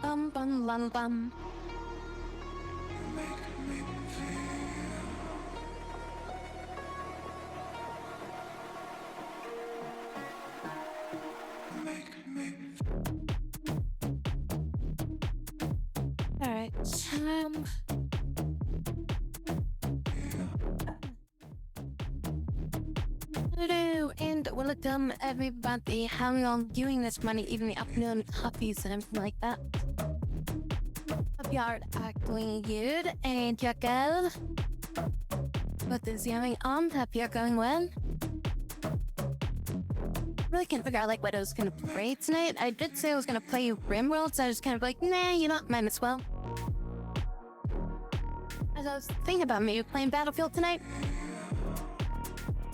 Bum bum bum bum. All right. Hello and welcome everybody. How are you doing this morning, evening, afternoon, coffees and everything like that? Hope you are doing good and you're good. What is going on? Hope you're going well. Really can't figure out like what I was gonna play tonight. I did say I was gonna play RimWorld, so I was kind of like, nah, you know, might as well. As I was thinking about maybe playing Battlefield tonight.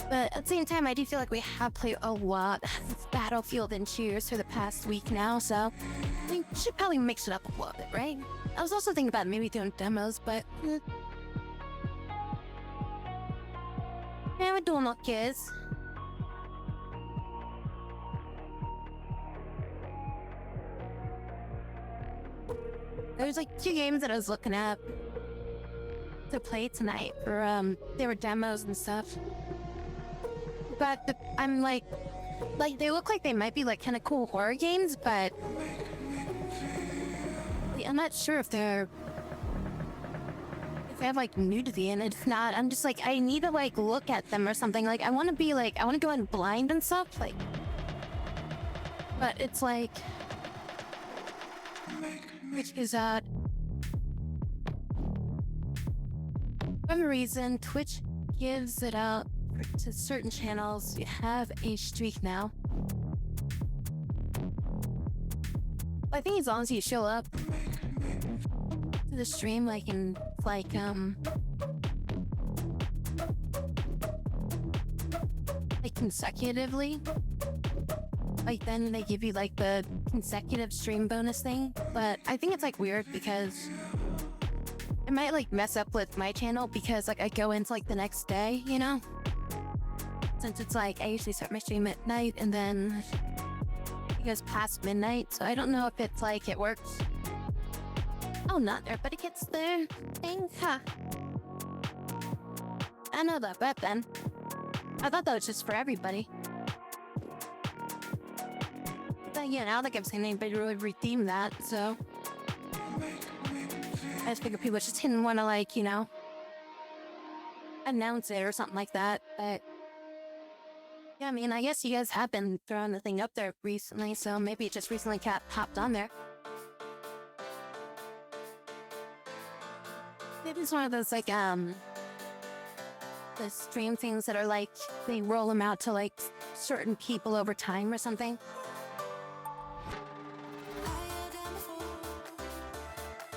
But at the same time, I do feel like we have played a lot of Battlefield and Cheers for the past week now, so we should probably mix it up a little bit, right? I was also thinking about maybe doing demos, but yeah, we're doing what kids. There's like 2 games that I was looking at to play tonight for they were demos and stuff. But I'm like they look like they might be like kind of cool horror games, but I'm not sure if they have like nudity in it. If not, I'm just like, I need to like look at them or something. Like I want to go in blind and stuff, like, but it's like, which is for whatever reason, Twitch gives it out to certain channels. You have a streak now. I think as long as you show up to the stream, like in like consecutively, like then they give you like the consecutive stream bonus thing. But I think it's like weird because it might like mess up with my channel because like I go into like the next day, you know? Since it's like I usually start my stream at night and then it goes past midnight, so I don't know if it's like it works. Oh, not everybody gets their thing, huh? I know that, but then I thought that was just for everybody. But yeah, now that I've seen anybody really redeem that, so I just figured people just didn't want to like, you know, announce it or something like that. But yeah, I mean, I guess you guys have been throwing the thing up there recently, so maybe it just recently popped on there. Maybe it's one of those like the stream things that are like they roll them out to like certain people over time or something.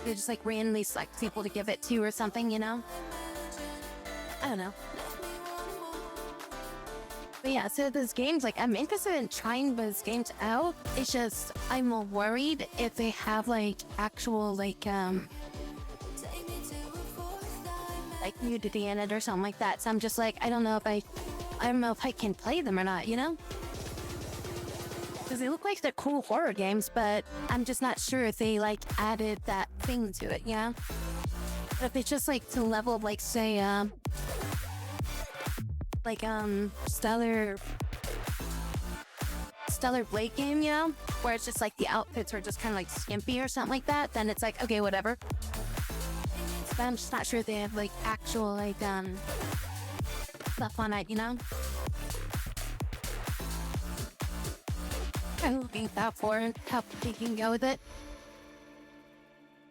They just like randomly select people to give it to or something, you know? I don't know. But yeah, so those games, like I'm interested in trying those games out. It's just I'm worried if they have like actual like nudity in it or something like that. So I'm just like, I don't know if I can play them or not, you know? Because they look like they're cool horror games, but I'm just not sure if they like added that thing to it, yeah? But if it's just like to level of like say Stellar Blade game, you know? Where it's just like the outfits are just kind of like skimpy or something like that, then it's like, okay, whatever. But I'm just not sure if they have like actual like stuff on it, you know? kind of looking out for and how he can go with it.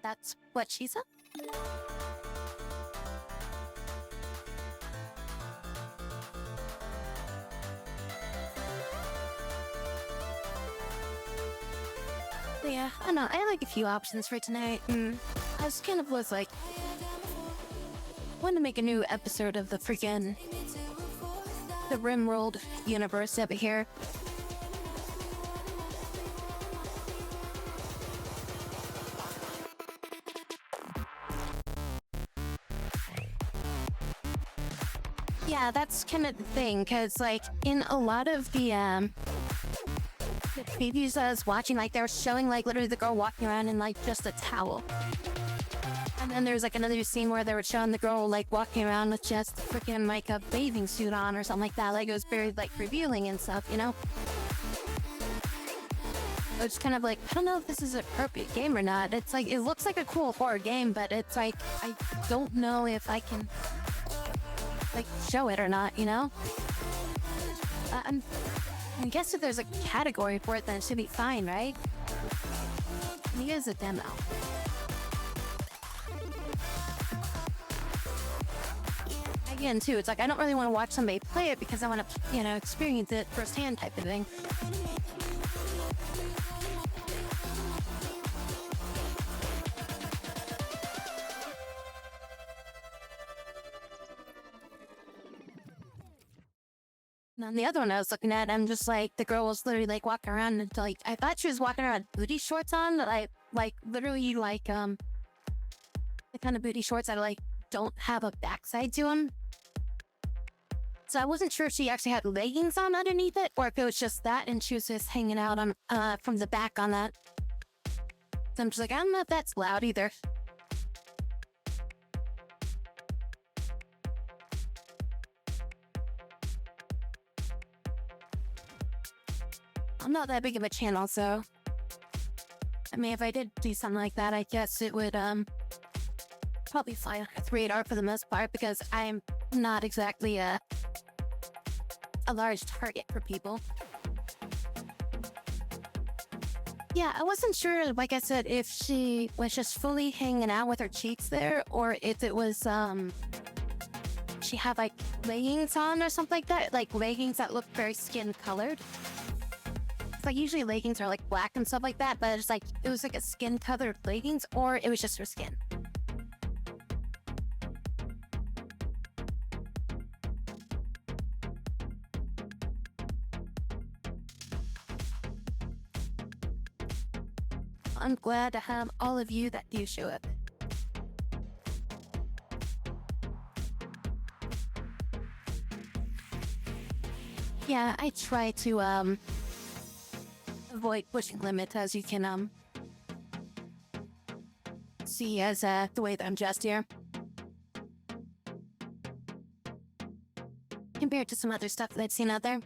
That's what she said. But yeah, I don't know. I had like a few options for tonight. I was kind of like, wanted to make a new episode of the freaking the Rimworld universe over here. Yeah, that's kind of the thing, because like in a lot of the previews I was watching, like they were showing like literally the girl walking around in like just a towel. And then there's like another scene where they were showing the girl like walking around with just freaking like a bathing suit on or something like that. Like it was very like revealing and stuff, you know? It's kind of like, I don't know if this is an appropriate game or not. It's like, it looks like a cool horror game, but it's like, I don't know if I can like show it or not, you know? I guess if there's a category for it, then it should be fine, right? It is a demo. Again, too, it's like I don't really want to watch somebody play it because I want to, you know, experience it firsthand type of thing. And on the other one I was looking at, I'm just like, the girl was literally like walking around and like, I thought she was walking around with booty shorts on, that I like literally like, the kind of booty shorts that like don't have a backside to them. So I wasn't sure if she actually had leggings on underneath it, or if it was just that and she was just hanging out on, from the back on that. So I'm just like, I don't know if that's loud either. I'm not that big of a channel, so I mean, if I did do something like that, I guess it would probably fly on its radar for the most part, because I'm not exactly a large target for people. Yeah, I wasn't sure, like I said, if she was just fully hanging out with her cheeks there, or if it was she had like leggings on or something like that, like leggings that look very skin colored. Like usually leggings are like black and stuff like that, but it's like it was like a skin colored leggings, or it was just her skin. I'm glad to have all of you that do show up. Yeah, I try to avoid pushing limits, as you can see as the way that I'm dressed here. Compared to some other stuff that I've seen out there.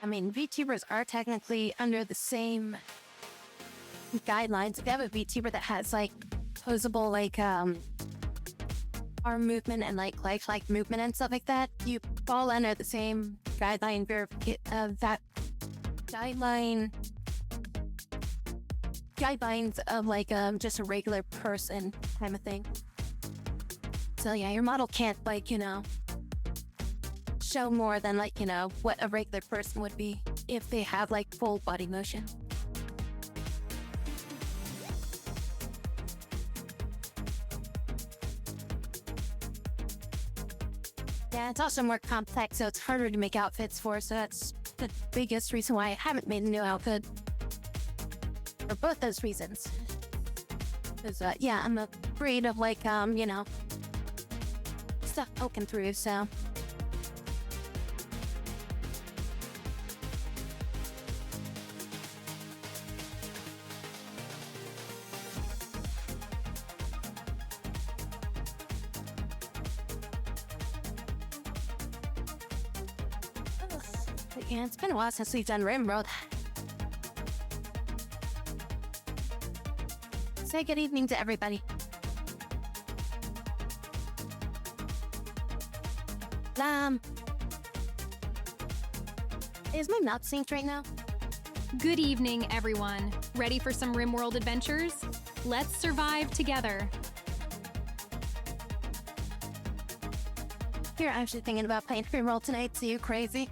I mean, VTubers are technically under the same guidelines. If you have a VTuber that has like posable like arm movement and like lifelike movement and stuff like that, you fall under the same guideline that guidelines of like just a regular person kind of thing. So yeah, your model can't like, you know, show more than like, you know, what a regular person would be if they have like full body motion. Yeah, it's also more complex, so it's harder to make outfits for, so that's the biggest reason why I haven't made a new outfit. For both those reasons. Because, yeah, I'm afraid of, like, you know, stuff poking through, so. Yeah, it's been a while since we've done Rimworld. Say good evening to everybody. Um, is my mouth synced right now? Good evening, everyone. Ready for some RimWorld adventures? Let's survive together. You're actually thinking about playing RimWorld tonight, so you crazy?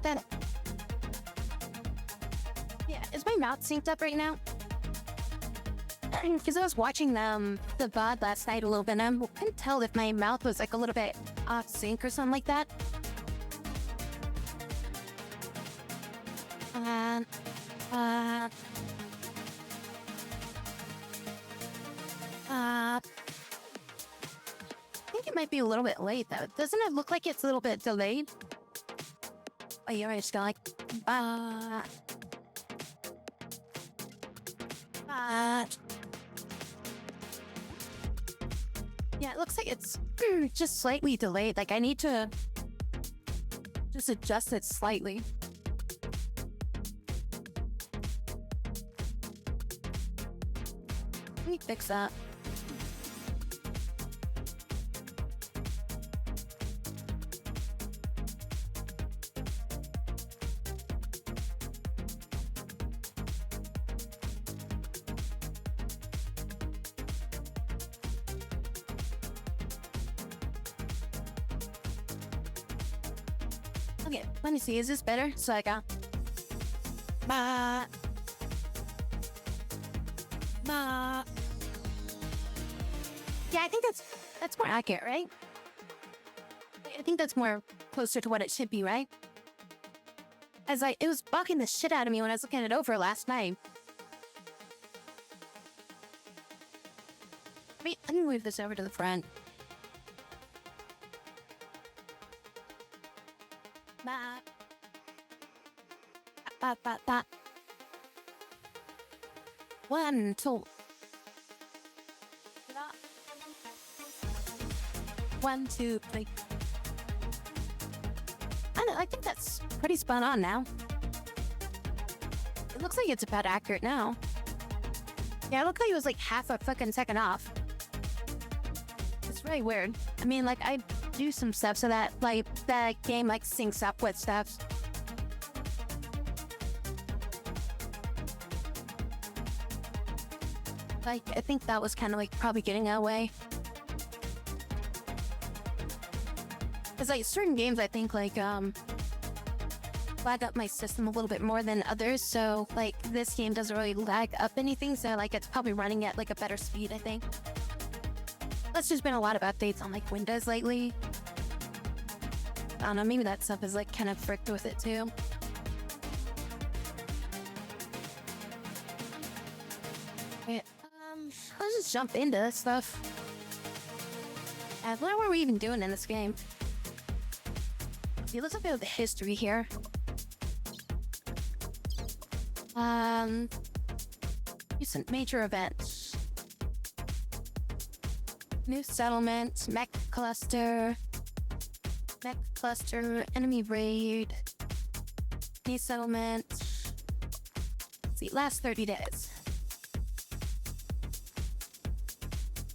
Yeah, is my mouth synced up right now? Because I was watching the VOD last night a little bit, and I couldn't tell if my mouth was like a little bit off sync or something like that. I think it might be a little bit late though. Doesn't it look like it's a little bit delayed? Oh, you're just going like, yeah, it looks like it's just slightly delayed. Like I need to just adjust it slightly. Let me fix that. Okay, let me see. Is this better? So I got yeah, I think that's more accurate, right? I think that's more closer to what it should be, right? As it was bugging the shit out of me when I was looking it over last night. Let me move this over to the front. One, two. 1, 2, 3. I think that's pretty spot on now. It looks like it's about accurate now. Yeah, it looked like it was like half a fucking second off. It's really weird. I mean, like, I do some stuff so that, like, that game, like, syncs up with stuff. Like, I think that was kind of, like, probably getting away. Because, like, certain games, I think, like, lag up my system a little bit more than others, so, like, this game doesn't really lag up anything, so, like, it's probably running at, like, a better speed, I think. There's just been a lot of updates on, like, Windows lately. I don't know, maybe that stuff is, like, kind of fricked with it, too. Okay, let's just jump into this stuff. What were we even doing in this game? Let's look at the history here. Recent major events. New settlement, mech cluster, enemy raid, new settlement. Let's see, last 30 days.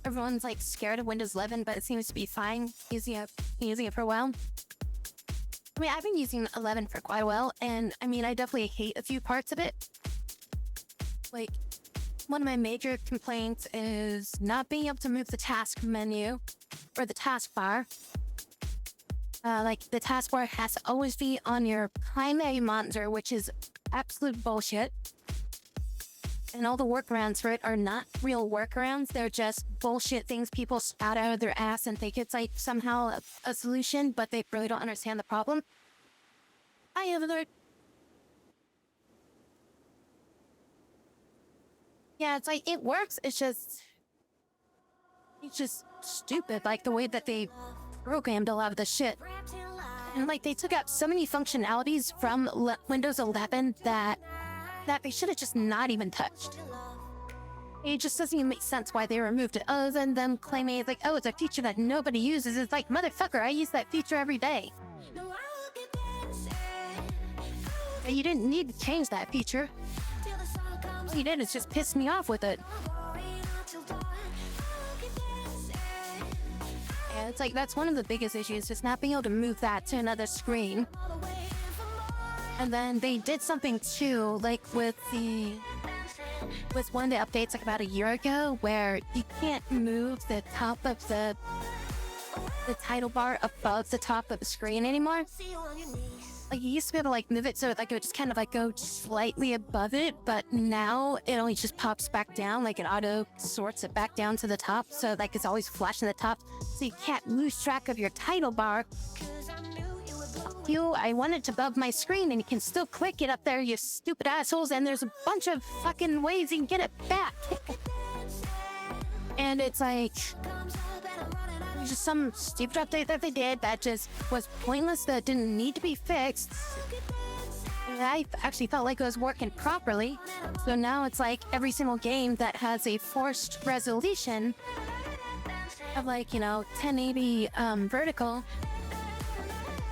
Everyone's like scared of Windows 11, but it seems to be fine using it for a while. I mean, I've been using 11 for quite a while, and I mean, I definitely hate a few parts of it. Like, one of my major complaints is not being able to move the task menu or the taskbar. Like, the taskbar has to always be on your primary monitor, which is absolute bullshit. And all the workarounds for it are not real workarounds. They're just bullshit things people spout out of their ass and think it's like somehow a solution, but they really don't understand the problem. I have learned. Yeah, it's like, it works. It's just stupid, like the way that they programmed a lot of the shit. And like, they took out so many functionalities from Windows 11 that they should have just not even touched. It just doesn't even make sense why they removed it, other than them claiming it's like, oh, it's a feature that nobody uses. It's like, motherfucker, I use that feature every day. And you didn't need to change that feature. All you did is just piss me off with it. Yeah, it's like that's one of the biggest issues, just not being able to move that to another screen. And then they did something too, like with one of the updates like about a year ago, where you can't move the top of the title bar above the top of the screen anymore. Like you used to be able to like move it so like it would just kind of like go slightly above it, but now it only just pops back down, like it auto sorts it back down to the top, so like it's always flashing the top, so you can't lose track of your title bar. I want it above my screen and you can still click it up there, you stupid assholes, and there's a bunch of fucking ways you can get it back. And it's like just some stupid update that they did that just was pointless, that didn't need to be fixed. And I actually felt like it was working properly. So now it's like every single game that has a forced resolution of like, 1080 vertical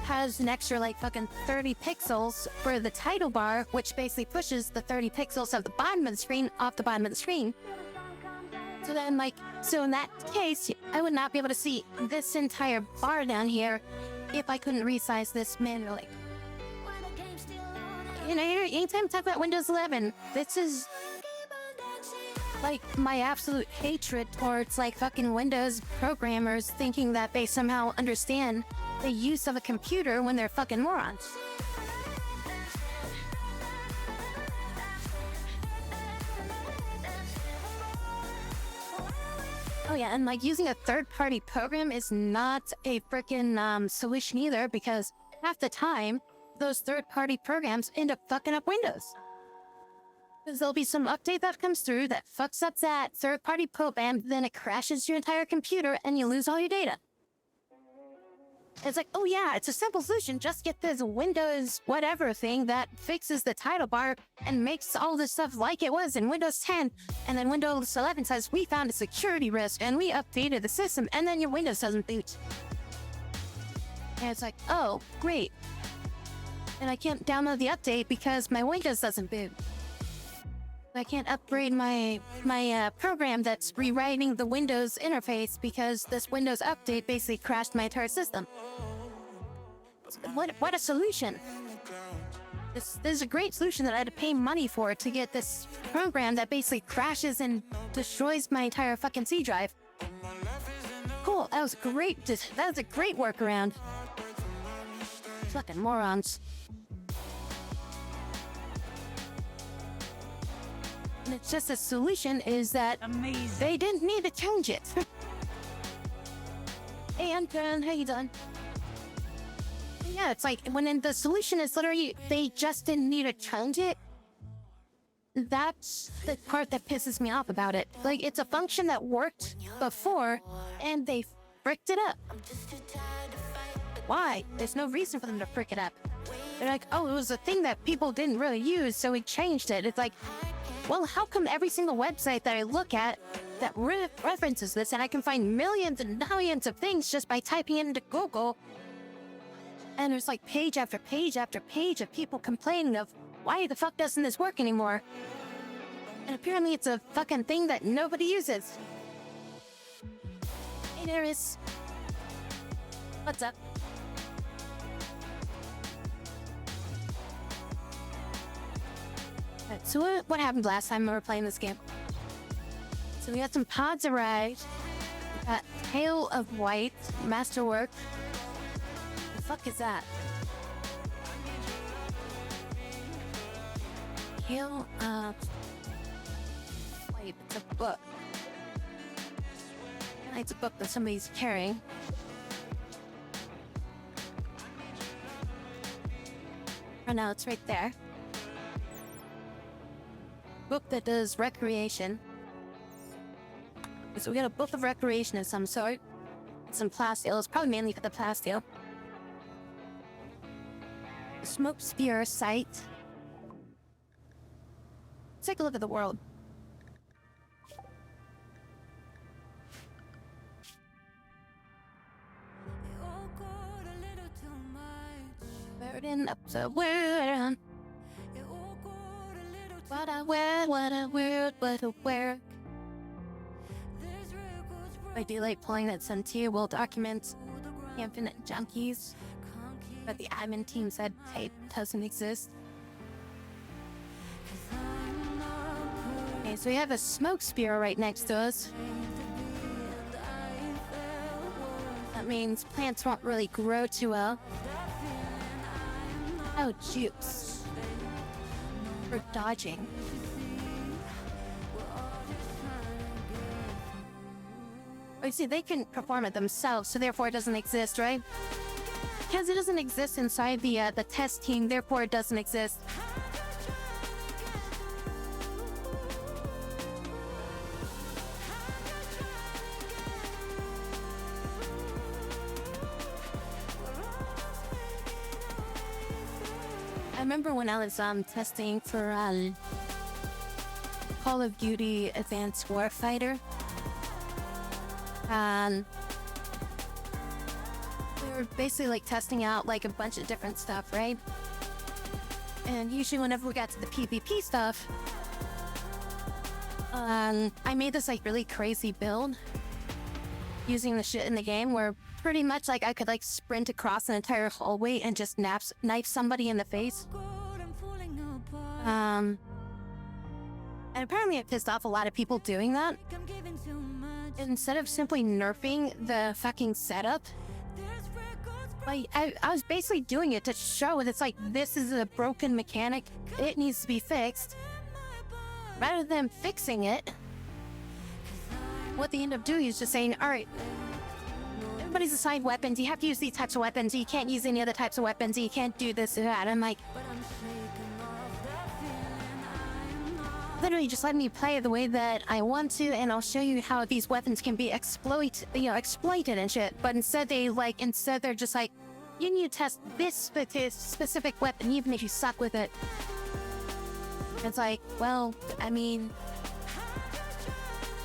has an extra like fucking 30 pixels for the title bar, which basically pushes the 30 pixels of the bottom of the screen off the bottom of the screen. So then, so in that case, I would not be able to see this entire bar down here if I couldn't resize this manually. Anytime I talk about Windows 11, this is like my absolute hatred towards like fucking Windows programmers thinking that they somehow understand the use of a computer when they're fucking morons. Oh yeah, and like using a third-party program is not a freaking solution either, because half the time those third-party programs end up fucking up Windows. Because there'll be some update that comes through that fucks up that third-party program, then it crashes your entire computer and you lose all your data. It's like, oh yeah, it's a simple solution. Just get this Windows whatever thing that fixes the title bar and makes all this stuff like it was in Windows 10. And then Windows 11 says, we found a security risk and we updated the system, and then your Windows doesn't boot. And it's like, oh, great. And I can't download the update because my Windows doesn't boot. I can't upgrade my program that's rewriting the Windows interface because this Windows update basically crashed my entire system. What a solution! This is a great solution that I had to pay money for to get this program that basically crashes and destroys my entire fucking C drive. Cool, that was great. That was a great workaround. Fucking morons. And it's just a solution is that they didn't need to change it. Hey, Anton, how you doing? Yeah, it's like when the solution is literally they just didn't need to change it. That's the part that pisses me off about it. Like, it's a function that worked before, and they fricked it up. Why? There's no reason for them to frick it up. They're like, oh, it was a thing that people didn't really use, so we changed it. It's like, well, how come every single website that I look at that references this, and I can find millions and millions of things just by typing it into Google, and there's like page after page after page of people complaining of, why the fuck doesn't this work anymore? And apparently it's a fucking thing that nobody uses. Hey, Darius. What's up? Right, so what happened last time we were playing this game? So we got some pods arrived. We got Tale of White, Masterwork. The fuck is that? Tale of White, it's a book. It's a book that somebody's carrying. Oh no, it's right there. Book that does recreation. So we got a book of recreation of some sort. Some plasteel. It's probably mainly for the plasteel. Smoke spear sight. Let's take a look at the world. Burden up the world. What a world, what a world, what a work. I do like pulling that some tier will document Infinite Junkies, but the admin team said it doesn't exist. Okay, so we have a smoke spear right next to us. That means plants won't really grow too well. Oh, jukes. For dodging. Oh, you see, they can perform it themselves, so therefore it doesn't exist, right? Because it doesn't exist inside the test team, therefore it doesn't exist. I remember when I was testing for Call of Duty Advanced Warfighter. We were basically like testing out like a bunch of different stuff, right? And usually whenever we got to the PvP stuff, I made this like really crazy build using the shit in the game where pretty much like I could like sprint across an entire hallway and just knife somebody in the face. And apparently it pissed off a lot of people doing that. Instead of simply nerfing the fucking setup, like I was basically doing it to show that it's like, this is a broken mechanic, it needs to be fixed. Rather than fixing it, what they end up doing is just saying, alright, everybody's assigned weapons, you have to use these types of weapons, you can't use any other types of weapons, you can't do this or that. I'm like, literally just let me play the way that I want to, and I'll show you how these weapons can be exploited and shit. But instead they're just like, you need to test this specific weapon even if you suck with it. It's like, well, I mean,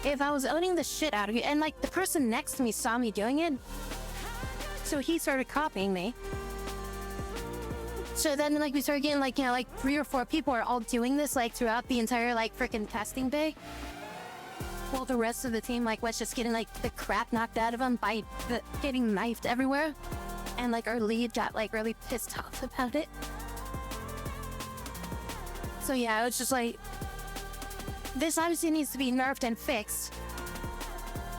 if I was owning the shit out of you, and like the person next to me saw me doing it, so he started copying me. So then, like, we started getting, like, you know, like 3 or 4 people are all doing this, like, throughout the entire, like, freaking testing day. While the rest of the team, like, was just getting, like, the crap knocked out of them by getting knifed everywhere. And, like, our lead got, like, really pissed off about it. So, yeah, it was just like, this obviously needs to be nerfed and fixed.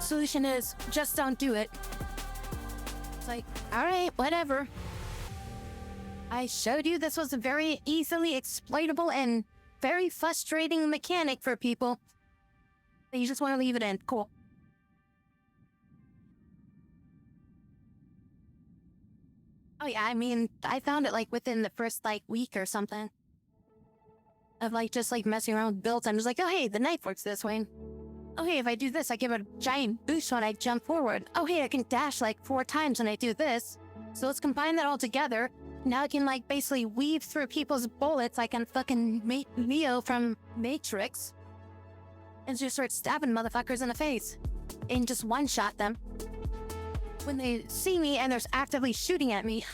Solution is, just don't do it. It's like, alright, whatever. I showed you this was a very easily exploitable and very frustrating mechanic for people. You just want to leave it in. Cool. Oh yeah, I mean, I found it like within the first like week or something. Of like just like messing around with builds. I'm just like, oh hey, the knife works this way. Oh hey, if I do this, I give it a giant boost when I jump forward. Oh hey, I can dash like 4 times when I do this. So let's combine that all together. Now I can, like, basically weave through people's bullets like I'm fucking Neo from Matrix. And just start stabbing motherfuckers in the face. And just one-shot them. When they see me and they're actively shooting at me.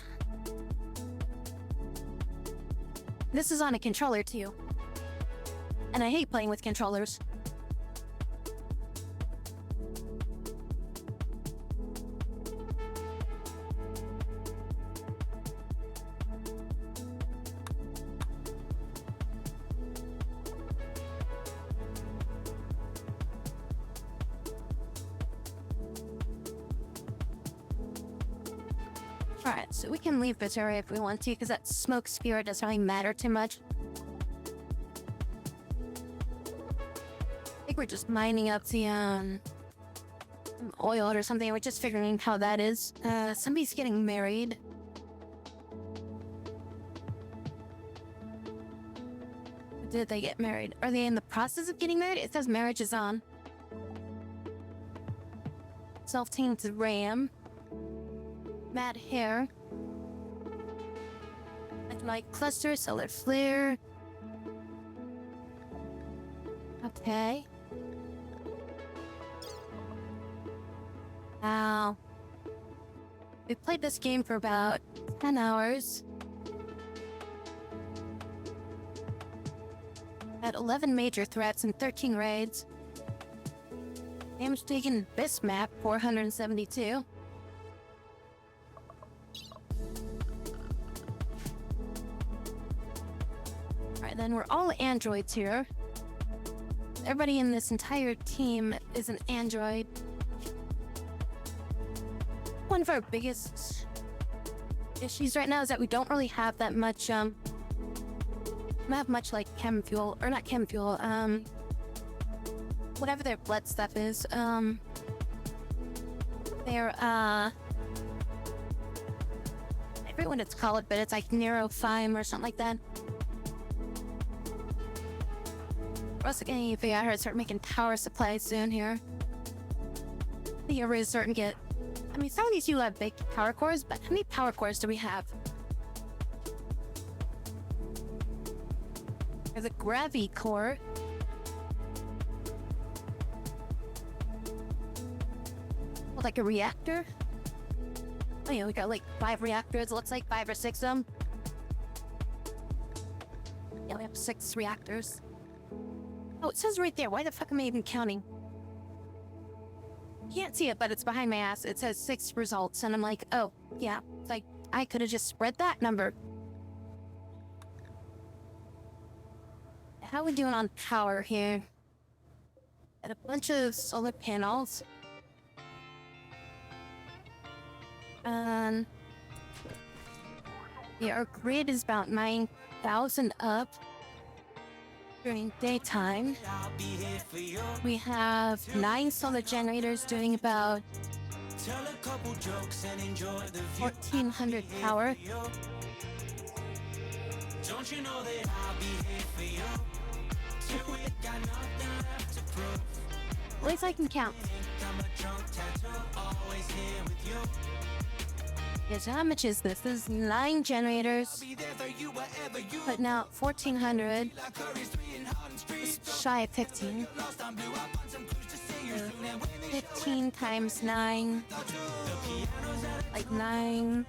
This is on a controller, too. And I hate playing with controllers. Alright, so we can leave this area if we want to, because that smoke spear doesn't really matter too much. I think we're just mining up the, oil or something. We're just figuring how that is. Somebody's getting married. Did they get married? Are they in the process of getting married? It says marriage is on. Self-tamed ram. Mad hair. Like cluster, solar flare. Okay. Wow. We played this game for about 10 hours. Had 11 major threats and 13 raids. Damage taken this map, 472. Alright, then we're all androids here. Everybody in this entire team is an android. One of our biggest issues right now is that we don't really have that much, not much like chem fuel, or not chem fuel, whatever their blood stuff is, their, I forget what it's called, but it's like neurofime or something like that. We're also gonna figure out how to start making power supplies soon here. I think you're really starting to get, I mean, some of these do have big power cores, but how many power cores do we have? There's a gravity core. Well, like a reactor? Oh yeah, we got like 5 reactors. It looks like 5 or 6 of them. Yeah, we have 6 reactors. Oh, it says right there. Why the fuck am I even counting? Can't see it, but it's behind my ass. It says 6 results, and I'm like, oh, yeah. It's like, I could have just spread that number. How are we doing on power here? Got a bunch of solar panels. Yeah, our grid is about 9,000 up during daytime. We have 9 solar generators doing about 1,400 power. Don't you know that I'll be here for you? Till we got nothing left to prove. At least I can count. Yeah, so how much is this? This is 9 generators. But now 1,400. Just shy of 15. 15 times 9. Like 9.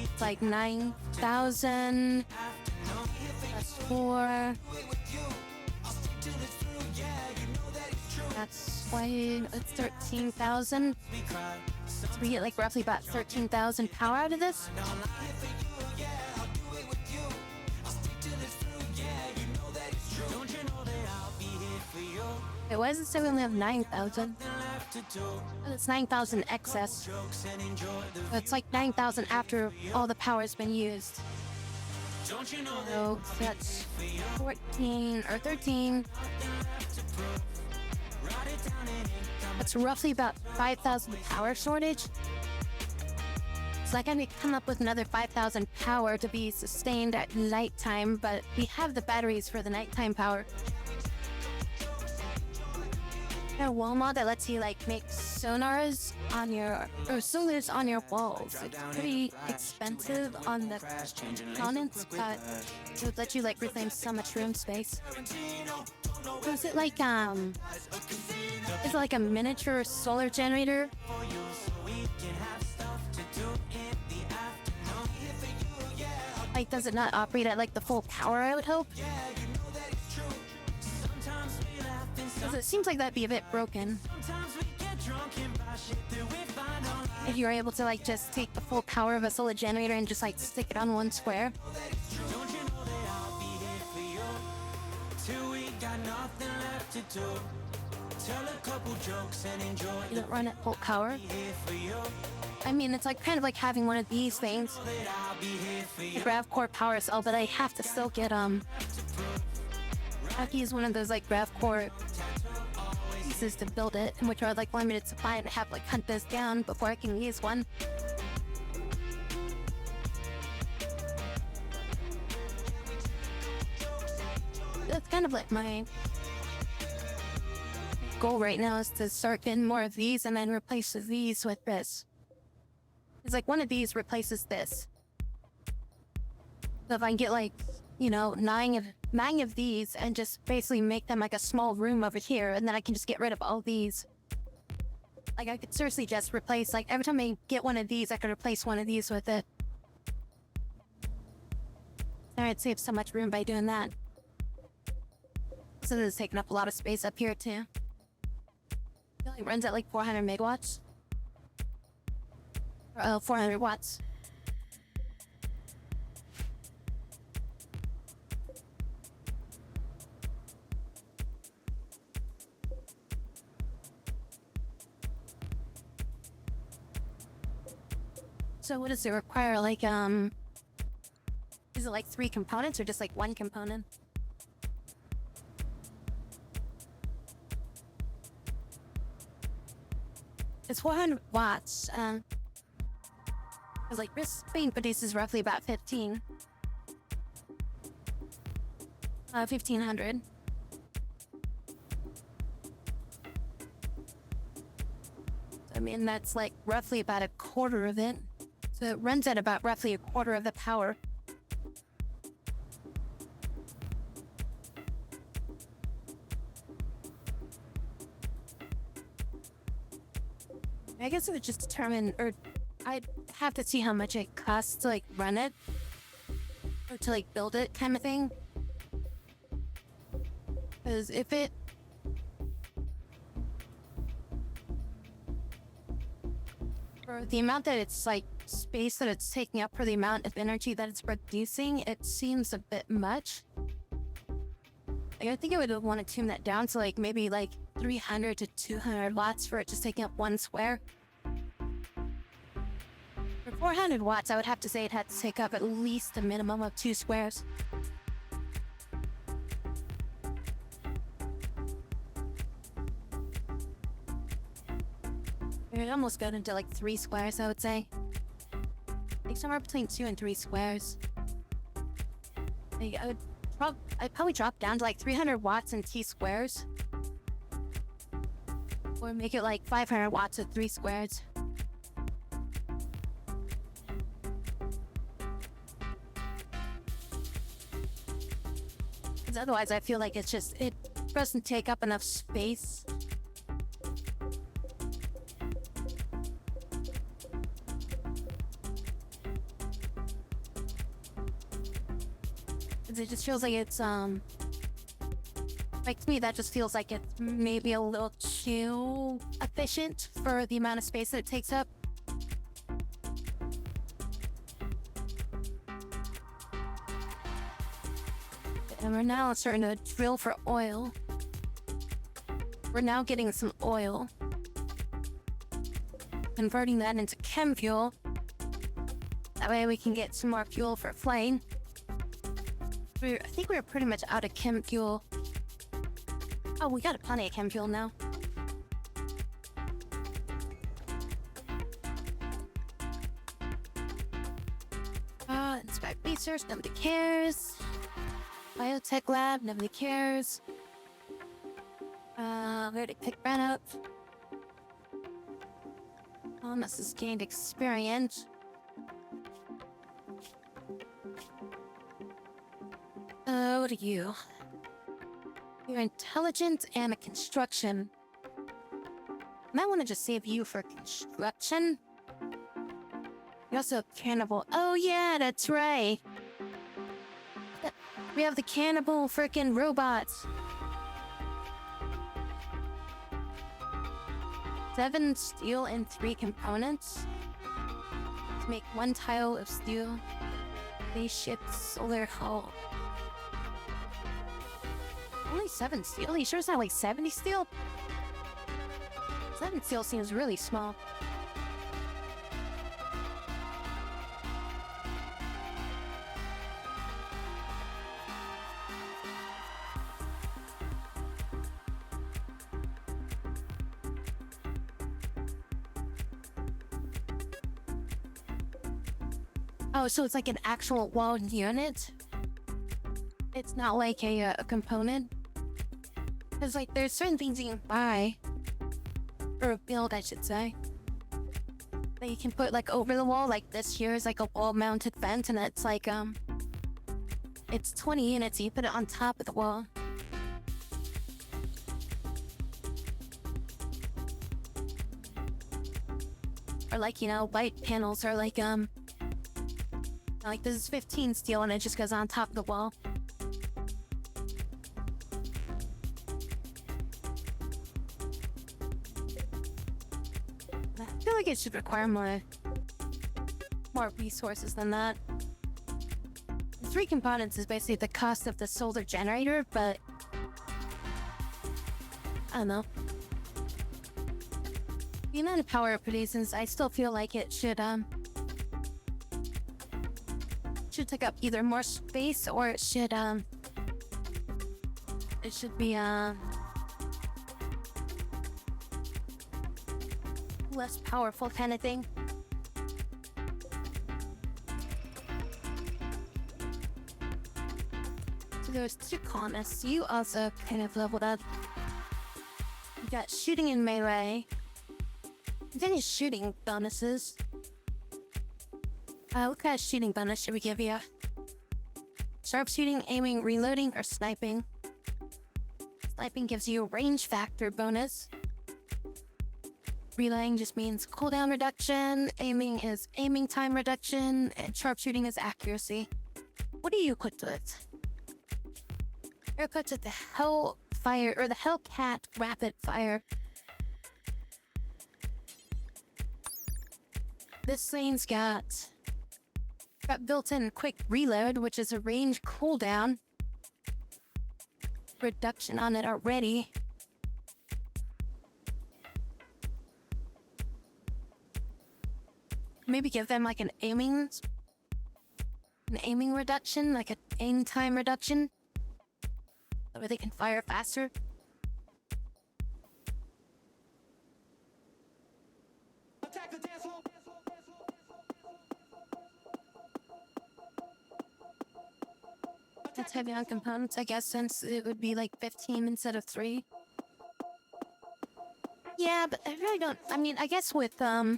It's like 9,000. That's 4. That's why it's 13,000. So we get like roughly about 13,000 power out of this. Why does it say we only have 9,000? Oh, it's 9,000 excess. So it's like 9,000 after all the power has been used. So that's 14 or 13. That's roughly about 5,000 power shortage. So I gotta come up with another 5,000 power to be sustained at nighttime, but we have the batteries for the nighttime power. A wall mod that lets you like make sonars on your solars on your walls. It's pretty expensive on the components, but it would let you like reclaim so much room space. So is it like a miniature solar generator? Like, does it not operate at like the full power, I would hope? Because it seems like that'd be a bit broken. If you were able to like just take the full power of a solar generator and just like stick it on one square. You don't run at full power. I mean, it's like kind of like having one of these things. The grav core power cell, but I have to still get I have to use one of those like grav core pieces to build it, which are like limited supply, and I have like hunt this down before I can use one. That's kind of like my goal right now, is to start getting more of these and then replace these with this. It's like one of these replaces this. So if I can get like, you know, 9 of these and just basically make them like a small room over here, and then I can just get rid of all these. Like I could seriously just replace, like every time I get one of these, I could replace one of these with it. So I'd save so much room by doing that. So this is taking up a lot of space up here too. It runs at like 400 megawatts. 400 watts. So what does it require? Like, is it like 3 components or just like 1 component? It's 400 watts. Because like this thing produces roughly about 1500. I mean, that's like roughly about a quarter of it. So it runs at about roughly a quarter of the power. I guess it would just determine, or I'd have to see how much it costs to like run it, or to like build it kind of thing. Because if it... For the amount that it's like space that it's taking up for the amount of energy that it's producing, it seems a bit much. Like, I think I would want to tune that down to like maybe like 300 to 200 watts for it just taking up 1 square. For 400 watts, I would have to say it had to take up at least a minimum of 2 squares. It almost got into like 3 squares, I would say. Like somewhere between 2 and 3 squares. Like I'd probably drop down to like 300 watts and T squares. Or make it like 500 watts at 3 squares. Because otherwise I feel like it doesn't take up enough space. It just feels like it's like to me that just feels like it's maybe a little too efficient for the amount of space that it takes up. And we're now starting to drill for oil. We're now getting some oil, converting that into chem fuel. That way we can get some more fuel for flame. I think we're pretty much out of chem fuel. Oh, we got plenty of chem fuel now. Inspect research, nobody cares. Biotech lab, nobody cares. We already picked that up. This has gained experience. What are you? You're intelligent and a construction. Might want to just save you for construction. You're also a cannibal. Oh yeah, that's right. We have the cannibal frickin' robots. 7 steel and 3 components to make 1 tile of steel. Spaceship solar hull. Only 7 steel? Are you sure it's not like 70 steel? 7 steel seems really small. Oh, so it's like an actual walled unit? It's not like a component? Because, like, there's certain things you can buy, or build, I should say, that you can put, like, over the wall. Like, this here is, like, a wall-mounted vent, and it's, like, it's 20 units, you put it on top of the wall. Or, like, you know, white panels are, like, this is 15 steel, and it just goes on top of the wall. think it should require more resources than that. 3 components is basically the cost of the solar generator, but I don't know. The amount of power it produces, I still feel like it should take up either more space or it should be less powerful kind of thing. So there's 2 colonists. You also kind of leveled up. You got shooting and melee. Any shooting bonuses? What kind of shooting bonus should we give you? Sharpshooting, aiming, reloading, or sniping? Sniping gives you a range factor bonus. Relaying just means cooldown reduction. Aiming is aiming time reduction. And sharpshooting is accuracy. What do you equip to it? You're equipped with the Hellfire, or the Hellcat Rapid Fire. This thing's got built-in quick reload, which is a range cooldown reduction on it already. Maybe give them like an aiming reduction, like an aim time reduction, that way they can fire faster. Attack the dance hall. That's heavy on components, I guess, since it would be like 15 instead of 3. Yeah, but I really don't. I mean, I guess with the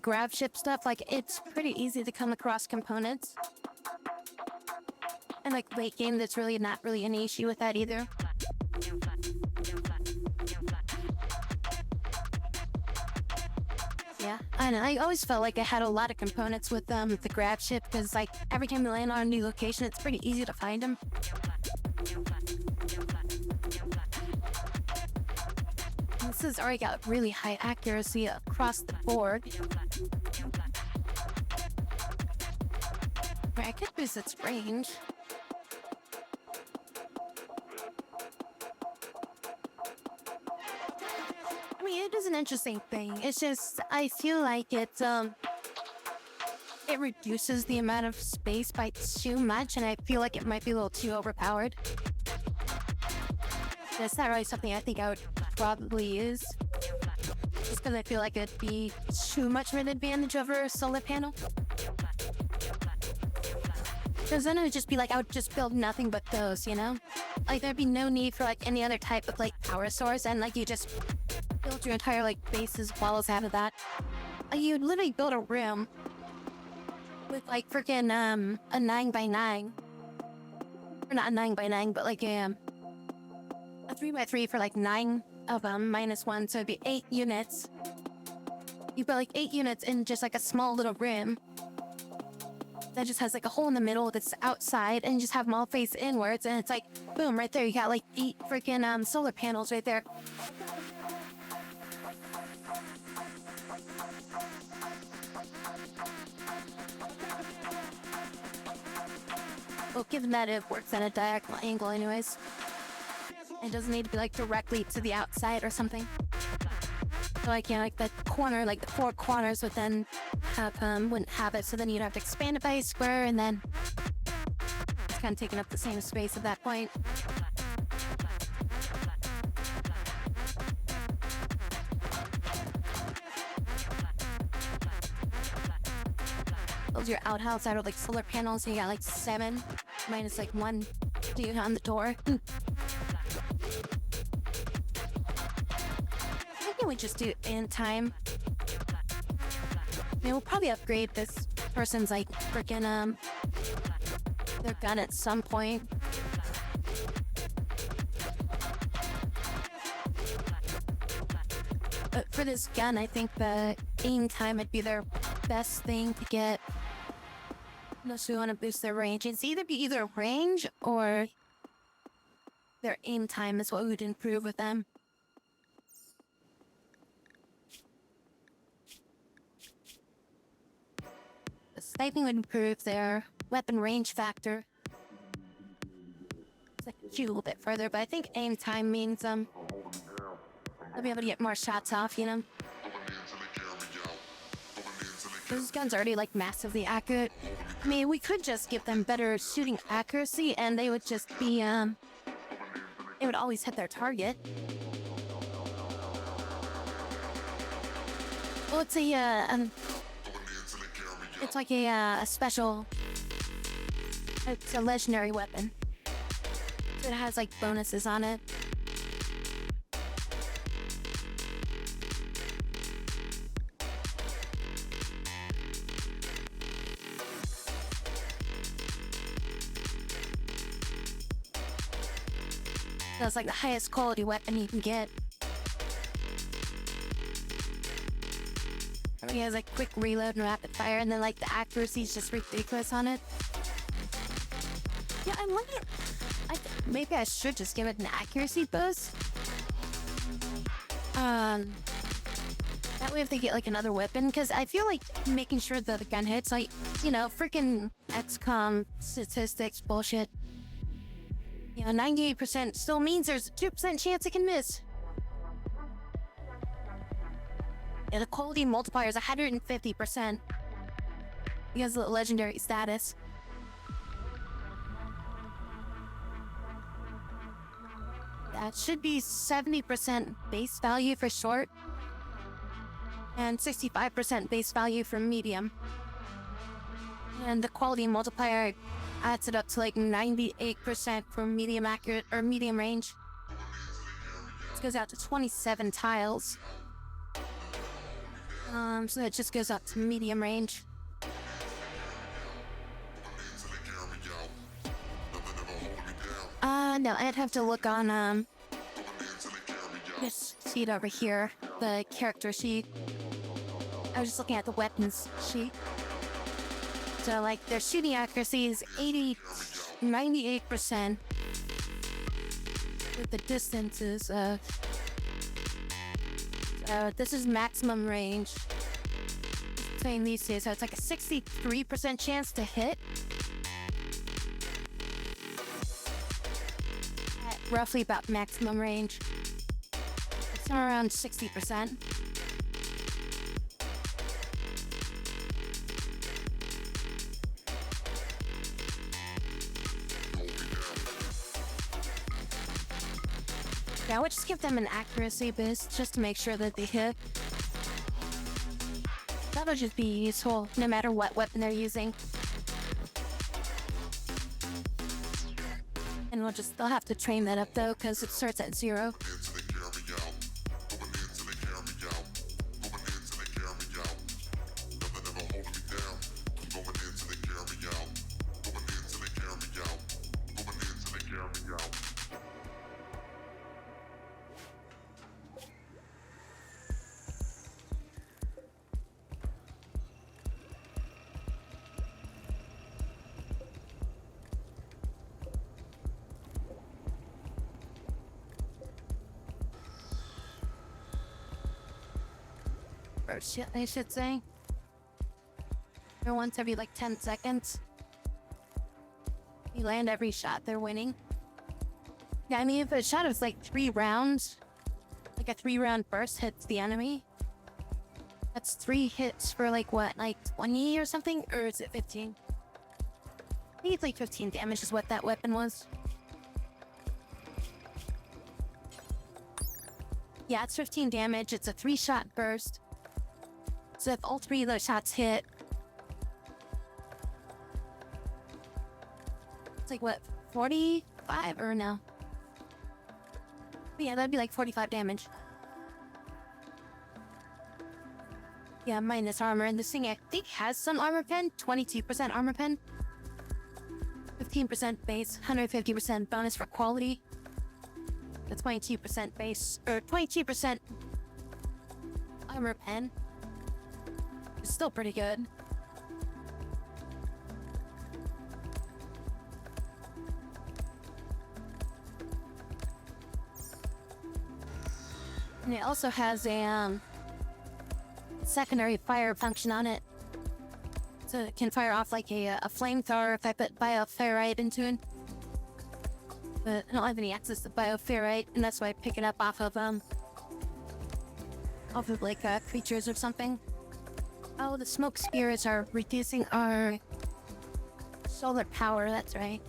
grab ship stuff, like it's pretty easy to come across components. And like late game, that's really not really an issue with that either. Yeah, I know. I always felt like I had a lot of components with the grab ship, because like every time you land on a new location, it's pretty easy to find them. This has already got really high accuracy across the board. Right, I could boost its range. I mean, it is an interesting thing. It's just, I feel like it reduces the amount of space by too much, and I feel like it might be a little too overpowered. That's not really something I think I would probably use. Just because I feel like it'd be too much of an advantage over a solar panel. Because then it would just be like, I would just build nothing but those, you know? Like, there'd be no need for like any other type of like power source, and like you just build your entire like bases walls out of that. Like, you'd literally build a room with like freaking a 9x9, or not a 9x9, but like a 3x3 for like 9 of them -1, so it'd be 8 units. You put like 8 units in just like a small little room that just has like a hole in the middle that's outside, and you just have them all face inwards, and it's like boom, right there you got like 8 freaking solar panels right there. Well, given that it works at a diagonal angle anyways, it doesn't need to be like directly to the outside or something. So like, yeah, like the corner, like the 4 corners would then have wouldn't have it, so then you'd have to expand it by a square, and then it's kind of taking up the same space at that point. Build your outhouse out of like solar panels, so you got like 7 minus like 1 dude on the door. I think we just do it in time. I mean, we'll probably upgrade this person's like freaking their gun at some point. But for this gun, I think the aim time would be their best thing to get. Unless we want to boost their range. It's either be either range or their aim time is what we would improve with them. sniping would improve their weapon range factor. It's like shoot a little bit further, but I think aim time means they'll be able to get more shots off, you know? Those guns are already like massively accurate. I mean, we could just give them better shooting accuracy and they would just be, they would always hit their target. Well, it's like a special, it's a legendary weapon. So it has like bonuses on it. So it's like the highest quality weapon you can get. He has like quick reload and rapid fire, and then like the accuracy is just ridiculous on it. Yeah, I'm wondering. Maybe I should just give it an accuracy boost. That way if they get like another weapon, because I feel like making sure that the gun hits, like, you know, freaking XCOM statistics bullshit. You know, 98% still means there's a 2% chance it can miss. Yeah, the quality multiplier is 150% because of the legendary status. That should be 70% base value for short and 65% base value for medium. And the quality multiplier adds it up to like 98% for medium accurate or medium range. This goes out to 27 tiles. So it just goes up to medium range. No, I'd have to look on, this sheet over here, the character sheet. I was just looking at the weapons sheet. So, like, their shooting accuracy is 98%. With the distances of... this is maximum range between these two, so it's like a 63% chance to hit. At roughly about maximum range. It's somewhere around 60%. Yeah, I would just give them an accuracy boost just to make sure that they hit. That'll just be useful no matter what weapon they're using. And they'll have to train that up though, because it starts at 0. Or shit, I should say. Or once every like 10 seconds. You land every shot, they're winning. Yeah, I mean, if a shot is like 3 rounds, like a 3-round burst hits the enemy, that's 3 hits for like what, like 20 or something? Or is it 15? I think it's like 15 damage is what that weapon was. Yeah, it's 15 damage. It's a 3-shot burst. So if all 3 of those shots hit, it's like what, 45 or no? But yeah, that'd be like 45 damage. Yeah, minus armor. And this thing I think has some armor pen. 22% armor pen. 15% base, 150% bonus for quality. The 22% base, or 22% armor pen. It's still pretty good. And it also has a secondary fire function on it. So it can fire off like a flamethrower if I put bioferrite into it. But I don't have any access to bioferrite, and that's why I pick it up off of like creatures or something. Oh, the smoke spirits are reducing our solar power, that's right.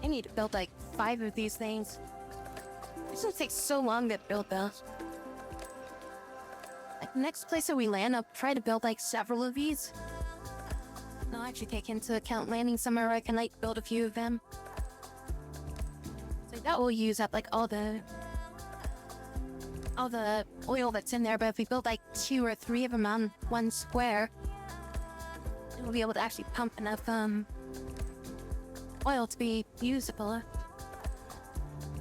I need to build like 5 of these things. It's gonna take so long to build those. Like, the next place that we land, I'll try to build like several of these. I'll actually take into account landing somewhere where I can like build a few of them. So that will use up like all the oil that's in there, but if we build like 2 or 3 of them on one square, we'll be able to actually pump enough oil to be usable.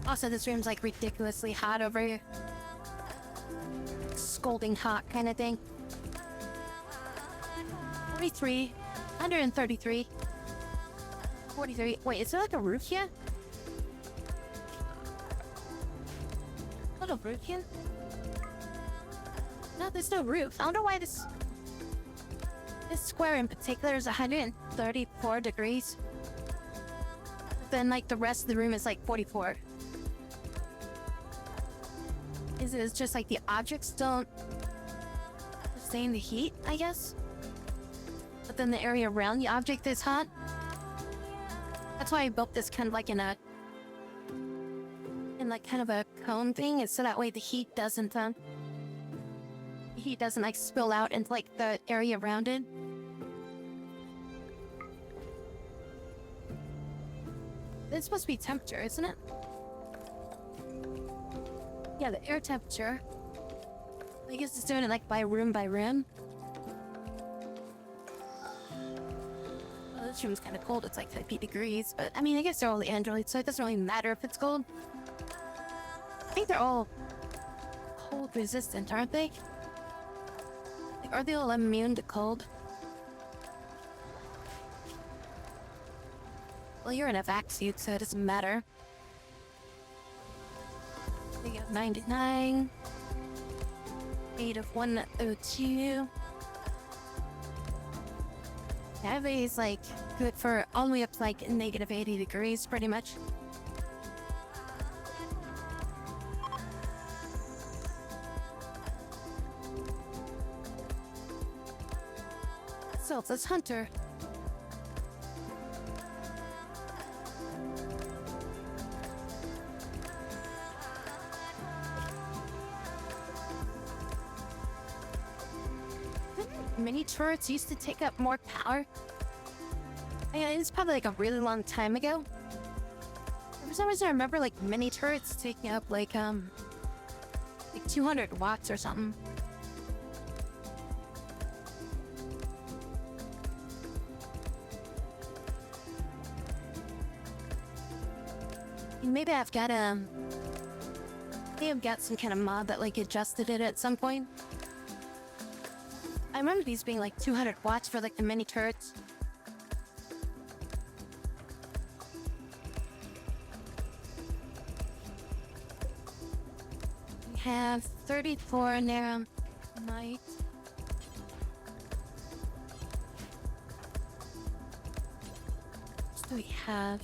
Also, this room's like ridiculously hot over here. Scalding hot kind of thing. 43, 133, 43. Wait, is there like a roof here? Little roof here? No, there's no roof. I wonder why this square in particular is 134 degrees. Then like the rest of the room is like 44. Is it just like the objects don't sustain the heat, I guess? But then the area around the object is hot? That's why I built this kind of like in like kind of a cone thing, is so that way the heat doesn't like spill out into like the area around it. This is supposed to be temperature, isn't it? Yeah, the air temperature. I guess it's doing it like by room by room. Well, this room's kind of cold. It's like 50 degrees, but I mean, I guess they're all the androids, so it doesn't really matter if it's cold. I think they're all cold resistant, aren't they? Like, are they all immune to cold? Well, you're in a vac suit, so it doesn't matter. We have 99. 8 of 102. Everybody's like good for all the way up to like negative 80 degrees, pretty much. So it's Hunter. Mini turrets used to take up more power. Yeah, it's probably like a really long time ago. For some reason, I remember like mini turrets taking up like 200 watts or something. Maybe I've got maybe I've got some kind of mod that like adjusted it at some point. I remember these being like 200 watts for like the mini turrets. We have 34 in there. Might. What do we have?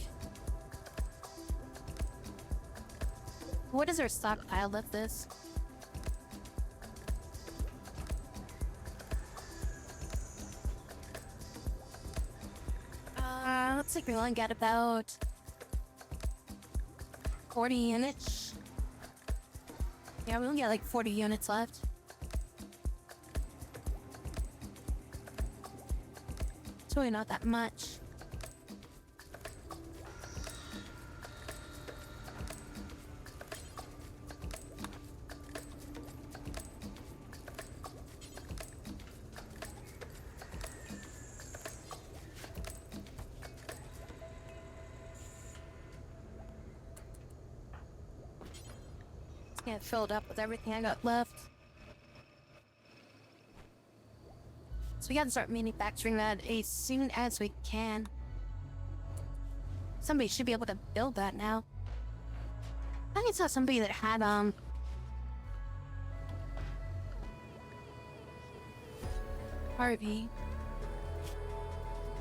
What is our stockpile of this? Looks like we only got about 40 units. Yeah, we only got like 40 units left. It's really not that much. Get filled up with everything I got left. So we gotta start manufacturing that as soon as we can. Somebody should be able to build that now. I saw somebody that had Harvey.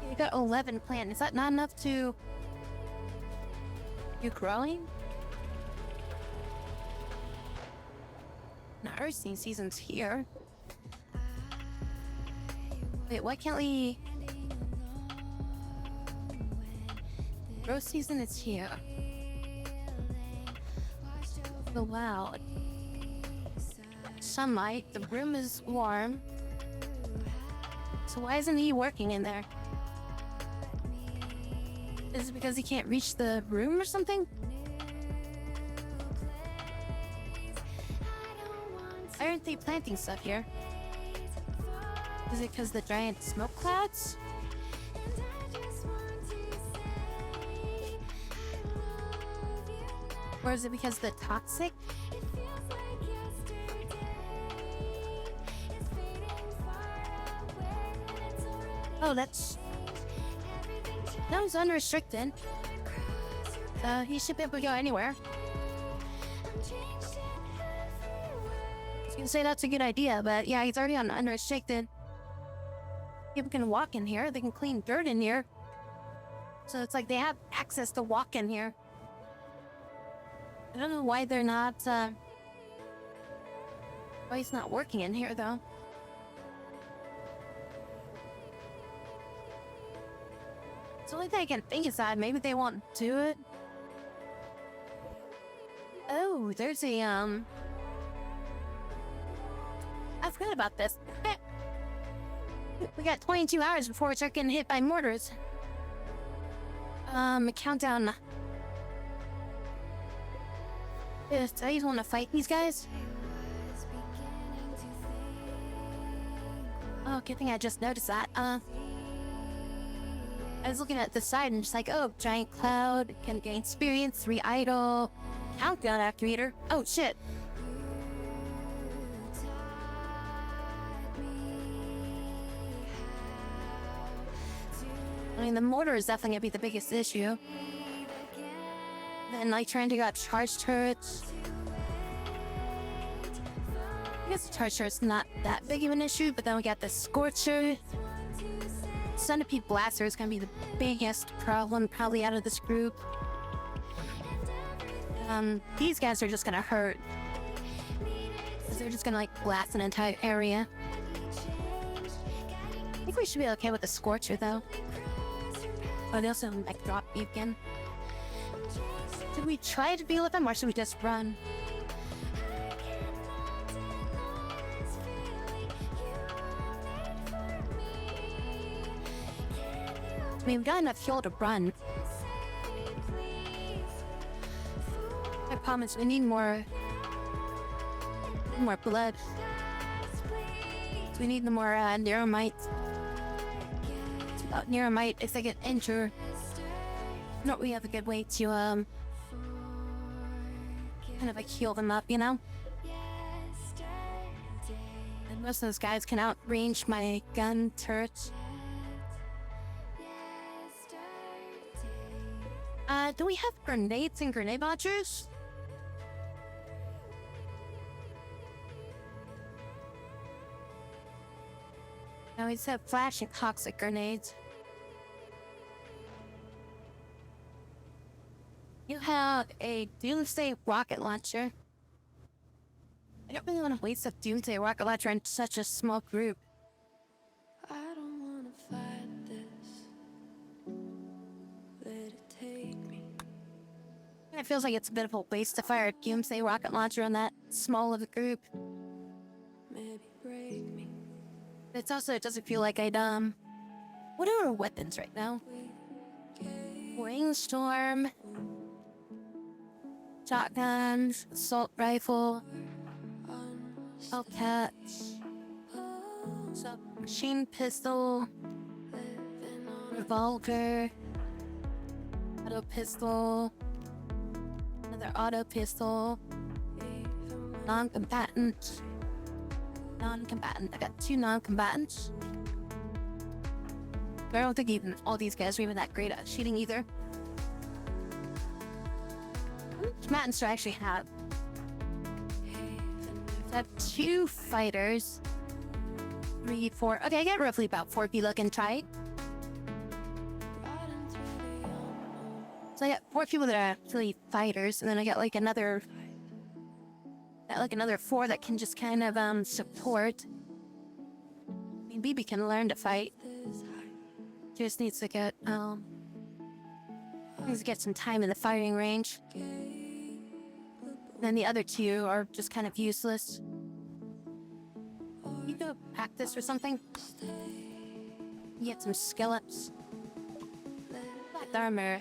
You got 11 planned. Is that not enough to... You growing? Nursing season's here. Wait, why can't we... Growth season is here. So loud. Sunlight. The room is warm. So why isn't he working in there? Is it because he can't reach the room or something? Why aren't they planting stuff here? Is it because the giant smoke clouds? Or is it because the toxic? Oh, that's... No, he's unrestricted. He should be able to go anywhere. I was gonna say that's a good idea, but yeah, he's already on unrestricted. People can walk in here, they can clean dirt in here. So it's like they have access to walk in here. I don't know why they're not, why he's not working in here, though. It's the only thing I can think is that maybe they won't do it. Oh, there's a, I forgot about this. We got 22 hours before we start getting hit by mortars. Countdown. Do I just want to fight these guys? Oh, good thing I just noticed that. I was looking at the side and just like, oh, giant cloud, can gain experience, 3 idle, countdown activator. Oh, shit. I mean, the mortar is definitely gonna be the biggest issue. Then, like, trying to get charge turrets. I guess the charge turret's not that big of an issue, but then we got the Scorcher. Centipede Blaster is gonna be the biggest problem, probably, out of this group. These guys are just gonna hurt. Because they're just gonna, like, blast an entire area. I think we should be okay with the Scorcher, though. Oh, they also have, like, drop beacon. Should we try to deal with them, or should we just run? I mean, we've got enough fuel to run. I promise we need more blood. So we need the more Neromite. Without Neromite, if they get injured, don't we have a good way to kind of like heal them up, you know? And most of those guys can outrange my gun turrets. Do we have grenades and grenade launchers? No, we just have flashing toxic grenades. You have a Doomsday rocket launcher. I don't really want to waste a Doomsday rocket launcher in such a small group. I don't wanna fight this. Let it take me. It feels like it's a bit of a waste to fire a Doomsday rocket launcher on that small of a group. Maybe break me. It's also, it doesn't feel like I'd, what are our weapons right now? Rainstorm. Shotguns. Assault rifle. Hellcat. Submachine pistol. Revolver. Auto pistol. Another auto pistol. Non-combatant. Non-combatant. I got 2 non-combatants. But I don't think even all these guys are even that great at shooting either. Combatants do I actually have? I have 2 fighters. 3, 4. Okay, I get roughly about 4 people looking tight. So I got 4 people that are actually fighters, and then I got like another 4 that can just kind of support. I mean, BB can learn to fight. Just needs to get some time in the firing range. Then the other 2 are just kind of useless. You go practice or something. You get some skill ups. Black armor.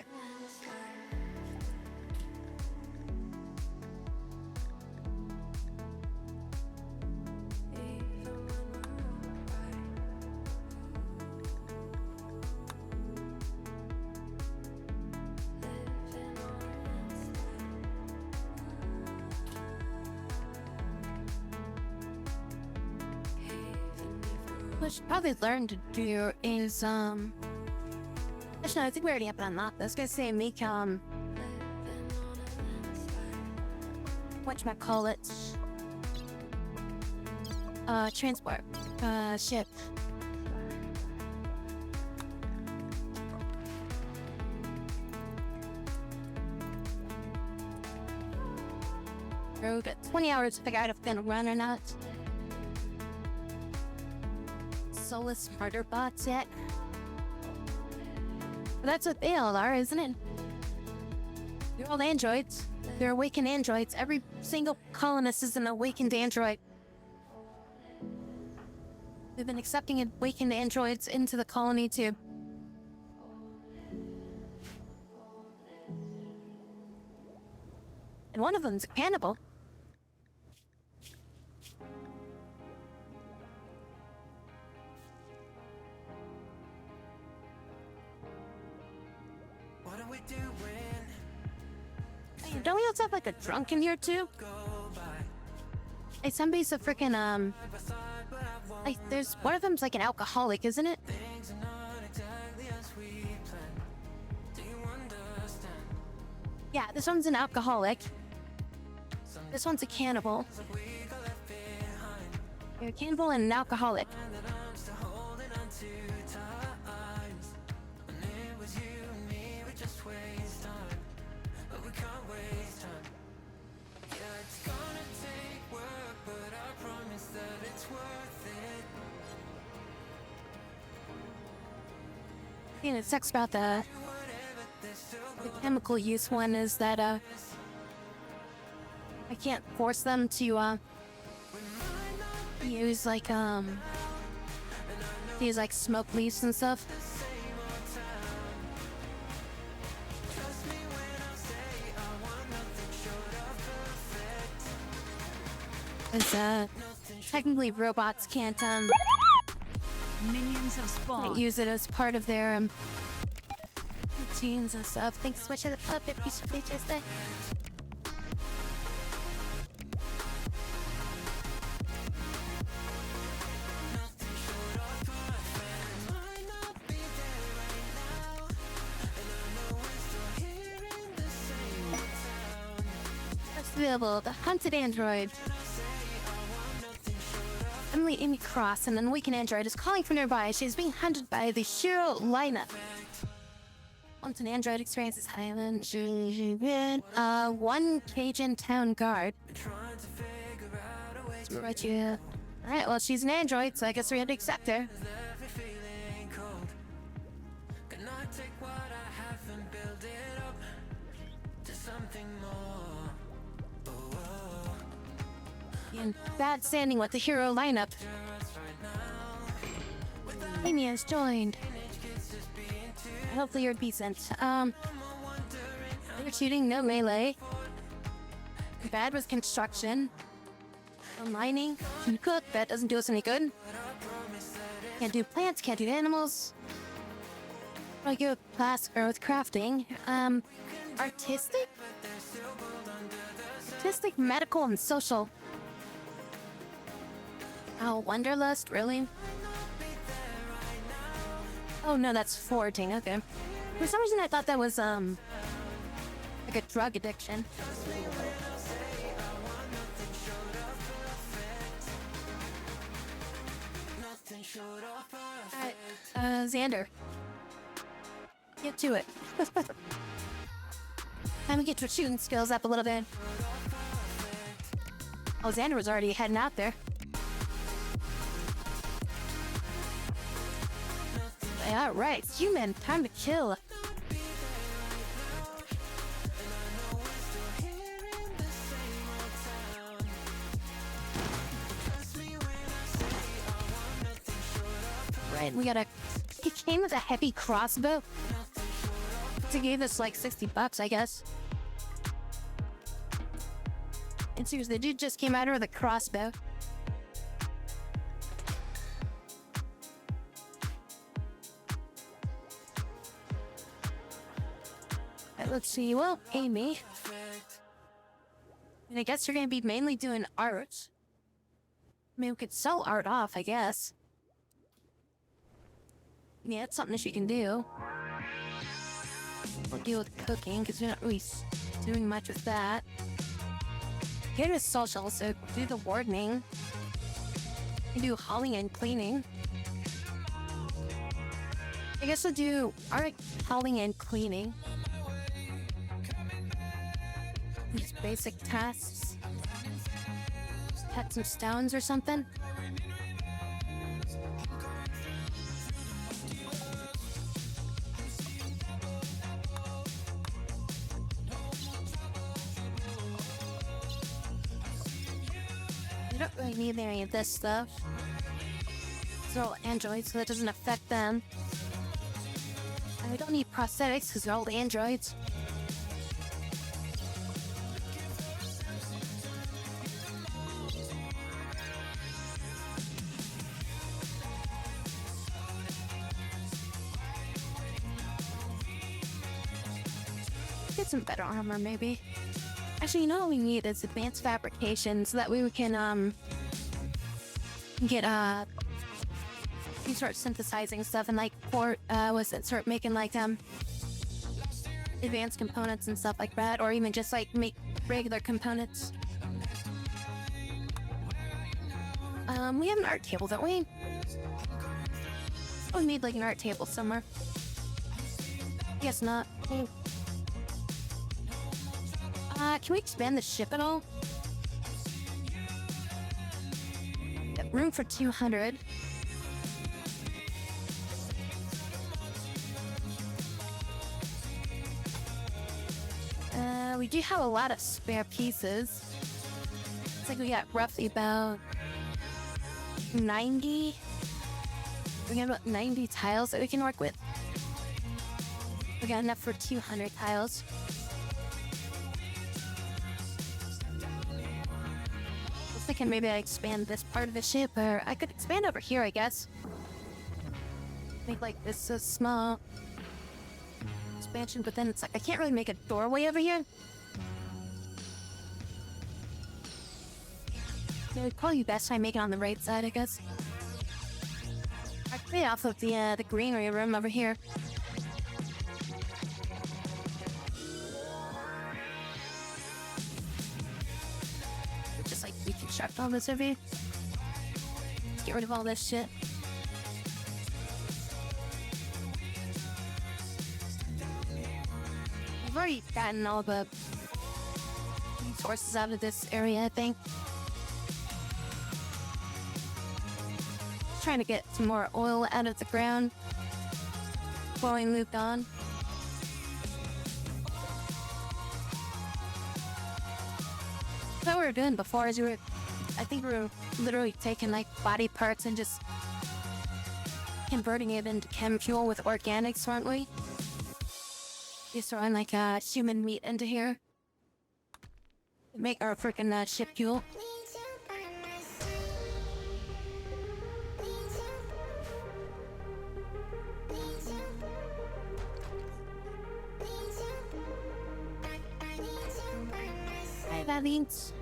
What I should probably learn to do is, actually, no, I think we already have done that. I was gonna say make, whatchamacallit, transport, ship. We've got 20 hours to figure out if it's gonna run or not. Soulless murder bots yet? But that's what they all are, isn't it? They're all androids. They're awakened androids. Every single colonist is an awakened android. We've been accepting awakened androids into the colony too. And one of them's a cannibal. Hey, don't we also have like a drunk in here too? Hey, somebody's a freaking like there's one of them's like an alcoholic, isn't it? Yeah, this one's an alcoholic. This one's a cannibal. You're a cannibal and an alcoholic. And it sucks about the chemical use one is that I can't force them to use like smoke leaves and stuff. Because technically robots can't Minions have spawned. use it as part of their routines and stuff. Thanks so much for the puppet piece of bitches there. First available, the hunted android. Emily Amy Cross, an awakened android, is calling from nearby. She is being hunted by the Shiro lineup. Once an android experiences Highland, one Cajun town guard. Right, yeah. Alright, well, she's an android, so I guess we have to accept her. In bad standing with the hero lineup. Amy has joined. Hopefully you're decent. You're shooting, no melee. Bad with construction. No mining. Can cook, that doesn't do us any good. Can't do plants, can't do animals. I'll go with class or with crafting. Artistic? Artistic, medical, and social. Oh, Wanderlust, really? Oh no, that's foraging, okay. For some reason I thought that was, like a drug addiction. Alright, Xander. Get to it. Time to get your shooting skills up a little bit. Oh, Xander was already heading out there. Yeah, right. Human, time to kill. Right, we gotta... He came with a heavy crossbow. He gave us like $60, I guess. And seriously, the dude just came at her with a crossbow. Alright, let's see. Well, Amy. And I guess you're gonna be mainly doing art. I mean, we could sell art off, I guess. Yeah, it's something that you can do. We'll deal with cooking, because we're not really doing much with that. Here is social, so do the wardening. You do hauling and cleaning. I guess we'll do art, hauling, and cleaning. These basic tasks. Cut some stones or something. We don't really need any of this stuff. They're all androids, so that doesn't affect them. And we don't need prosthetics because they're all androids. Get some better armor, maybe. Actually, you know what we need is advanced fabrication, so that way we can, get, you start synthesizing stuff and, like, start making, like, advanced components and stuff like that, or even just, like, make regular components. We have an art table, don't we? Oh, we made, like, an art table somewhere. Guess not. Oh. Can we expand the ship at all? Got room for 200. We do have a lot of spare pieces. It's like we got roughly about 90. We got about 90 tiles that we can work with. We got enough for 200 tiles. Thinking maybe I expand this part of the ship, or I could expand over here, I guess. Make like this a small expansion, but then it's like I can't really make a doorway over here. It would probably be best if I make it on the right side, I guess. I could play off of the greenery room over here. Just like reconstruct all this over here. Get rid of all this shit. We've already gotten all the resources out of this area, I think. Just trying to get some more oil out of the ground before we moved on. What we were doing before is I think we were literally taking like body parts and just converting it into chem fuel with organics, weren't we? Just throwing like human meat into here to make our freaking ship fuel. Hi, Valines.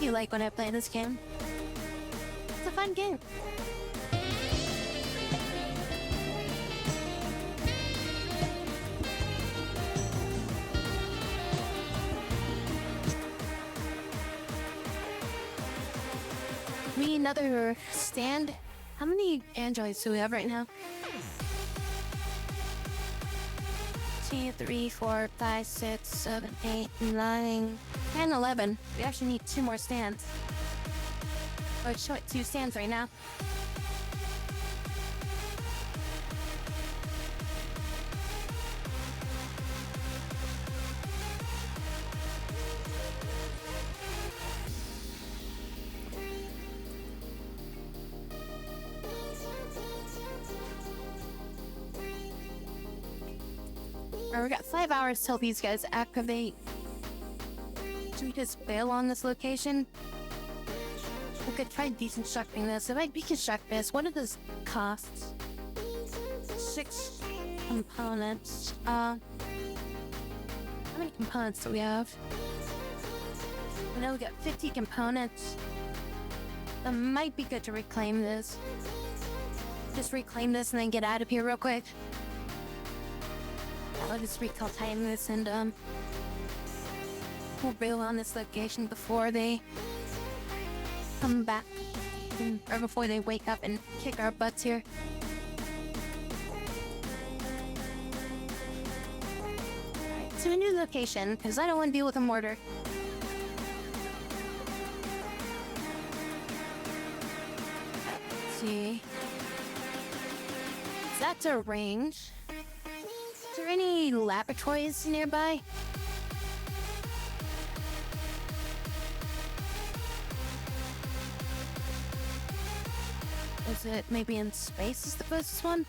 you like when I play this game. It's a fun game. We need another stand. How many androids do we have right now? 2, 3, 4, 5, 6, 7, 8, 9, 10, 11. We actually need 2 more stands. Oh, it's showing 2 stands right now. We got 5 hours till these guys activate. Should we just bail on this location? We could try deconstructing this. If I deconstruct this, what do this cost? 6 components. How many components do we have? I know we got 50 components. That might be good to reclaim this. Just reclaim this and then get out of here real quick. I'll just reclaim this and we'll bail on this location before they come back, or before they wake up and kick our butts here. Alright, to a new location, because I don't want to deal with a mortar. Let's see. That's a range. Is there any laboratories nearby? Is it maybe in space is the closest one?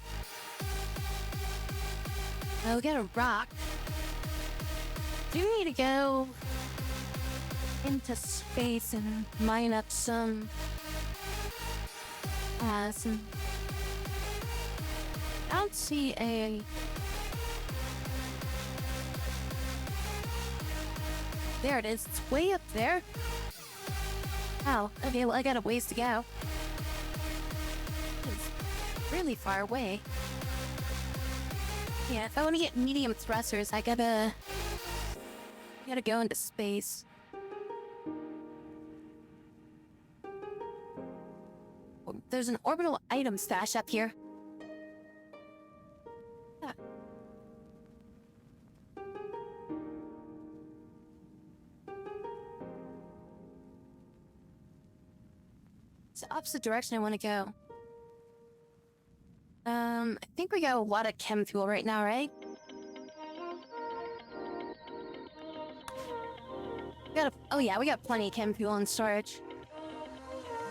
Oh, we got a rock. Do we need to go into space and mine up some I don't see a... There it is. It's way up there. Oh, okay, well, I got a ways to go. It's really far away. Yeah, if I want to get medium thrusters, I gotta go into space. Oh, there's an orbital item stash up here. Ah. It's the opposite direction I want to go. I think we got a lot of chem fuel right now, right? Oh yeah, we got plenty of chem fuel in storage.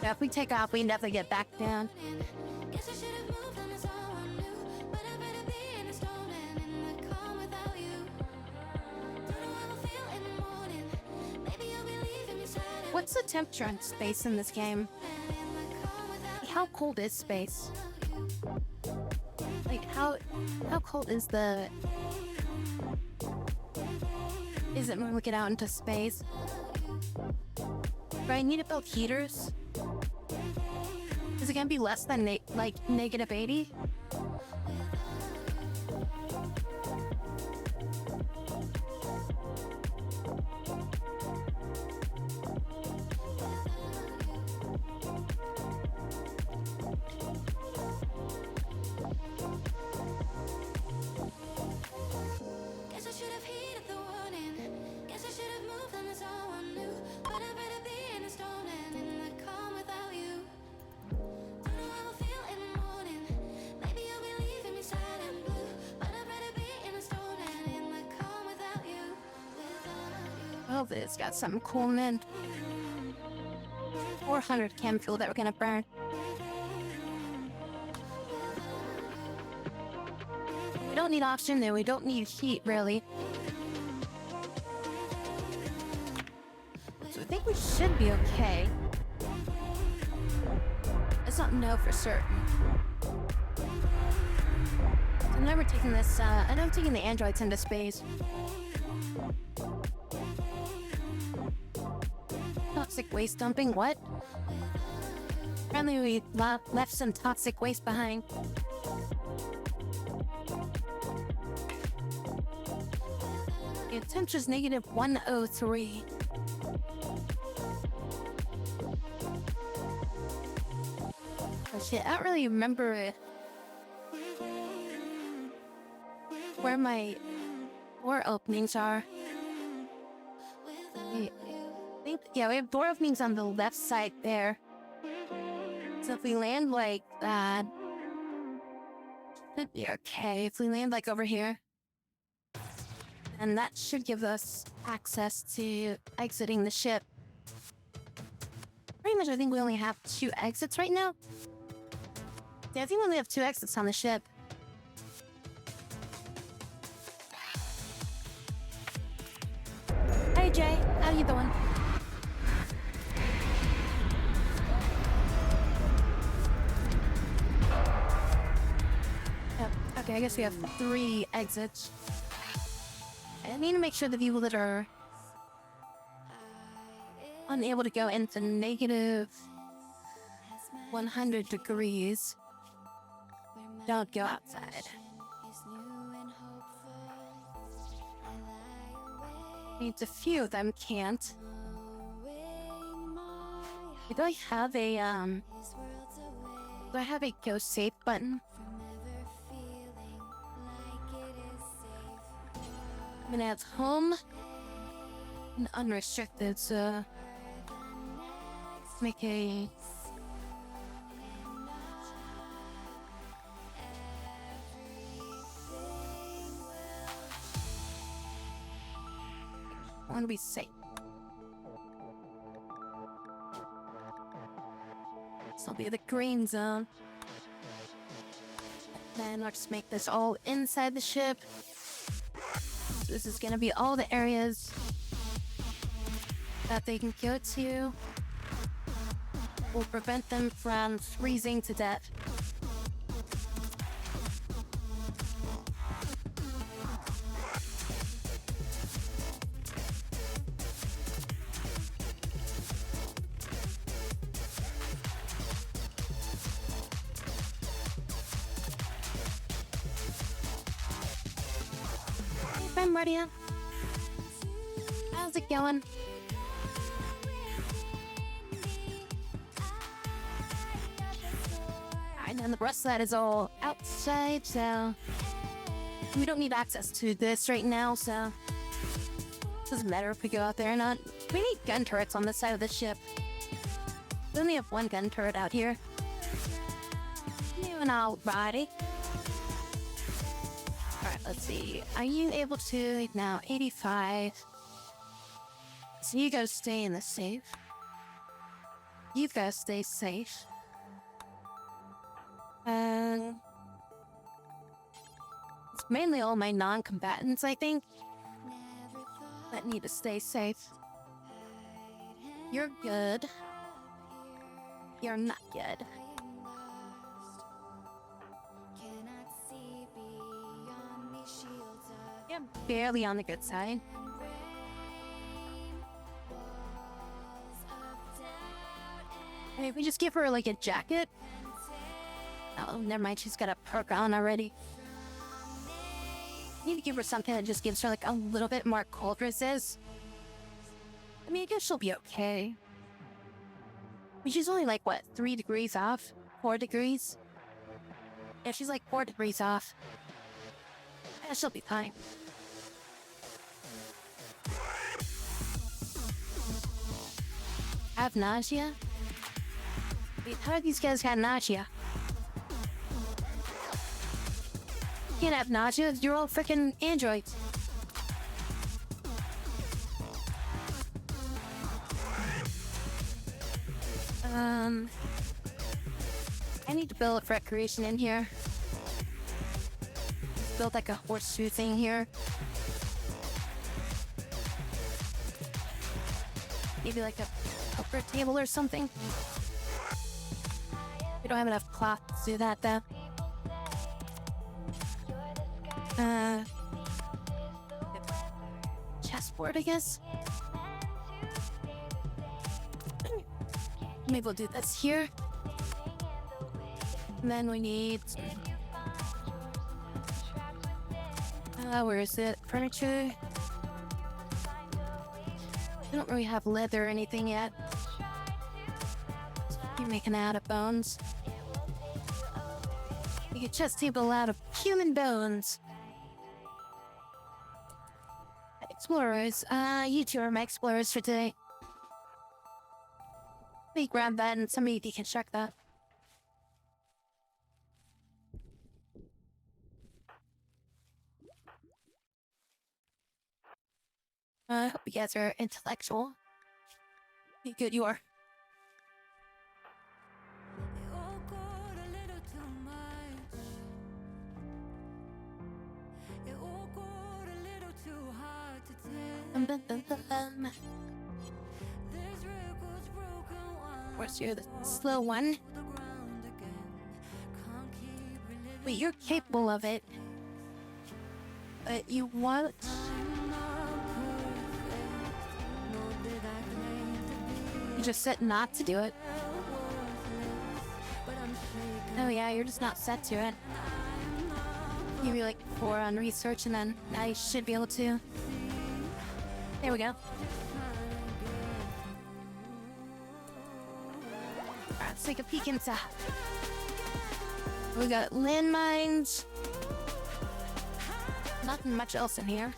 Yeah, if we take off, we can definitely get back down. Guess I should have moved on, that's all I knew. But I better be in a storm and in the calm without you. Don't know how I feel in the morning. Maybe you'll be leaving me silent. What's the temperature on space in this game? How cold is space? Like, how cold is the... Is it when we get out into space? Do I need to build heaters? Is it gonna be less than like negative 80? Guess I should have heeded the warning. Guess I should have moved on, that's all I knew. But I better be in a storm and in the calm without you. Don't know how I feel in the morning. Maybe you'll be leaving me sad and blue. But I better be in a storm and in the calm without you. Oh, this got something cool, man. 400 chem fuel that we're gonna burn. We don't need oxygen there, we don't need heat, really. So I think we should be okay. Let's not know for certain. So now we're taking this, I know I'm taking the androids into space. Toxic waste dumping? What? Apparently we left some toxic waste behind. The temperature's negative 103. Oh shit, I don't really remember where my door openings are. I think, yeah, we have door openings on the left side there. So if we land like that, should be okay. If we land like over here, then that should give us access to exiting the ship. Pretty much, I think we only have 2 exits right now. Yeah, I think we only have 2 exits on the ship. Hey Jay, how you doing? Yep. Okay, I guess we have 3 exits. I need to make sure the people that are unable to go into negative 100 degrees don't go outside. Means a few of them can't. Do I have a do I have a go safe button? I'm gonna add home and unrestricted, so let's make a I want to be safe. This will be the green zone. Then I'll just make this all inside the ship. This is gonna be all the areas that they can go to. Will prevent them from freezing to death. Hey, Maria. How's it going? Alright, and the rest of that is all outside, so we don't need access to this right now, so it doesn't matter if we go out there or not. We need gun turrets on this side of the ship. We only have 1 gun turret out here. Doing alrighty. Alright, let's see. Are you able to now 85? So you gotta stay in the safe. You gotta stay safe. And it's mainly all my non-combatants, I think, that need to stay safe. You're good. You're not good. You're barely on the good side. Hey, we just give her like a jacket. Oh, never mind. She's got a perk on already. Need to give her something that just gives her like a little bit more cold resist. I mean, I guess she'll be okay. I mean, she's only like, what, 3 degrees off? 4 degrees? Yeah, she's like 4 degrees off. Yeah, she'll be fine. Have nausea? Wait, how do these guys have nausea? You can't have nausea, you're all freaking androids. I need to build recreation in here. Build like a horseshoe thing here. Maybe like a poker table or something. We don't have enough cloth to do that though. Chessboard, I guess. Maybe we'll do this here. And then we need... where is it? Furniture. I don't really have leather or anything yet. You're making it out of bones. Make a chest table out of human bones. Explorers. You two are my explorers for today. Let me grab that and somebody deconstruct that. I hope you guys are intellectual. Be good you are. It all got a little too much. It all got a little too hard to tell. There's records broken one. Where's your the slow one? The ground again. Can't keep reliving. Wait, you're capable of it. But you want... I'm not perfect. Nor did I claim to be You just said not to do it. worthless. But I'm shaking. Oh yeah, you're just not set to it. You be like 4 on research and then now you should be able to. There we go. Alright, let's take a peek inside. We got landmines. Nothing much else in here.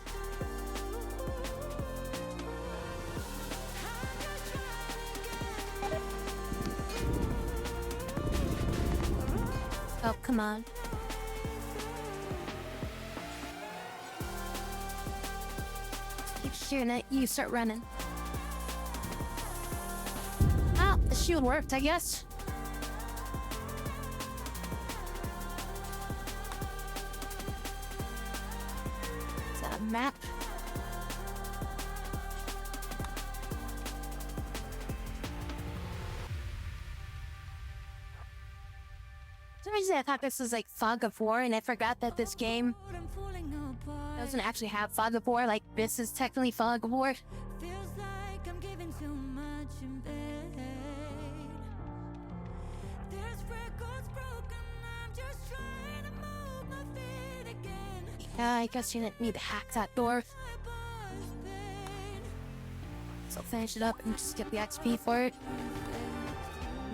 Oh, come on. Keep shooting it, you start running. Oh, the shield worked, I guess. Is that a map? For some reason I thought this was like Fog of War, and I forgot that this game I'm falling apart. doesn't actually have Fog of War. Like, this is technically Fog of War. Feels like I'm giving too much in bed. There's records broken. I'm just trying to move my feet again. Yeah, I guess you didn't need to hack that door. My boss pain. So finish it up and just get the XP for it.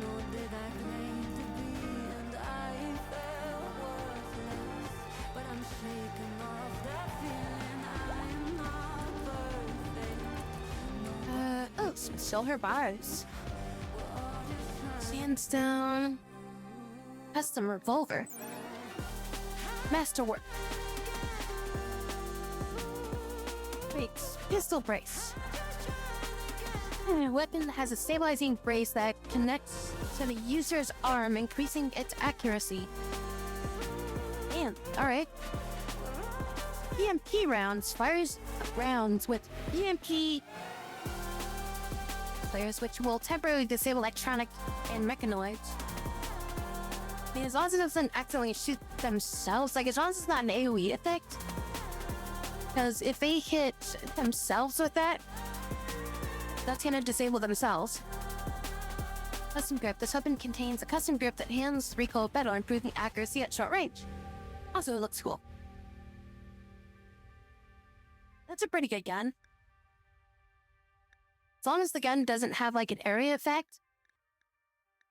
Nor did I claim to be, and I felt worthless. But I'm shaking off that feeling. I'm not perfect. Oh, some silver bars. Sandstone. Custom revolver. Masterwork. Brakes. Pistol brace. Weapon has a stabilizing brace that connects to the user's arm, increasing its accuracy. And, alright. EMP rounds fires rounds with EMP players, which will temporarily disable electronic and mechanoids. I mean, as long as it doesn't accidentally shoot themselves, like as long as it's not an AoE effect. Because if they hit themselves with that, that's gonna disable themselves. Custom grip. This weapon contains a custom grip that handles recoil better, improving accuracy at short range. Also, it looks cool. That's a pretty good gun. As long as the gun doesn't have like an area effect,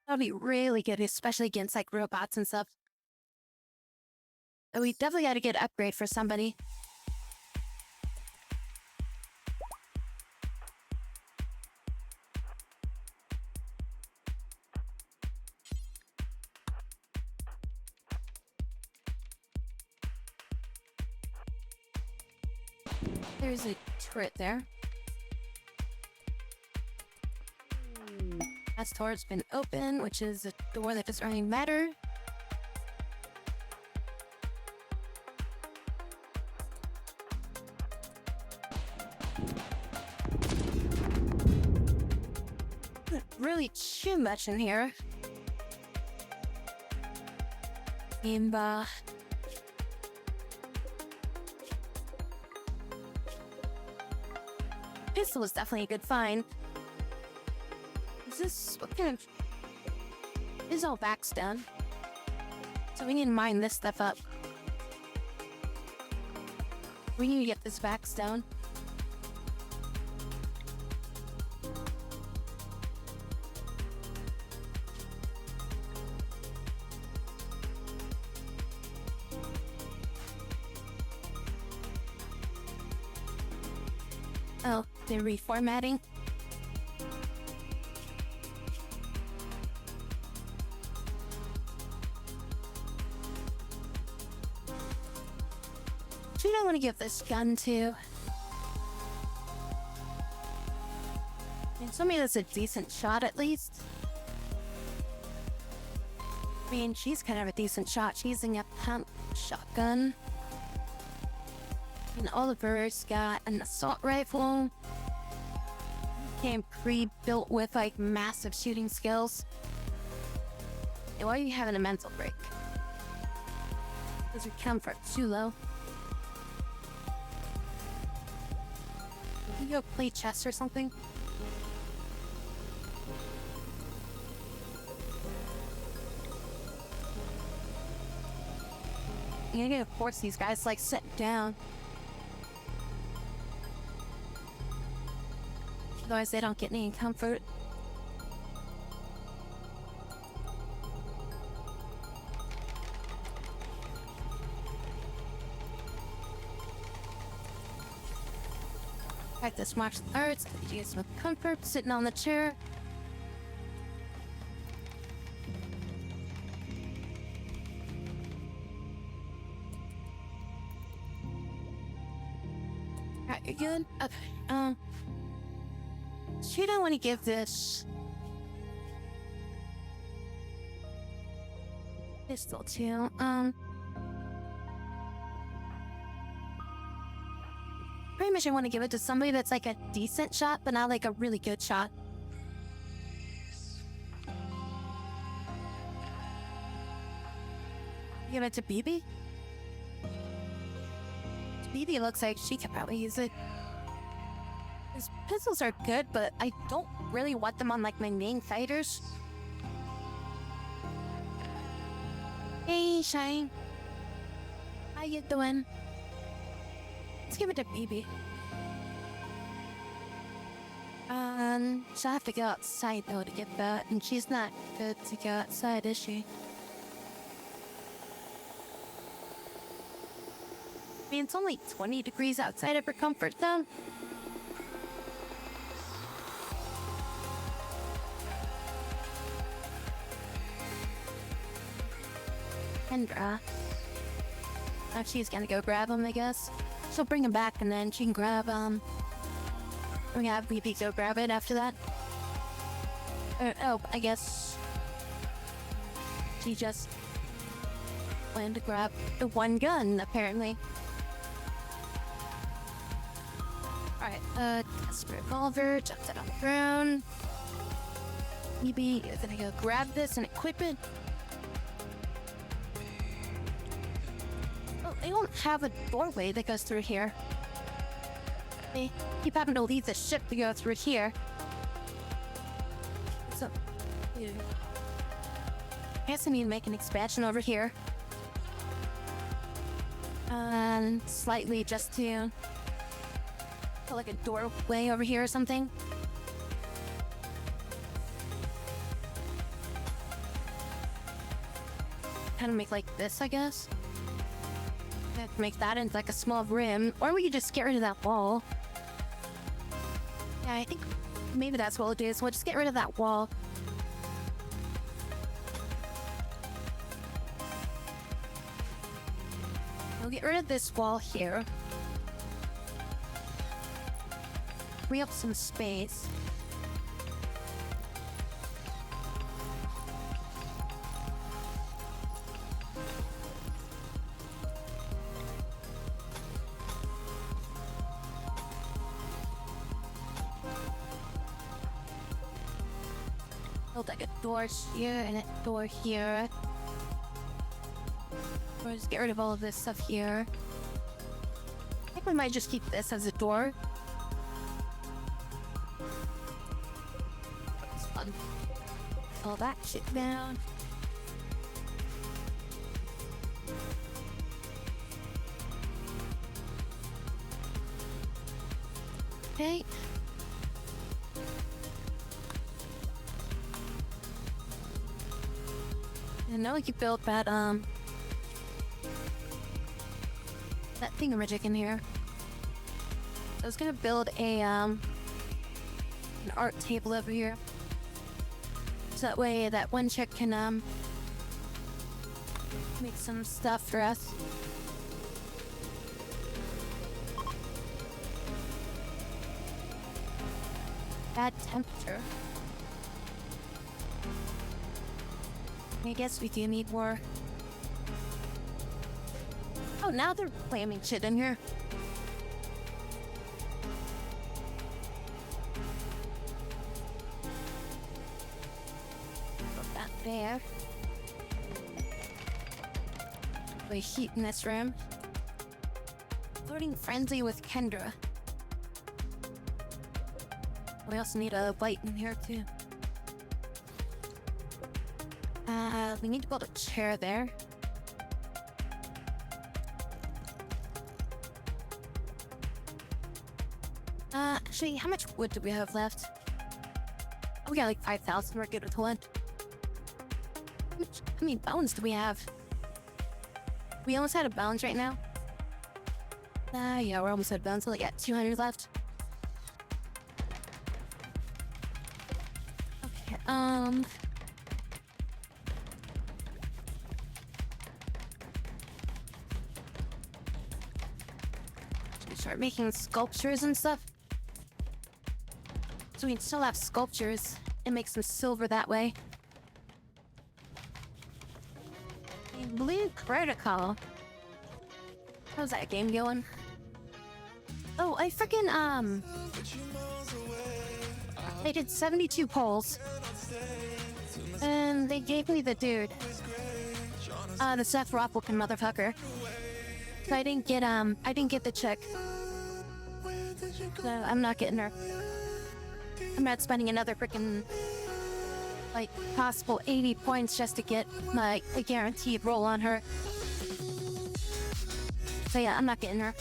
that'll be really good, especially against like robots and stuff. But we definitely got to get an upgrade for somebody. There's a turret there. That door's been open, which is a door that doesn't really matter. Not really too much in here. And, pistol was definitely a good find. Is this what kind of? This is all vax done. So we need to mine this stuff up. We need to get this vax down. Oh, they're reformatting. Who do I want to give this gun to? Somebody that's a decent shot at least. I mean, she's kind of a decent shot. She's using a pump shotgun. And Oliver's got an assault rifle. Came pre-built with like massive shooting skills. And why are you having a mental break? Those are comfort too low. Can you go play chess or something? I'm gonna force these guys to like sit down. Otherwise they don't get any comfort. Practice martial arts, you get some comfort sitting on the chair. Alright, you're good? Okay, should I want to give this pistol to, pretty much I want to give it to somebody that's like a decent shot, but not like a really good shot. Give it to BB? BB looks like she could probably use it. His pistols are good, but I don't really want them on like my main fighters. Hey, Shine. How you doing? Let's give it to BB. She'll have to go outside though to get that, and she's not good to go outside, is she? I mean, it's only 20 degrees outside of her comfort zone. Kendra. Oh, she's gonna go grab him, I guess. She'll bring him back and then she can grab, we have BB go grab it after that. Oh, I guess she just went to grab the one gun, apparently. Alright, that's a revolver, jump that on the ground. BB is gonna go grab this and equip it. Oh, they don't have a doorway that goes through here. They keep having to leave the ship to go through here. So, yeah. I guess I need to make an expansion over here. And slightly just to put like a doorway over here or something. Kind of make like this, I guess. Make that into like a small rim, or we could just get rid of that wall. Yeah, I think maybe that's what we'll do, so we'll just get rid of that wall. We'll get rid of this wall here. Free up some space. Build like a door here and a door here. Or just get rid of all of this stuff here. I think we might just keep this as a door. It's fun. pull that shit down. Okay. And now we can build that thingamajig in here. So I was gonna build an art table over here. So that way that one chick can make some stuff for us. Bad temperature. I guess we do need more. Oh, now they're slamming shit in here. Put that there. We heat in this room. Flirting frenzy with Kendra. We also need a light in here too. We need to build a chair there. Actually, how much wood do we have left? Oh, we got like 5,000. We're good with wood. How many bones do we have? We almost had a bones right now. Yeah, we're almost at bones. So, like, got 200 left. Okay, should we start making sculptures and stuff? So we can still have sculptures and make some silver that way. Blue Critical. How's that game going? Oh, I freaking they did 72 polls. And they gave me the dude. The Seth Rothwalken motherfucker. So I didn't get the chick. So I'm not getting her. I'm not spending another freaking like possible 80 points just to get my a guaranteed roll on her. So yeah, I'm not getting her.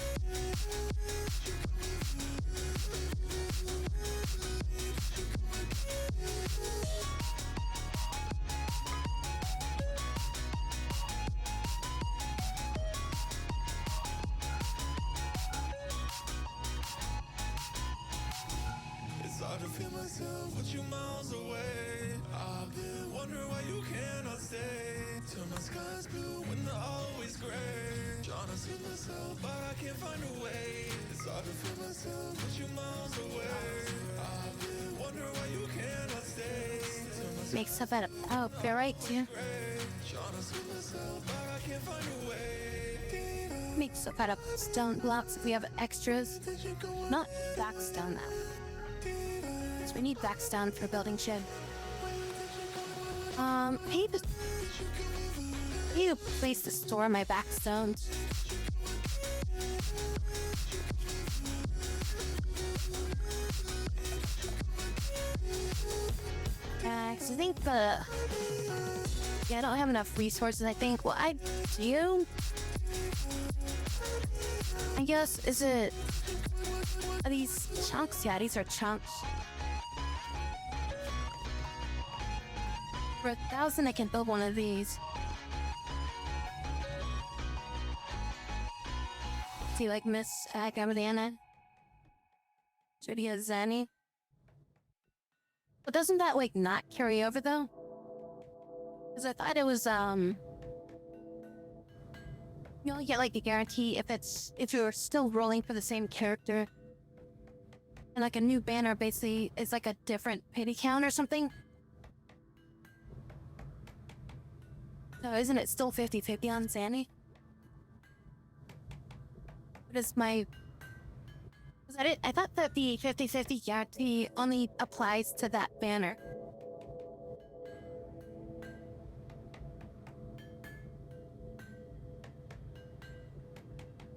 Hard to feel myself with you miles away. I've been wondering why you cannot stay. Till my sky's blue when they're always gray. Trying to see myself, but I can't find a way. It's hard to feel myself with you miles away. I've been wondering why you cannot stay. Make stuff out of ferrite too. Trying to see myself, but I can't find a way. Make stuff out of stone blocks if we have extras. Not backstone though. We need backstone for building shed. I need a place to store my backstones. Cause I think I don't have enough resources, I think. Well, I do. I guess, are these chunks? Yeah, these are chunks. For 1,000, I can build one of these. See, like Miss Gabriana. Julia Zani. But doesn't that, like, not carry over, though? Because I thought it was, you only get, like, a guarantee if you're still rolling for the same character. And, like, a new banner basically is, like, a different pity count or something. So isn't it still 50-50 on Zanny? What is my... Was that it? I thought that the 50-50 guarantee only applies to that banner.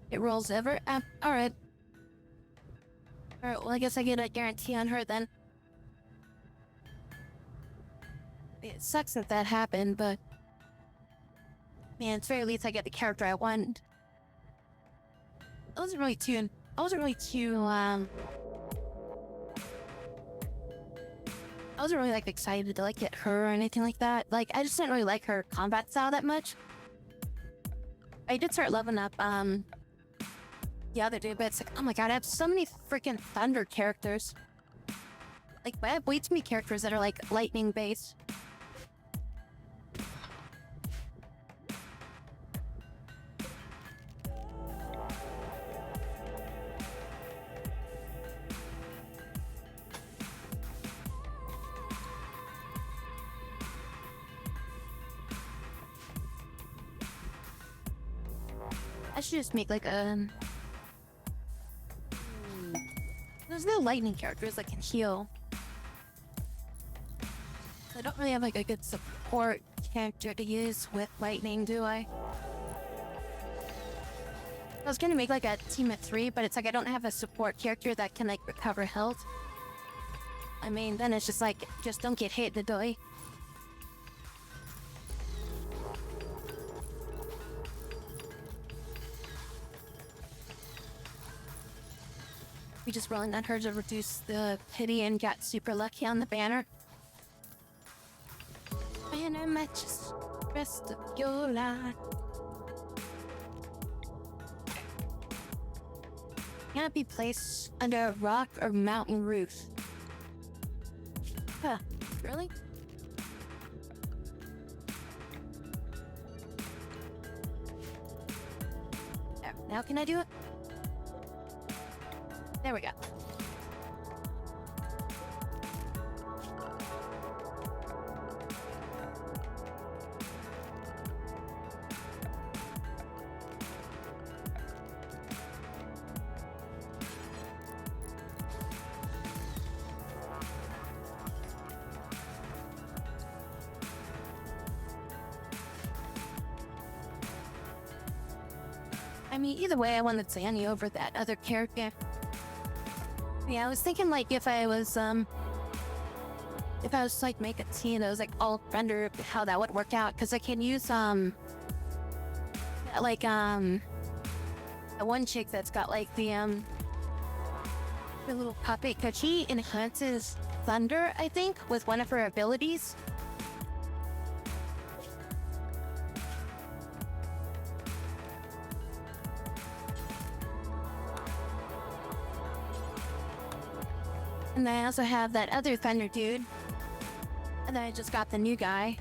It rolls ever? Alright. Alright, well I guess I get a guarantee on her then. It sucks that that happened, but man, at the very least I get the character I want. I wasn't really too I wasn't really like excited to like get her or anything like that. Like I just didn't really like her combat style that much. I did start loving up the other day, but it's like, oh my god, I have so many freaking thunder characters. Like I have way too many characters that are like lightning based. I should just make like a... There's no lightning characters that can heal. I don't really have like a good support character to use with lightning, do I? I was gonna make like a team of 3, but it's like I don't have a support character that can like recover health. I mean, then it's just like, just don't get hit to die. We just rolling on her to reduce the pity and got super lucky on the banner. Banner matches rest of your life. Cannot be placed under a rock or mountain roof. Huh, really? There, now can I do it? There we go. I mean, either way, I wanted Zanny over that other character. Yeah, I was thinking like if I was like make a team that was like all render, how that would work out, because I can use the one chick that's got like the little puppet, because she enhances thunder, I think, with one of her abilities. And then I also have that other thunder dude. And then I just got the new guy.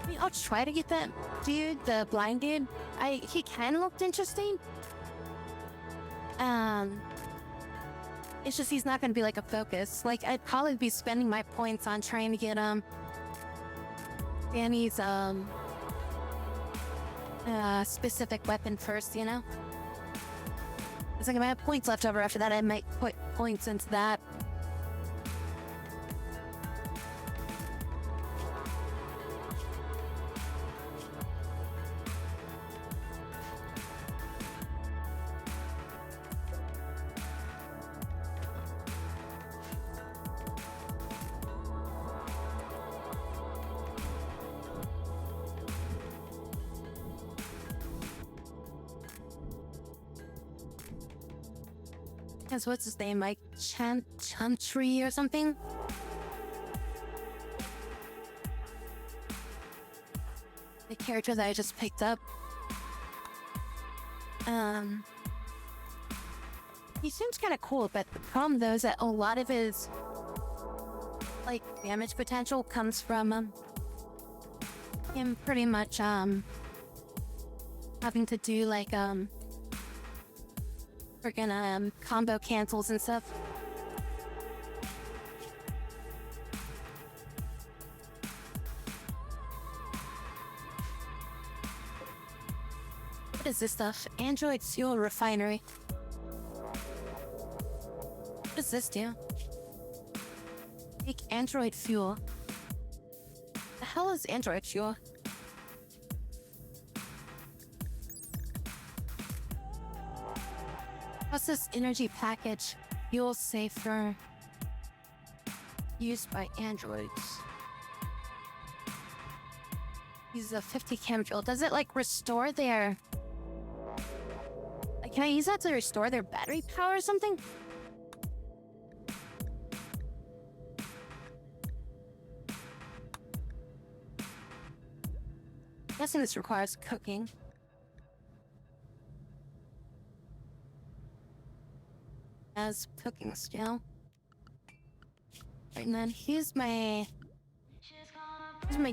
I mean, I'll try to get that dude, the blind dude. He kind of looked interesting. It's just he's not gonna be like a focus. Like I'd probably be spending my points on trying to get Danny's specific weapon first, you know? It's like if I have points left over after that, I might put points into that. Because what's his name, like Chantry or something? The character that I just picked up. He seems kind of cool, but the problem though is that a lot of his like damage potential comes from him pretty much having to do like freaking combo cancels and stuff. What is this stuff? Android Fuel Refinery. What does this do? Make Android Fuel. The hell is Android Fuel? What's this energy package? Fuel safer. used by androids. Use a 50 cam drill. Does it like restore their... Like, can I use that to restore their battery power or something? I'm guessing this requires cooking. As cooking skill. Right, and then here's my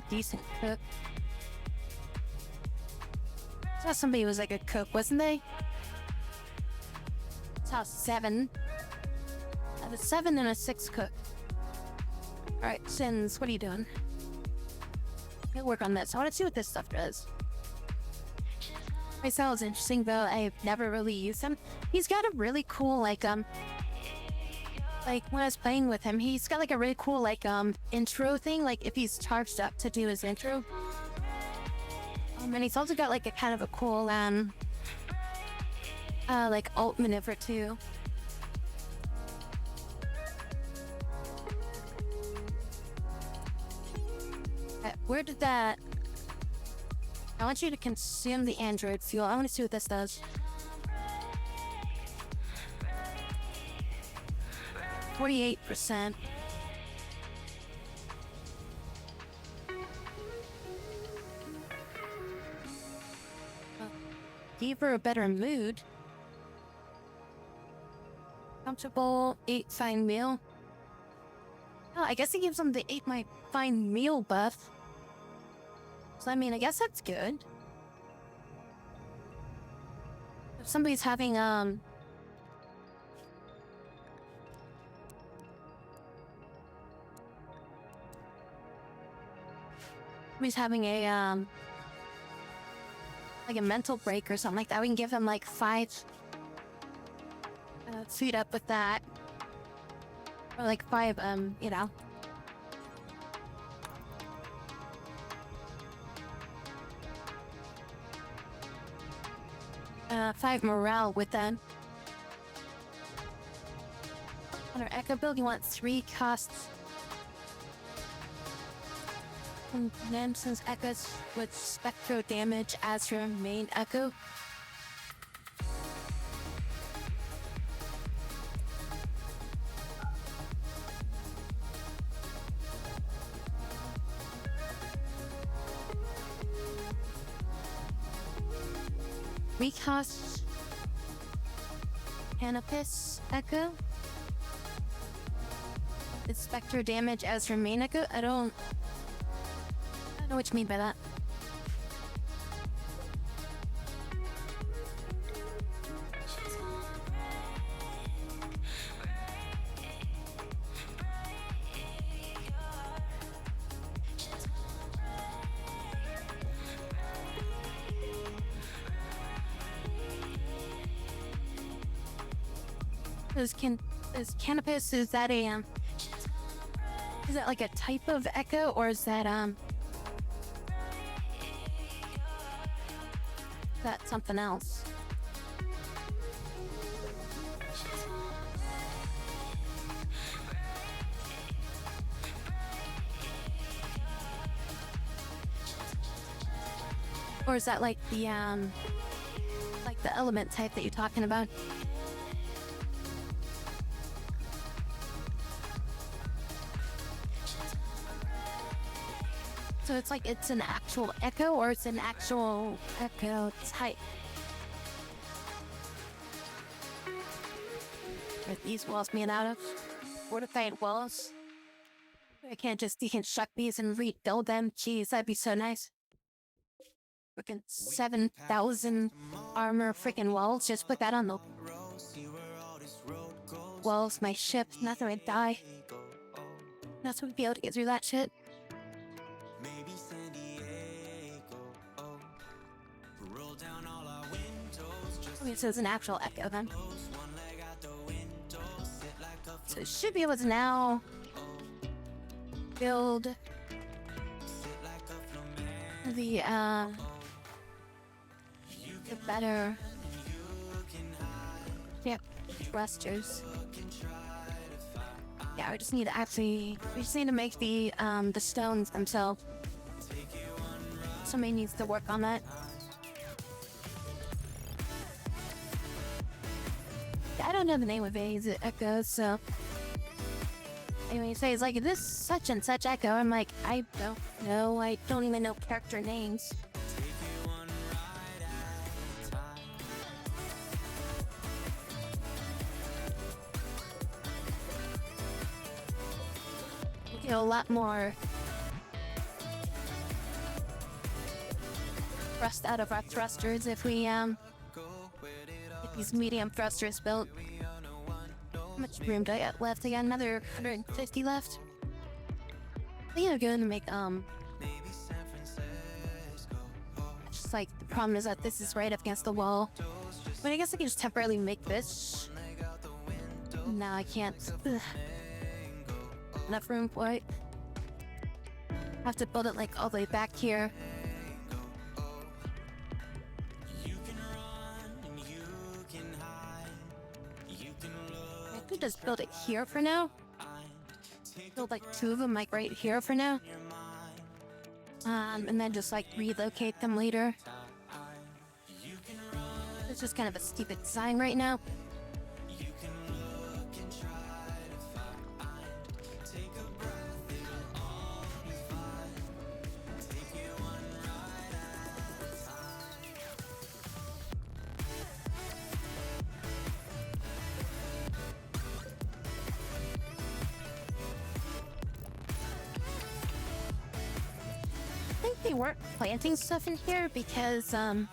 decent cook. I saw somebody who was like a cook, wasn't they? I saw 7. I have a 7 and a 6 cook. Alright, Sins, what are you doing? I'll work on this. I want to see what this stuff does. My sounds interesting, though I've never really used him. He's got a really cool, like when I was playing with him, he's got like a really cool, like, intro thing, like if he's charged up to do his intro. And he's also got like a kind of a cool, like alt maneuver too. Where did that... I want you to consume the android fuel. I want to see what this does. 48%. Give her a better mood. Comfortable, 8 fine meal. Oh, I guess it gives them the 8 my fine meal buff. So I mean, I guess that's good. If somebody's having somebody's having a like a mental break or something like that, we can give them like 5 feed up with that, or like 5 you know, 5 morale with them. On our echo build, you want 3 costs. And then since echoes with spectro damage as your main echo. Recast Canopus Echo. It's spectro damage as your main echo. I don't know what you mean by that. Is Canopus, is that a is that like a type of echo, or is that something else? Or is that like the element type that you're talking about? So it's like it's an actual echo, or it's an actual echo type. Are these walls made out of? Fortified walls? I can't just deconstruct these and rebuild them. Jeez, that'd be so nice. Freaking 7,000 armor freaking walls. Just put that on the walls. My ship, nothing would die. Nothing would be able to get through that shit. Okay, so it's an actual echo then. So it should be able to now build the better, yep, thrusters. Yeah, yeah, we just need to make the stones themselves. Somebody needs to work on that. I don't know the name of A's echoes, so anyway, he says like, this such and such echo. I'm like, I don't know. I don't even know character names. We get a lot more thrust out of our thrusters if we get these medium thrusters built. How much room do I got left? I got another 150 left. I think I'm going to make just like, the problem is that this is right up against the wall. But I guess I can just temporarily make this. No, I can't. Ugh. Enough room for it. Have to build it like all the way back here. I could just build it here for now. Build like 2 of them like right here for now. And then just like relocate them later. It's just kind of a stupid design right now. I think they weren't planting stuff in here because there's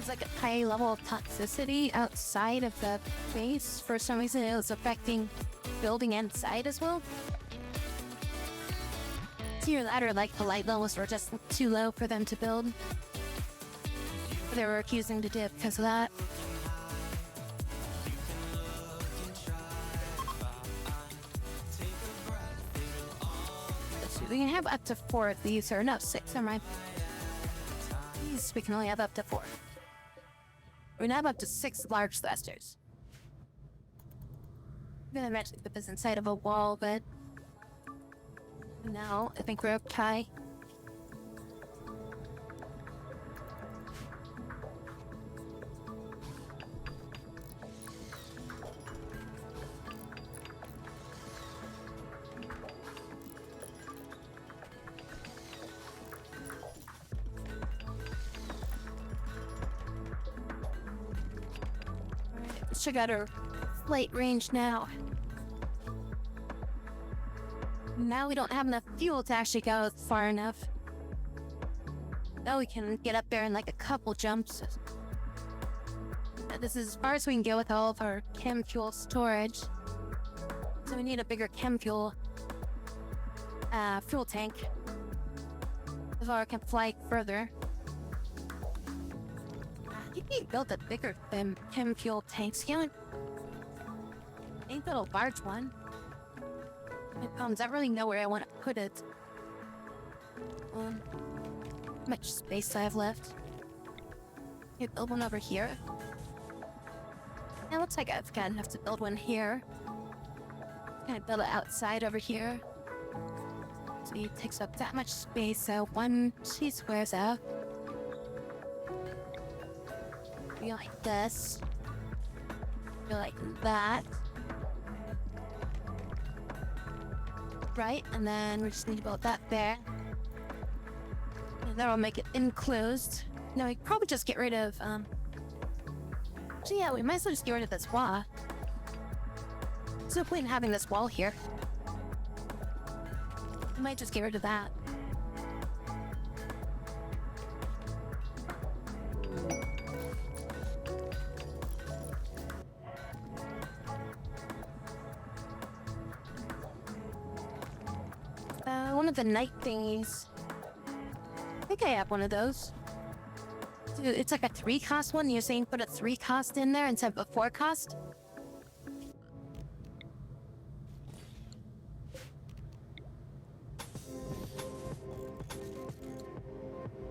like a high level of toxicity outside of the base. For some reason it was affecting building inside as well. It's either that or like the light levels were just too low for them to build. They were refusing to dip because of that. We can have up to 4 of these, or no, 6, never mind. These we can only have up to 4. We can have up to 6 large thrusters. I'm gonna eventually put this inside of a wall, but no, I think we're okay. Let's check out our flight range now. Now we don't have enough fuel to actually go far enough. Now we can get up there in like a couple jumps. This is as far as we can go with all of our chem fuel storage. So we need a bigger chem fuel fuel tank before I can fly further. I think we built a bigger chem fuel tank. I think built a large one. My problems, I really know where I want to put it. How much space do I have left? Can I build one over here? Yeah, looks like I've got enough to build one here. Can I build it outside over here? So it takes up that much space, so 1 2 squares out. Be like this. Be like that. Right, and then we just need to build that there. And that'll make it enclosed. Now we probably just get rid of so yeah, we might as well just get rid of this wall. There's no point in having this wall here. We might just get rid of that. One of the night thingies. I think I have one of those. Dude, it's like a 3 cost one. You're saying put a 3 cost in there instead of a 4 cost?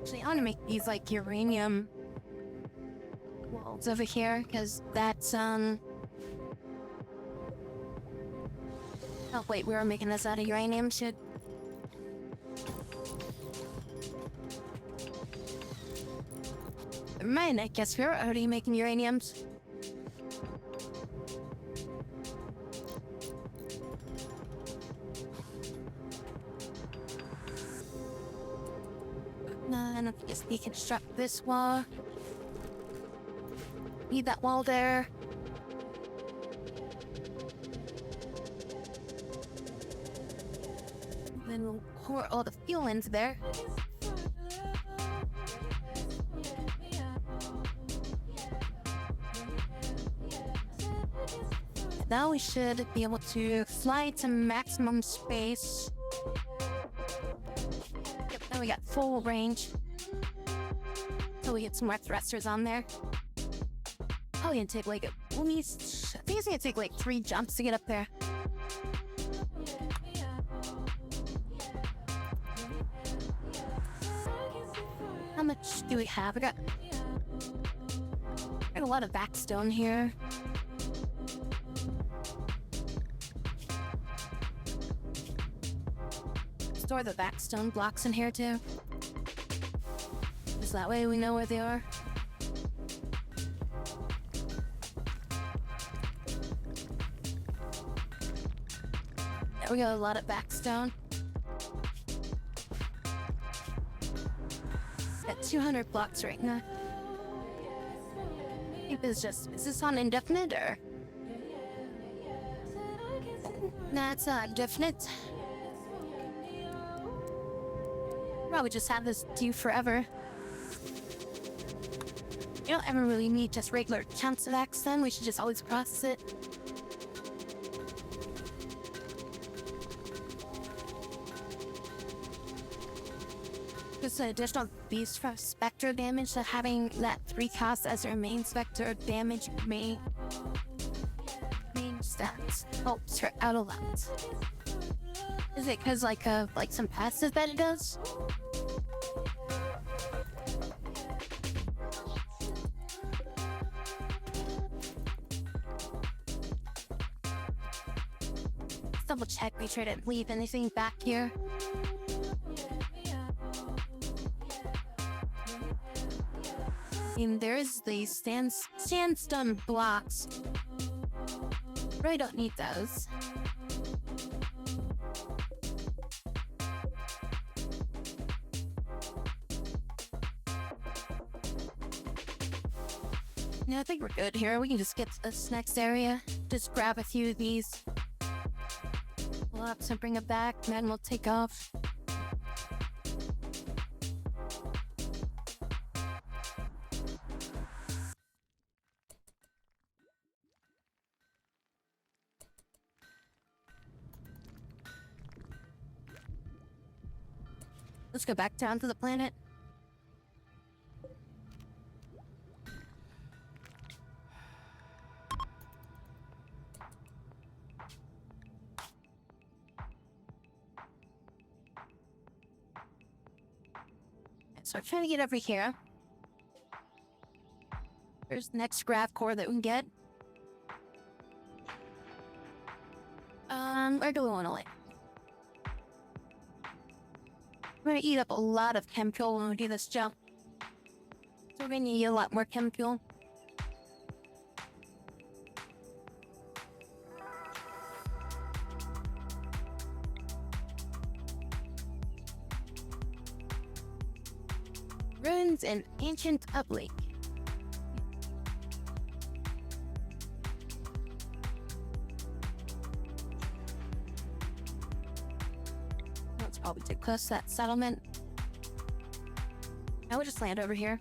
Actually, I want to make these like uranium walls over here, because that's Oh wait, we were making this out of uranium shit. Man, I guess we're already making uraniums. And I guess deconstruct this wall. Need that wall there. Then we'll pour all the fuel into there. Now we should be able to fly to maximum space. Yep, now we got full range. So we get some more thrusters on there. Probably gonna take like at least, I think it's gonna take like 3 jumps to get up there. How much do we have? I got a lot of backstone here. Store the backstone blocks in here too. Just that way we know where they are. There we go, a lot of backstone. At 200 blocks right now. I think this is this on indefinite or? Nah, it's definite. Probably just have this do forever. You don't ever really need just regular chunks of X then, we should just always process it. Just an additional beast from Spectre damage, so having that 3 cost as their main Spectre damage main stats helps her out a lot. Is it because like some passive that it does? Let's double check, make sure I didn't leave anything back here. There is these sandstone blocks. Really don't need those. Yeah, I think we're good here. We can just get to this next area. Just grab a few of these. Pull up and bring it back, and then we'll take off. Let's go back down to the planet. So I'm trying to get over here. There's the next grav core that we can get. Where do we want to land? We're gonna eat up a lot of chem fuel when we do this jump. So we're gonna need a lot more chem fuel. Ruins an ancient uplink. Let's probably take close to that settlement. I would just land over here.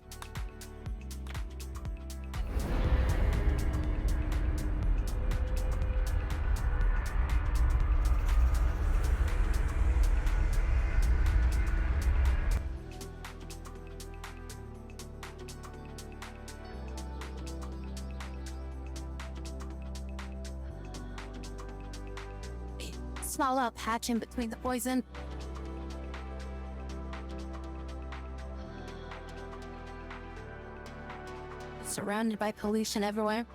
Small little patch in between the poison. Surrounded by pollution everywhere.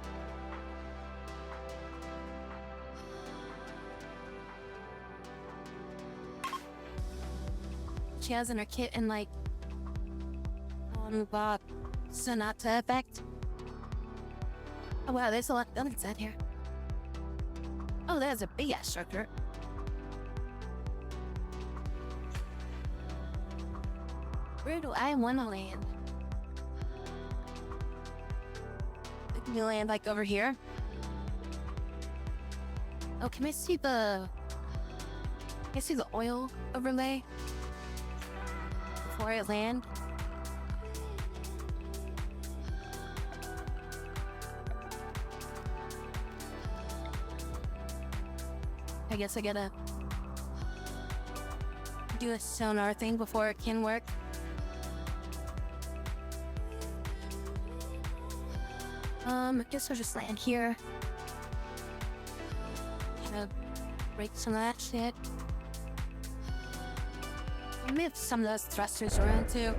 she has in her kit in like Sonata effect. Oh wow, there's a lot of buildings out here. Oh, there's a big ass structure. Where do I want to land? Can we land like over here? Oh, can I see the... Can I see the oil overlay? Before I land? I guess I gotta do a sonar thing before it can work. I guess I'll just land here. Gonna break some of that shit. I may have some of those thrusters around too.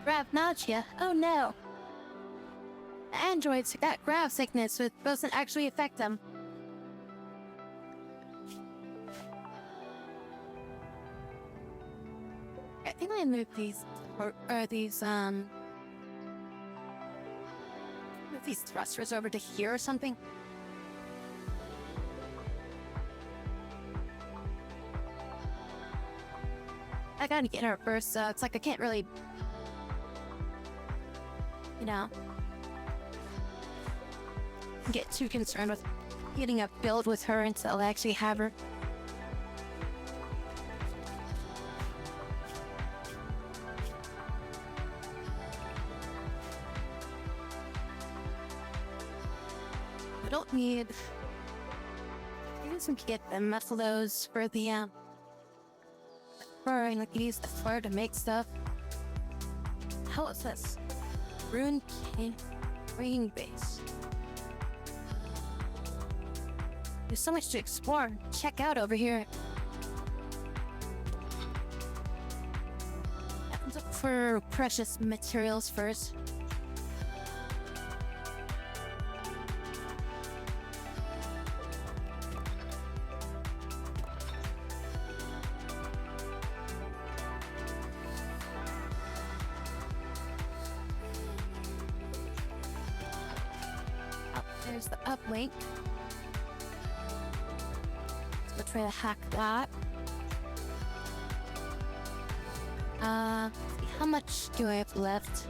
Grav nausea? Oh no! The androids got grav sickness, which doesn't actually affect them. I think I moved these, or these, move these thrusters over to here or something. I gotta get her first, so it's like I can't really, you know, get too concerned with getting a build with her until I actually have her. I don't need... I guess we could get the muscles for the, fur, and I could use the fur to make stuff. How is this? Rune King Base. There's so much to explore, check out over here. Let's look for precious materials first. There's the uplink. So we'll try to hack that. How much do I have left?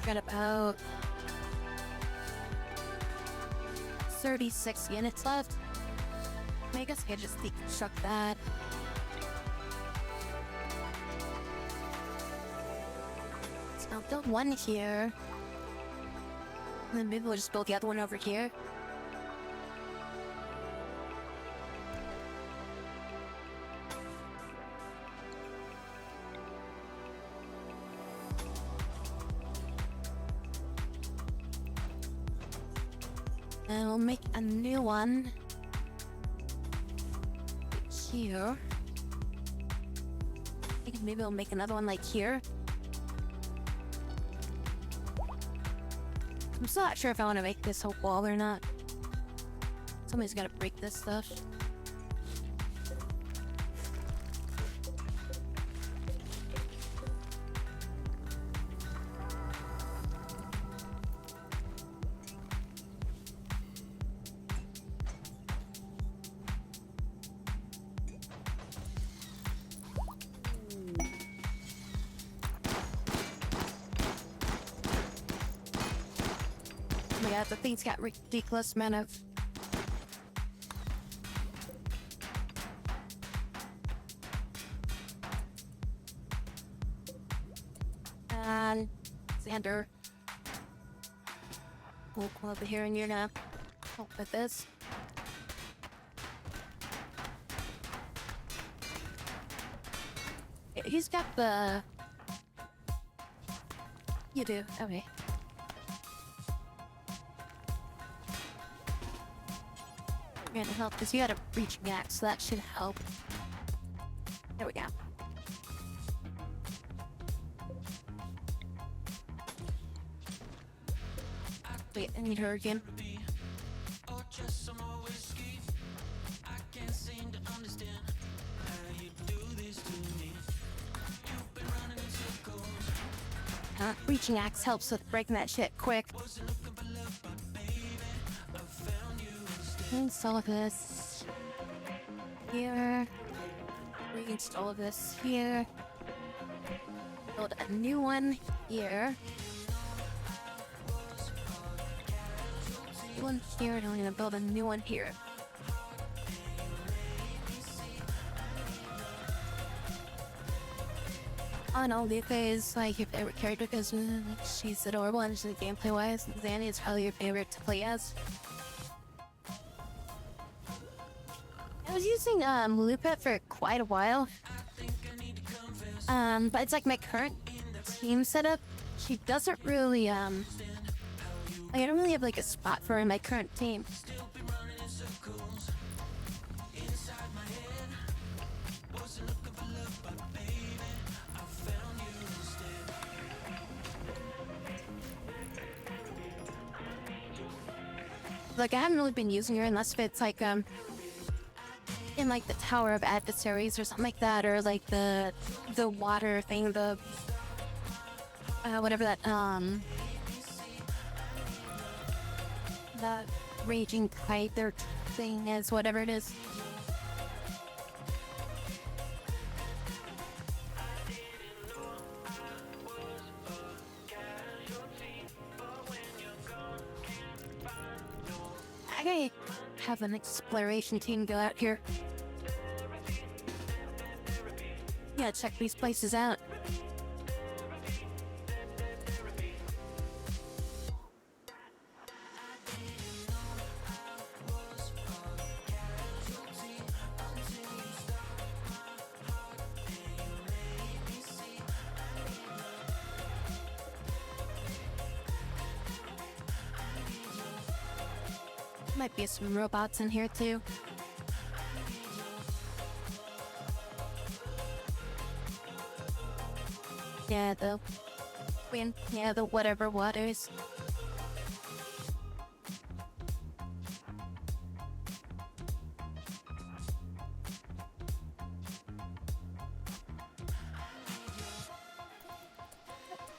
Got about 36 units left. I guess I could just deconstruct that. So I'll build one here. And then maybe we'll just build the other one over here. And we'll make a new one here. I think maybe we'll make another one like here. I'm still not sure if I want to make this whole wall or not. Somebody's got to break this stuff. Oh my god, the thing's got ridiculous amount of... And... Xander. We'll come over here and you're gonna help with this. He's got the... You do, okay. You're gonna help because you had a breaching axe, so that should help. There we go. Wait, I need her again. Reaching axe helps with breaking that shit quick. Install this here. Reinstall this here. Build a new one here. One here, and I'm gonna build a new one here. On all the is like your favorite character because she's adorable and she's gameplay wise. Zanny is probably your favorite to play as. I was using Lupet for quite a while. But it's like my current team setup. She doesn't really like, I don't really have like a spot for her in my current team. Like, I haven't really been using her unless if it's like in like the Tower of Adversaries or something like that, or like the water thing, the whatever that that raging kite or thing is, whatever it is. I have an exploration team go out here. Yeah, check these places out. Might be some robots in here too. Yeah, the wind, yeah, the whatever waters.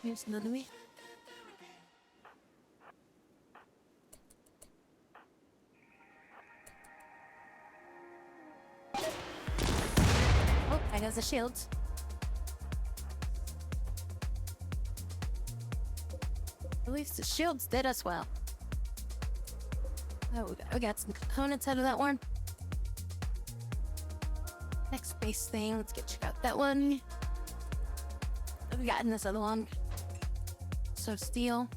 Here's another way. Oh, I got the shields. At least the shields did us well. Oh, we got some components out of that one. Next base thing, let's get check out that one. What we got in this other one? So steel.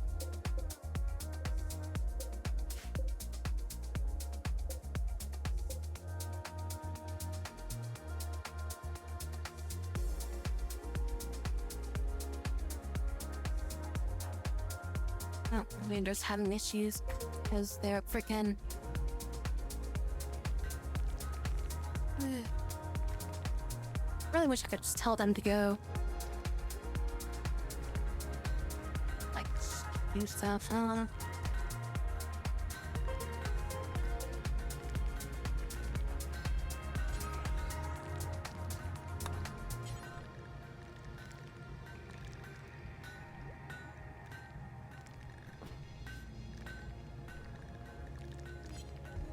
Oh, Windows having issues because they're freaking. Really wish I could just tell them to go. Like, do stuff. I don't know.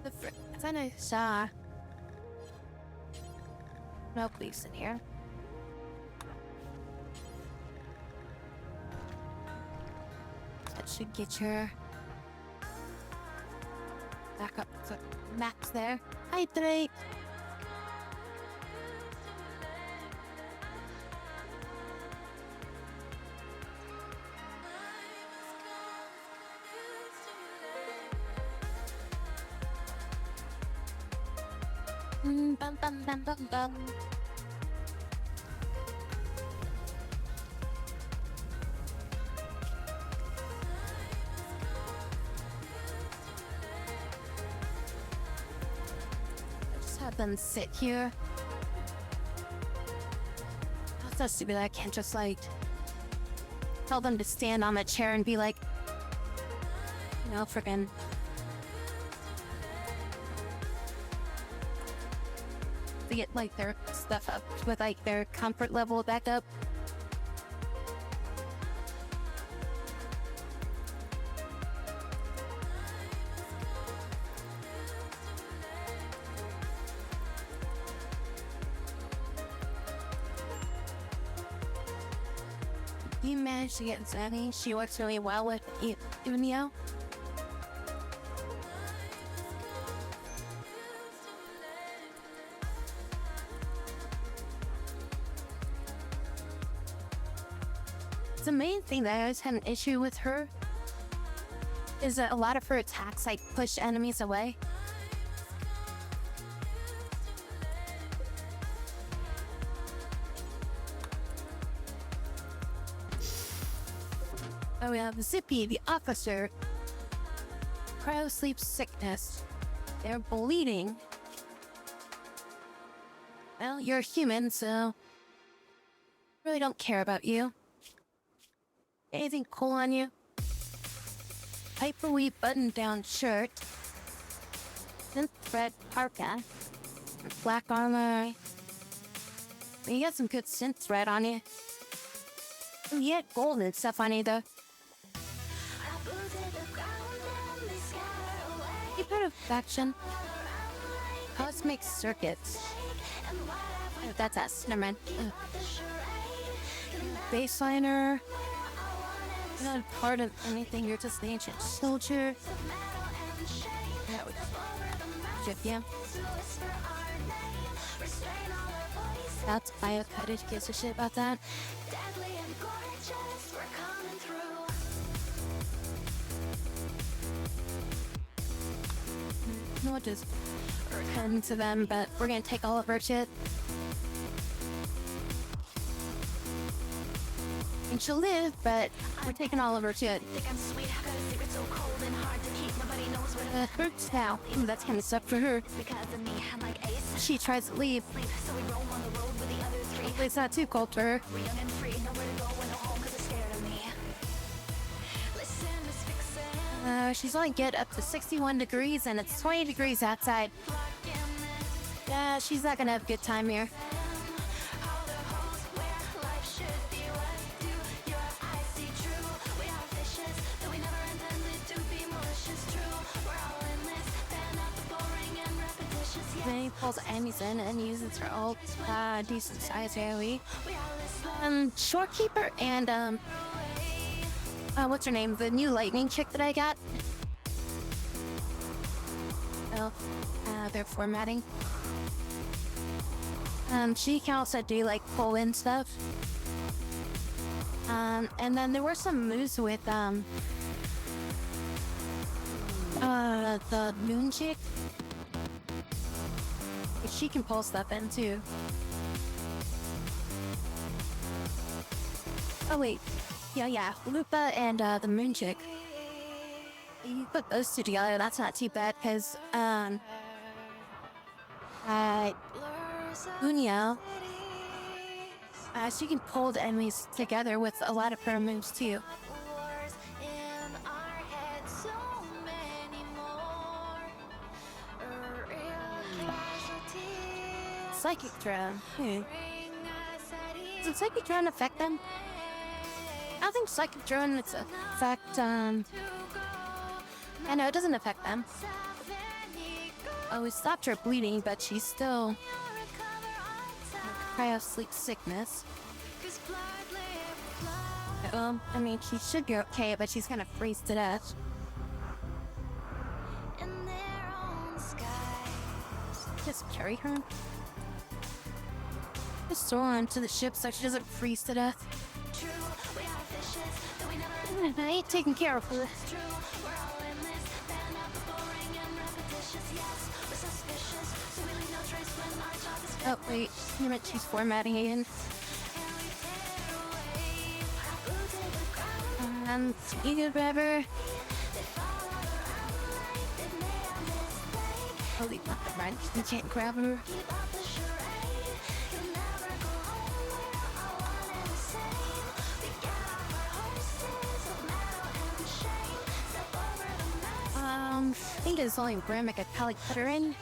The frick? I thought I saw. No police in here. That should get your back up to max there. Hi, Drake. Bum bum bum bum bum. Just have them sit here. That's so stupid. I can't just like tell them to stand on the chair and be like, you know, freaking to get like their stuff up with like their comfort level back up. You managed to get Zanny. She works really well with Unio. The main thing that I always had an issue with her is that a lot of her attacks like push enemies away. Oh, we have Zippy, the officer. Cryo sleep sickness. They're bleeding. Well, you're a human, so really don't care about you. Anything cool on you? Hyperweave button-down shirt. Synth thread parka. Black armor. You got some good synth thread on you. Oh, you had gold and stuff on you, though. You part of faction. Cosmic Circuits. Oh, that's us. Never mind. Baseliner. You're not part of anything. You're just the ancient soldier. That would ship you. That's Biocoded. Gives a shit about that. We'll just return to them, but we're gonna take all of our shit. And she'll live, but we're taking all of her shit. Hurts now. Ooh, that's kind of stuff for her. She tries to leave. It's not too cold for her. She's only get up to 61 degrees and it's 20 degrees outside. Yeah, she's not gonna have a good time here. Then he pulls Amy's in and uses her ult, decent size AoE. Shorekeeper and what's her name? The new lightning chick that I got. Oh, they're formatting. She can also do like pull in stuff. And then there were some moves with the moon chick. She can pull stuff in too. Oh wait. Yeah, Lupa and the moon chick. You put those two together, that's not too bad, because, Unio, she can pull the enemies together with a lot of her moves, too. Psychic Drone. Does Psychic Drone affect them? I don't think Psychic Drone affect, I know it doesn't affect them. Oh, we stopped her bleeding, but she's still cryo sleep sickness. I mean, she should be okay, but she's gonna freeze to death. Just carry her. Just throw her onto the ship so she doesn't freeze to death. I ain't taking care of her. Oh wait, you meant she's formatting again. You could grab her. Holy fuck, right? You can't grab her. think it's only room I could probably put her in.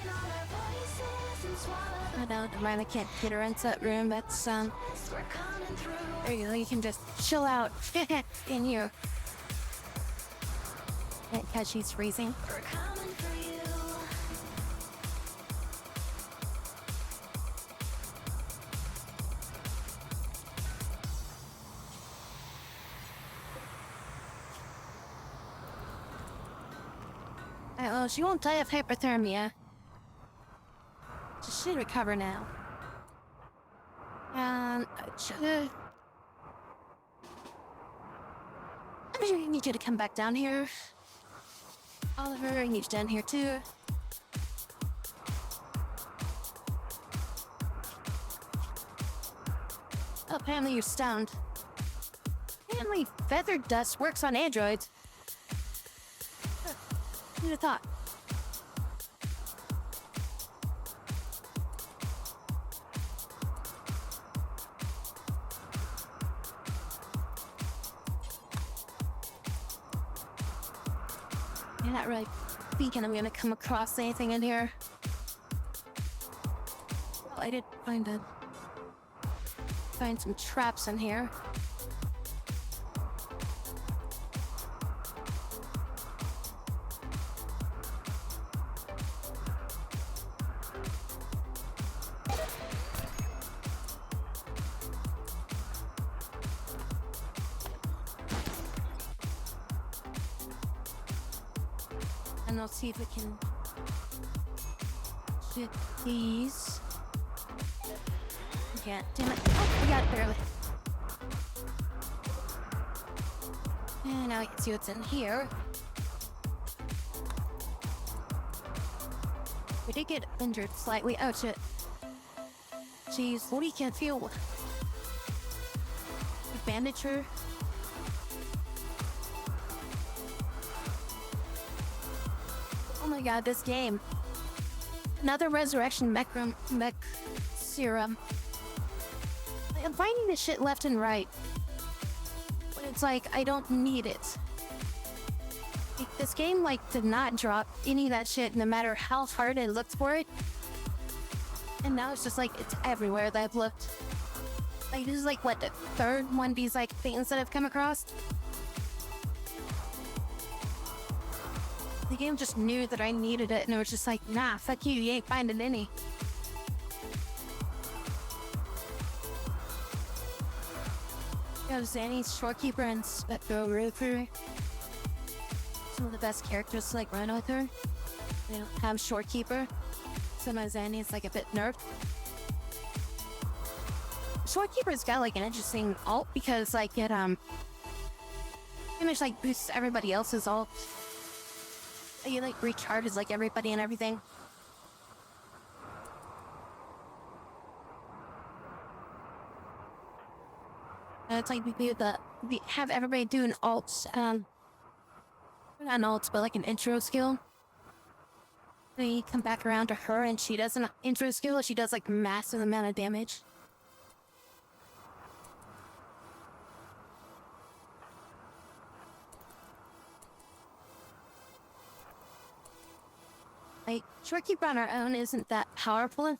I don't mind, I can't get her into that room. That's, there you go, you can just chill out in here. Because she's freezing. Oh, she won't die of hypothermia. She should recover now. I need you to come back down here. Oliver, I need you down here too. Oh, apparently you're stoned. Apparently feather dust works on androids. Who'd have thought? You're not really thinking I'm gonna come across anything in here. Well, I did find some traps in here. And I'll see if we can fit these. Yeah, damn it. Oh, we got it barely. And now we can see what's in here. We did get injured slightly. Oh shit. Jeez, what do you can't feel? Bandage her. Oh my god, this game. Another resurrection mech serum. I'm finding this shit left and right. But it's like, I don't need it. Like, this game, like, did not drop any of that shit no matter how hard I looked for it. And now it's just like, it's everywhere that I've looked. Like, this is like, what, the third one of these, like, things that I've come across? The game just knew that I needed it, and it was just like, nah, fuck you, you ain't finding any. Yo, Zanny's Shorekeeper and Spectro Roofer. Some of the best characters to, like, run with her. They don't have Shorekeeper. So my Zanny is, like, a bit nerfed. Shorekeeper's got, like, an interesting ult because, like, it, pretty much, like, boosts everybody else's ult. You, like, recharges, like, everybody and everything. And it's like, we have everybody do an ult, not an ult, but, like, an intro skill. Then you come back around to her, and she does an intro skill, she does, like, massive amount of damage. Like, Shorekeeper on her own isn't that powerful.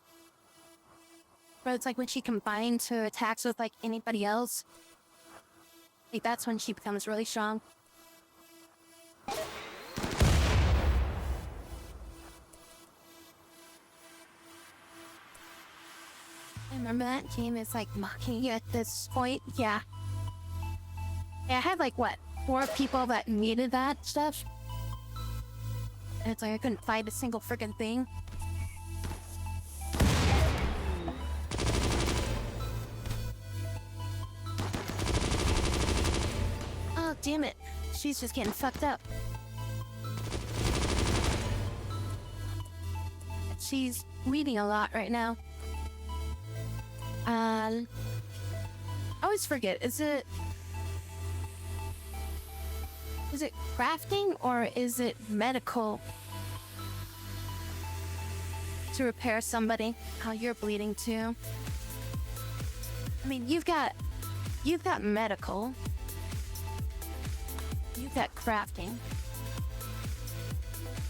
But it's like when she combines her attacks with, like, anybody else. Like, that's when she becomes really strong. I remember that game is, like, mocking you at this point. Yeah. Yeah, I had, like, what, 4 people that needed that stuff? And it's like I couldn't find a single freaking thing. Oh, damn it. She's just getting fucked up. She's bleeding a lot right now. I always forget, is it crafting or is it medical to repair somebody? Oh, you're bleeding too. I mean, you've got medical. You've got crafting.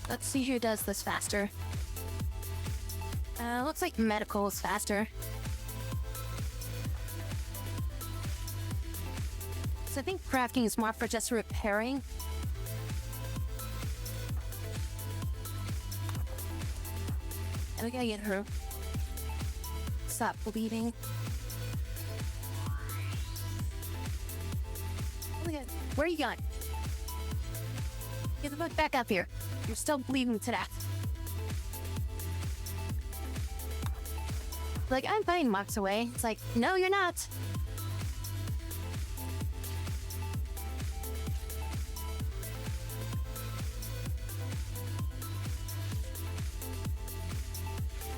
Let's see who does this faster. Looks like medical is faster. So I think crafting is more for just repairing. And we gotta get her. Stop bleeding. Look at, where are you going? Get the fuck back up here. You're still bleeding to death. Like, I'm fine, walks away. It's like, no, you're not.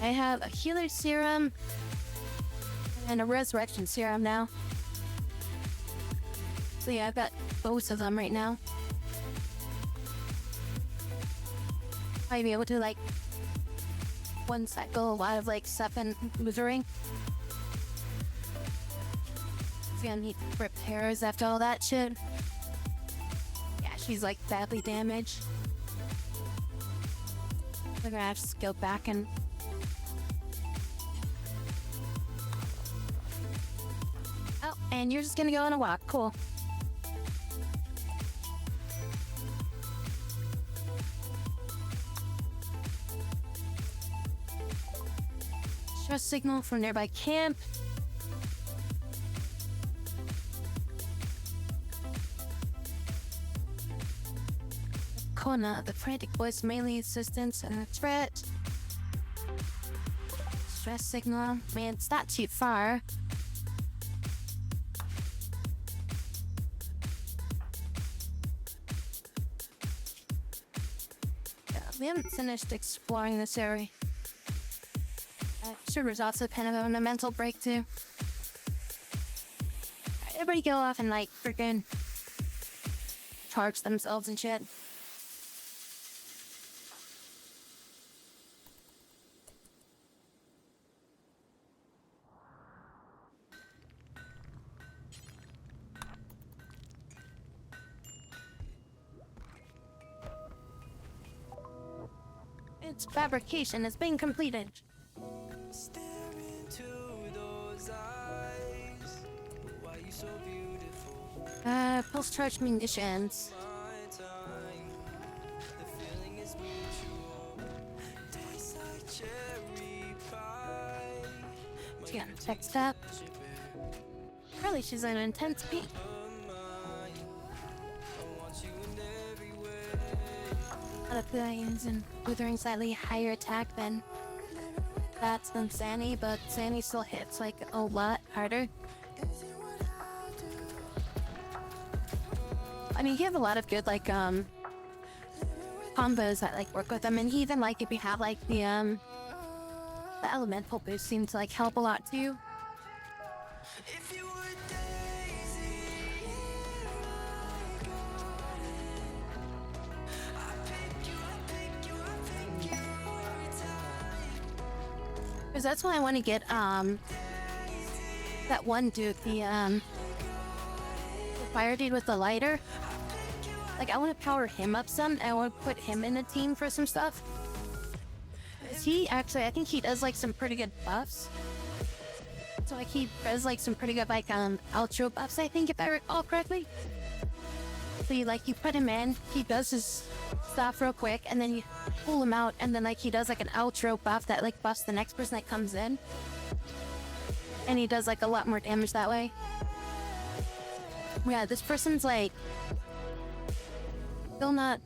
I have a healer serum and a resurrection serum now. So yeah, I've got both of them right now. I'd be able to like one cycle while I've like stuff and losering. It's gonna need repairs after all that shit. Yeah, she's like badly damaged. We're gonna have to go back and oh, and you're just gonna go on a walk. Cool. Stress signal from nearby camp. Kona, the frantic voice, melee assistance and a threat. Stress signal. Man, it's not too far. Yeah, we haven't finished exploring this area. Sure, was also kind of on a mental break too. Alright, everybody go off and like freaking charge themselves and shit. Its fabrication has been completed. Stare into those eyes. Why you so beautiful? Pulse charge munitions. My time. The feeling is mutual. Tastes like cherry pie. Yeah, next up. Probably she's an intense peak. Out of billions and withering slightly higher attack than that's than Zanny, but Zanny still hits like a lot harder. I mean, he have a lot of good like combos that like work with them, and he even like if you have like the elemental boost seems to like help a lot too. If you were Daisy, I pick you every time. Because that's why I want to get that one dude, the fire dude with the lighter. Like I want to power him up some, and I want to put him in a team for some stuff. Is he actually? I think he does like some pretty good buffs. So like he does like some pretty good like outro buffs, I think, if I recall correctly. So you like you put him in, he does his stuff real quick, and then you pull him out, and then like he does like an outro buff that like buffs the next person that comes in. And he does like a lot more damage that way. Yeah, this person's like still not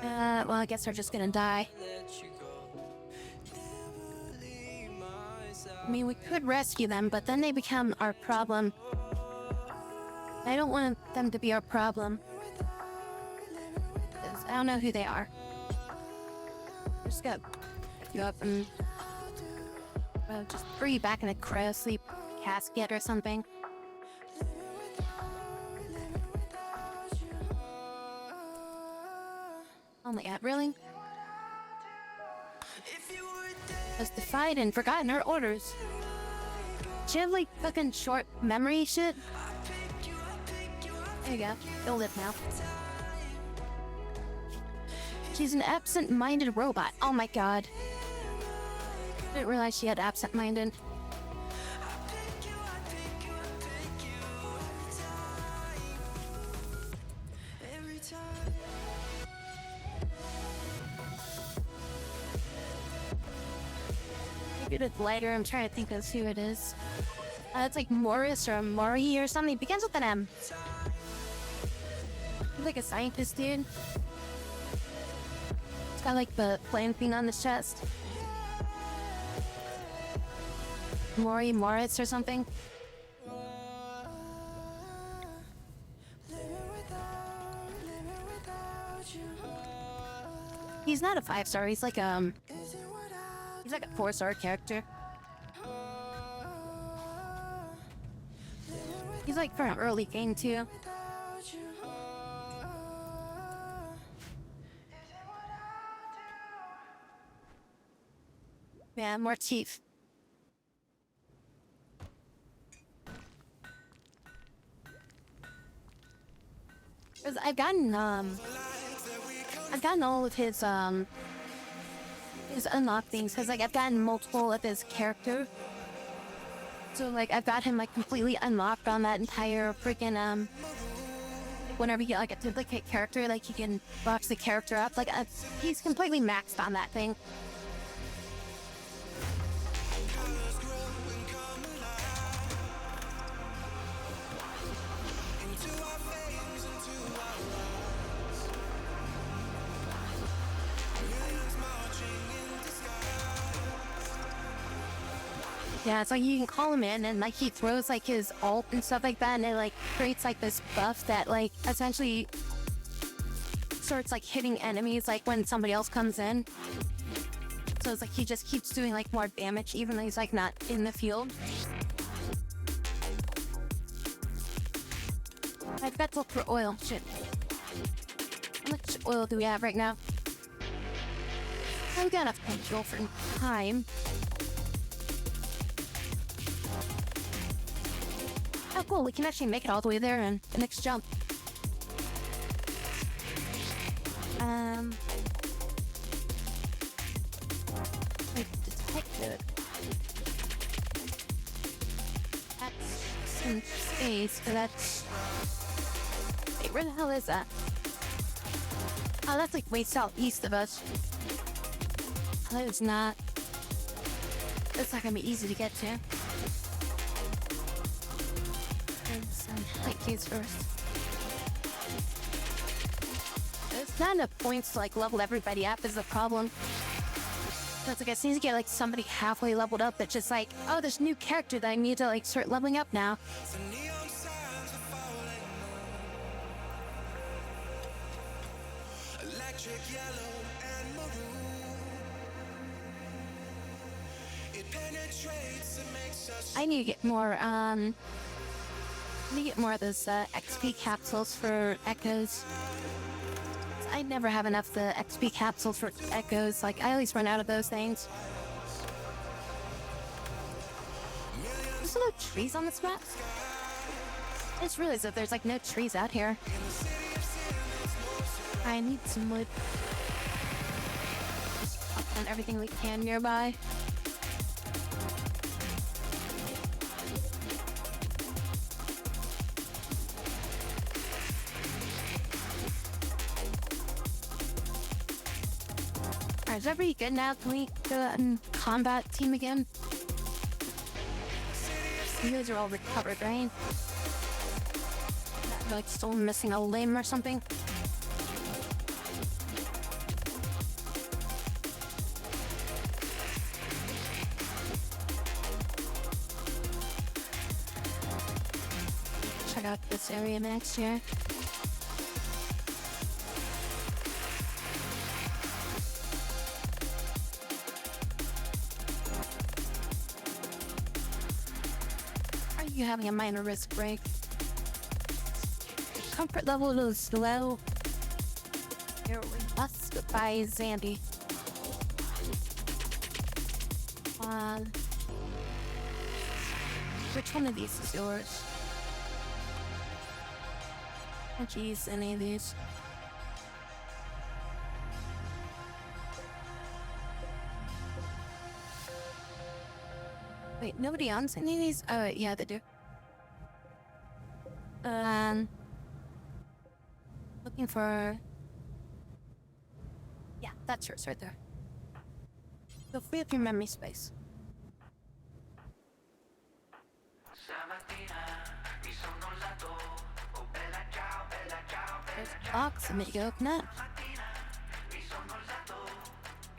well, I guess they're just gonna die. I mean, we could rescue them, but then they become our problem. I don't want them to be our problem. 'Cause I don't know who they are. Just go pick you up and just throw you back in a cryo sleep casket or something. Only at really? Has defied and forgotten her orders. She have like fucking short memory shit. There you go. You'll live now. She's an absent-minded robot. Oh my god. I didn't realize she had absent-minded. Maybe it's lighter. I'm trying to think of who it is. It's like Morris or Mori or something. It begins with an M. He's like a scientist dude. It's got like the flame thing on his chest. Mori Moritz or something. He's not a 5-star. He's like a 4-star character. He's like from early game too. Yeah, more teeth. 'Cause I've gotten all of his unlocked things, because like I've gotten multiple of his character. So like I've got him like completely unlocked on that entire freaking whenever you get like a duplicate character, like you can box the character up. Like he's completely maxed on that thing. Yeah, it's like you can call him in and like he throws like his ult and stuff like that, and it like creates like this buff that like essentially starts like hitting enemies like when somebody else comes in. So it's like he just keeps doing like more damage even though he's like not in the field. I've got to look for oil. Shit. How much oil do we have right now? I've got enough fuel for time. Oh cool, we can actually make it all the way there in the next jump. Wait, detected. That's in space, but that's... Wait, where the hell is that? Oh, that's like way southeast of us. That is not... That's not gonna be easy to get to. Light keys first. There's not enough points to like level everybody up is the problem. So it's like I need to get like somebody halfway leveled up that's just like, oh, there's a new character that I need to like start leveling up now. I need to get more of those XP capsules for echoes. I never have enough the XP capsules for echoes. Like I always run out of those things. There's no trees on this map. I just realized that there's like no trees out here. I need some wood. Just pop on everything we can nearby. Is everybody good now? Can we go out and combat team again? You guys are all recovered, right? You're like still missing a limb or something? Check out this area next year. You having a minor risk break. Comfort level is low. You're robust. Goodbye, Zandy. Which one of these is yours? Can't use any of these. Wait, nobody owns any of these? Oh, yeah, they do. Looking for... Yeah, that's yours right there. Go free up your memory space. There's a box, and you open it.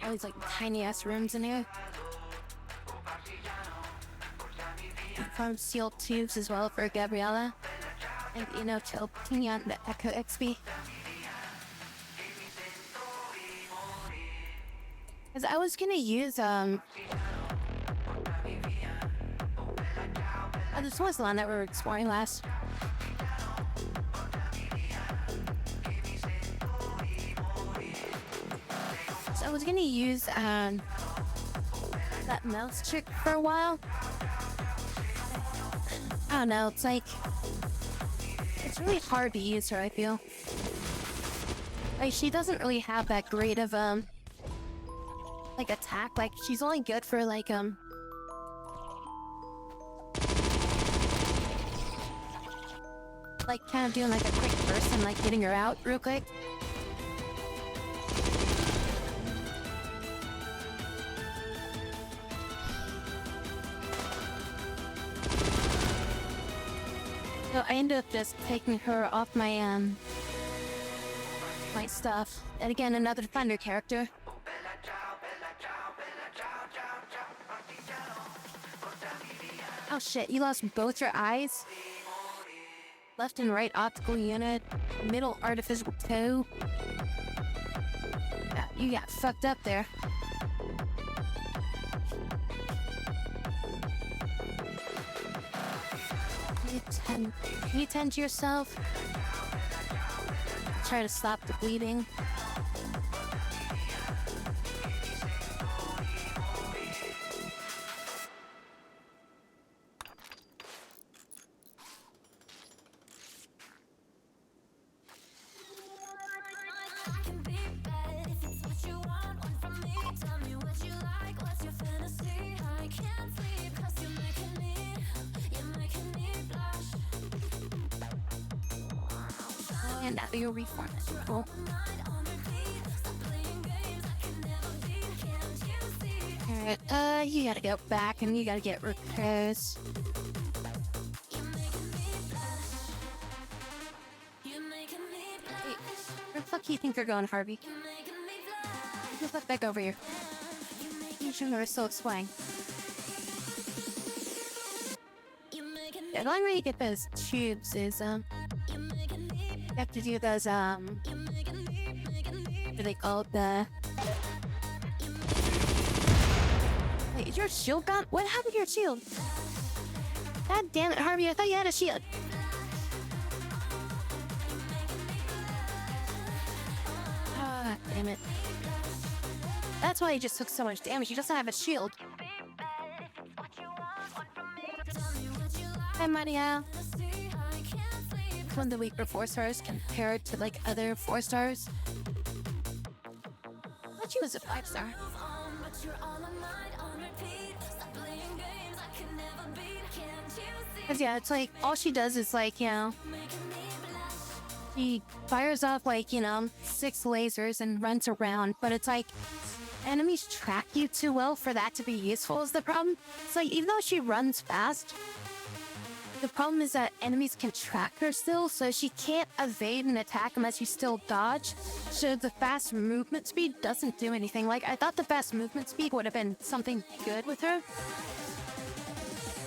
All these like tiny ass rooms in here. Farm sealed tubes as well for Gabriella. And you know, to open on the Echo XP. Cause I was gonna use oh, this was the one that we were exploring last. So I was gonna use that mouse chick for a while. I don't know, it's like it's really hard to use her, I feel. Like she doesn't really have that great of like attack. Like she's only good for like kind of doing like a quick burst and like getting her out real quick. So I ended up just taking her off my my stuff. And again, another Thunder character. Oh shit, you lost both your eyes? Left and right optical unit, middle artificial toe. Yeah, you got fucked up there. Can you tend to yourself? Try to stop the bleeding. And now you'll reform it. Cool. Alright, you gotta go back and you gotta get repairs. Hey, where the fuck do you think you're going, Harvey? Get the fuck back over here. You shouldn't so swang. Yeah, the only way you get those tubes is, you have to do those, what do they call it? Wait, is your shield gone? What happened to your shield? God damn it, Harvey, I thought you had a shield. Ah, damn it. That's why he just took so much damage. He doesn't have a shield. Hi, Maria. One of the weaker 4-stars compared to like other 4-stars. I thought she was a 5-star. Cause yeah, it's like all she does is like, you know, she fires off like, you know, 6 lasers and runs around, but it's like enemies track you too well for that to be useful is the problem. It's like even though she runs fast, the problem is that enemies can track her still, so she can't evade an attack unless you still dodge. So the fast movement speed doesn't do anything. Like, I thought the fast movement speed would have been something good with her,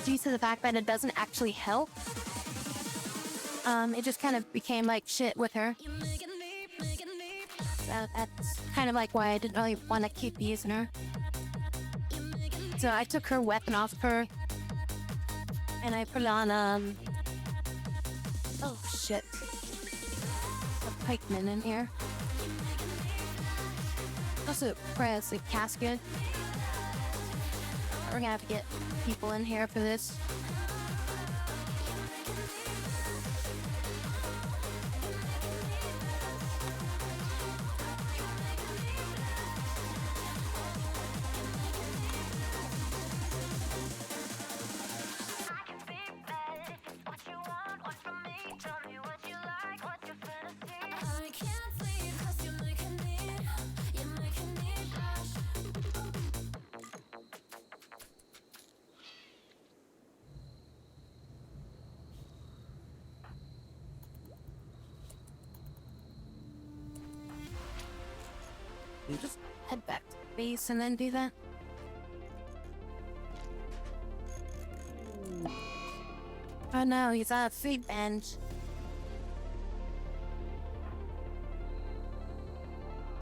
due to the fact that it doesn't actually help. It just kind of became like shit with her. So that's kind of like why I didn't really want to keep using her. So I took her weapon off of her. And I put on, oh shit. A pikeman in here. Also, press a casket. We're gonna have to get people in here for this. just head back to base and then do that. Oh no, he's on a food bench.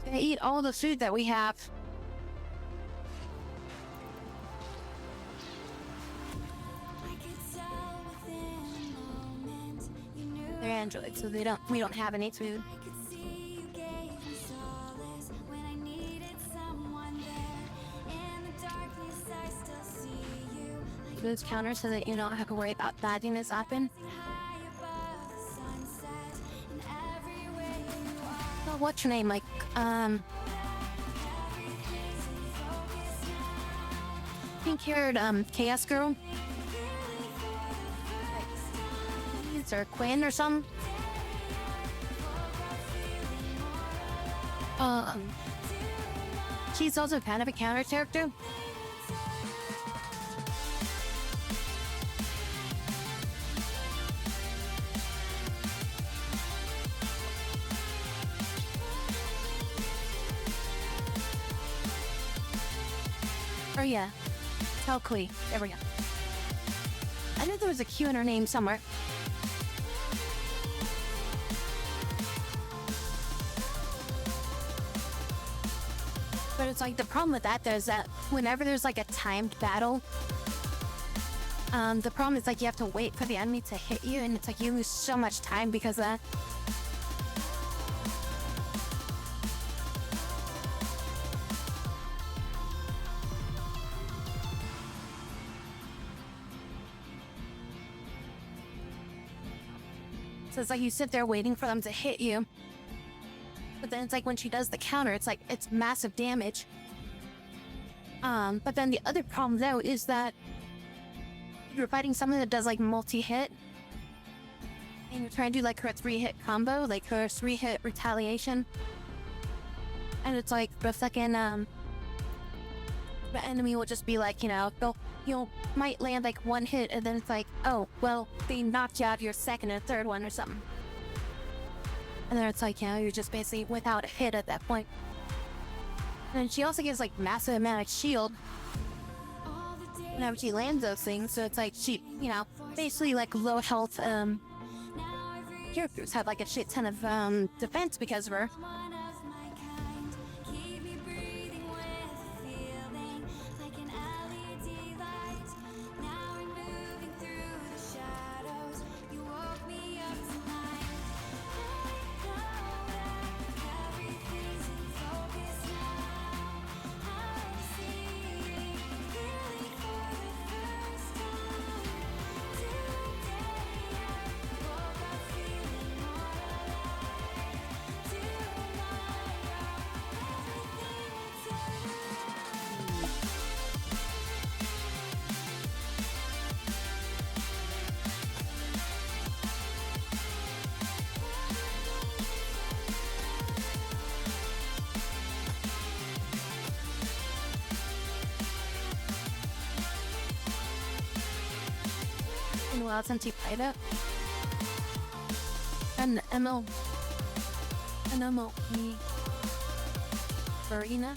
Gonna eat all the food that we have. They're androids, so we don't have any food. Those counters so that you don't have to worry about dodging as often. Oh, what's your name? Like, pink-haired, Chaos Girl? Or Quinn or something? She's also kind of a counter character. Oh yeah, Talcui. There we go. I knew there was a Q in her name somewhere. But it's like the problem with that is that whenever there's like a timed battle, the problem is like you have to wait for the enemy to hit you, and it's like you lose so much time because of that. So it's like you sit there waiting for them to hit you. But then it's like when she does the counter, it's like it's massive damage. But then the other problem though is that you're fighting someone that does like multi-hit, and you're trying to do like her 3-hit combo, like her 3-hit retaliation, and it's like the second the enemy will just be like, you know, you'll might land like 1 hit, and then it's like, oh well, they knocked you out your second and third one or something. And then it's like, you know, you're just basically without a hit at that point. And then she also gives like massive amount of shield whenever she lands those things, so it's like she, you know, basically like low health characters have like a shit ton of defense because of her. In a while since you played it. An MLE Farina,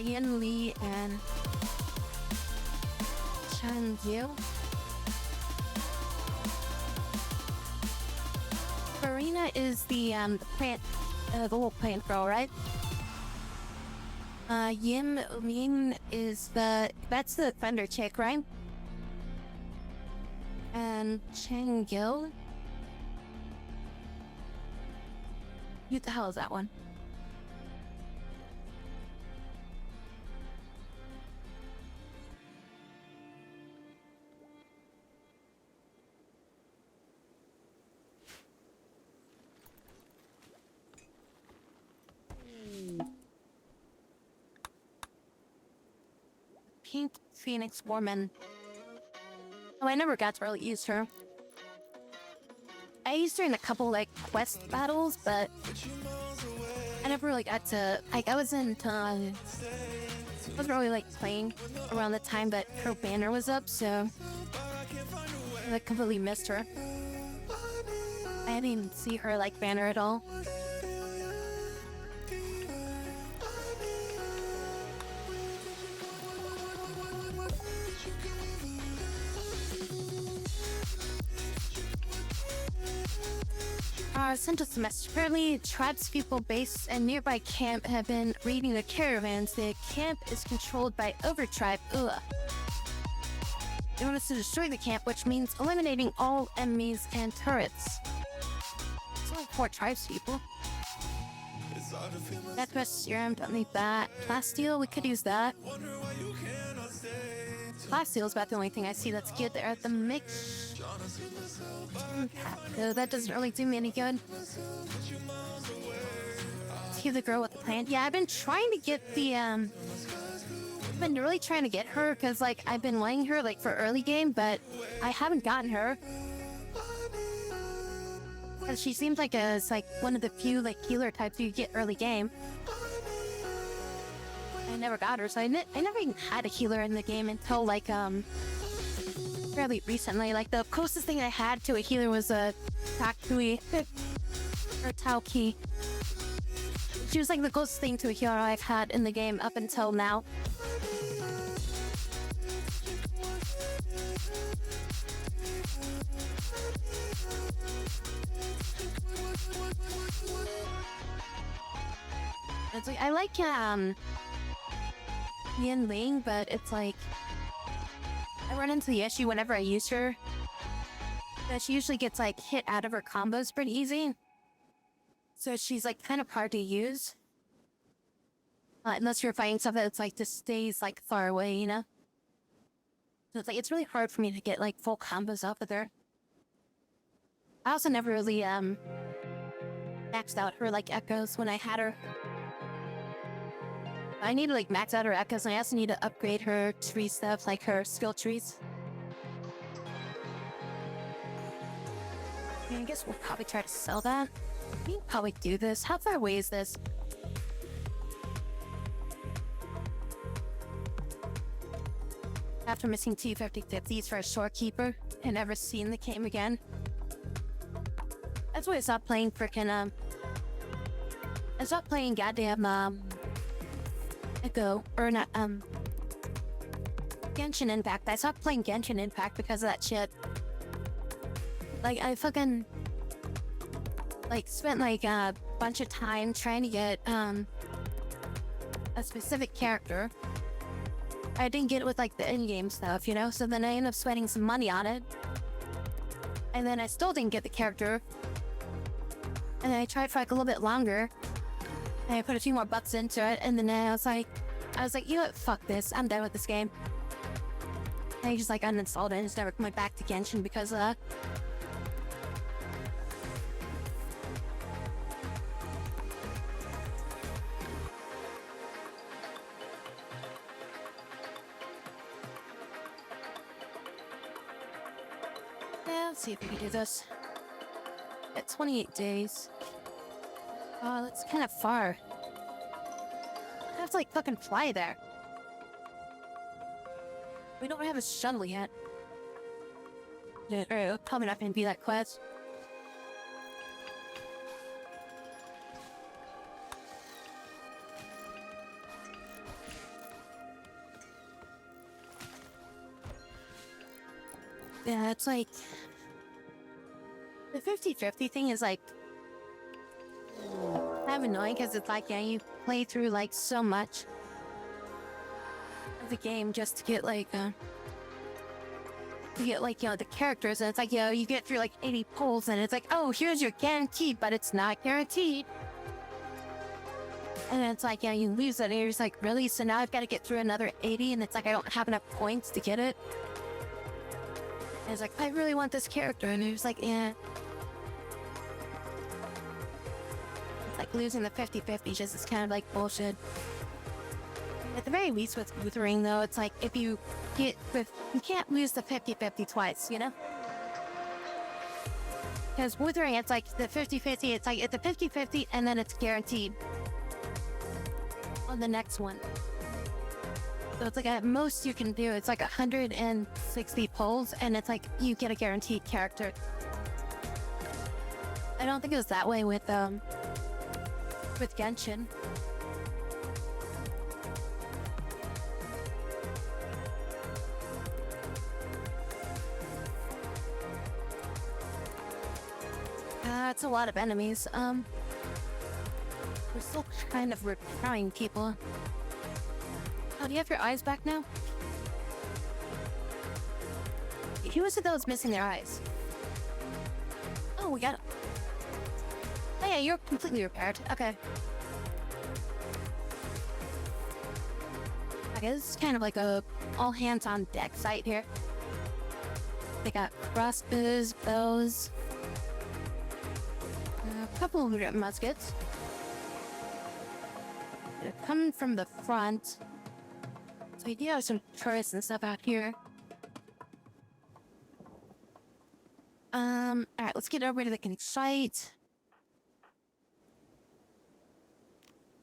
Yin Lee, and Chan Yu. Farina is the plant, the little plant girl, right? Yim Lin is that's the thunder chick, right? And Chang Gil? Who the hell is that one? Pink Phoenix Woman. Oh, I never got to really use her. I used her in a couple like quest battles, but I never really got to. Like, I wasn't really like playing around the time that her banner was up, so I completely missed her. I didn't even see her like banner at all. Sent us a message. Apparently, tribespeople based in nearby camp have been raiding the caravans. The camp is controlled by Overtribe. Ugh. They want us to destroy the camp, which means eliminating all enemies and turrets. It's only 4 tribespeople. It's hard to feel myself. Death Rest Serum, don't need that. Plasteel, we could use that. Wonder why you cannot stay. Plasteel is about the only thing I see that's good there at the mix. Trying to see myself. No, that doesn't really do me any good. See the girl with the plan. Yeah, I've been trying to get the I've been really trying to get her because like I've been wanting her like for early game, but I haven't gotten her. Cause she seems like it's like one of the few like healer types you get early game. I never got her, so I never even had a healer in the game until like fairly recently. Like the closest thing I had to a healer was a Takui or Tauki. She was like the closest thing to a healer I've had in the game up until now. It's like I like Yin Ling, but it's like I run into the issue whenever I use her that she usually gets like hit out of her combos pretty easy. So she's like kind of hard to use. Unless you're fighting something that's like just stays like far away, you know? So it's like it's really hard for me to get like full combos off of her. I also never really maxed out her like echoes when I had her. I need to like max out her echoes, and I also need to upgrade her tree stuff, like her skill trees. I guess we'll probably try to sell that. We can probably do this. How far away is this? After missing 2 50/50s for a shorekeeper and never seeing the game again. That's why I stopped playing frickin' I stopped playing goddamn Echo, or not, Genshin Impact. I stopped playing Genshin Impact because of that shit. Like, I fucking, like, spent, like, a bunch of time trying to get, a specific character. I didn't get it with, like, the in-game stuff, you know? So then I ended up spending some money on it. And then I still didn't get the character. And then I tried for, like, a little bit longer. And I put a few more bucks into it, and then I was like, you know what, fuck this, I'm done with this game. And I just like uninstalled it and just never went back to Genshin because of that. Yeah, let's see if we can do this. At 28 days. Oh, that's kind of far. I have to like fucking fly there. We don't have a shuttle yet. Or probably not gonna be that quest. Yeah, it's like the 50/50 thing is like kind of annoying because it's like, yeah, you play through like so much of the game just to get like to get like, you know, the characters, and it's like, you know, you get through like 80 polls and it's like, oh, here's your guaranteed, but it's not guaranteed. And then it's like, yeah, you lose it and you're just like, really? So now I've got to get through another 80, and it's like I don't have enough points to get it. And it's like, I really want this character, and it's like, yeah. Like losing the 50/50 just is kind of like bullshit. At the very least with Wuthering though, it's like if you get with, you can't lose the 50/50 twice, you know? Because Wuthering, it's like the 50/50, it's like it's a 50/50 and then it's guaranteed on the next one. So it's like at most you can do, it's like 160 polls and it's like you get a guaranteed character. I don't think it was that way with Genshin. It's a lot of enemies. We're still kind of trying people. Oh, do you have your eyes back now? Who was it that was missing their eyes? Oh, we got it. Oh yeah, you're completely repaired. Okay. Okay, this is kind of like a all-hands-on-deck site here. They got crossbows, bows, a couple of muskets. They're coming from the front. So we do have some turrets and stuff out here. Alright, let's get over to the site.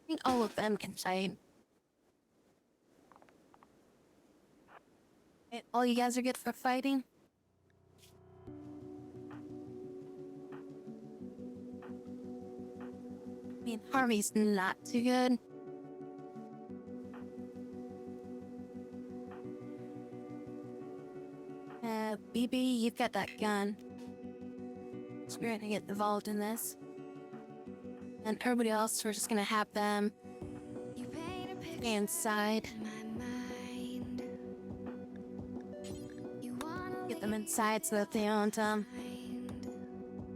I think all of them can fight. Okay, all you guys are good for fighting? I mean, Harvey's not too good. BB, you've got that gun. So we're gonna get involved in this. And everybody else, we're just gonna have them You paint a picture stay inside. in my mind. You wanna Get them inside so that they don't leave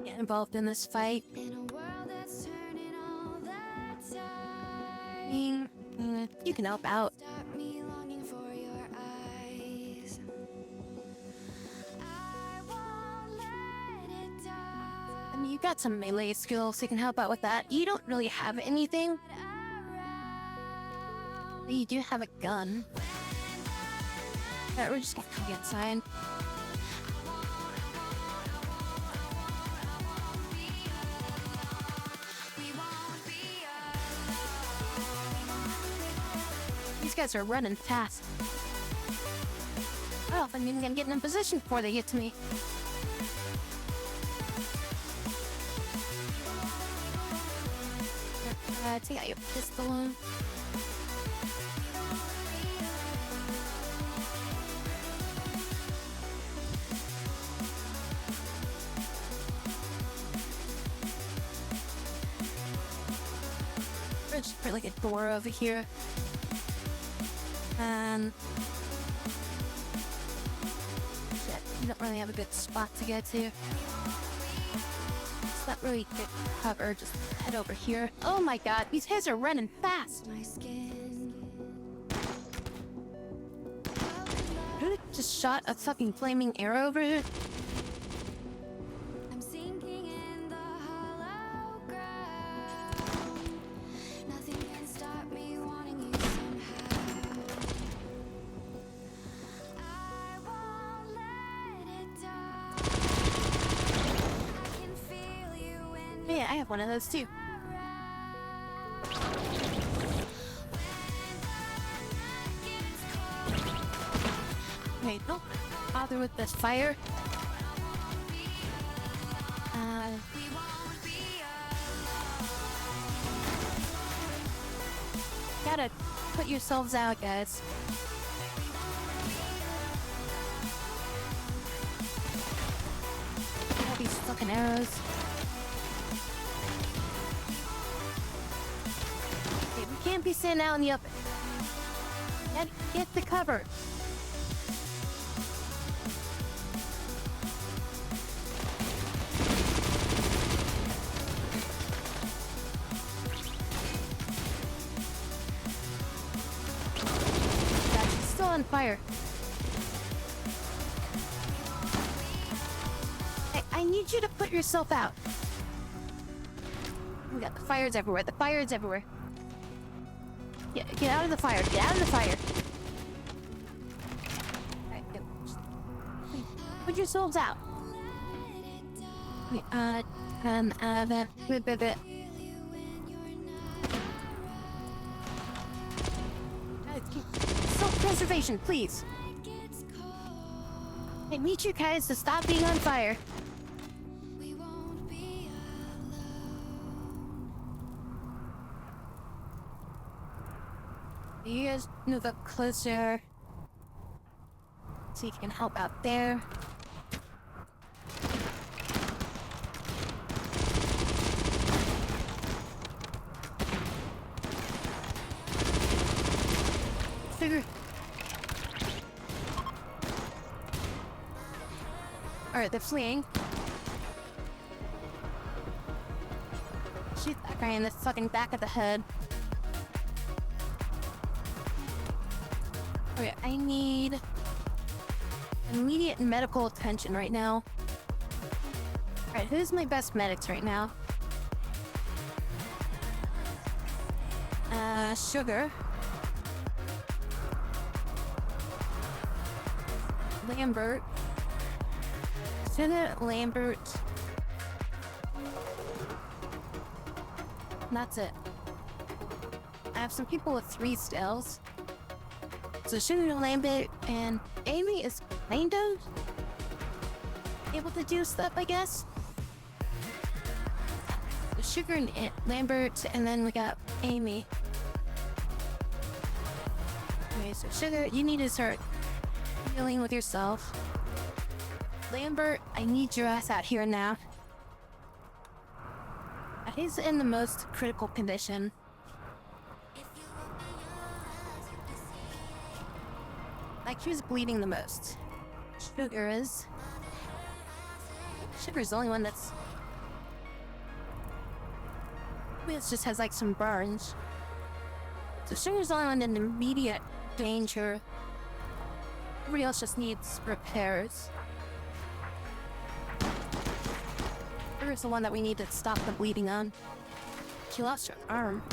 get involved in this fight. in a world that's turning all the time. You can help out. Stop me longing for your eyes. I won't let it die. I mean, you got some melee skills, so you can help out with that. You don't really have anything, but you do have a gun. Alright, we're just gonna get inside. These guys are running fast. Oh, I'm even gonna get in position before they get to me. Take out your pistol. We're just put like a door over here. And shit, you don't really have a good spot to get to. It's not really good cover, just head over here. Oh my god, these guys are running fast! My skin. Who just shot a fucking flaming arrow over here? I'm sinking in the hollow ground. Nothing can stop me wanting you somehow. I won't let it die. I can feel you when Yeah, I have one of those too. Wait, don't bother with this fire. Gotta put yourselves out, guys. All these fucking arrows. Okay, we can't be standing out in the open. Get the cover. That's still on fire. Hey, I need you to put yourself out. We got the fires everywhere. The fires everywhere. Get out of the fire. Get out of the fire. Alright, go. Put yourselves out. Wait, self-preservation, please. I need you guys to stop being on fire. we won't be You guys move up closer so you can help out there. Alright, they're fleeing. Shoot that guy in the fucking back of the head. Okay, I need immediate medical attention right now. Alright, who's my best medics right now? Sugar. Lambert. Lieutenant Lambert. And that's it. I have some people with 3 stills. So Sugar, Lambert, and Amy is kind of able to do stuff, I guess. So Sugar and Lambert, and then we got Amy. Okay, so Sugar, you need to start dealing with yourself. Lambert, I need your ass out here now. He's in the most critical condition. Like, who's bleeding the most? Sugar is. Sugar's the only one that's... This just has, like, some burns. So Sugar's the only one in immediate danger. Everybody else just needs repairs. Sugar's the one that we need to stop the bleeding on. She lost her arm.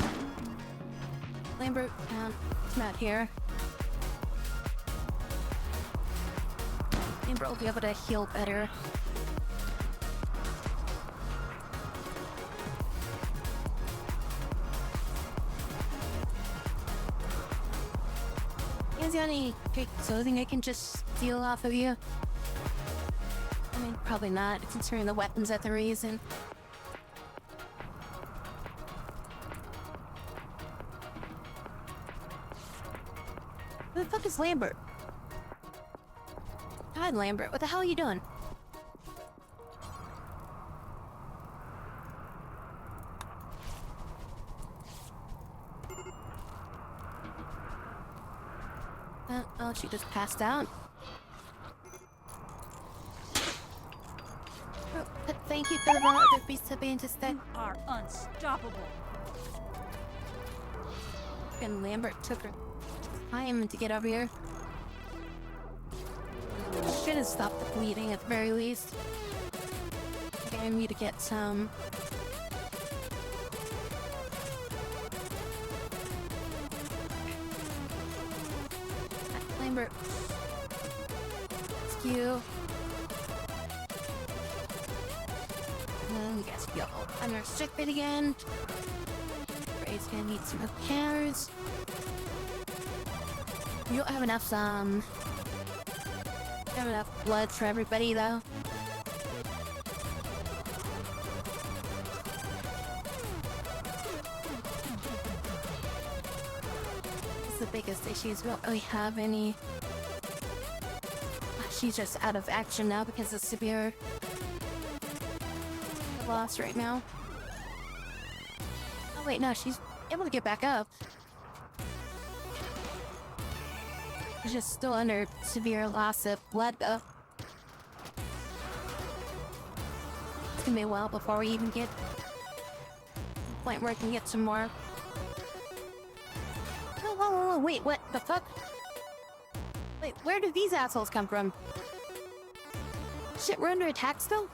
Lambert, it's not here. Lambert will be able to heal better. You guys got any clothing I can just steal off of you? I mean, probably not, considering the weapons that they're using. Who the fuck is Lambert? God, Lambert, what the hell are you doing? Oh, she just passed out. Oh, thank you for the piece of being just that. Are unstoppable. And Lambert took her time to get over here. Should have stopped the bleeding at the very least. Getting me to get some. Lambert. It's you. And then you guys feel unrestricted again. Ray's gonna need some repairs. You don't have enough, have enough blood for everybody, though. It's the biggest issue. We don't really have any. She's just out of action now because of severe loss right now. Oh wait, no, she's able to get back up. She's just still under severe loss of blood, though. It's gonna be a while before we even get to the point where I can get some more. Oh, wait, what the fuck? Wait, where did these assholes come from? Shit, we're under attack still?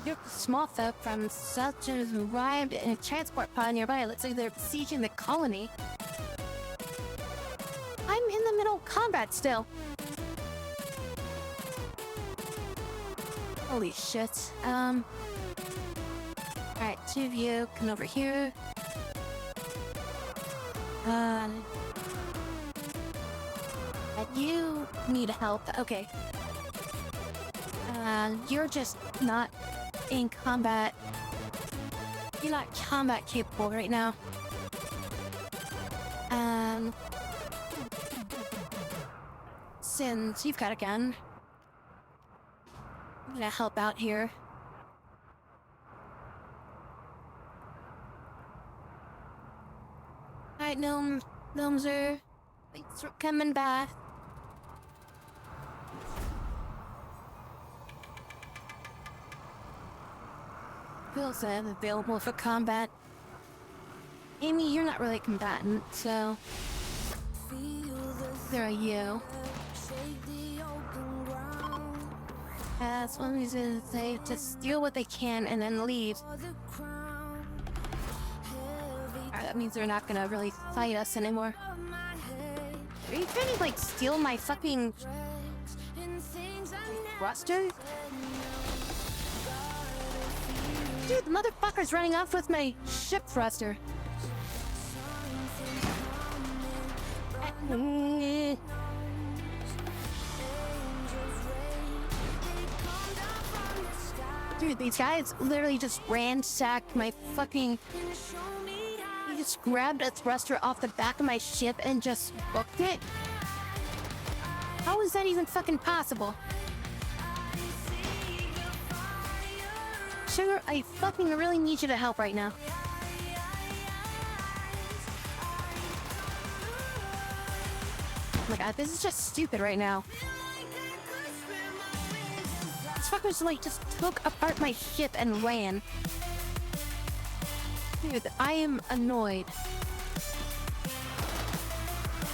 Your small theft from such as arrived in a transport pod nearby. Looks like they're besieging the colony. I'm in the middle of combat still. Holy shit. Alright, 2 of you, come over here. And you need help. Okay. You're just not in combat. You're not combat capable right now. Since you've got a gun, I'm gonna help out here. Alright, Gnomes are... Thanks for coming back. skills available for combat. Amy, you're not really a combatant, so there are you. As long as they just steal what they can and then leave. That means they're not gonna really fight us anymore. Are you trying to like steal my fucking thruster? Dude, the motherfucker's running off with my ship thruster. Dude, these guys literally just ransacked my fucking... He just grabbed a thruster off the back of my ship and just booked it? How is that even fucking possible? Sugar, I fucking really need you to help right now. Oh my god, this is just stupid right now. These fuckers like just took apart my ship and ran. Dude, I am annoyed.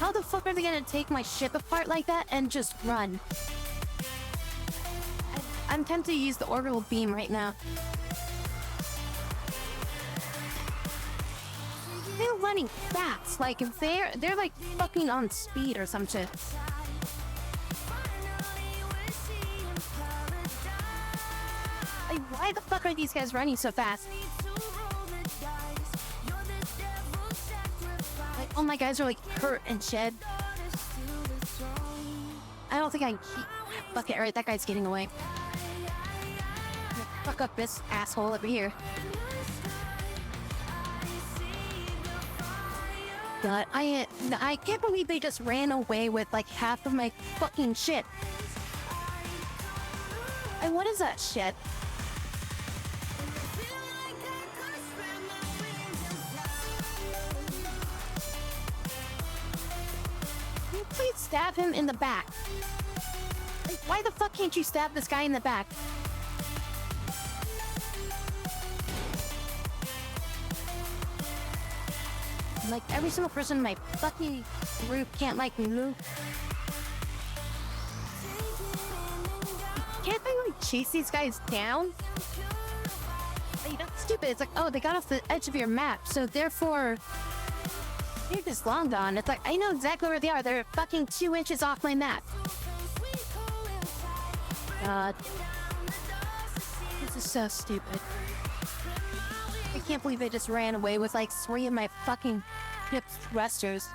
How the fuck are they gonna take my ship apart like that and just run? I'm tempted to use the orbital beam right now. They're running fast, like if they're like fucking on speed or some shit. Like, why the fuck are these guys running so fast? Like, all my guys are like hurt and shed. I don't think I can keep... Fuck it, alright, that guy's getting away. Fuck up this asshole over here. God, I can't believe they just ran away with like half of my fucking shit. And what is that shit? Can you please stab him in the back? Like, why the fuck can't you stab this guy in the back? Like, every single person in my fucking group can't like move. Can't they like chase these guys down? Like, that's stupid. It's like, oh, they got off the edge of your map, so therefore they're just long gone. It's like, I know exactly where they are. They're fucking 2 inches off my map. God. This is so stupid. I can't believe they just ran away with like 3 of my fucking ship thrusters.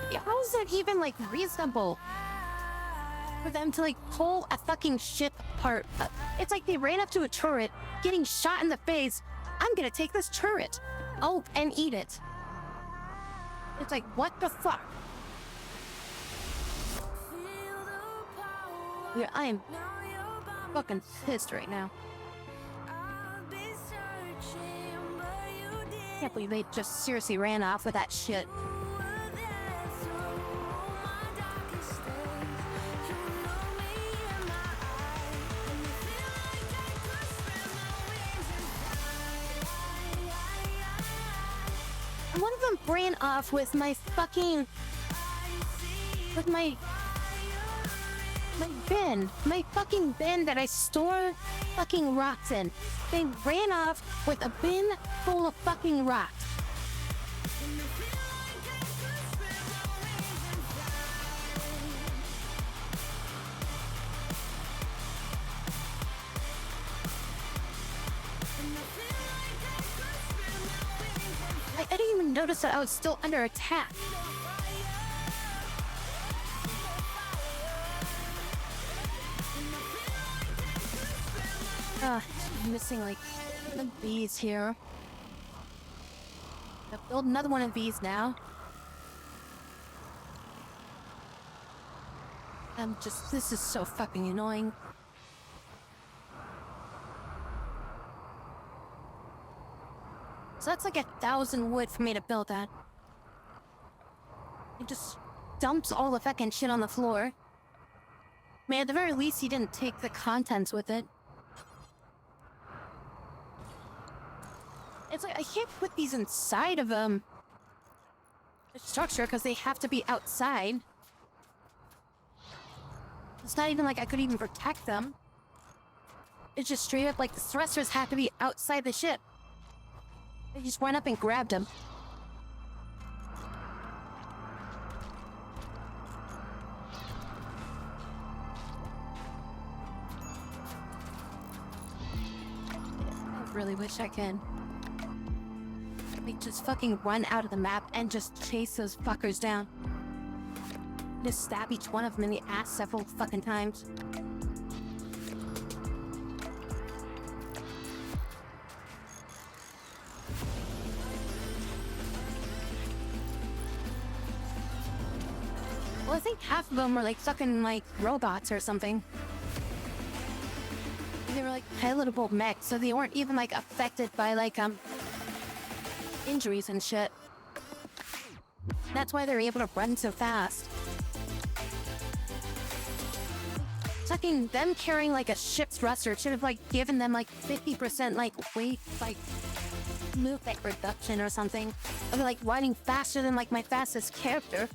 Yeah, how is that even like reasonable for them to like pull a fucking ship apart? It's like they ran up to a turret, getting shot in the face. I'm gonna take this turret, oh, and eat it. It's like, what the fuck? Yeah, I am fucking pissed right now. Can't believe they just seriously ran off with that shit. And one of them ran off with my fucking... with my bin. My fucking bin that I store fucking rocks in. They ran off with a bin full of fucking rocks. I didn't even notice that I was still under attack. I'm missing like the bees here. I'll build another one of these now. This is so fucking annoying. So that's like 1,000 wood for me to build that. It just dumps all the fucking shit on the floor. I mean, at the very least, he didn't take the contents with it. It's like I can't put these inside of a structure because they have to be outside. It's not even like I could even protect them. It's just straight up like the thrusters have to be outside the ship. They just went up and grabbed them. I really wish I could. Like, just fucking run out of the map and just chase those fuckers down. Just stab each one of them in the ass several fucking times. Well, I think half of them were like fucking like robots or something. They were like pilotable mechs, so they weren't even like affected by like injuries and shit. That's why they're able to run so fast. Fucking them carrying like a ship's thruster should have like given them like 50% like weight, like movement reduction or something. Or like riding faster than like my fastest character.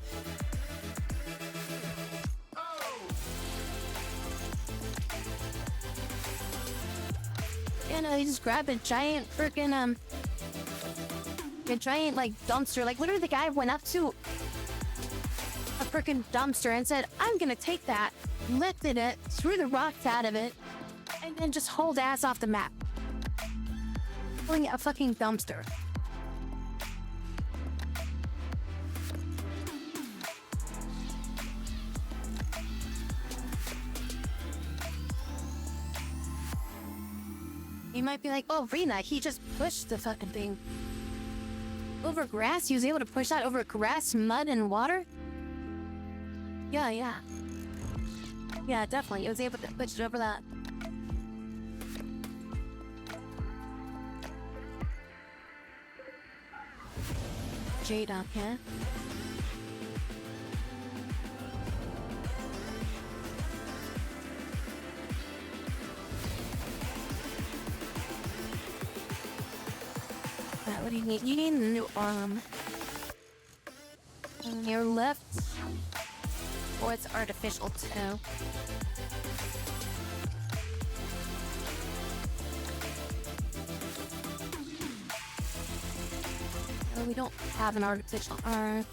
And they just grabbed a giant freaking a giant like dumpster. Like literally the guy went up to a freaking dumpster and said, I'm gonna take that, lifted it, threw the rocks out of it, and then just hauled ass off the map. Pulling a fucking dumpster. You might be like, oh, Rena, he just pushed the fucking thing. Over grass? He was able to push that over grass, mud, and water? Yeah. Yeah, definitely. He was able to push it over that. Jade up, yeah? What do you need? You need a new arm. On your left. Or it's artificial too. No, we don't have an artificial arm.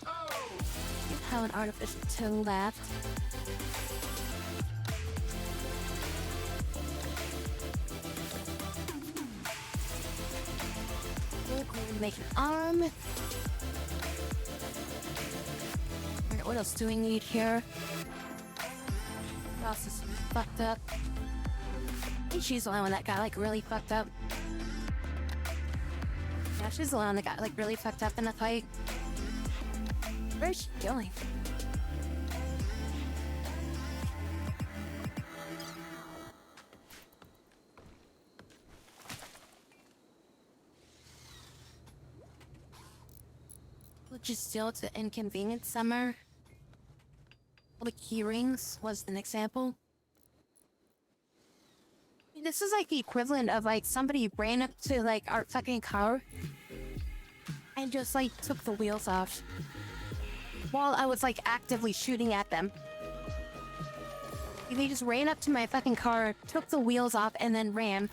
We have an artificial toe left. Make an arm. Alright, what else do we need here? What else is fucked up? I think she's the only one that got like really fucked up. Yeah, she's the one that got like really fucked up in the fight. Where is she going? Which is still to inconvenience Summer. Well, the key rings was an example. I mean, this is like the equivalent of like somebody ran up to like our fucking car and just like took the wheels off while I was like actively shooting at them. They just ran up to my fucking car, took the wheels off, and then ran.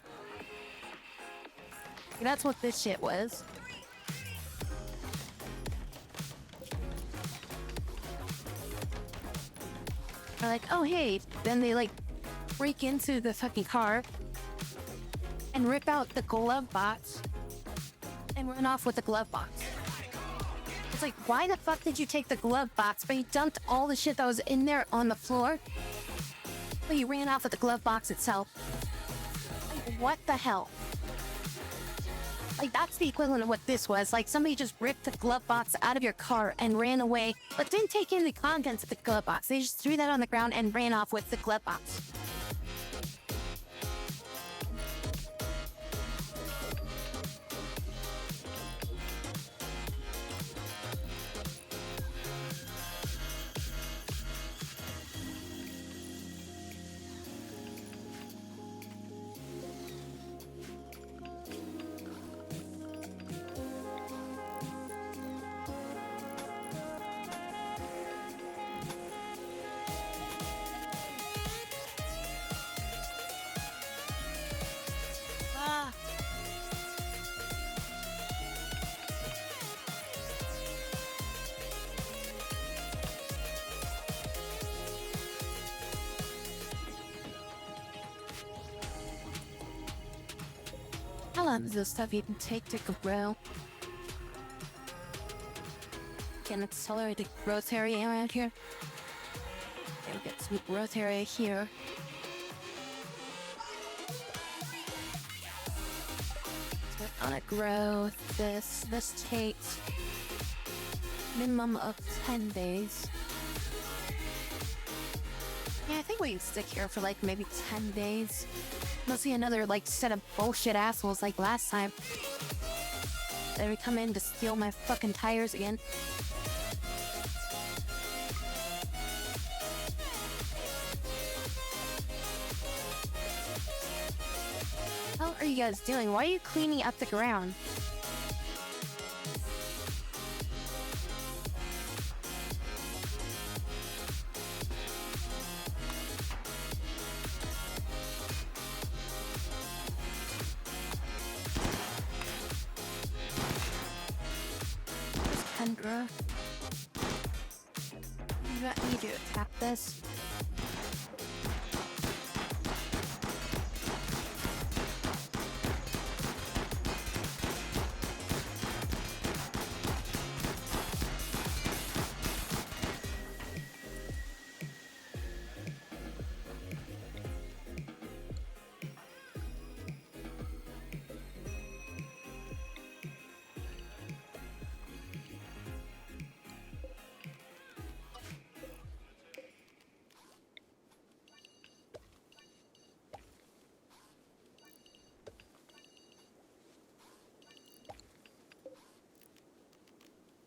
That's what this shit was. They're like, oh hey, then they like break into the fucking car and rip out the glove box and run off with the glove box. It's like, why the fuck did you take the glove box, but you dumped all the shit that was in there on the floor, but you ran off with the glove box itself? Like, what the hell? Like, that's the equivalent of what this was. Like, somebody just ripped the glove box out of your car and ran away, but didn't take in the contents of the glove box. They just threw that on the ground and ran off with the glove box. tons of stuff you can take to grow. Can accelerate the growth area around here. Okay, we get some growth area here. So we're gonna grow this. This takes minimum of 10 days. Yeah, I think we can stick here for like maybe 10 days. Let's see another like set of bullshit assholes like last time. They would come in to steal my fucking tires again. How are you guys doing? Why are you cleaning up the ground? Kendra. You got me to attack this.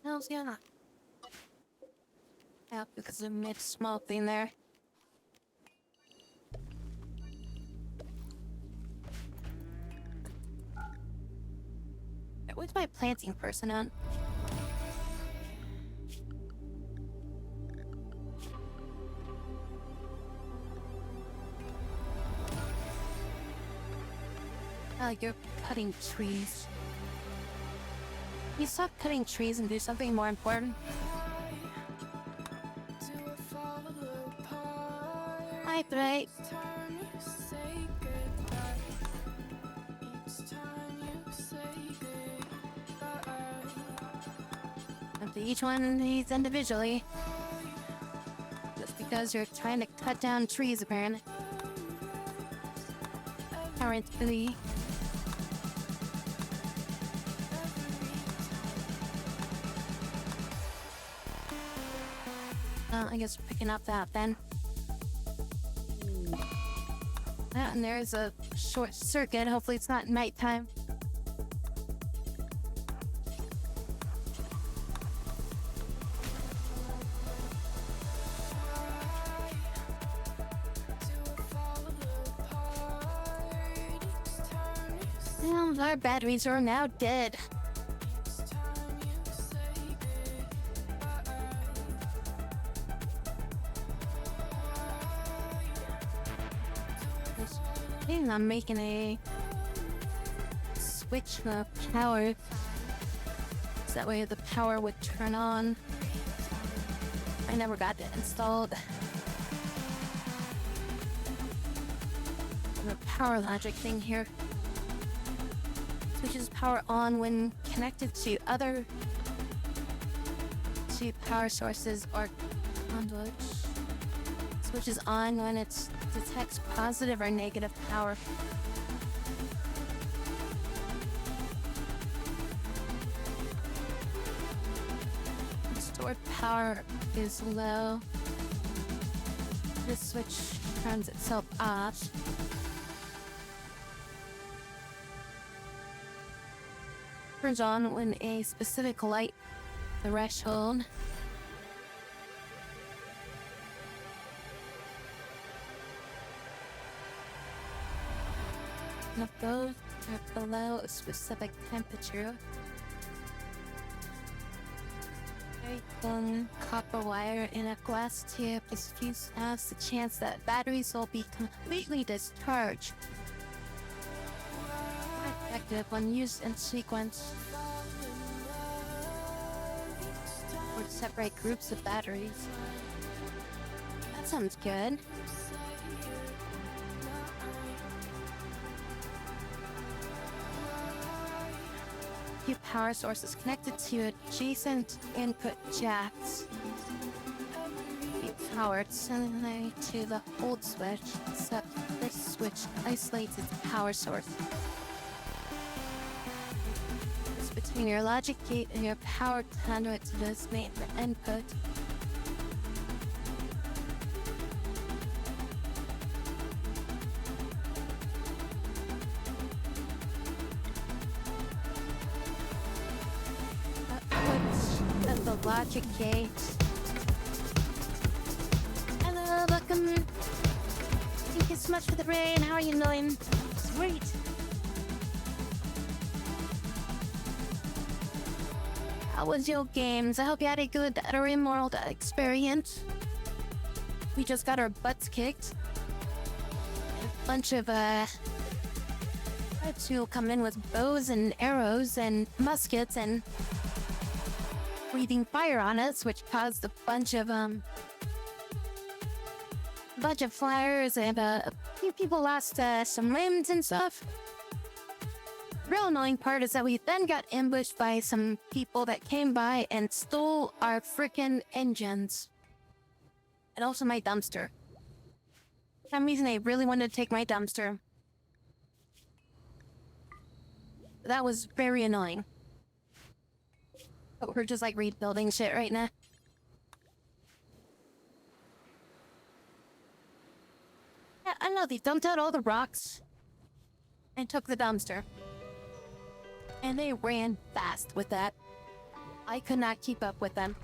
Hell's yeah. Yeah, because of mid small thing there. Where's my planting person at? You're cutting trees. Can you stop cutting trees and do something more important? Hi, Blake. Up to each one of these individually. Just because you're trying to cut down trees, apparently. Apparently. I guess we're picking up that then. And there's a short circuit. Hopefully it's not nighttime. Well, our batteries are now dead. I'm making a switch of power, so that way the power would turn on. I never got it installed. The power logic thing here switches power on when connected to other power sources or conduits. Switches on when it detects positive or negative power. Stored power is low. This switch turns itself off. Turns on when a specific light threshold of those are below a specific temperature. Very thin copper wire in a glass tube is fused has the chance that batteries will be completely discharged. Effective when used in sequence or to separate groups of batteries. That sounds good. CPU power source is connected to adjacent input jacks. Be powered similarly to the old switch, except this switch isolates its power source. It's between your logic gate and your power conduit to designate the input. At the logic gate. Hello, welcome. Thank you so much for the rain. How are you doing? Great. How was your games? I hope you had a good RimWorld experience. We just got our butts kicked. A bunch of tribes who come in with bows and arrows and muskets and breathing fire on us, which caused a bunch of fires, and a few people lost some limbs and stuff. Real annoying part is that we then got ambushed by some people that came by and stole our frickin' engines. And also my dumpster. For some reason they really wanted to take my dumpster. That was very annoying. But we're just like rebuilding shit right now. Yeah, I know, they dumped out all the rocks and took the dumpster. And they ran fast with that. I could not keep up with them.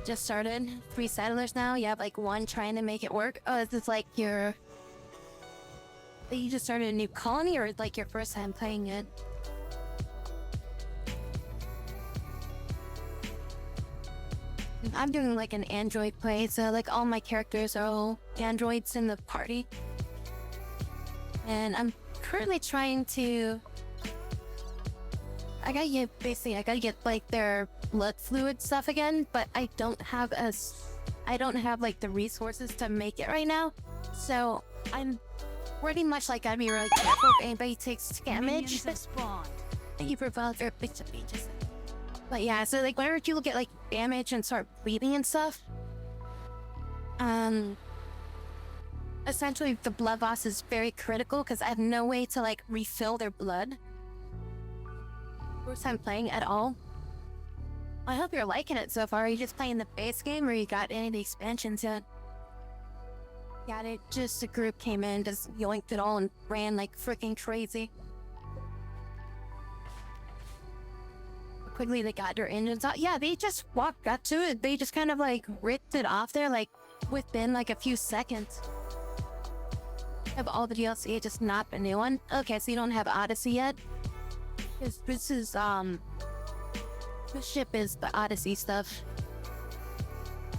Just started 3 settlers now. You have like 1 trying to make it work. Oh, is this like you just started a new colony, or like your first time playing it? I'm doing like an android play, so like all my characters are all androids in the party. And I'm currently trying to... I gotta get like their blood fluid stuff again, but I don't have like the resources to make it right now. So I'm pretty much like gotta be really careful if anybody takes damage. Thank you for volunteer bits of pages. But yeah, so like whenever people get like damage and start bleeding and stuff, essentially the blood loss is very critical because I have no way to like refill their blood. First time playing at all. I hope you're liking it so far. Are you just playing the base game, or you got any of the expansions yet? Yeah, a group came in, just yoinked it all and ran like freaking crazy. Quickly they got their engines out. Yeah, they just got to it. They just kind of like ripped it off there like within like a few seconds. Have all the DLC, just not the new one. Okay, so you don't have Odyssey yet? This is this ship is the Odyssey stuff.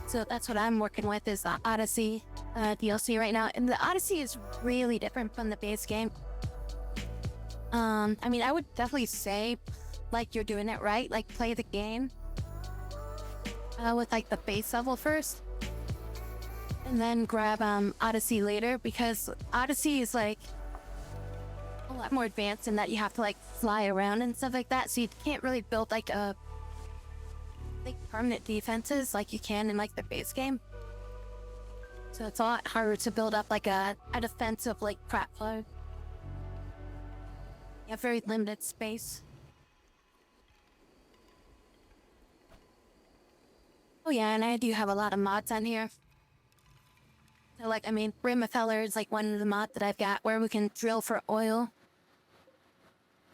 So that's what I'm working with, is the Odyssey DLC right now. And the Odyssey is really different from the base game. I mean, I would definitely say like you're doing it right, like play the game with like the base level first, and then grab Odyssey later, because Odyssey is like a lot more advanced in that you have to like fly around and stuff like that, so you can't really build like permanent defenses like you can in like the base game. So it's a lot harder to build up like a defensive like platform. You have very limited space. Oh yeah, and I do have a lot of mods on here. So like, I mean, Rimfeller is like one of the mods that I've got where we can drill for oil.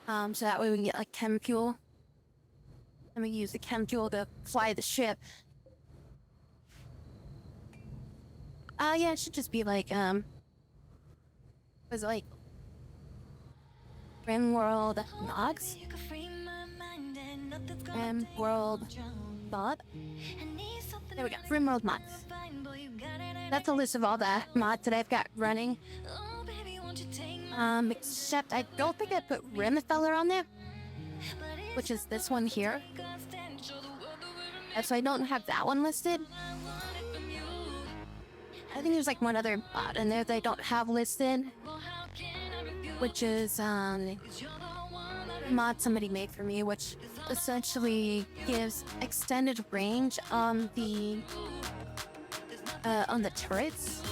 So that way we can get like chem fuel. And we use the chem fuel to fly the ship. Yeah, it should just be like, was it like RimWorld mods? RimWorld mod? There we go, RimWorld mods. That's a list of all the mods that I've got running. Except I don't think I put Rimfeller on there, which is this one here. So I don't have that one listed. I think there's like one other mod in there that I don't have listed. which is a mod somebody made for me, which essentially gives extended range on the turrets,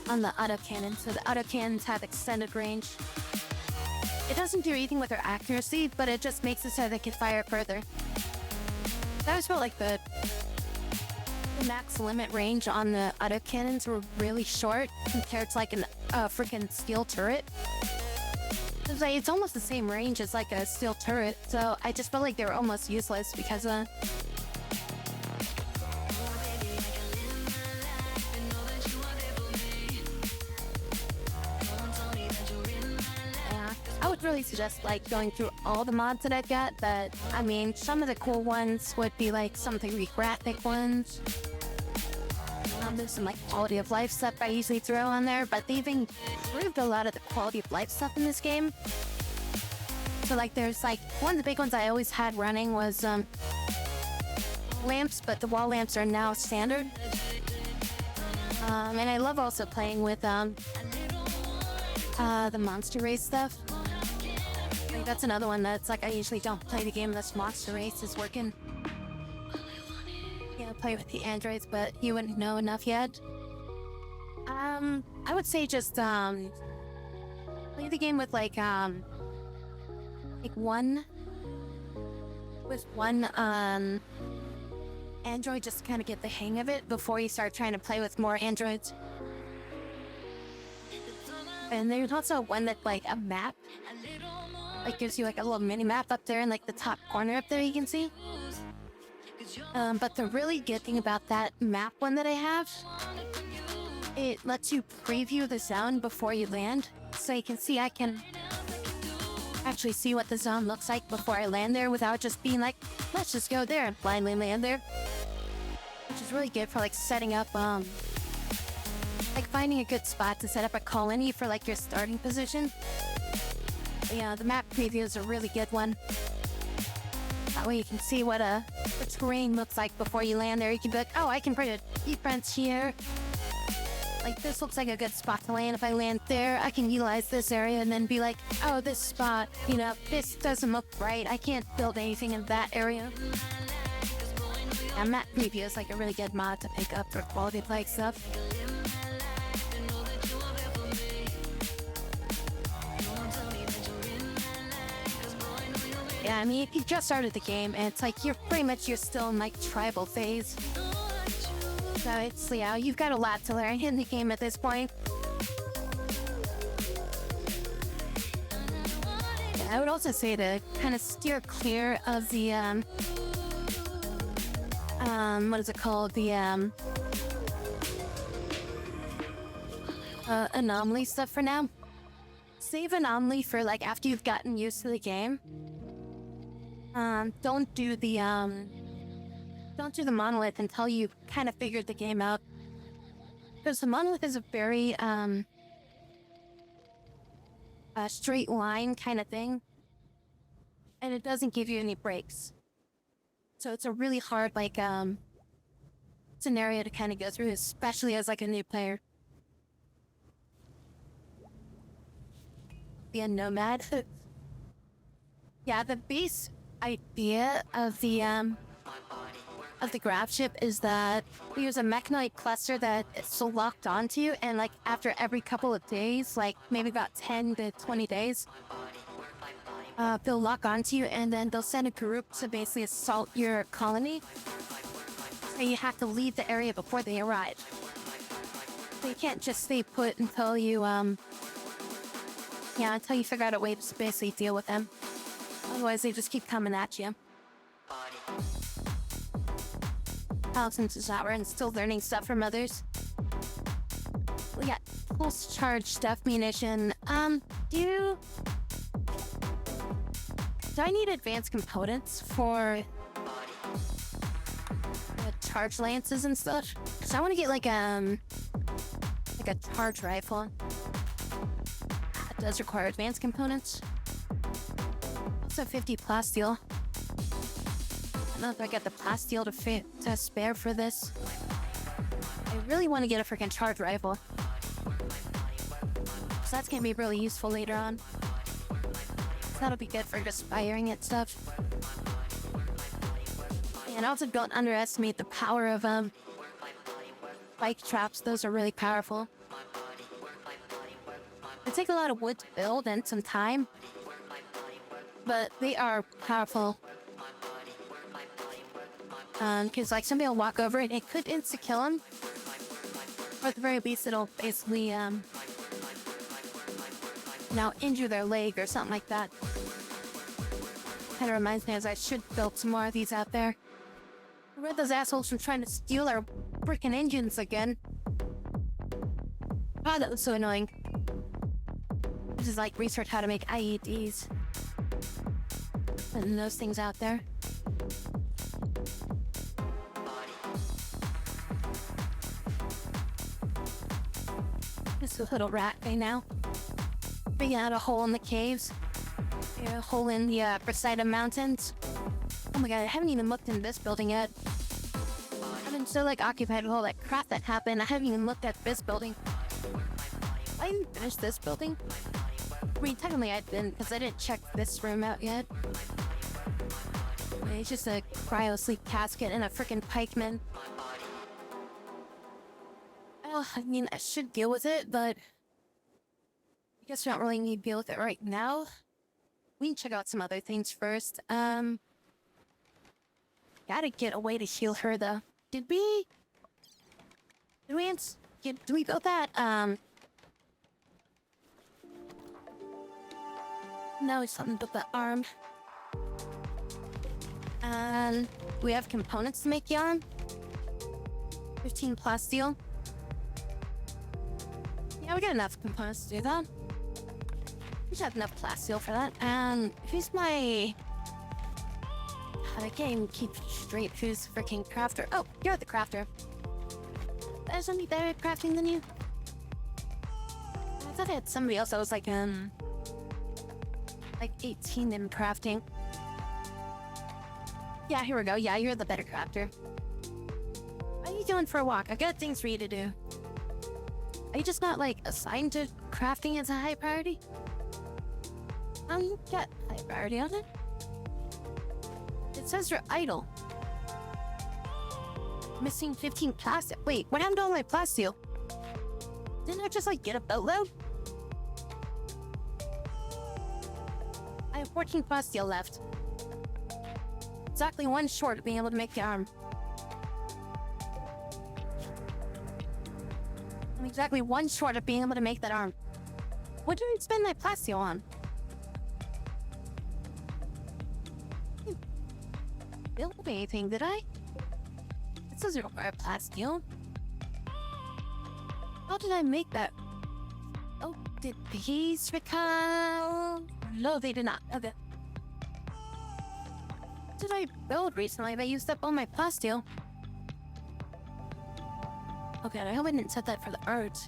on the autocannon. So the autocannons have extended range. It doesn't do anything with their accuracy, but it just makes it so they can fire further. That was felt like the max limit range on the autocannons were really short compared to like a freaking steel turret. It's almost the same range as like a steel turret, so I just felt like they were almost useless because yeah, I would really suggest like going through all the mods that I've got, but I mean some of the cool ones would be like some of the graphic ones. There's some like quality of life stuff I usually throw on there, but they've improved a lot of the quality of life stuff in this game. So like there's like one of the big ones I always had running was lamps, but the wall lamps are now standard. And I love also playing with the monster race stuff. Like that's another one that's like I usually don't play the game unless monster race is working. Yeah, play with the androids, but you wouldn't know enough yet. I would say just play the game with like one android, just to kind of get the hang of it before you start trying to play with more androids. And there's also one that like a map, like gives you like a little mini map up there in like the top corner up there you can see. But the really good thing about that map one that I have, it lets you preview the zone before you land. So you can see, I can actually see what the zone looks like before I land there without just being like, let's just go there and blindly land there. Which is really good for like setting up, like finding a good spot to set up a colony for like your starting position. But yeah, the map preview is a really good one. That way you can see what the terrain looks like before you land there. You can be like, oh, I can put a defense here. Like, this looks like a good spot to land. If I land there, I can utilize this area and then be like, oh, this spot, you know, this doesn't look right. I can't build anything in that area. Yeah, map preview is like a really good mod to pick up for quality of life stuff. Yeah, I mean, if you just started the game, and it's like you're still in like tribal phase. So it's, yeah, you've got a lot to learn in the game at this point. Yeah, I would also say to kind of steer clear of the what is it called? The anomaly stuff for now. Save anomaly for like after you've gotten used to the game. Don't do the monolith until you've kind of figured the game out. Because the monolith is a very straight line kind of thing. And it doesn't give you any breaks. So it's a really hard like scenario to kind of go through, especially as like a new player. The Nomad. Yeah, the base idea of the grab ship is that we use a mechanoid cluster that is so locked onto you, and like after every couple of days, like maybe about 10 to 20 days, they'll lock onto you, and then they'll send a group to basically assault your colony. So you have to leave the area before they arrive. So you can't just stay put until you until you figure out a way to basically deal with them. Otherwise, they just keep coming at you. Since it's out, we're still learning stuff from others. We got pulse charge stuff munition. Do I need advanced components for charge lances and stuff? Cause I want to get like a charge rifle. That does require advanced components. Also 50 plasteel. I don't know if I got the plasteel to spare for this. I really want to get a freaking charge rifle. So that's gonna be really useful later on. That'll be good for just firing and stuff. And also don't underestimate the power of bike traps. Those are really powerful. They take a lot of wood to build and some time, but they are powerful. Because like somebody will walk over it, it could insta-kill him. Or at the very least, it'll basically now injure their leg or something like that. Kind of reminds me as I should build some more of these out there. I read those assholes from trying to steal our freaking engines again. God, that was so annoying. This is like research how to make IEDs. And those things out there. This is a little rat right now. Bring out a hole in the caves. A hole in the Presida Mountains. Oh my god, I haven't even looked in this building yet. I've been so like occupied with all that crap that happened. I haven't even looked at this building. I didn't finish this building. I mean, technically I didn't, because I didn't check this room out yet. It's just a cryo sleep casket and a freaking pikeman. Well, I mean, I should deal with it, but I guess we don't really need to deal with it right now. We can check out some other things first. Gotta get a way to heal her, though. Did we build that? No, it's something about the arm. And we have components to make the arm. 15 plasteel. Yeah, we got enough components to do that. We should have enough plasteel for that. And who's my... I can't even keep straight who's freaking crafter. Oh, you're the crafter. There's somebody better at crafting than you. I thought I had somebody else that was like 18 in crafting. Yeah, here we go. Yeah, you're the better crafter. What are you doing for a walk? I got things for you to do. Are you just not like assigned to crafting as a high priority? You got high priority on it. It says you're idle. Missing 15 plastic. Wait, what happened to all my plasteel? Didn't I just like get a boatload? I have 14 plasteel left. Exactly one short of being able to make the arm. I'm exactly one short of being able to make that arm. What did I spend my plasteel on? Build anything, did I? It says it requires plasteel. How did I make that? Oh, did these become... No, they did not. Okay. What did I build recently that used up all my plasteel? Okay, I hope I didn't set that for the art.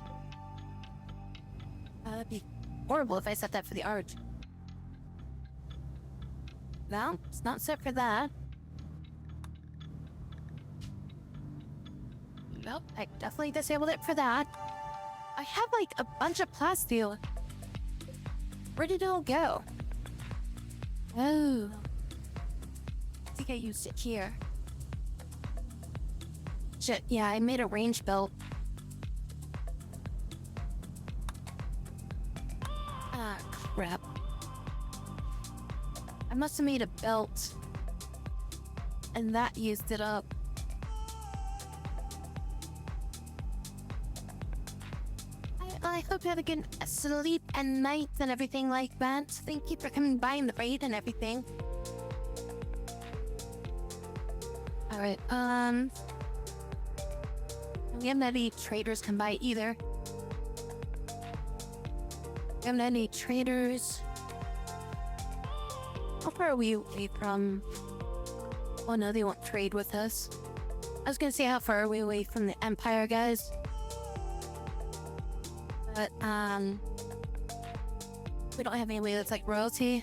That'd be horrible if I set that for the art. No, it's not set for that. Nope, I definitely disabled it for that. I have like a bunch of plasteel. Where did it all go? Oh. I think I used it here. Shit, yeah, I made a range belt. Ah, crap. I must have made a belt. And that used it up. I hope you had a good sleep and night and everything like that. Thank you for coming by in the raid and everything. Alright, we haven't had any traders come by either. We haven't had any traders. How far are we away from... Oh no, they won't trade with us. I was gonna say how far are we away from the Empire, guys. But, we don't have anybody that's like royalty.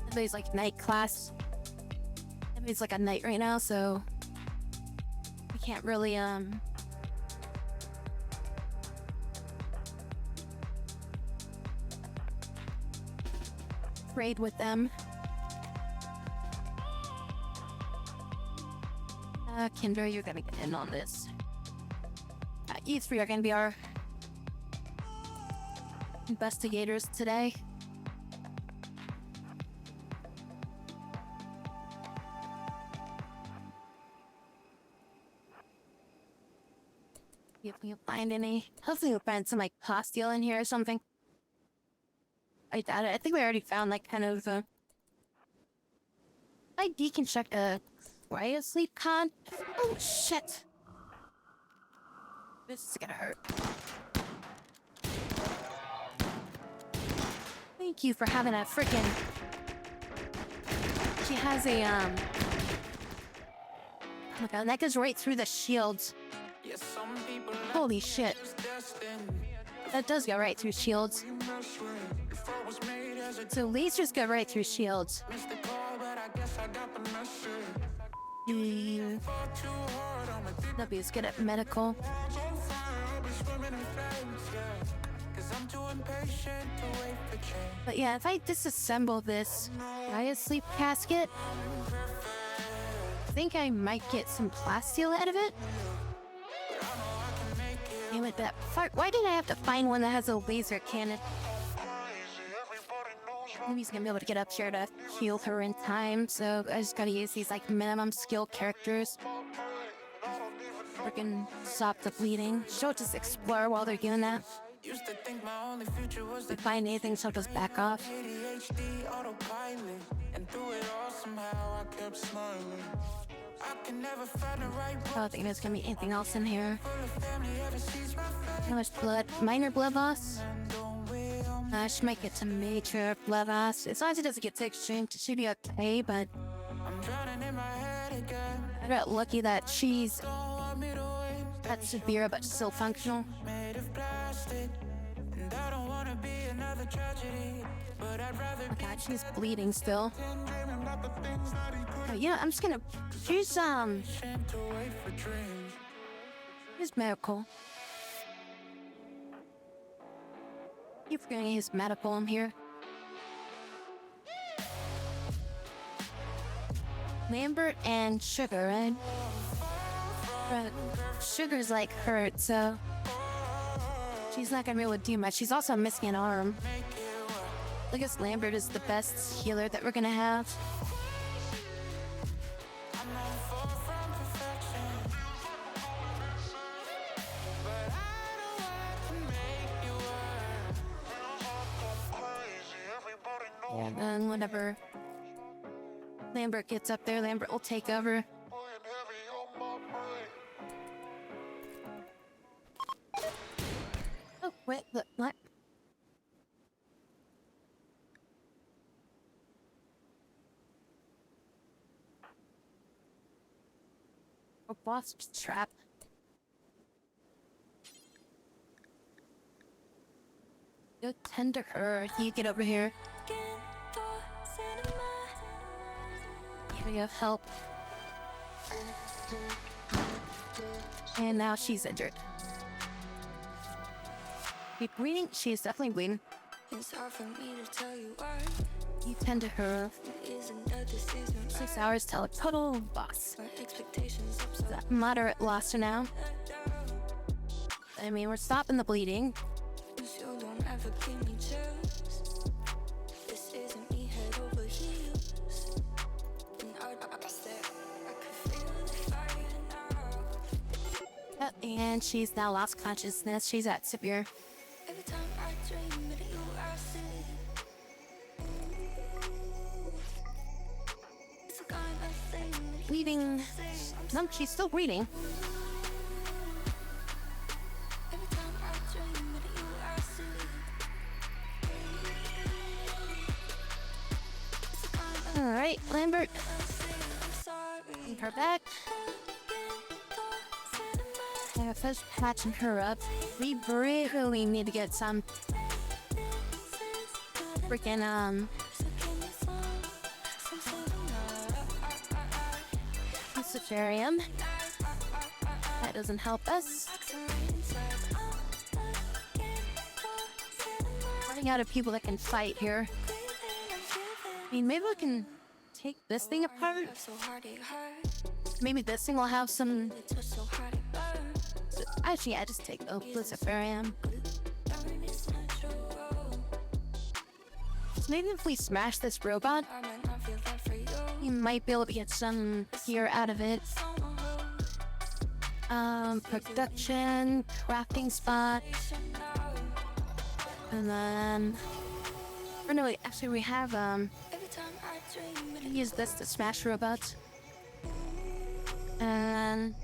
Everybody's like knight class. Everybody's like a knight right now, so we can't really, trade with them. Kendra, you're gonna get in on this. You three are gonna be our investigators today. If you find any, hopefully you'll find some like pastille in here or something. I doubt it. I think we already found like kind of I deconstruct a cryosleep con. Oh shit! This is gonna hurt. Thank you for having a freaking. She has a Oh my god, that goes right through the shields. Holy shit. That does go right through shields. So lasers go right through shields. W's good at medical. But yeah, if I disassemble this cryosleep casket, I think I might get some plasteel out of it. Damn it, that fuck. Why did I have to find one that has a laser cannon? Maybe he's gonna be able to get up here to heal her in time, so I just gotta use these like minimum skill characters. Freaking stop the bleeding. She'll just explore while they're doing that. If they find anything, she'll just back off. I don't think there's gonna be anything else in here. How much blood? Minor blood loss? She might get some major blood loss. As long as it doesn't get too extreme, it should be okay, but I got lucky that she's not severe but still functional. Oh god, she's bleeding still. Oh, yeah, I'm just gonna here's medical. Keep forgetting his medical in here. Lambert and Sugar, right? But Sugar's like hurt, so she's not gonna be able to do much. She's also missing an arm. I guess Lambert is the best healer that we're gonna have. Yeah, and whenever Lambert gets up there, Lambert will take over. Oh, wait, look, what? A boss trap. Go tend to her. You get over here. Here we have help. And now she's injured. Keep bleeding. She is definitely bleeding. It's hard for me to tell you why. You tend to her. Isn't that this is my 6 hours till a total boss. my expectations upside That moderate loss for now. I mean, we're stopping the bleeding. down. You don't ever give me chills. This isn't me head over heels. And I said I could feel the fire now. And she's now lost consciousness. She's at severe. Every time I dream of you, I see it's the kind of thing that Bleeding. No, she's still bleeding. every time I dream of you, I see it's the kind of Alright, Lambert. I'm sorry. Bring her back. First patching her up. We really need to get some freaking Luciferium. That doesn't help us. Running out of people that can fight here. mean, maybe we can take this thing apart. So hard it hurt. Maybe this thing will have some. It was so hard it burned. Actually, I just take the Luciferium. Burn is natural. So maybe if we smash this robot, I might not feel that for you. we might be able to get some gear out of it. Production, crafting spot, and then. Or no, wait, actually we have Every time I dream it use this to smash robots. And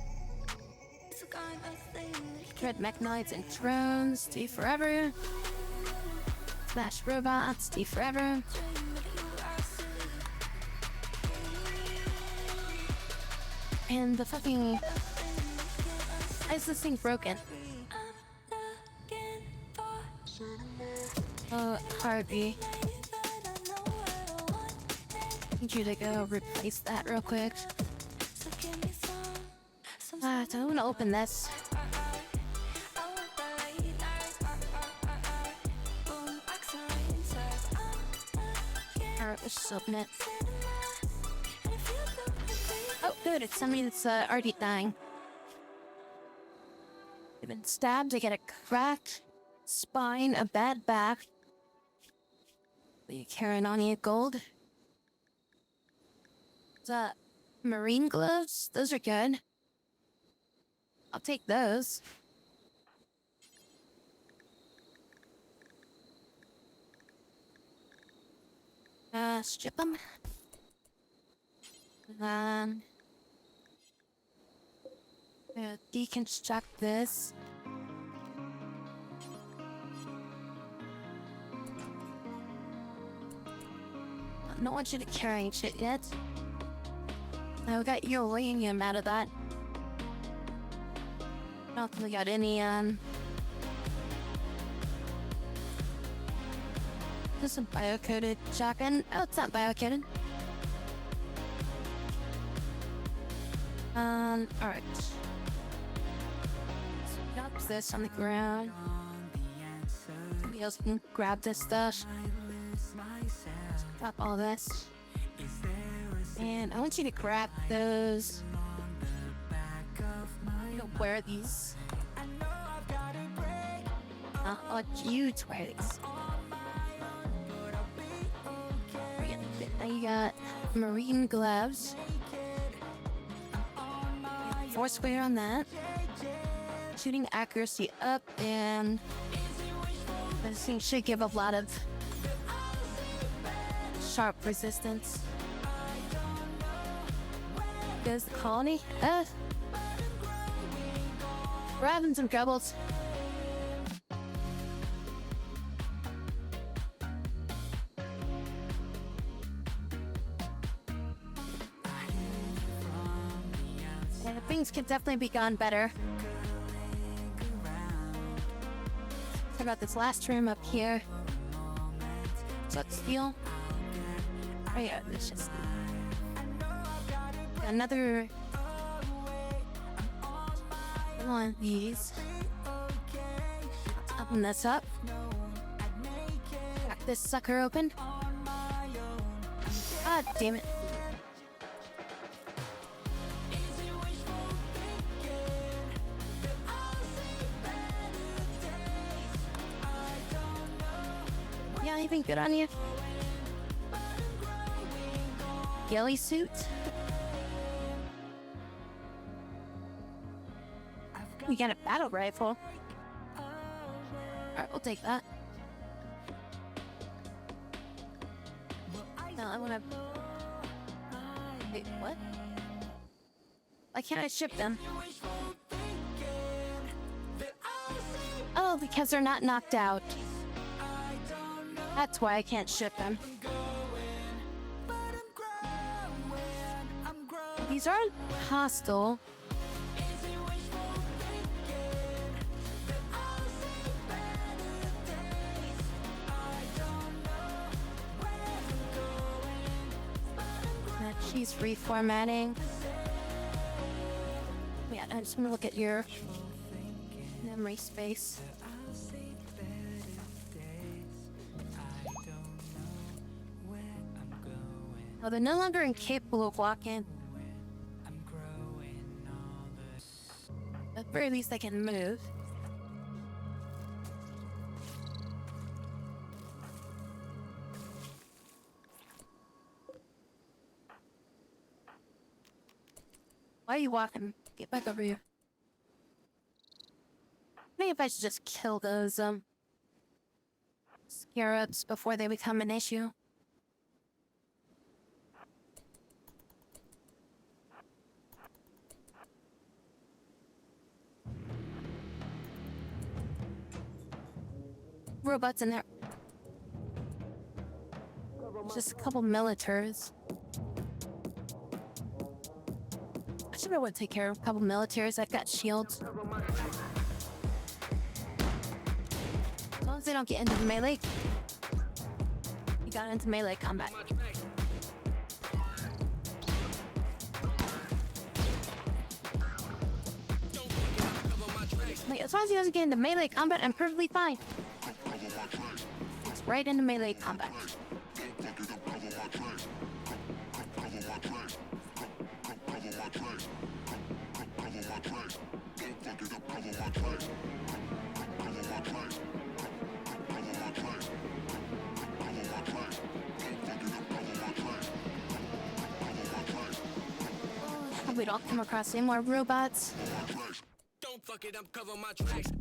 is a kind of thing that dread mechanoids and drones, stay forever. Smash robots, stay forever. dream that you are silly. And the fucking. Why is this thing broken? I'm looking for Oh, Harvey. that I know I want. I need you to go replace that real quick. So give me some So I'm gonna open this. I want that late night. Boom, accent inside. I'm Alright, let's just open it. and it feels so free. Oh, good, it's somebody that's already dying. They've been stabbed, they get a cracked spine, a bad back. You carrying on your gold? The marine gloves? Those are good. I'll take those. Strip them. And then deconstruct this. I don't want you to carry shit yet. I got uranium out of that. I don't think we got any, This is a bio-coded shotgun. Oh, it's not bio-coded. Alright. Drop this on the ground. Somebody else can grab this stuff. Drop all this. And I want you to grab those. You don't wear these. I want you to wear these. Now you got marine gloves. Foursquare on that. Shooting accuracy up, and this thing should give a lot of sharp resistance. There's the colony. We're having some troubles. Yeah, things could definitely be gone better. What about this last room up here? Is that steel? Oh yeah, it's just another one of these. Let's open this up. Crack this sucker open. God damn it. Yeah, anything good on you? Ghillie suit? We got a battle rifle. Alright, we'll take that. No, I wanna... Wait, what? Why can't I ship them? Oh, because they're not knocked out. That's why I can't ship them. These aren't hostile. She's reformatting. Yeah, I just want to look at your memory space. Oh, they're no longer incapable of walking. At the very least, they can move. Why are you walking? Get back over here. I think if I should just kill those, scarabs before they become an issue. Robots in there. Just a couple militaries. I should have would take care of a couple militaries. I've got shields. As long as they don't get into the melee. You got into melee combat. Like, as long as he doesn't get into melee combat, I'm perfectly fine. It's right into melee combat. Hope we don't come across any more robots. Don't fuck it up, cover my tracks.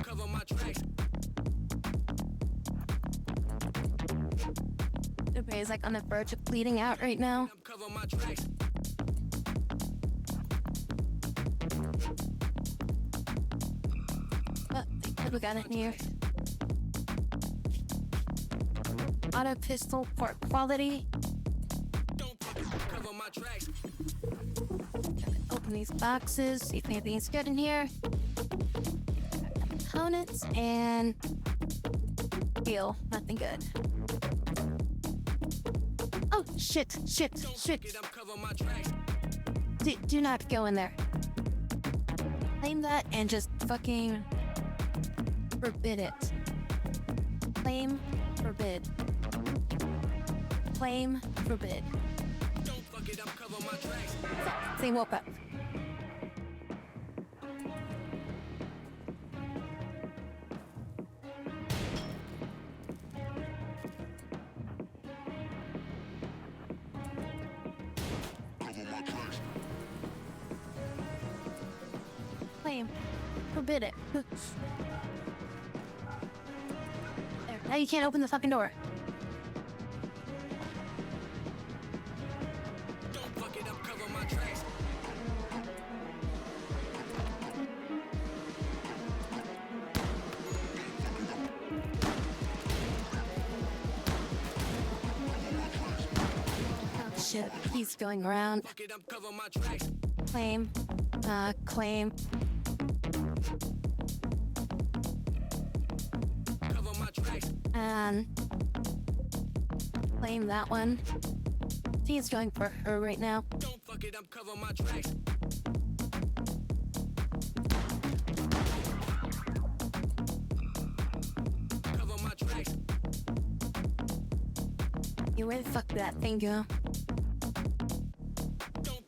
Cover my tracks. Everybody's like on the verge of bleeding out right now. Cover my tracks. Oh, what we got in here? Auto pistol for quality. Don't fuck it up, cover my tracks. Open these boxes, see if anything's good in here. Components and heal. Nothing good. Oh shit! Shit! Shit! Get up, cover my tracks. Do not go in there. Claim that and just fucking forbid it. Claim, forbid. Claim, forbid. Don't fuck it up, cover my tracks. They woke up. Claim, forbid it. There. Now you can't open the fucking door. Don't fuck it up, cover my tracks. Oh shit, he's going around. Fuck it up, cover my tracks. Claim, claim. Cover my tracks. And claim that one. He's going for her right now. Don't fuck it up, cover my tracks. Cover my tracks. You where the fuck did that thing go? Don't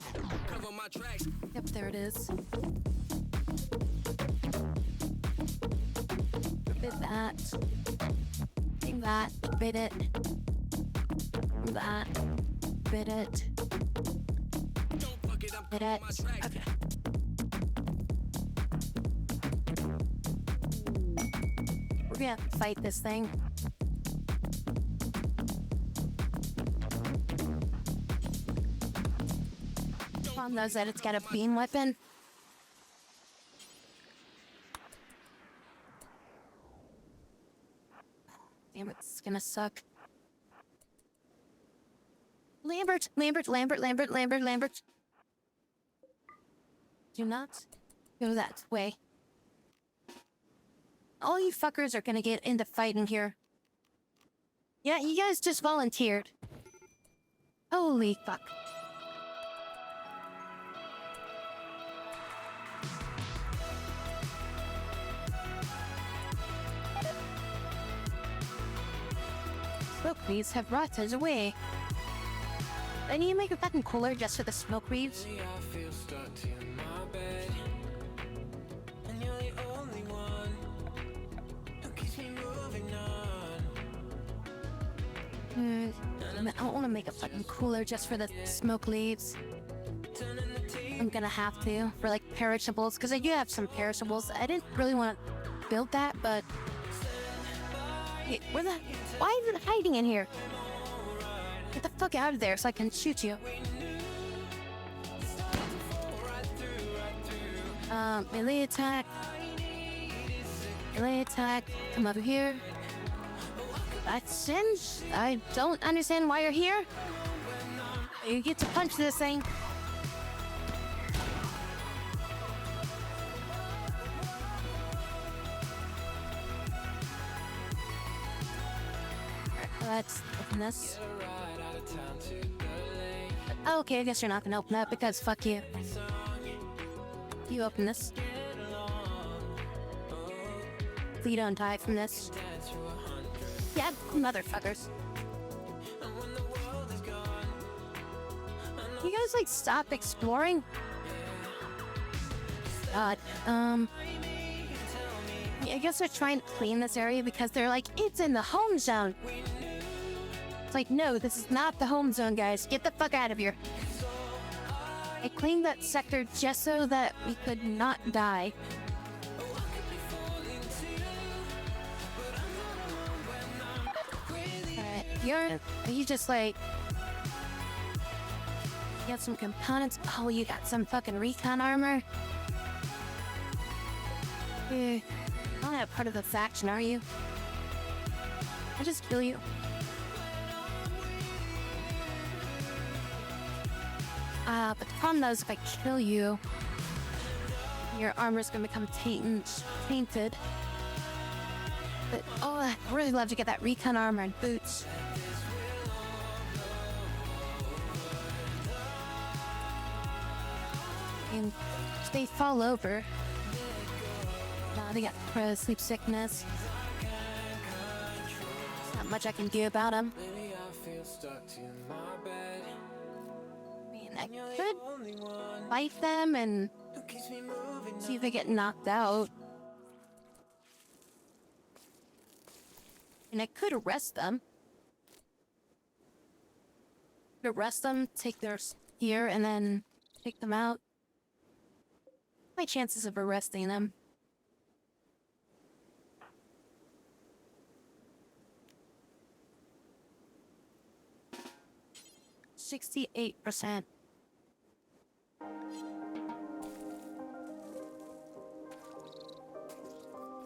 cover my tracks. Yep, there it is. Forbid that. Claim that. Forbid it. That. Forbid it. Don't fuck it up, Forbid cover it. my tracks. Okay. We're gonna have to fight this thing. Mom knows that it's got a beam weapon. Damn, it's gonna suck. Lambert. Do not go that way. All you fuckers are gonna get into fighting here. Yeah, you guys just volunteered. Holy fuck. smoke wreaths have rotted away. I need to make a fucking cooler just for the smoke wreaths. I feel stuck in my bed, and you're the only one who keeps me moving on. I don't want to make a fucking cooler just for the smoke leaves. I'm gonna have to for like perishables, because I do have some perishables. I didn't really want to build that, but hey, why is it hiding in here? Get the fuck out of there so I can shoot you. Melee attack. Melee attack. Come over here. That's Singe. I don't understand why you're here. You get to punch this thing. Let's open this. Oh, okay, I guess you're not gonna open that because fuck you. You open this. Please don't die from this. Yeah, motherfuckers. You guys like stop exploring? God, I guess they're trying to clean this area because they're like, it's in the home zone. It's like, no, this is not the home zone, guys. Get the fuck out of here. I cleaned that sector just so that we could not die. Alright, you just like... You got some components? Oh, you got some fucking recon armor? You're not part of the faction, are you? I'll just kill you. But the problem though is if I kill you, your armor's gonna become tainted. But oh, I'd really love to get that recon armor and boots. And if they fall over, they got sleep sickness. There's not much I can do about them. I could fight them and see if they get knocked out. And I could arrest them. Take their gear, and then take them out. My chances of arresting them. %68%.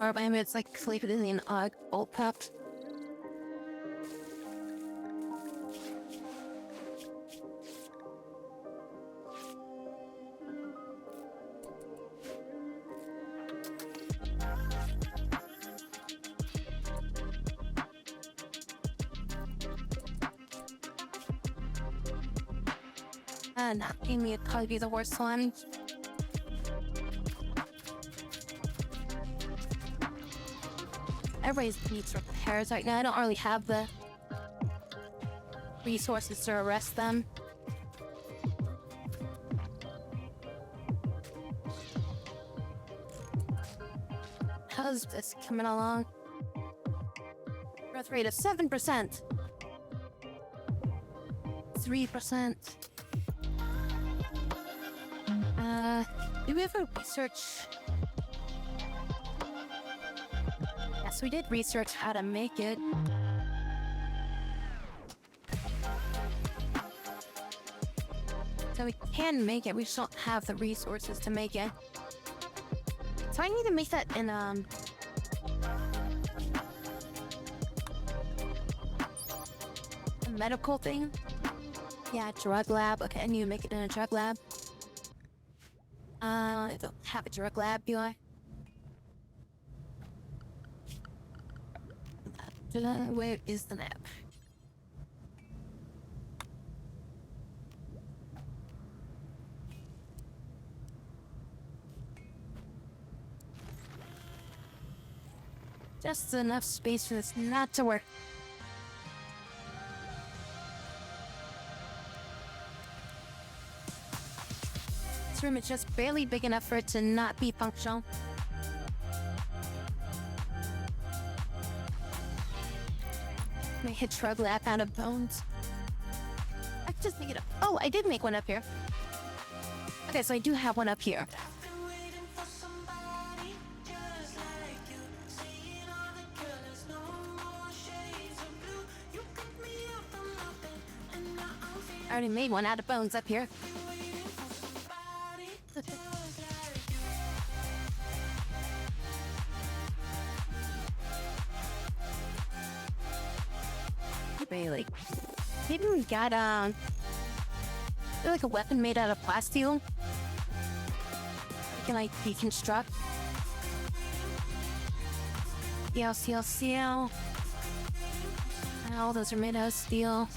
Or maybe it's like sleeping in an old pup. And Amy would probably be the worst one. Everybody needs repairs right now. I don't really have the resources to arrest them. How's this coming along? Growth rate of 7%. 3%. Do we ever research? Yes, we did research how to make it. So we can make it, we just don't have the resources to make it. So I need to make that in, a medical thing? Yeah, drug lab. Okay, I need to make it in a drug lab. I don't have a drug lab, do I? Where is the map? Just enough space for this not to work. room is just barely big enough for it to not be functional. My hedgehog lap out of bones. I could just make it up. Oh, I did make one up here. Okay, so I do have one up here. I already made one out of bones up here. Maybe maybe we got like a weapon made out of plasteel. We can like deconstruct. Steel. All those are made out of steel.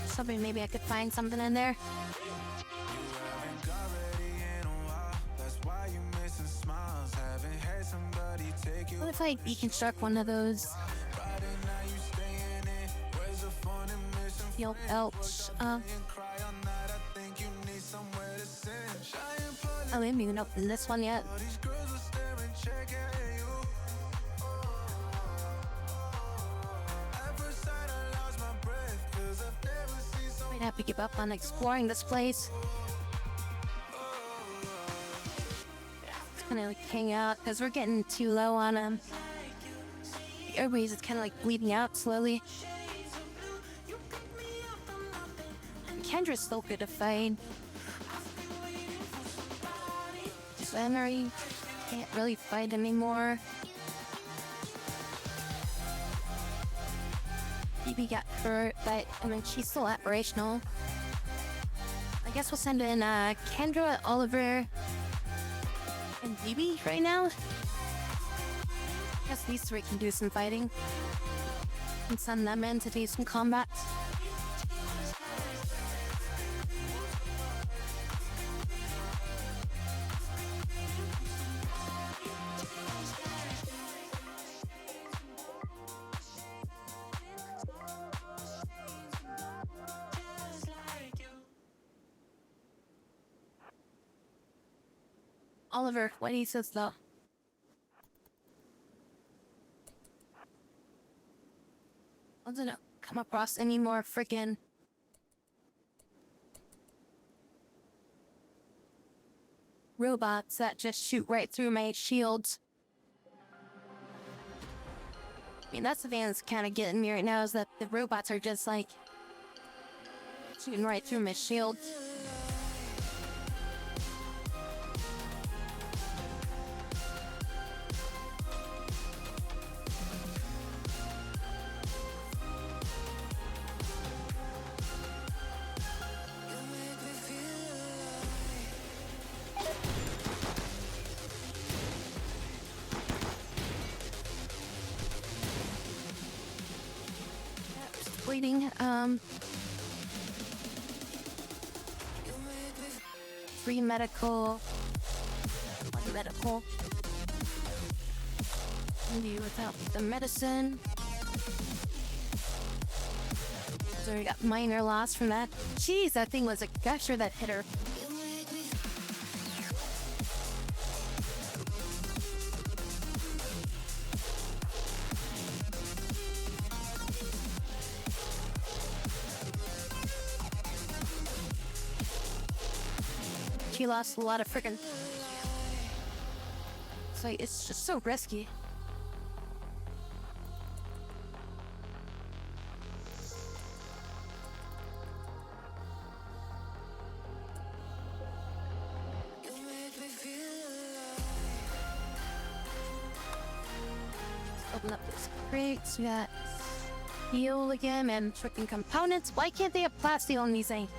Something, maybe I could find something in there. What if I deconstruct one of those steel belts? I haven't even opened this one yet. Might have to give up on exploring this place. Just gonna like hang out because we're getting too low on them. The airways is kind of like bleeding out slowly. Kendra's still good to fight. Emery can't really fight anymore. Phoebe got hurt, but I mean she's still operational. I guess we'll send in Kendra, Oliver, and Phoebe right now. I guess these three can do some fighting. And send them in to do some combat. Oliver, what he says though. I don't come across any more freaking robots that just shoot right through my shields. I mean, that's the thing that's kind of getting me right now, is that the robots are just like shooting right through my shields. Bleeding, free medical, one medical, maybe without the medicine. So we got minor loss from that. Jeez, that thing was a gusher that hit her. She lost a lot of freaking. It's like, it's just so risky. Open up this crate. So we got heal again and freaking components. Why can't they have plastic on these things?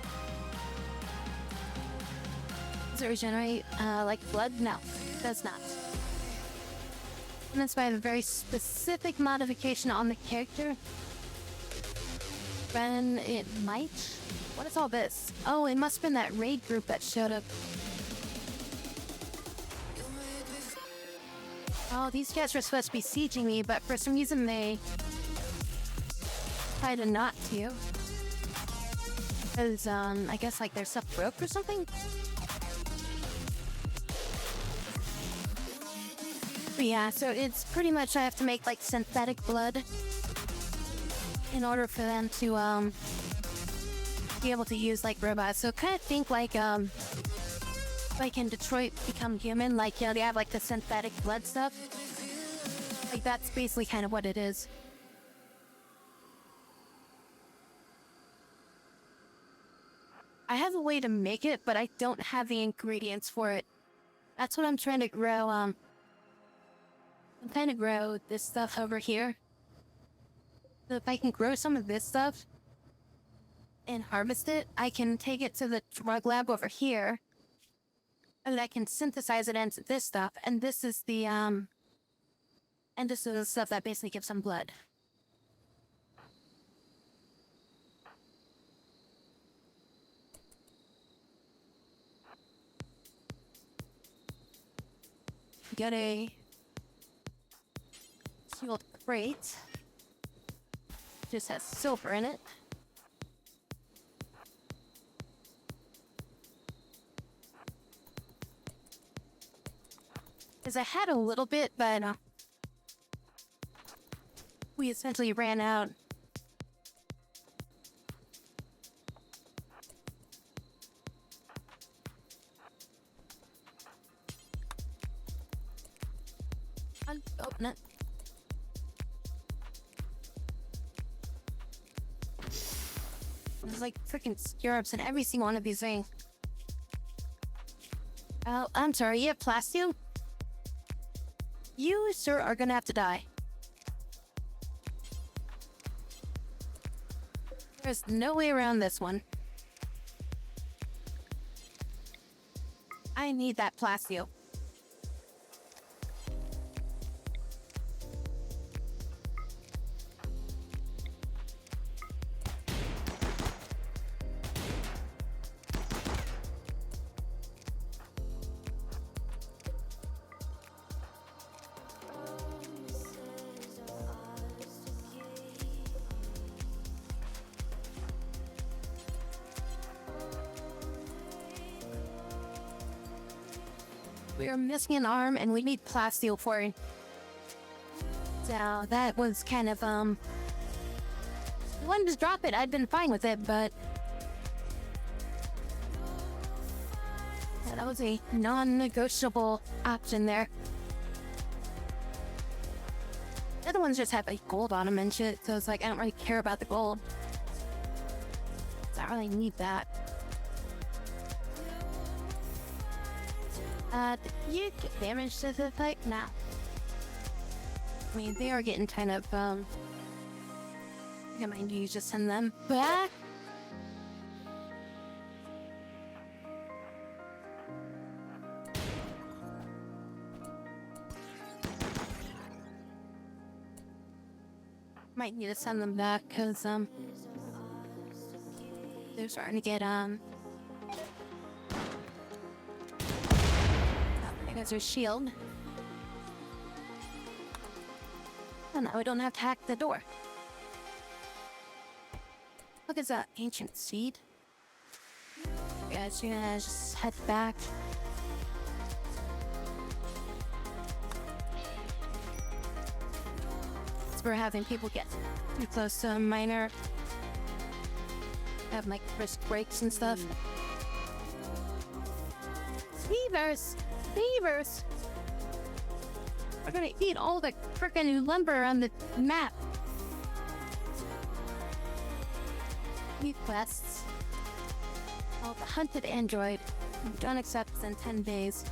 Does it regenerate like blood? No, it does not. And that's by a very specific modification on the character. Then it might. What is all this? Oh, it must have been that raid group that showed up. Oh, these guys were supposed to be sieging me, but for some reason they decided not to. Because, I guess, like, their stuff broke or something? But yeah, so it's pretty much I have to make, like, synthetic blood in order for them to, be able to use, like, robots. So kind of think, like in Detroit Become Human, like, you know, they have, like, the synthetic blood stuff. Like, that's basically kind of what it is. I have a way to make it, but I don't have the ingredients for it. That's what I'm trying to grow, I'm trying to grow this stuff over here. So if I can grow some of this stuff and harvest it, I can take it to the drug lab over here. And I can synthesize it into this stuff, and this is the, and this is the stuff that basically gives them blood. Get a sealed crate. Just has silver in it. Because I had a little bit, but we essentially ran out. Open it. There's like freaking scarabs in every single one of these things. Oh, I'm sorry, you have plasteel? You, sir, are gonna have to die. There's no way around this one. I need that plasteel. We are missing an arm and we need plasteel for it. So that was kind of, I wanted to drop it. I'd been fine with it, but yeah, that was a non-negotiable option there. The other ones just have like gold on them and shit, so it's like I don't really care about the gold. So I don't really need that. Did you get damage to the fight? Nah. I mean, they are getting kind of, I might need to just send them back. Might need to send them back, because, they're starting to get, there's their shield. And now we don't have to hack the door. Look at that ancient seed. Yeah, so you're gonna just head back. So we're having people get too close to a miner. Have like risk breaks and stuff. Beavers! Beavers! We're gonna eat all the frickin' lumber on the map. New quests. Oh, the hunted android. Don't accept within 10 days.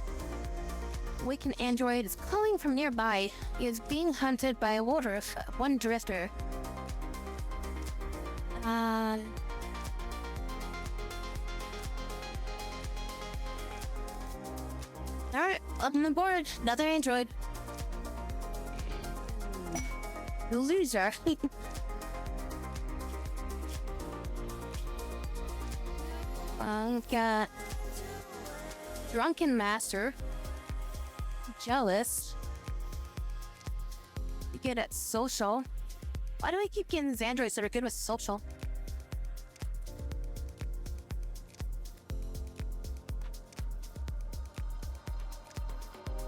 Awakened android is calling from nearby. He is being hunted by a wolf, one drifter. Alright, welcome aboard. Another android. The loser. We've got Drunken Master. Jealous. You get at social. Why do I keep getting these androids that are good with social?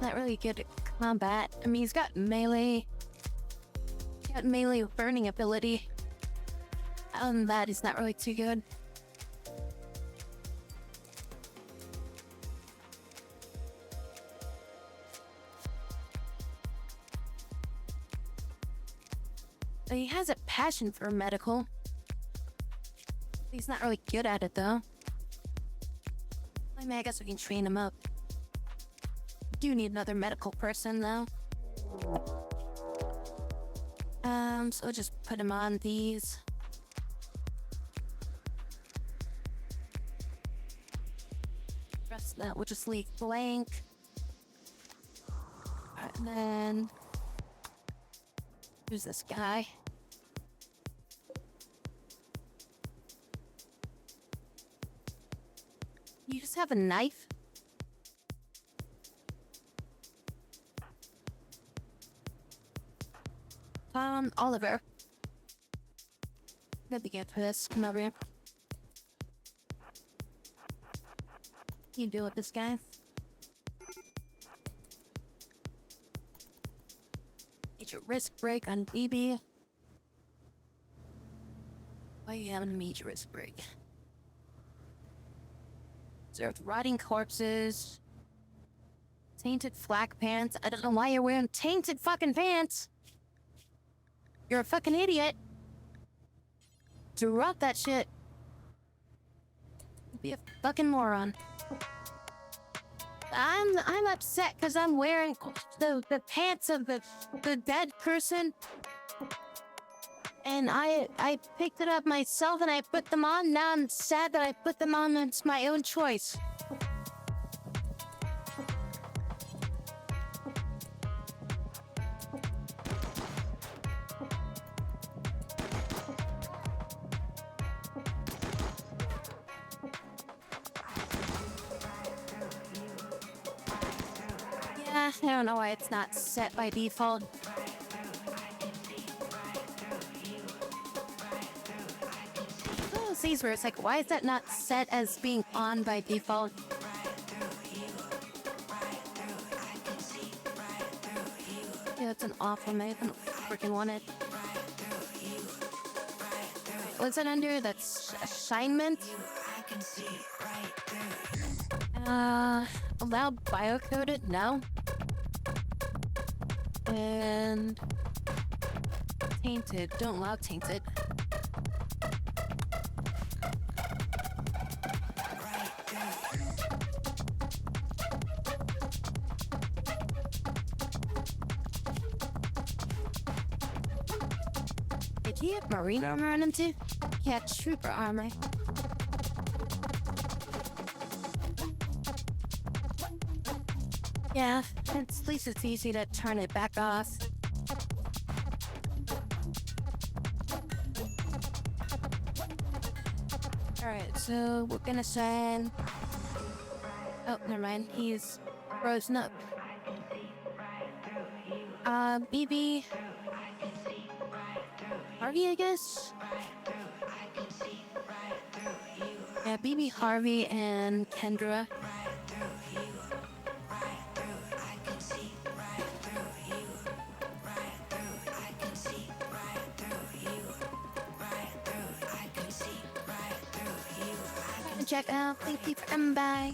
not really good at combat. I mean, he's got melee. He's got melee burning ability. Other than that, he's not really too good. But he has a passion for medical. He's not really good at it though. I mean, I guess we can train him up. Do need another medical person though. So we'll just put him on these. Rest of that we'll just leave blank. And then who's this guy? You just have a knife? Oliver. Gotta be good for this. Come over here. You deal with this guy. Major risk break on BB. Why are you having a major risk break? Observed rotting corpses. Tainted flak pants. I don't know why you're wearing tainted fucking pants. You're a fucking idiot. Drop that shit. Be a fucking moron. I'm upset because I'm wearing the pants of the dead person. And I picked it up myself and I put them on. Now I'm sad that I put them on. It's my own choice. Yeah, I don't know why it's not set by default. These where it's like, why is that not set as being on by default? Yeah, that's an awful name. I don't freaking want it. What's it under? That's assignment? Allowed biocoded? No. And tainted. Don't allow tainted. Did he have marine armor on him too? He had trooper armor. Yeah, at least it's easy to turn it back off. Alright, so we're gonna send... Oh, never mind. He's frozen up. BB... Harvey, I guess? Yeah, BB Harvey and Kendra. Check out. Thank you for coming by.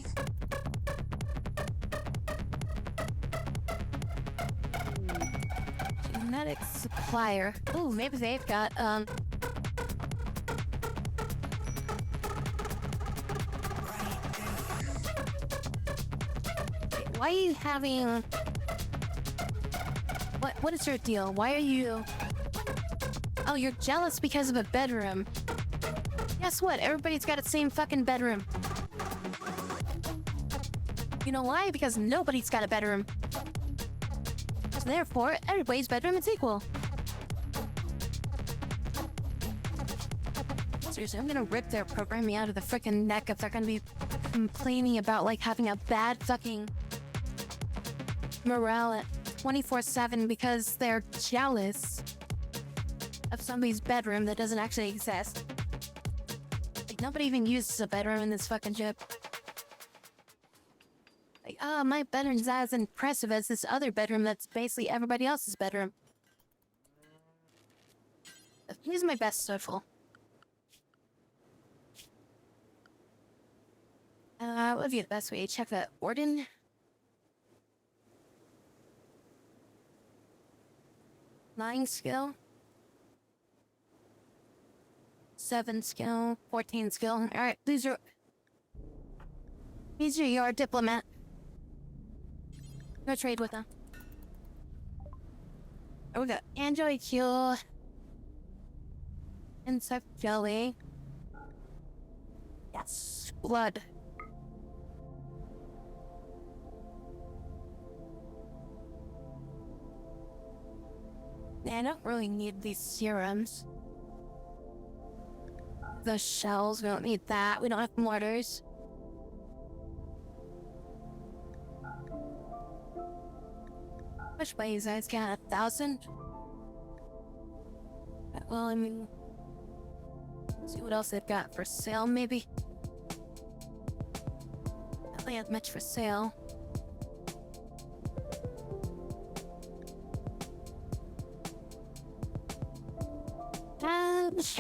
Genetic supplier. Oh, maybe they've got Why are you having... What is your deal? Why are you... Oh, you're jealous because of a bedroom. Guess what? Everybody's got the same fucking bedroom. You know why? Because nobody's got a bedroom. So therefore, everybody's bedroom is equal. Seriously, I'm gonna rip their programming out of the freaking neck if they're gonna be complaining about, like, having a bad fucking morale at 24/7 because they're jealous of somebody's bedroom that doesn't actually exist. Like, nobody even uses a bedroom in this fucking ship. Like, oh, my bedroom's not as impressive as this other bedroom that's basically everybody else's bedroom. Here's my best social. What would be the best way to check that? Warden? Lying skill? 7 skill, 14 skill. Alright, these are your diplomat. Go trade with them. Oh, we got Android Q. Insect jelly. Yes. Blood. I don't really need these serums. The shells, we don't need that. We don't have mortars. How much money you guys got? 1,000? Well, I mean, let's see what else they've got for sale, maybe. I don't have much for sale.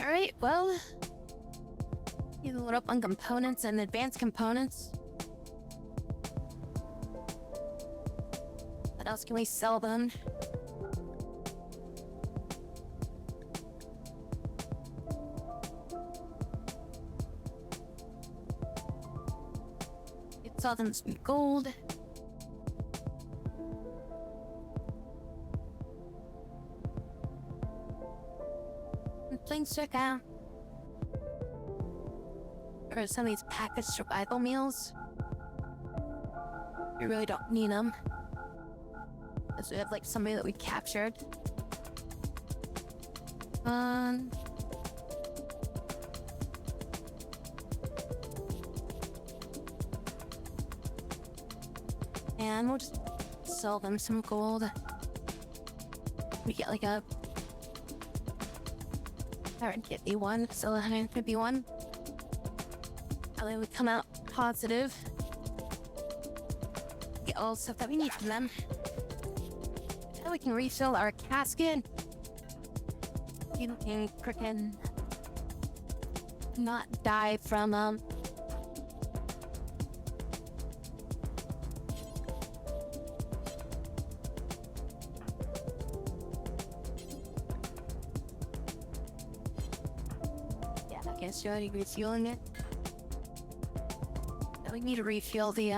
Alright, well, you load up on components and advanced components. What else can we sell them? You sell them some gold. Things check out. Or some of these packaged survival meals. We really don't need them. Because we have like somebody that we captured. And we'll just sell them some gold. We get like a 151, still 151. And then we come out positive. Get all the stuff that we need from them. And we can refill our casket. You can frickin' not die from I guess you're already refueling it. Now we need to refuel the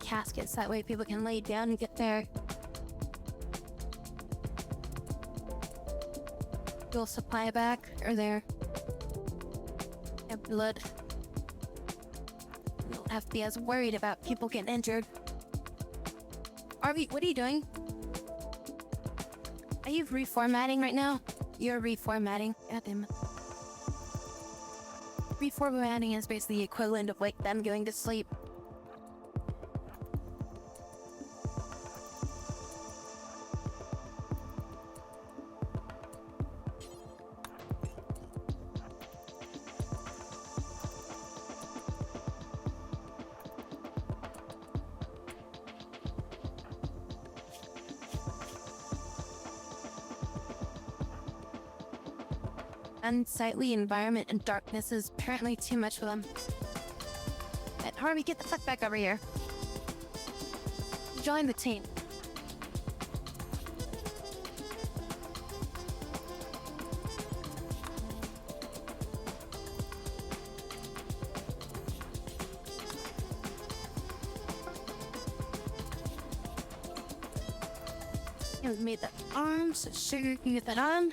caskets, that way people can lay down and get their fuel supply back, or their blood. We don't have to be as worried about people getting injured. Arby, what are you doing? Are you reformatting right now? You're reformatting. God damn it. Reformatting is basically the equivalent of like them going to sleep. Unsightly environment and darkness is apparently too much for them. And Harvey, get the fuck back over here. Join the team. You made that arm, so Sugar you can get that on.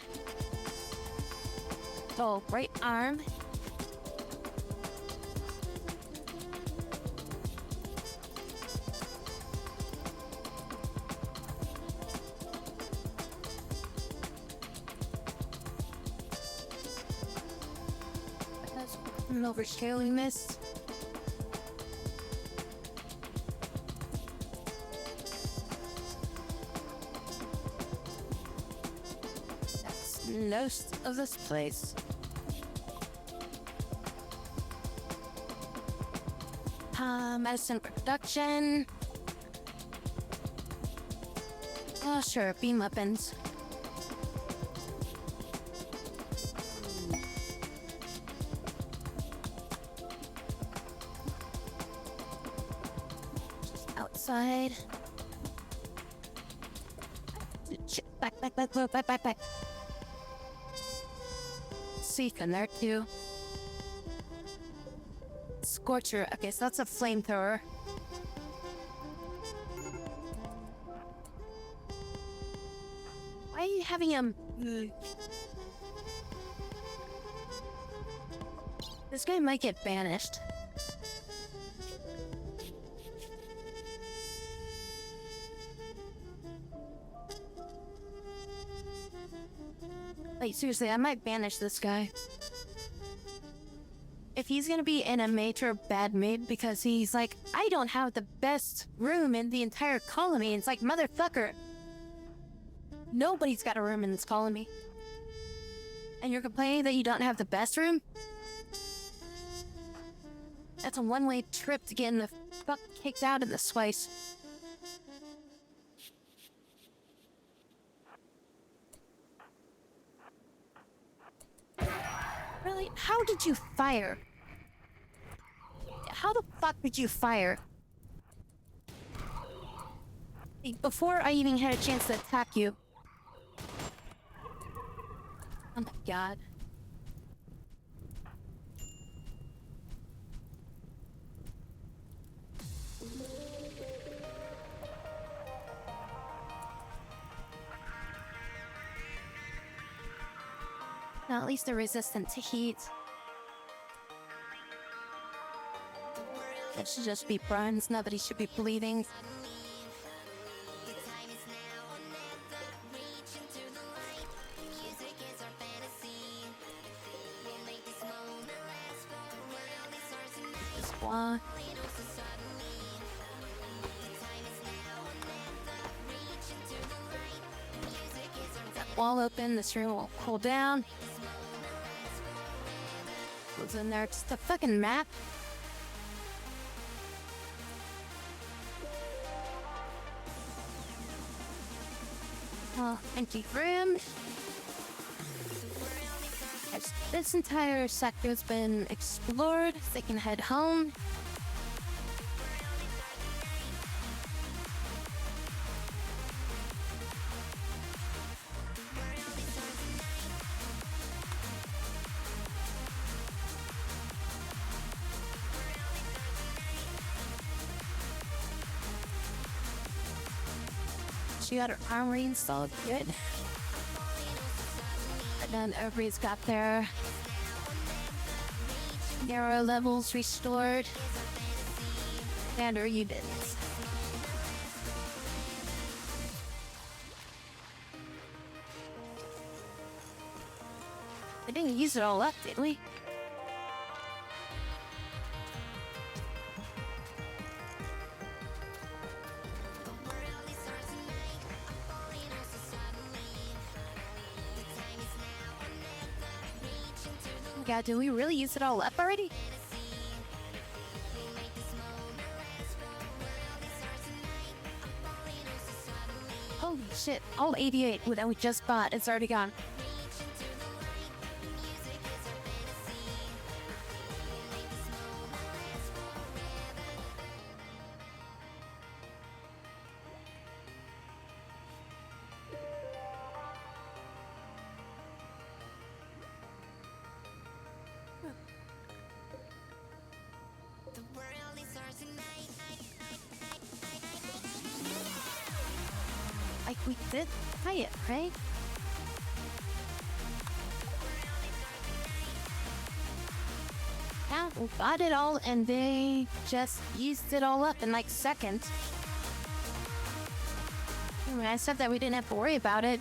So, right arm. That's an overscaling this. That's most of this place. Medicine Production. Oh, sure, beam weapons. Just outside. Shit, back. Seek in there too. Scorcher. Okay, so that's a flamethrower. Why are you having him? This guy might get banished. Like, seriously, I might banish this guy. If he's gonna be in a major bad mood because he's like, I don't have the best room in the entire colony. It's like, motherfucker. Nobody's got a room in this colony. And you're complaining that you don't have the best room? That's a one-way trip to getting the fuck kicked out of this place. Really? How did you fire? How the fuck did you fire? Before I even had a chance to attack you. Oh my god. Now at least they're resistant to heat. It should just be bronze. Nobody should be bleeding. This wall. That wall open. This room will cool down. What's in there? Just a fucking map. Oh, empty room. Yes, this entire sector's been explored. They can head home. She got her armory installed. Good. And then everybody's got their narrow levels restored. And our units. We didn't use it all up, did we? God, did we really use it all up already? Holy shit, all 88 that we just bought, it's already gone. Like, we did buy it, right? Yeah, we bought it all and they just used it all up in like seconds. When I said that we didn't have to worry about it.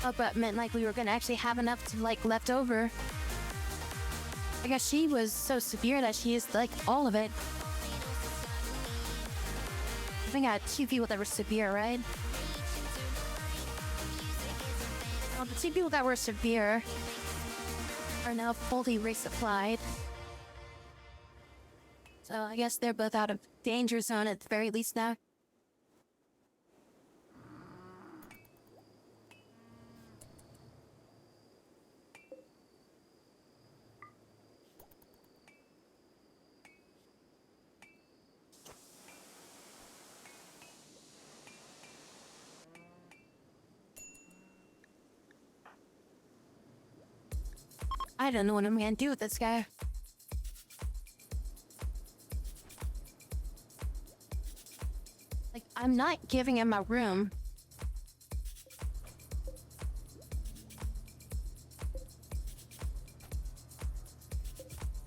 Oh, but it meant like we were gonna actually have enough to like left over. I guess she was so severe that she used like all of it. I think I had 2 people that were severe, right? Well, the 2 people that were severe are now fully resupplied. So I guess they're both out of danger zone at the very least now. I don't know what I'm gonna do with this guy. Like, I'm not giving him my room.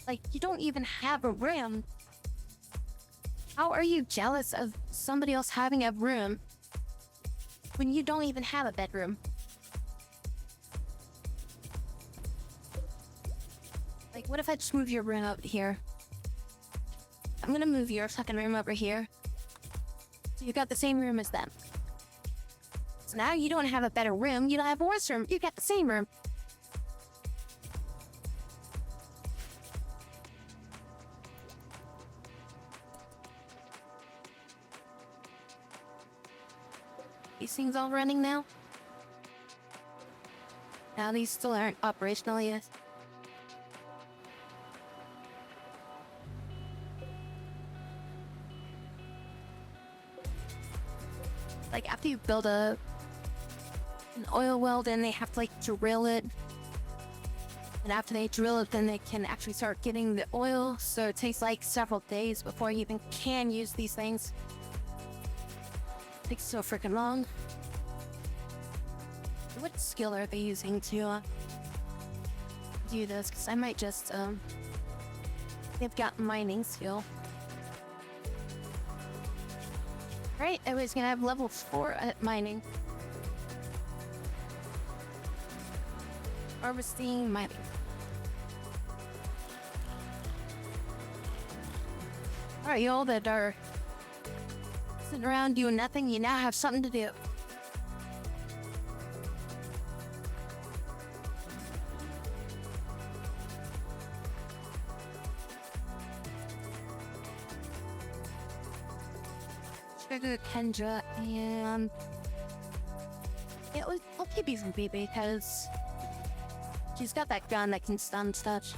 Like, you don't even have a room. How are you jealous of somebody else having a room when you don't even have a bedroom? Like, what if I just move your room up here? I'm gonna move your fucking room over here. So you got the same room as them. So now you don't have a better room, you don't have a worse room, you got the same room. These things all running now? Now these still aren't operational yet. Like, after you build an oil well, then they have to, like, drill it. And after they drill it, then they can actually start getting the oil. So it takes, like, several days before you even can use these things. It takes so freaking long. What skill are they using to do this? Because I might just, they've got mining skill. Right, everybody's gonna have level 4 at mining. Harvesting, mining. Alright, y'all that are sitting around doing nothing, you now have something to do. Sugar Kendra and I'll keep using BB because she's got that gun that can stun stuff.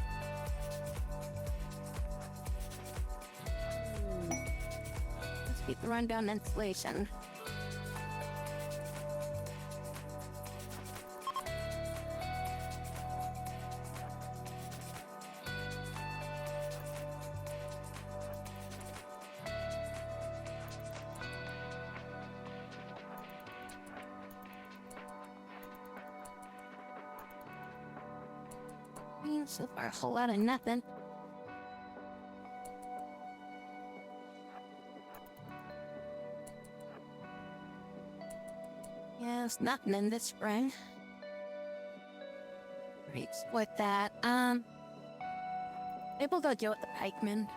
Let's keep the rundown inflation. So far, a whole lot of nothing. Yeah, there's nothing in this spring. Great, with that. Maybe we'll go deal with the pikeman.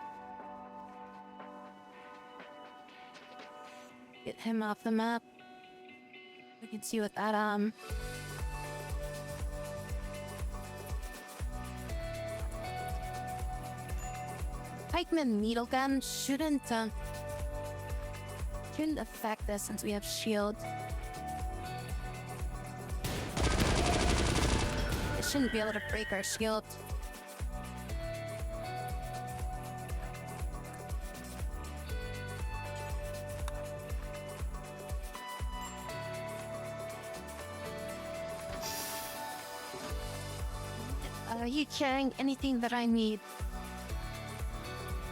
Get him off the map. We can see what that, Pikeman needle gun shouldn't affect this since we have shield. It shouldn't be able to break our shield. Are you carrying anything that I need?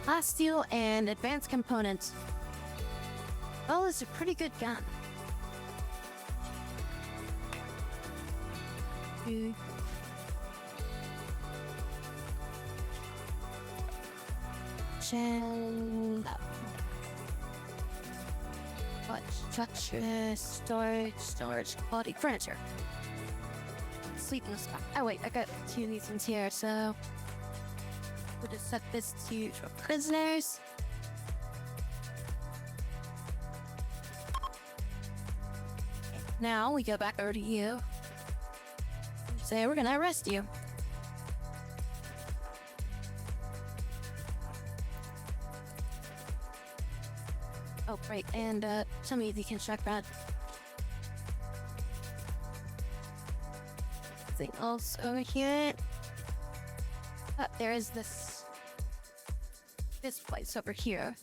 Glass steel and advanced components. Well, it's a pretty good gun. What structure, storage, quality furniture. Sleeping spot. Oh wait, I got 2 of these ones here, so we'll just set this to for prisoners. Now we go back over to you. Say we're gonna arrest you. Oh, right, and some easy construct that. Something else over here. There is this place over here.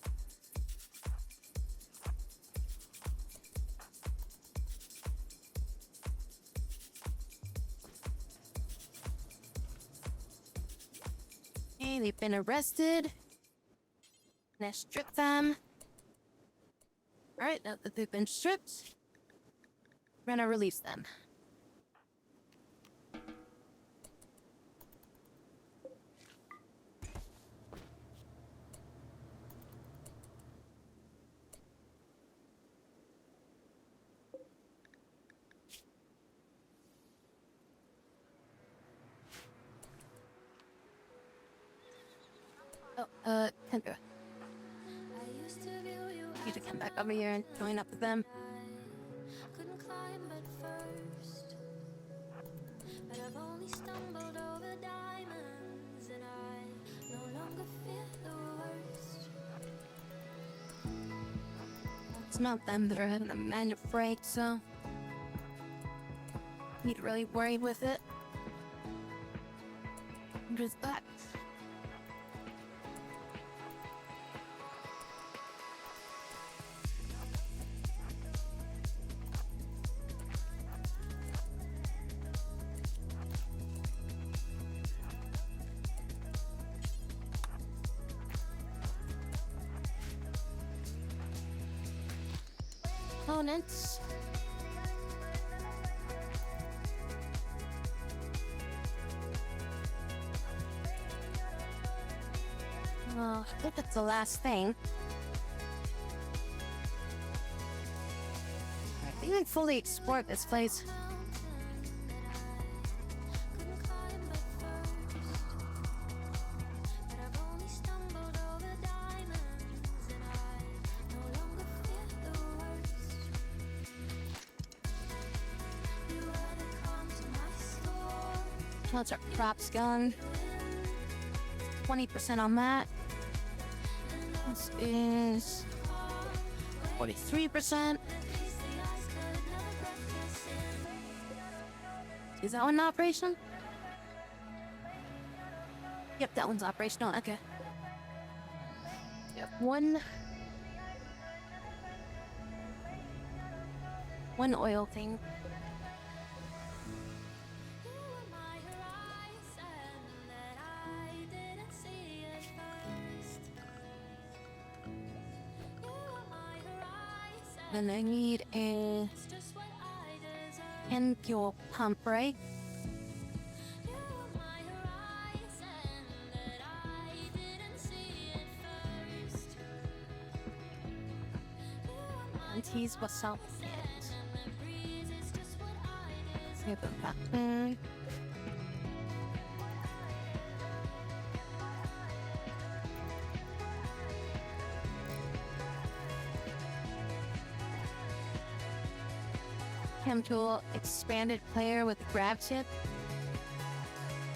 Okay, they've been arrested. Let's strip them. Alright, now that they've been stripped, we're gonna release them. Oh, Kendra. You to come back over here and join up with them. Couldn't climb at first, but I've only stumbled over diamonds, and I no longer fear the worst. It's not them that are having a manual break, so need to really worry with it. I'm just back. Opponents. Well, I think that's the last thing. I think I fully explored this place. Couldn't climb at first, but I've only stumbled over diamonds, and I no longer fear the worst. You were the calm to my storm. Let's our props gun. 20% on that. This is 43%. Is that one operation? Yep, that one's operational. Okay. Yep, one oil thing. You were my horizon that I didn't see at first. You were my horizon. Then I need a It's just what I deserve. end fuel pump, right? You were my horizon that I didn't see at first. You were my And he's what's up. and the breeze is just what I deserve. Here, put that in. Chem tool, expanded player with grab ship.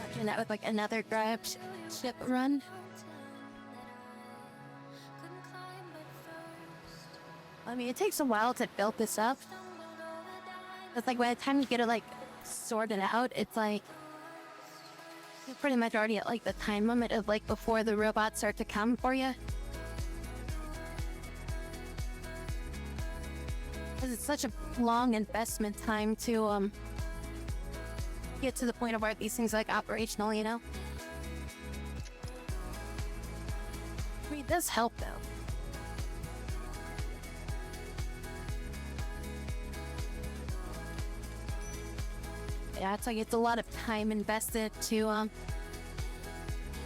Imagine that with like another grab ship run. Couldn't climb but first. I mean, it takes a while to build this up. It's like by the time you get it like sorted out, it's like you're pretty much already at like the time limit of like before the robots start to come for you. Because it's such a long investment time to get to the point of where these things are like operational, you know? I mean, it does help though. Yeah, it's like it's a lot of time invested to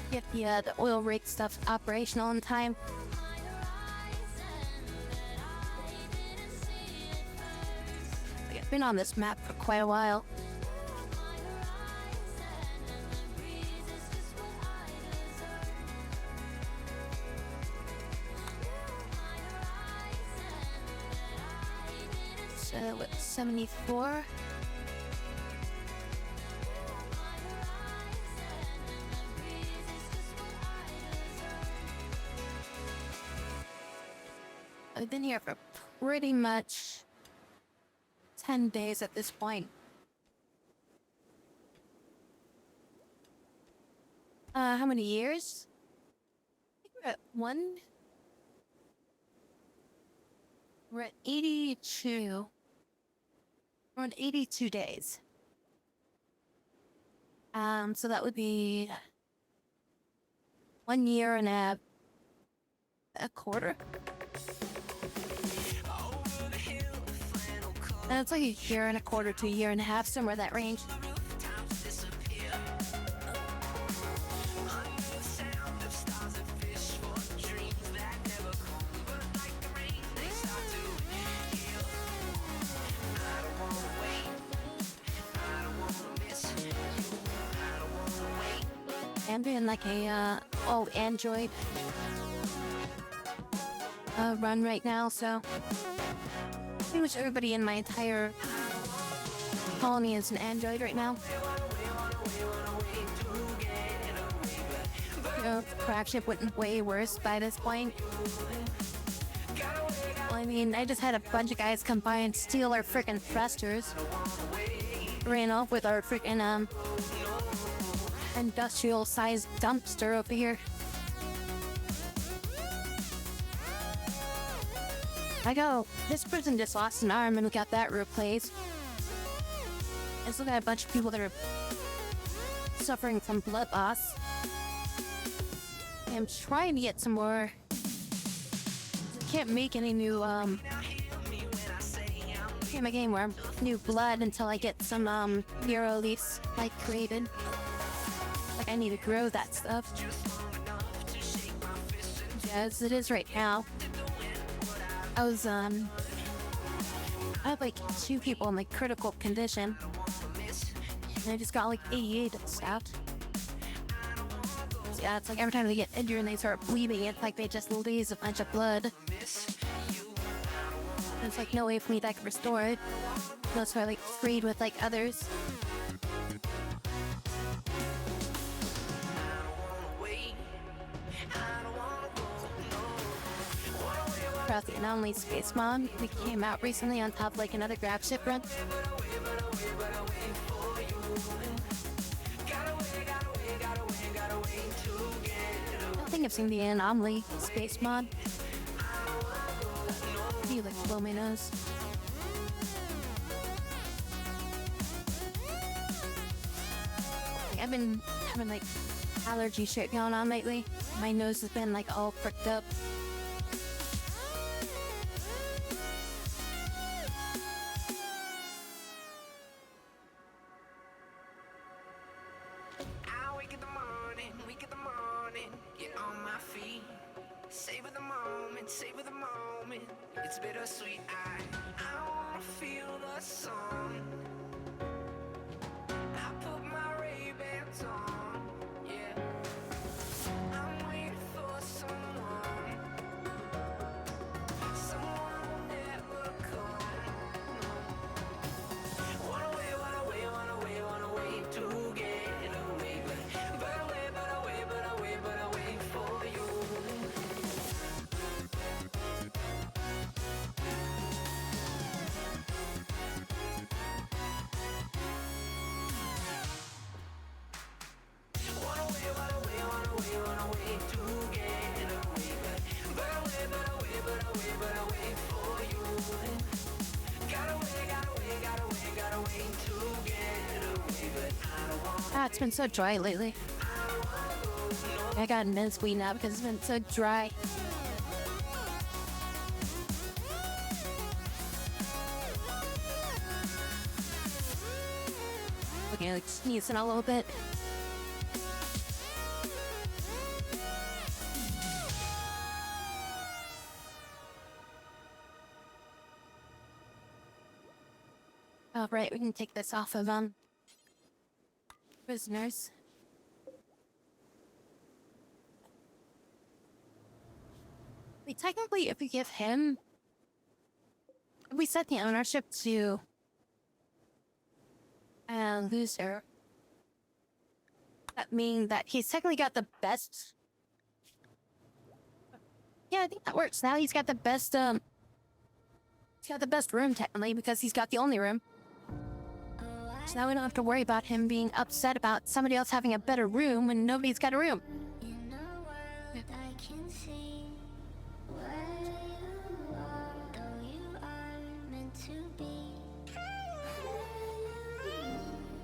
get the oil rig stuff operational in time. Like, I've been on this map for quite a while. So what, 74? been here for pretty much 10 days at this point. How many years? I think we're at one. We're at 82. We're on 82 days. So that would be 1 year and a quarter. And it's like a year and a quarter to a year and a half, somewhere in that range. I'm doing like a Android run right now, so pretty much everybody in my entire colony is an Android right now. You know, the crapship went way worse by this point. Well, I mean, I just had a bunch of guys come by and steal our frickin' thrusters. Ran off with our frickin' industrial-sized dumpster over here. I go, this person just lost an arm and we got that replaced. I still got a bunch of people that are suffering from blood loss. I'm trying to get some more. Can't make any new can't make any more new blood until I get some Neuro leaves like created. Like I need to grow that stuff. As it is right now. I was I have like 2 people in like critical condition. And I just got like 88 and stuff. So yeah, it's like every time they get injured and they start bleeding, it's like they just lose a bunch of blood. There's like no way for me that I can restore it. Unless I like trade with like others. About the Anomaly Space Mom, we came out recently on top of like another grab ship run. I don't think I've seen the Anomaly Space Mod. You like blow my nose. I've been having like allergy shit going on lately. My nose has been like all pricked up. It's bittersweet. I wanna feel the sun. I put my Ray-Bans on. Yeah. I'm waiting for someone. Someone will never come. No. Wanna wait to get away. But I wait for you. Ah, it's been so dry lately. I got immense weed now because it's been so dry. Okay, like sneezing a little bit. All right, we can take this off of prisoners. Wait, technically, if we give him, if we set the ownership to loser, that means that he's technically got the best. Yeah, I think that works. Now he's got the best He's got the best room, technically, because he's got the only room. So now we don't have to worry about him being upset about somebody else having a better room when nobody's got a room. In a world I can see where you are, though you are meant to be.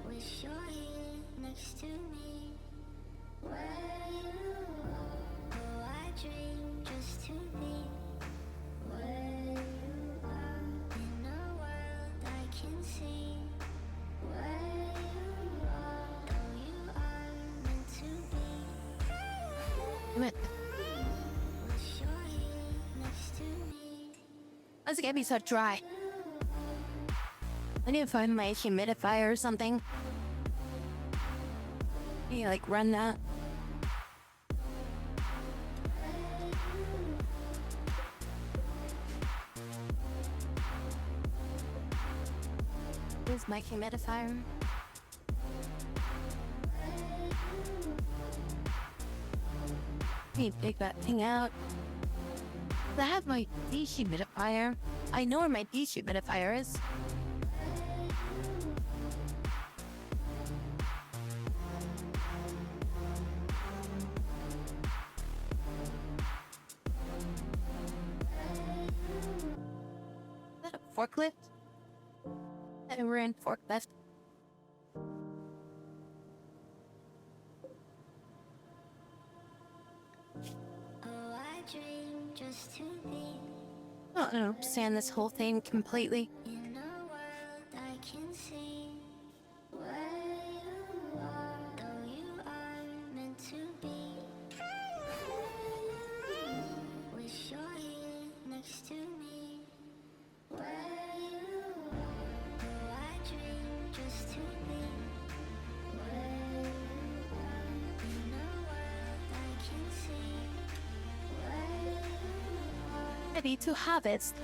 Wish you're here next to me. Where you are, oh I dream just to be where you are. In a world I can see where you are, though you are meant to be. Damn it. Wish you're here next to me. Why does it get me so dry? I need to find my humidifier or something. Maybe like run that. Here's my humidifier. Let me dig that thing out. I have my dehumidifier. I know where my dehumidifier is. Is that a forklift? And we're in forklift. Oh, I dream just to be I don't understand this whole thing completely. in a world I can see where you are, though you are meant to be. Wish you're here next to me. Where you are, oh, I dream just to be where you are. In a world I can see where you are. Ready to harvest.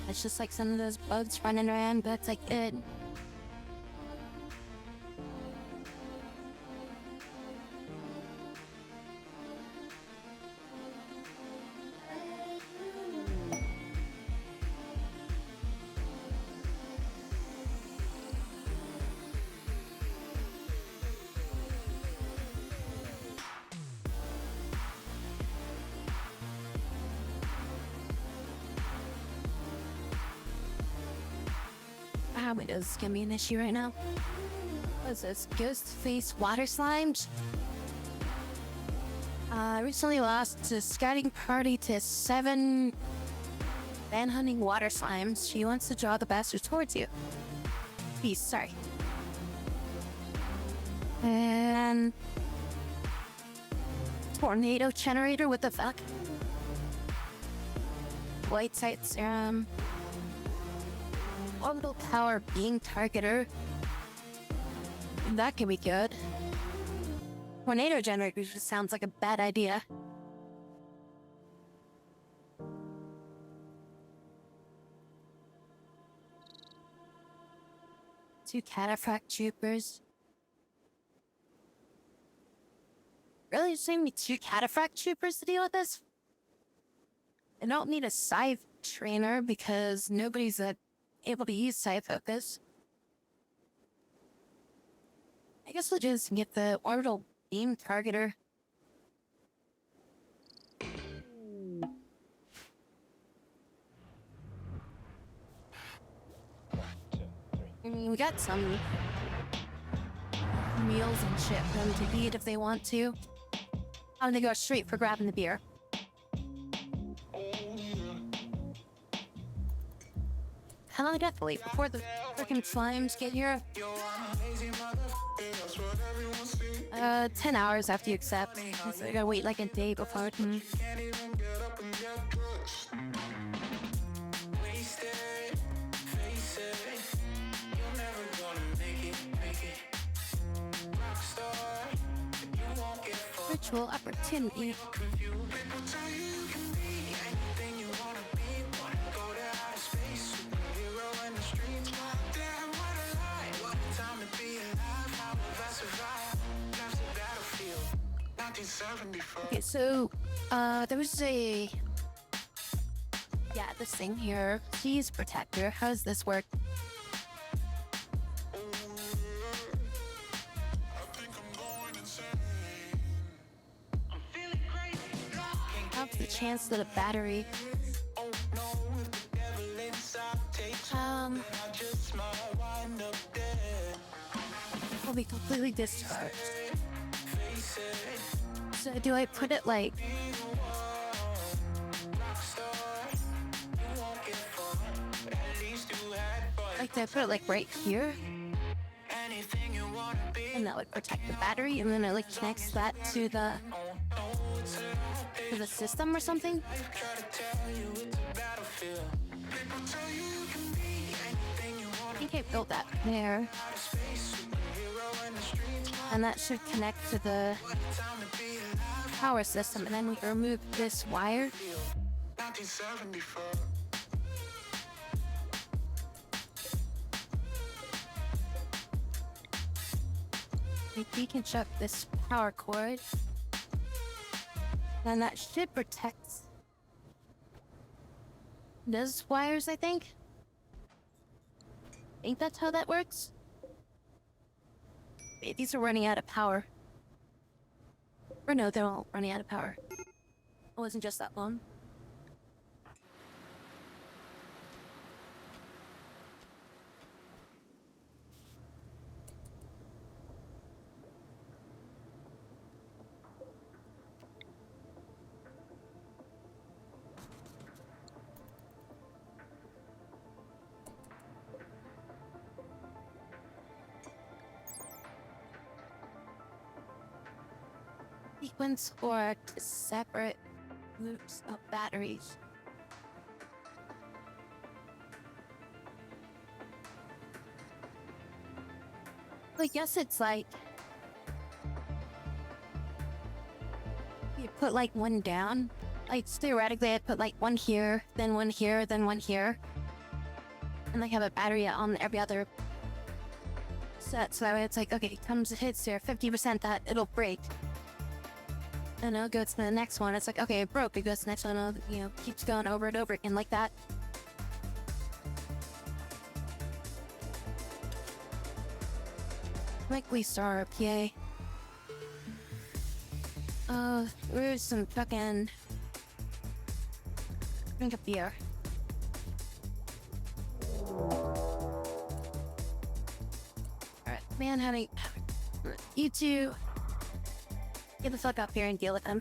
It's just like some of those bugs running around, but it's like good. It is gonna be an issue right now. What is this? Ghost face water slimes? Recently lost to scouting party to 7 manhunting water slimes. She wants to draw the bastards towards you. Peace, sorry. And tornado generator, what the fuck? White site serum. Orbital power beam targeter. That can be good. Tornado generator just sounds like a bad idea. Two cataphract troopers. Really, just need me 2 cataphract troopers to deal with this? I don't need a scythe trainer because nobody's able to use scythe focus. I guess we'll just get the orbital beam targeter. I mean, we got some meals and shit for them to eat if they want to. I'm gonna go straight for grabbing the beer. Hell, definitely. Before the freaking slimes get here. 10 hours after you accept. So I gotta wait like a day before I can. Virtual opportunity. Okay, so there was a this thing here. Cheese protector. How does this work? How's the chance that a battery will be completely discharged? So do I put it like do I put it like right here? And that would protect the battery, and then it like connects that to the system or something? I think I built that there. And that should connect to the power system, and then we remove this wire. We can chuck this power cord, and that should protect those wires, I think. I think that's how that works. Wait, these are running out of power. Or no, they're all running out of power. It wasn't just that one. Sequence or separate loops of batteries. I guess it's like you put like one down. Like theoretically, I'd put like one here, then one here, then one here, and like have a battery on every other set. So that way, it's like okay, comes hits here 50% that it'll break. And I'll go to the next one. It's like, okay, it broke. It goes to the next one. Keeps going over and over again like that. Like we star PA. Where's some fucking drink of beer? Alright, man, honey. You two. Get the fuck up here and deal with them.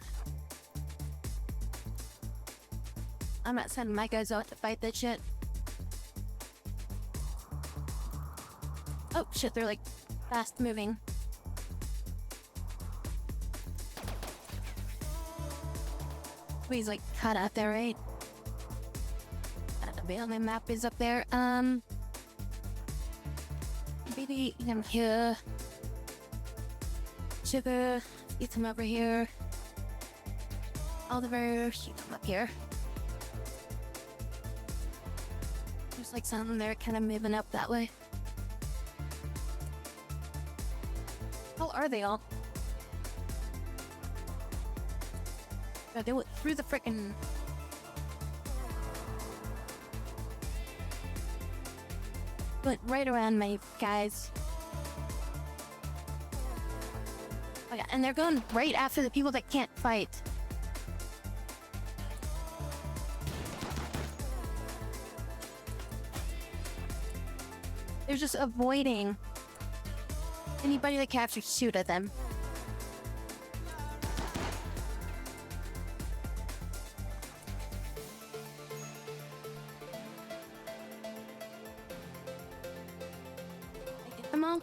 I'm not sending my guys out to fight that shit. Oh shit, they're like fast moving. He's like cut out there, right? The bailment map is up there. Maybe I'm here. Sugar. You come over here. Oliver, you come up here. There's like something there kind of moving up that way. How are they all? God, they went through the frickin'... Went right around my guys. Oh yeah, and they're going right after the people that can't fight. They're just avoiding anybody that can actually shoot at them. I get them all.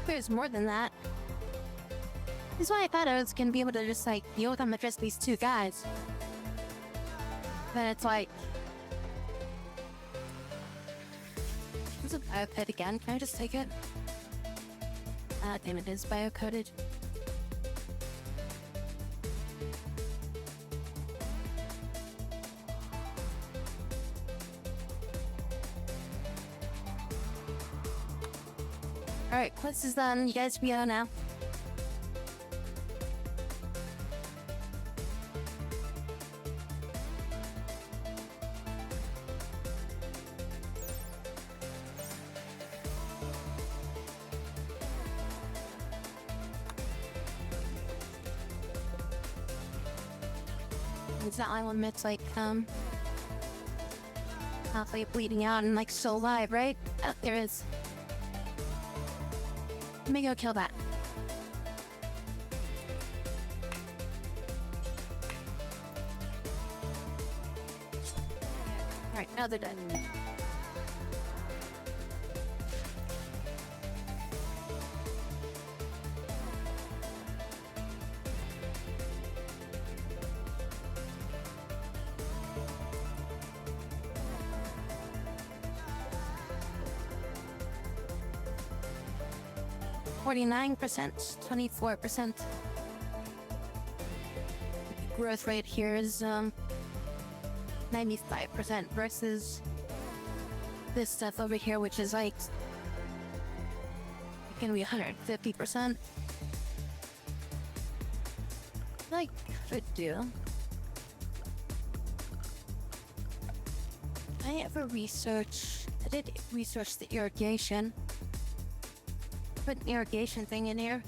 There's more than that. This is why I thought I was gonna be able to just like deal with them and just these two guys. But it's like... Is it biocode again? Can I just take it? Ah, damn it, is biocoded. Alright, quest is done. You guys be out now. It's not like when it's like, halfway bleeding out and like still alive, right? Oh, there is. Let me go kill that. Alright, now they're dead. %, 24%. Growth rate here is 95% versus this stuff over here, which is like gonna be 150%. Like could do. I did research the irrigation. Put an irrigation thing in here.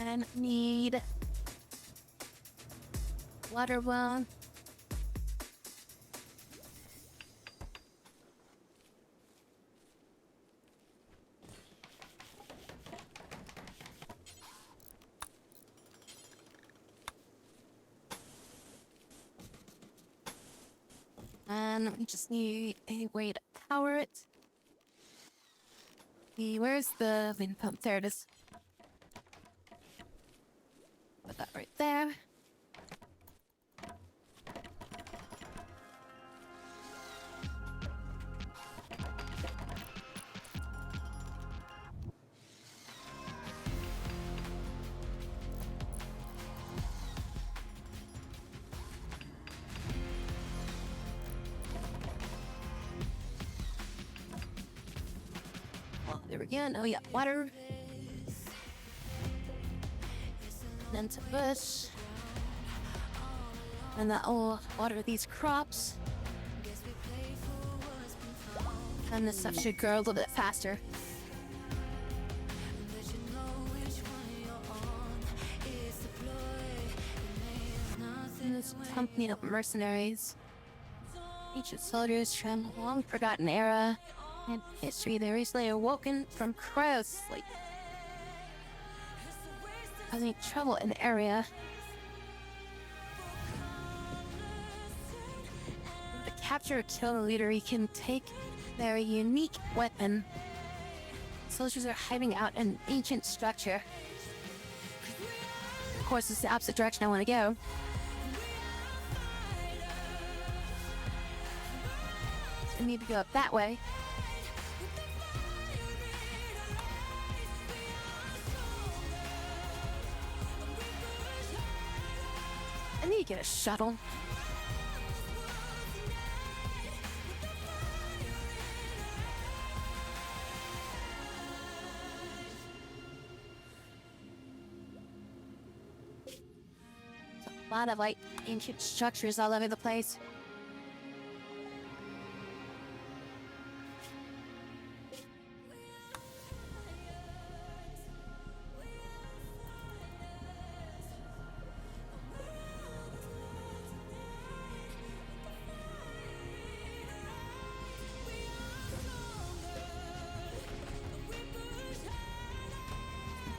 And need water well. And we just need a way to power it. Where's the wind pump? There it is. Put that right there. Well, there we go. Now we got water. Then to bush. And that will water these crops. And this stuff should grow a little bit faster. And this company of mercenaries. Ancient soldiers from a long forgotten era and history, they recently awoken from cryosleep, causing trouble in the area. The captured total leader, he can take their unique weapon. Soldiers are hiding out in an ancient structure. Of course, it's the opposite direction I want to go. I need to go up that way. I need to get a shuttle. There's a lot of like ancient structures all over the place.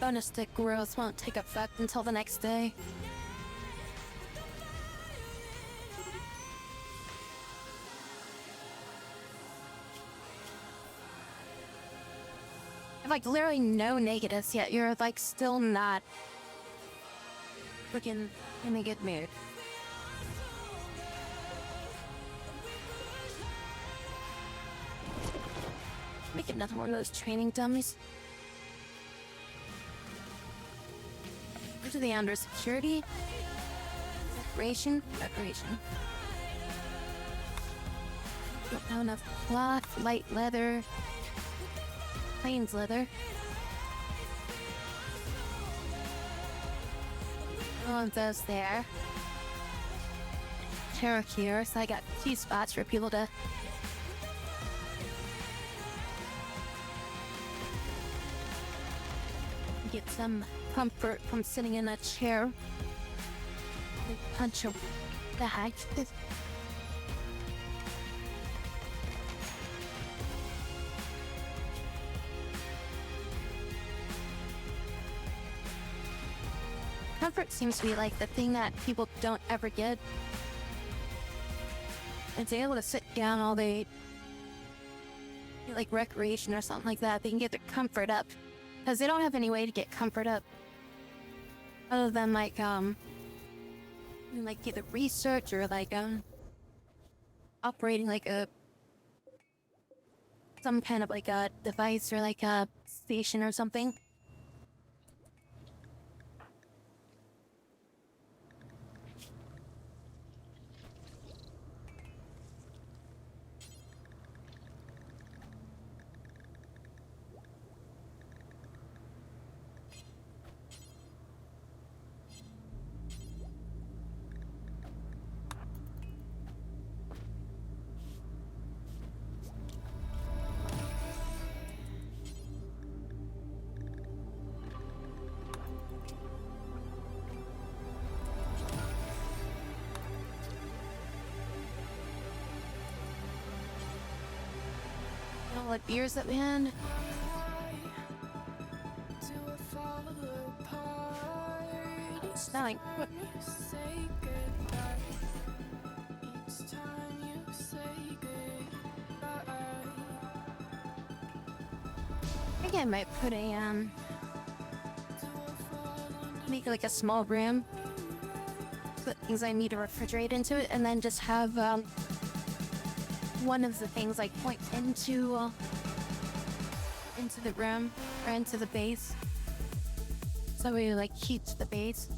Bonus stick growth won't take effect until the next day. have, like, literally no negatives yet. You're, like, still not freaking in a good mood. Make another one of those training dummies. Go to the under security. Preparation. Don't know enough cloth, light leather, plains leather. All of those there. Chair here, so I got 2 spots for people to get some comfort from sitting in a chair. Punch the heck. Comfort seems to be like the thing that people don't ever get. And to be able to sit down all day, like recreation or something like that, they can get their comfort up. Because they don't have any way to get comfort up. Other than like either research or like operating like some kind of like a device or like a station or something. All the beers that we had. Smelling. I think I might put a make like a small room, put things I need to refrigerate into it, and then just have one of the things like point into the room or into the base, so we like heat the base.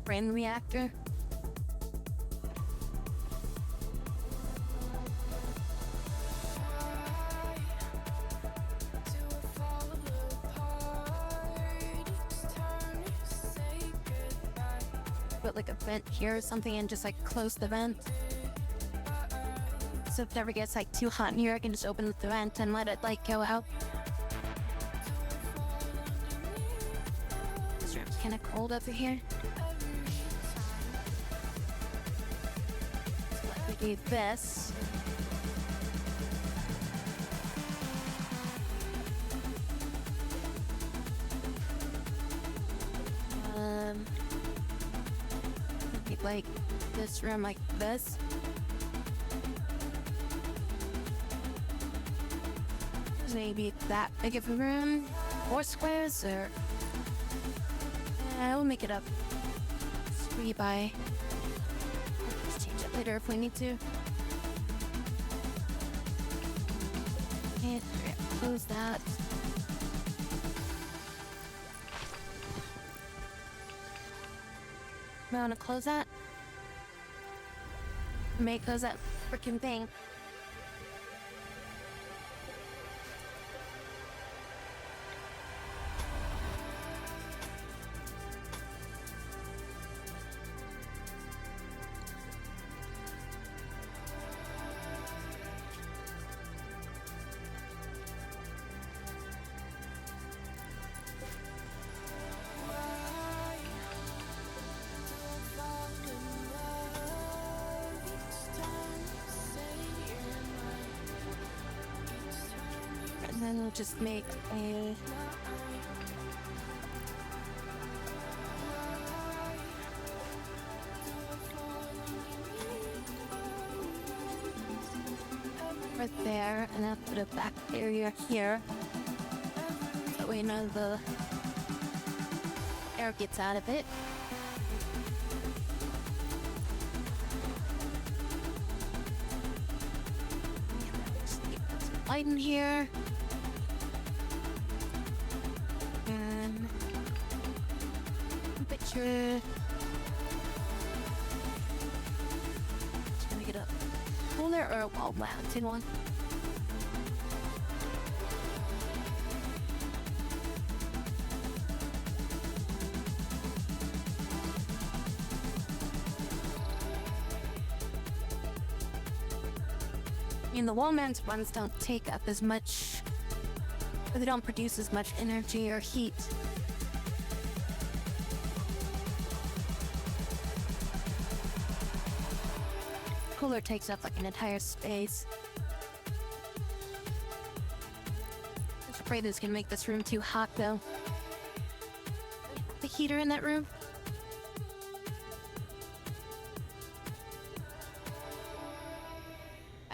Brain reactor. Put like a vent here or something and just like close the vent. So if it ever gets like too hot in here, I can just open the vent and let it like go out. This room's kind of cold up here. So let me do this. Like this room like this. Maybe that big of a room, 4 squares, or we'll make it up 3 by. Let's change it later if we need to. And close that. I want to close that. May close that freaking thing. And then we'll just make a right there, and I'll put a back area here. That way none of the air gets out of it. Light in here. And picture. Just gonna get a cooler or a wall mounted one. I mean, the wall mounted ones don't take up as much, or they don't produce as much energy or heat. Cooler takes up like an entire space. I'm afraid this can make this room too hot though. The heater in that room?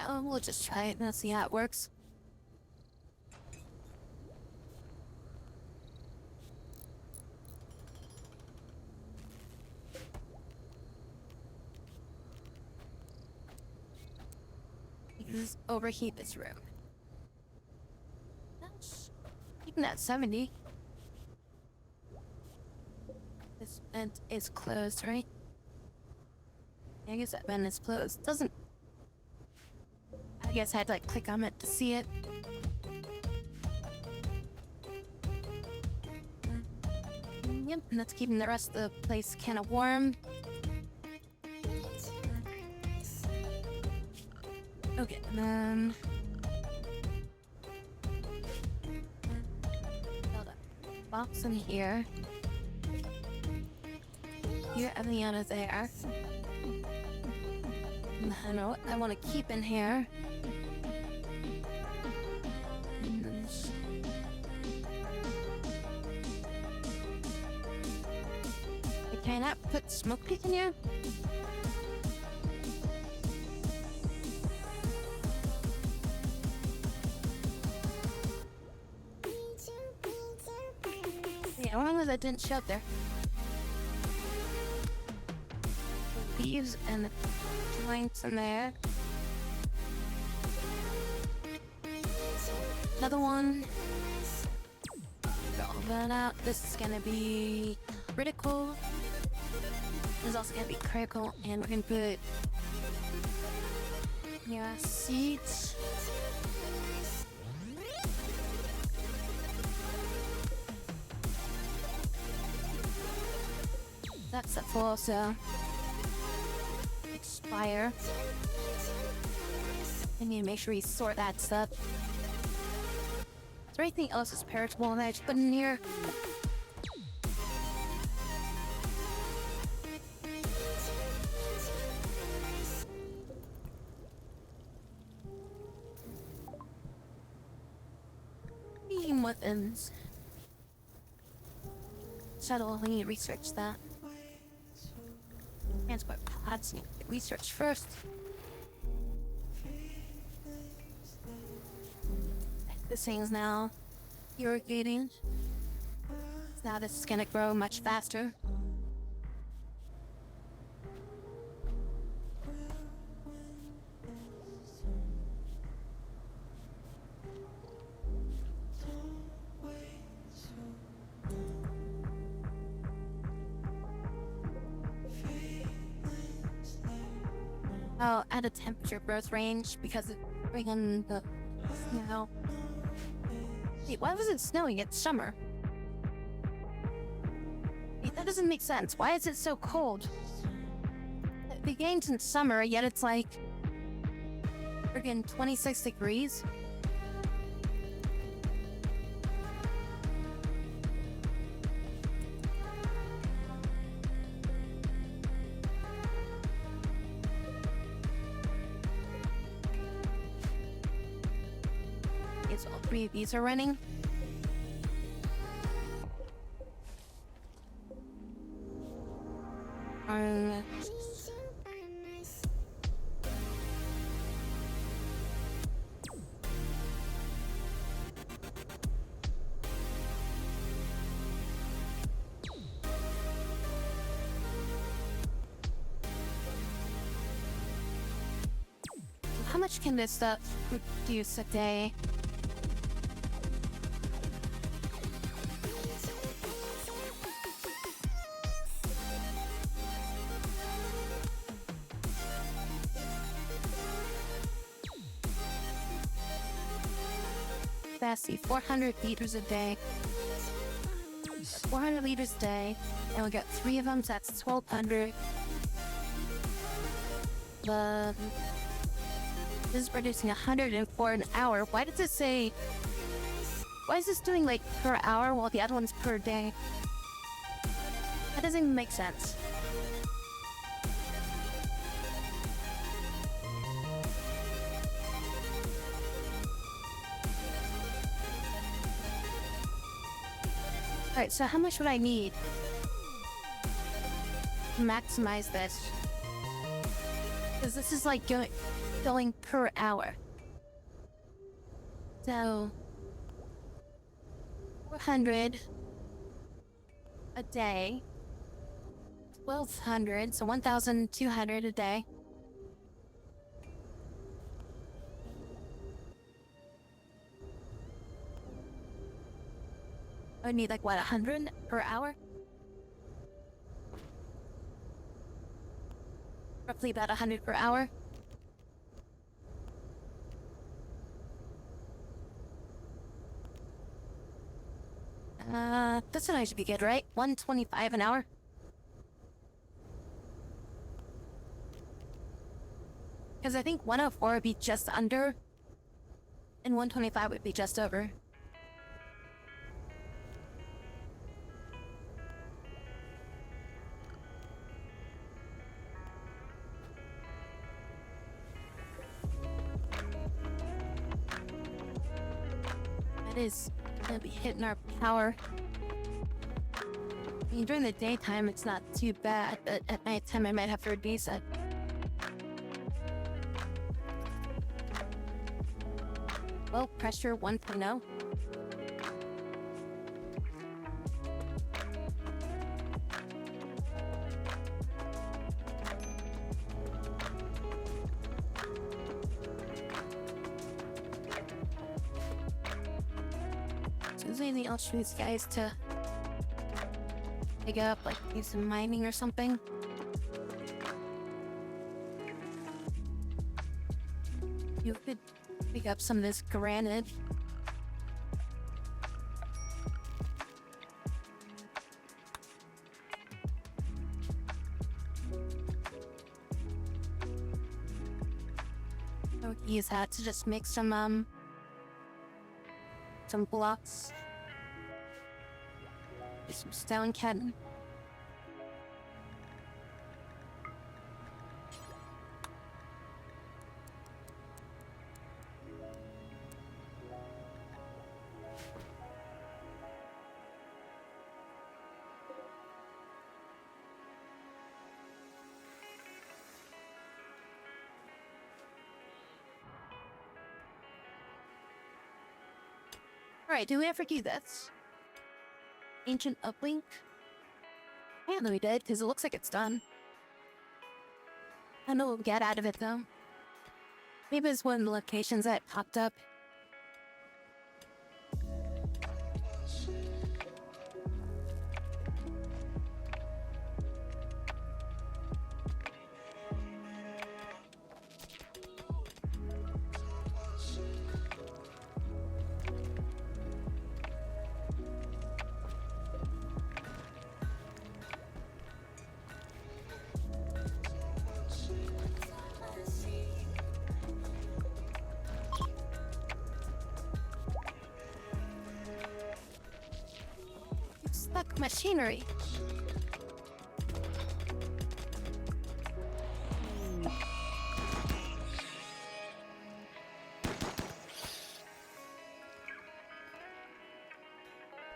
Oh, we'll just try it and see how it works. Just overheat this room. That's even at 70. This vent is closed, right? Yeah, I guess that vent is closed. Doesn't. I guess I had to like click on it to see it. Yep, and that's keeping the rest of the place kind of warm. Okay, and then build a box in here. Here, everything out of there. I know what I want to keep in here. Can I put smoke pit in here? Yeah, as long as I didn't show up there. Leaves and joints in there. Another one. Got all that out. This is gonna be critical. This is also gonna be critical, and we're gonna put seats. That's that will also expire. I need to make sure we sort that stuff. Is there anything else that's perishable that I should put in here? Weapons. Shuttle, we need to research that. Transport pods, need to research first. This thing's now irrigating. Now this is gonna grow much faster. I'll add a temperature growth range because of bringing the snow. Wait, why was it snowing? It's summer. Wait, that doesn't make sense. Why is it so cold? It begins in summer, yet it's like friggin' 26 degrees. So all three of these are running. much can this stuff produce a day? Sassy, 400 liters a day. 400 liters a day, and we got 3 of them, so that's 1,200. This is producing 104 an hour. Why does it say... Why is this doing, like, per hour while the other one's per day? That doesn't even make sense. Alright, so how much would I need to maximize this? Because this is like going per hour. So 400 a day, 1,200, so 1,200 a day. I would need like what, 100 per hour? Roughly about 100 per hour. This one I should be good, right? 125 an hour. Because I think 104 would be just under, and 125 would be just over. That is gonna be hitting our power. I mean, during the daytime, it's not too bad, but at nighttime, I might have to reduce it. Low pressure 1.0. So is there anything else for these guys to dig up, like do some mining or something? You could pick up some of this granite. I would use that to just make some blocks. Some stone cannon. Alright, do we ever do this? Ancient uplink? Yeah, no, we did, because it looks like it's done. I don't know what we'll get out of it, though. Maybe it's one of the locations that popped up. Stuck machinery.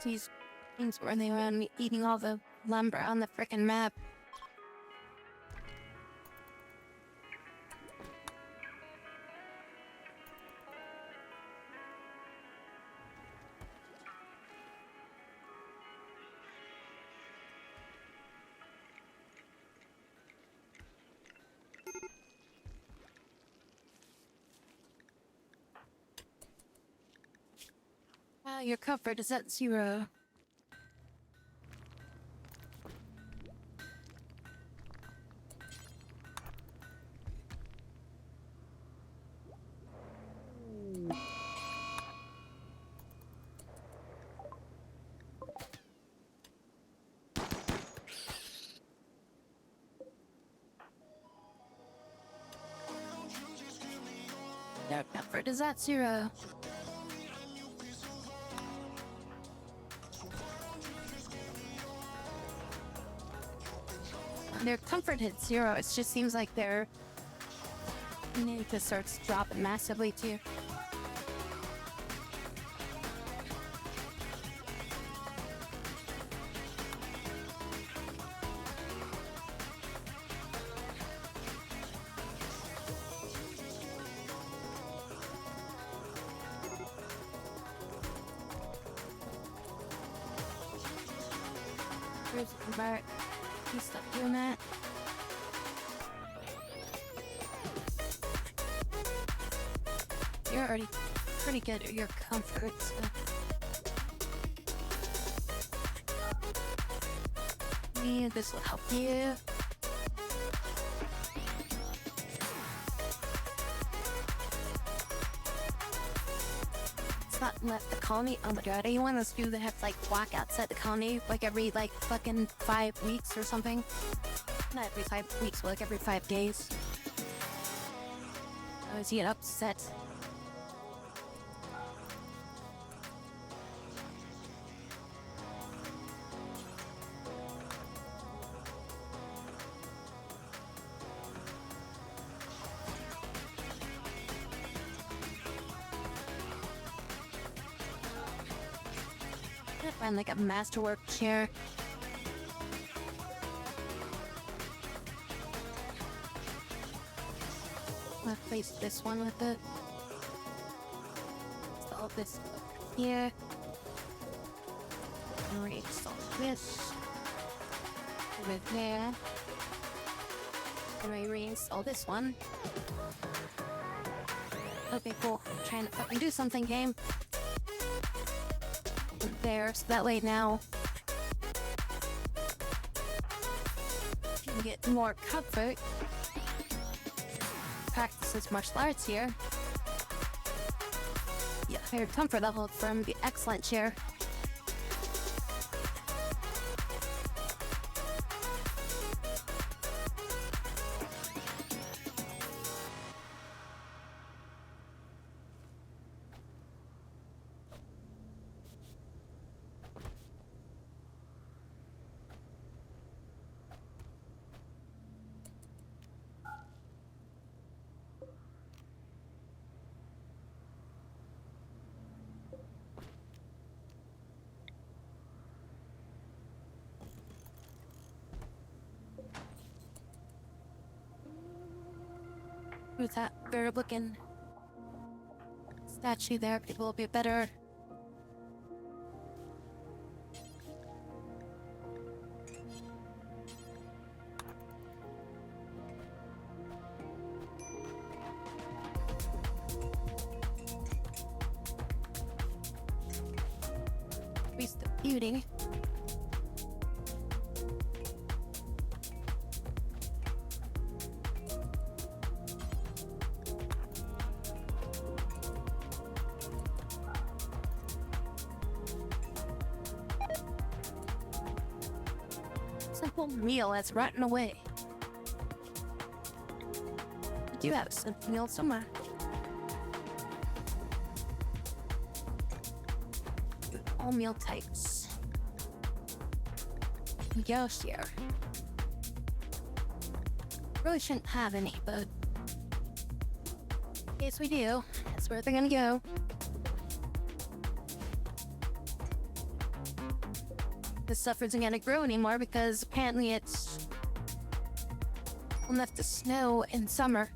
These things running around eating all the lumber on the frickin' map. Your comfort is at 0. Your comfort is at 0. Their comfort hits 0. It just seems like their need to starts dropping massively too. Where's Bart? He's stuck doing that. You're already pretty good at your comfort, so. Maybe this will help you. It's not left the colony. Oh my god, anyone that's do that have like walk outside the colony like every like fucking 5 weeks or something? Not every 5 weeks, but like every 5 days. I always get upset. I'm gonna find like a masterwork chair. I'm gonna place this one with it. Install this here. And reinstall this. Over there. And I reinstall this one. Okay, cool. I'm trying to fucking do something, game. There, so that way now you can get more comfort. Practices martial arts here. Yeah, higher comfort level from the excellent chair. With that weird looking statue there, people will be better. Increase the beauty. Simple meal that's rotten away. I do have a simple meal somewhere. All meal types. Go here. Really shouldn't have any, but in case we do, that's where they're gonna go. This stuff isn't gonna grow anymore because apparently it's enough to snow in summer.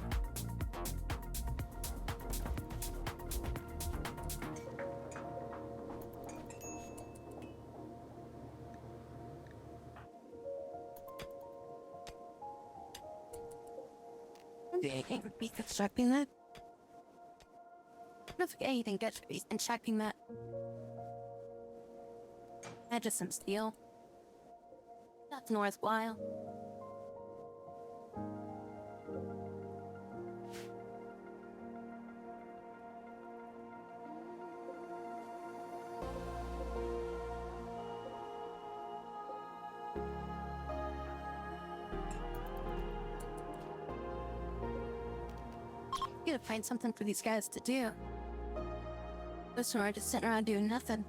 They can't be constructing that. I don't think anything gets to be constructing that. Just some steel. Nothing worthwhile. Gotta find something for these guys to do. This one are just sitting around doing nothing.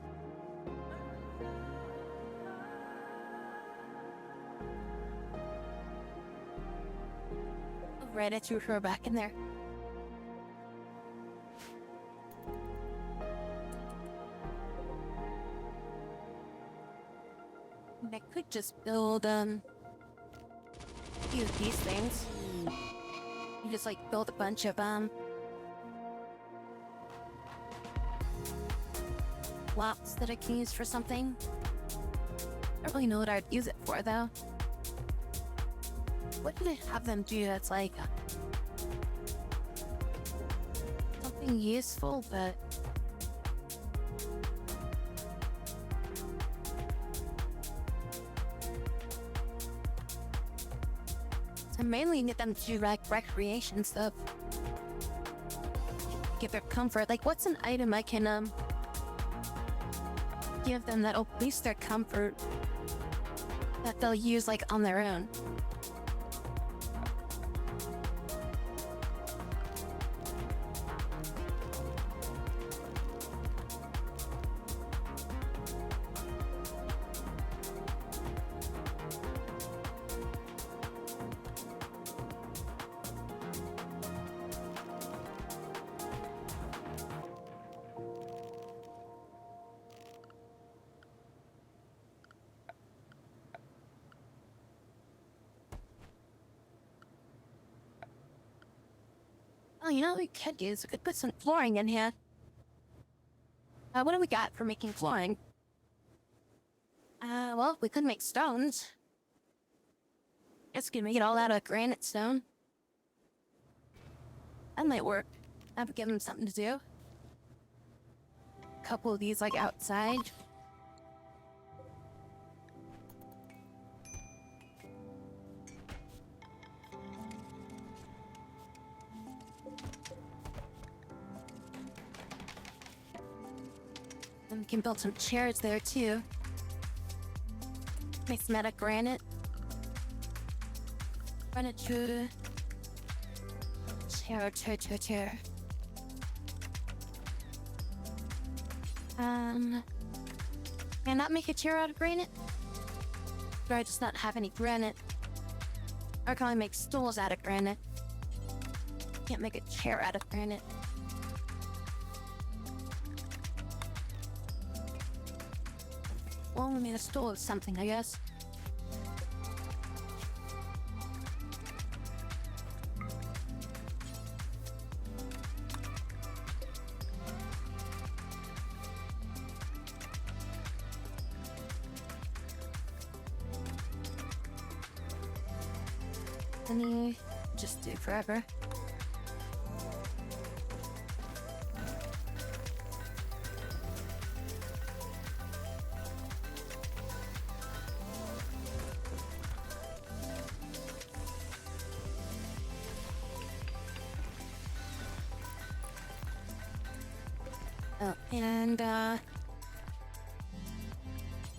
Right, I threw her back in there. I could just build a few of these things. You just like build a bunch of blocks that I can use for something. I don't really know what I'd use it for though. What do they have them do that's like something useful, but so mainly get them to do like recreation stuff. Give their comfort. Like what's an item I can give them that'll boost their comfort that they'll use like on their own? Oh, you know what we could use? We could put some flooring in here. What do we got for making flooring? Well, we could make stones. Guess we can make it all out of granite stone. That might work. That would give them something to do. A couple of these, like, outside. And we can build some chairs there too. Make some out of granite. Furniture. Chair. Can I not make a chair out of granite? Or I just not have any granite? Or can I make stools out of granite? Can't make a chair out of granite. Well, I mean, a stool is something, I guess. Let me just do forever. Oh, and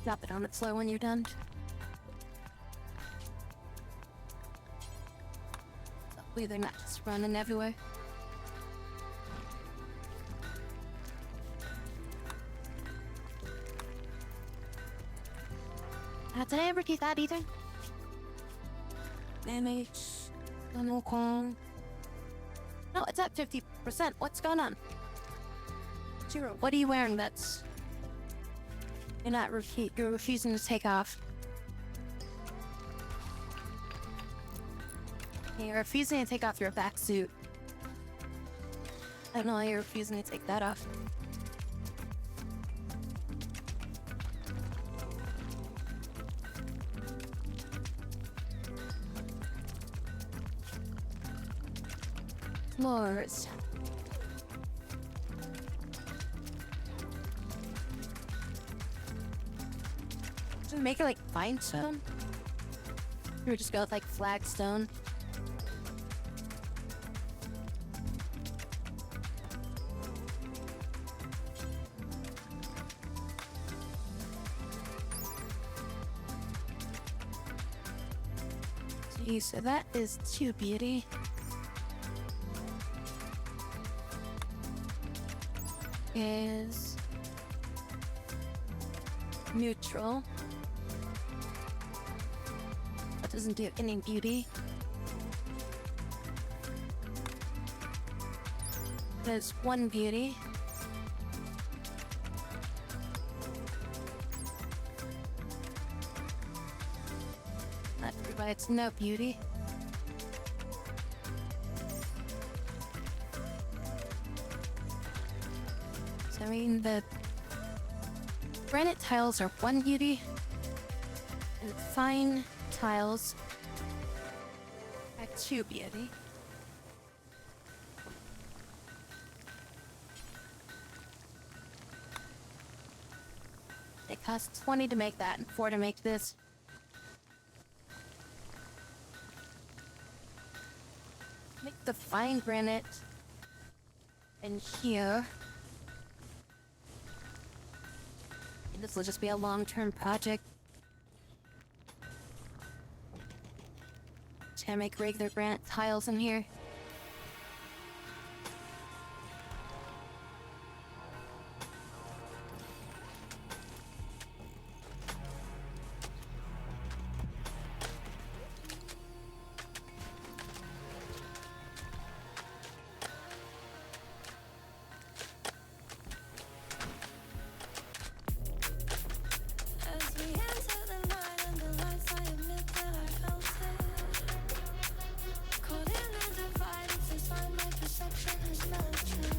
drop it on the floor when you're done. Hopefully they're not just running everywhere. Did I ever do that either? Damage. No, it's at 50%. What's going on? Zero. What are you wearing that's... You're refusing to take off. You're refusing to take off your back suit. I don't know why you're refusing to take that off. Floors. Should we make it like fine stone? Or we just go with like flagstone? Gee, so that is 2 beauty. Is neutral. That doesn't do any beauty. There's 1 beauty. That provides no beauty. So I mean the granite tiles are 1 beauty, and fine tiles are 2 beauty. It costs 20 to make that and 4 to make this. Make the fine granite in here. And this will just be a long-term project. Just gonna make regular granite tiles in here. As we enter the night and the lights, I admit that I felt it. Caught in the divide, it's a sign my perception has melted.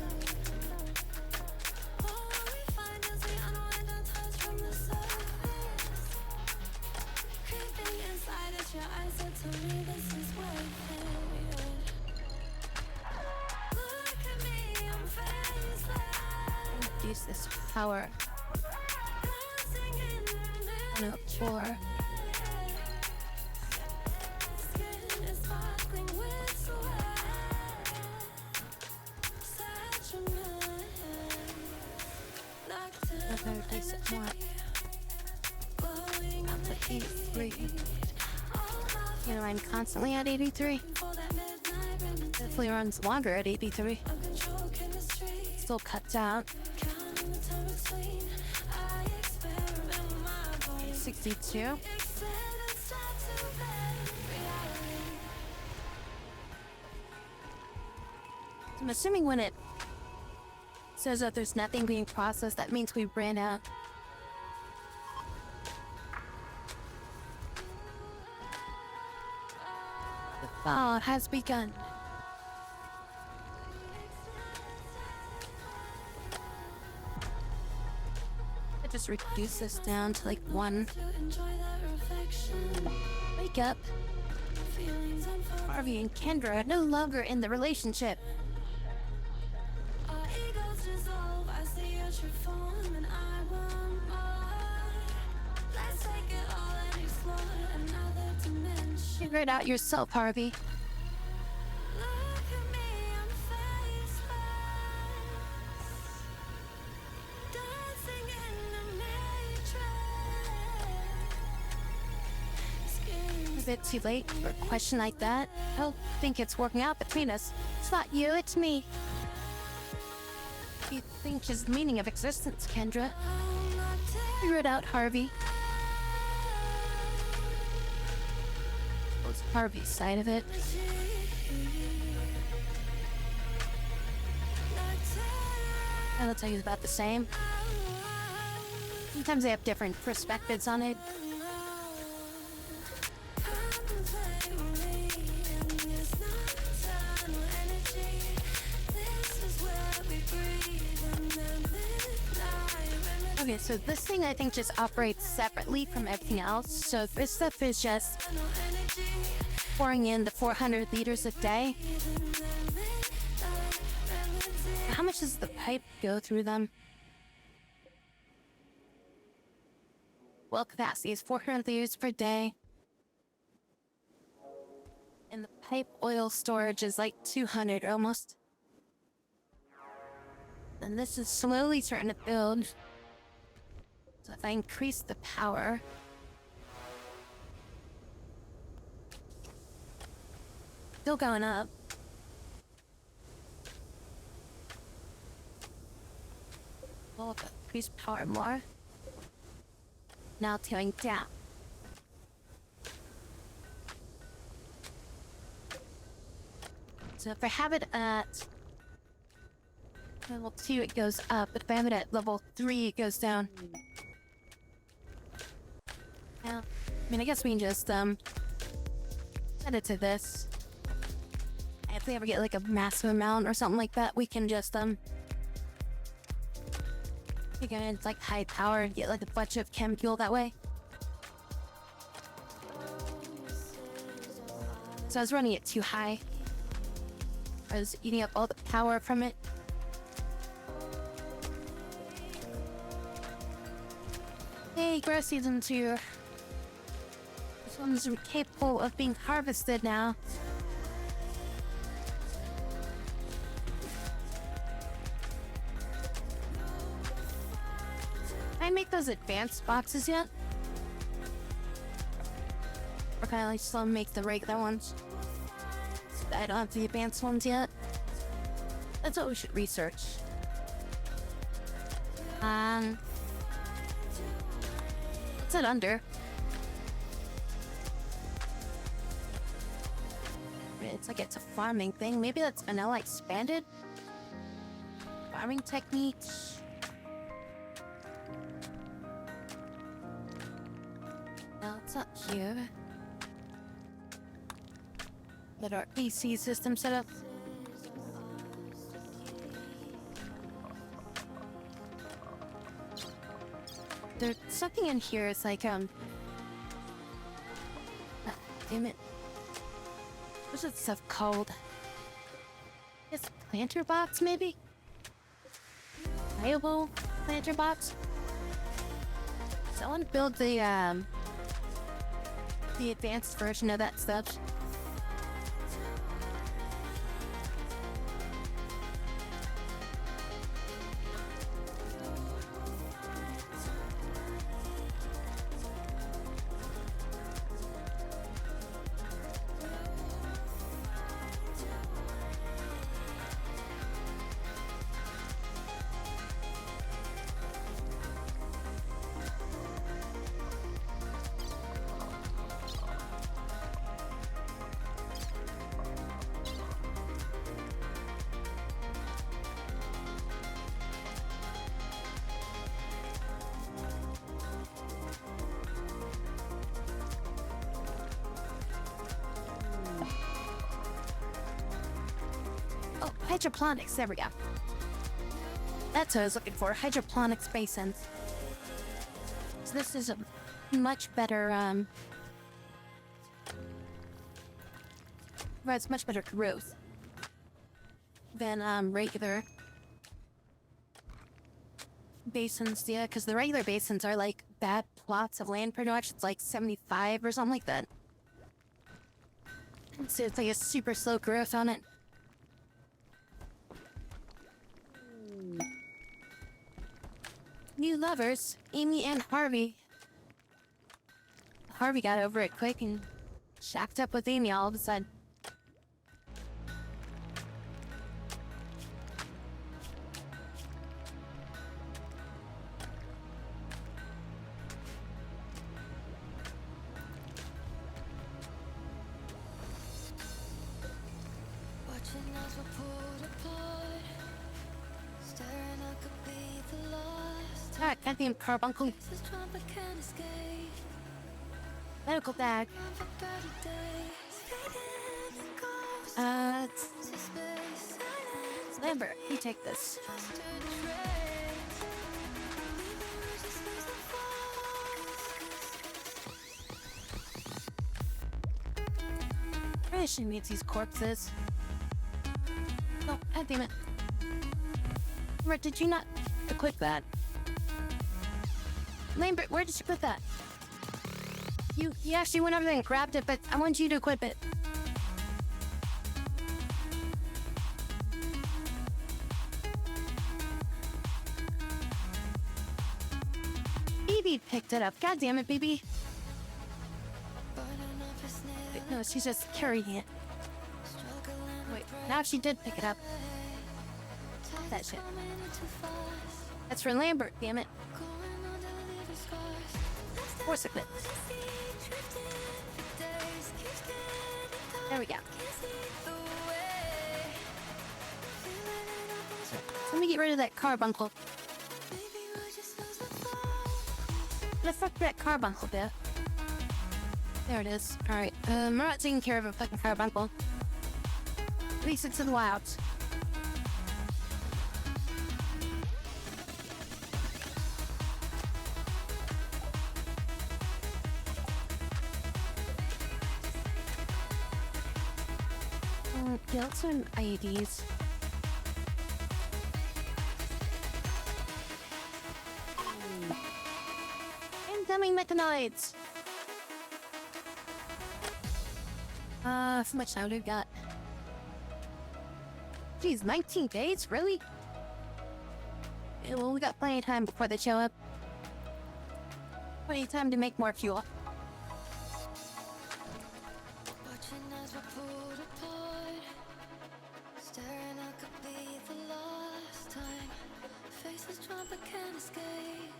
All we find is we unwind our ties from the surface. Creeping inside, it's your eyes that tell me this is worth it. Look at me, I'm faceless. Use this power. Dancing in the On a 4. skin is sparkling with sweat. Such a mess. Another Nocturnal decent one. energy, glowing Up in the to 83. heat. All my You know, I'm constantly at 83. for that midnight remedy. Definitely runs longer at 83. Uncontrolled chemistry, Still cuts out. counting the time between. I experiment with my body. 62. Extend and start to bend reality. I'm assuming when it says that there's nothing being processed, that means we ran out. The thaw has begun. I just reduce this down to like 1. To enjoy that reflection. Wake up. Feelings unfold. Harvey and Kendra are no longer in the relationship. Our egos dissolve. I see your true form and I want more. Let's take it all and explore another dimension. Figure it out yourself, Harvey. Look at me, I'm faceless. Dancing in the matrix. Skin A bit too late for a question like that. I don't think it's working out between us. It's not you, it's me. What do you think is the meaning of existence, Kendra? Figure it out, Harvey. What's Harvey's side of it? And I'll tell you about the same. Sometimes they have different perspectives on it. Okay, so this thing I think just operates separately from everything else. So this stuff is just pouring in the 400 liters a day. How much does the pipe go through them? well capacity is 400 liters per day. And the pipe oil storage is like 200 almost. And this is slowly starting to build. So if I increase the power, still going up. Well, increase power more. Now it's going down. So if I have it at level 2, it goes up, but if I have it at level 3, it goes down. Now, I mean, I guess we can just, set it to this. If we ever get, like, a massive amount or something like that, we can just, we can, like, high power and get, like, a bunch of chem fuel that way. So I was running it too high. I was eating up all the power from it. Hey, grow season 2. This one's capable of being harvested now. Can I make those advanced boxes yet? Or can I like still make the regular ones? I don't have the advanced ones yet. That's what we should research. What's it under? It's like it's a farming thing. Maybe that's vanilla expanded? Farming techniques. No, it's not here. Get our PC system set up. There's something in here. It's like damn it. What's that stuff called? It's planter box, maybe? Viable planter box? Someone build the advanced version of that stuff. Oh, hydroponics, there we go. That's what I was looking for, hydroponics basins. So this is a much better, provides much better growth than, regular basins, yeah, because the regular basins are like bad plots of land pretty much. It's like 75 or something like that. So it's like a super slow growth on it. New lovers, Amy and Harvey. Harvey got over it quick and shacked up with Amy all of a sudden. Watching as we're pulled apart, staring I could be the last. Alright, goddamn carbuncle. This trump I can't escape. Medical bag. Run for better days. Fading the ghost. To space, silence, Lambert, you take this. just a trace. Memories just lose the focus. Really should meet these corpses. Oh, god damn it. Robert, did you not equip that? Lambert, where did you put that? You actually went over there and grabbed it, but I want you to equip it. BB picked it up. God damn it, BB. Wait, no, she's just carrying it. Wait, now she did pick it up. That shit. That's for Lambert, damn it. Force equip. There we go. Let me get rid of that carbuncle. Let's fuck that carbuncle bit. There it is. Alright, we're not taking care of a fucking carbuncle. Release it to the wilds. Yeah, let's learn IEDs. Incoming mechanoids! How much time do we got? Geez, 19 days? Really? Yeah, well, we got plenty of time before they show up. Plenty of time to make more fuel. Watching as we're pulled apart, staring I could be the last time. Faces drawn but can't escape,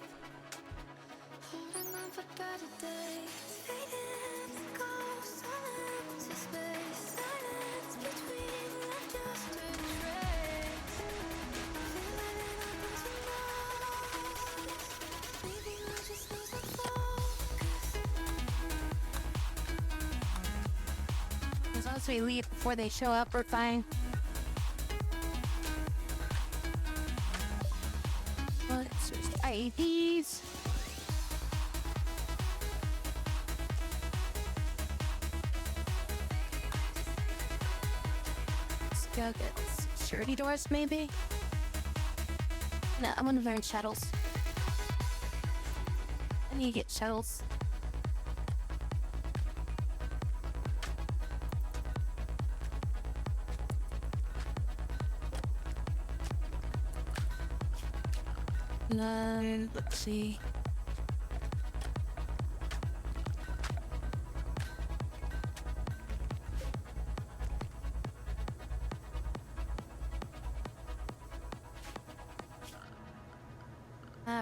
holding on for better days. Fading to go, silence to space, silence between left just a trace. Feeling it up into lost. Maybe we're just losing focus. As long as we leave before they show up, we're fine. Let's just IEDs. Let's go get security doors, maybe? No, I want to learn shuttles. I need to get shuttles. Let's see.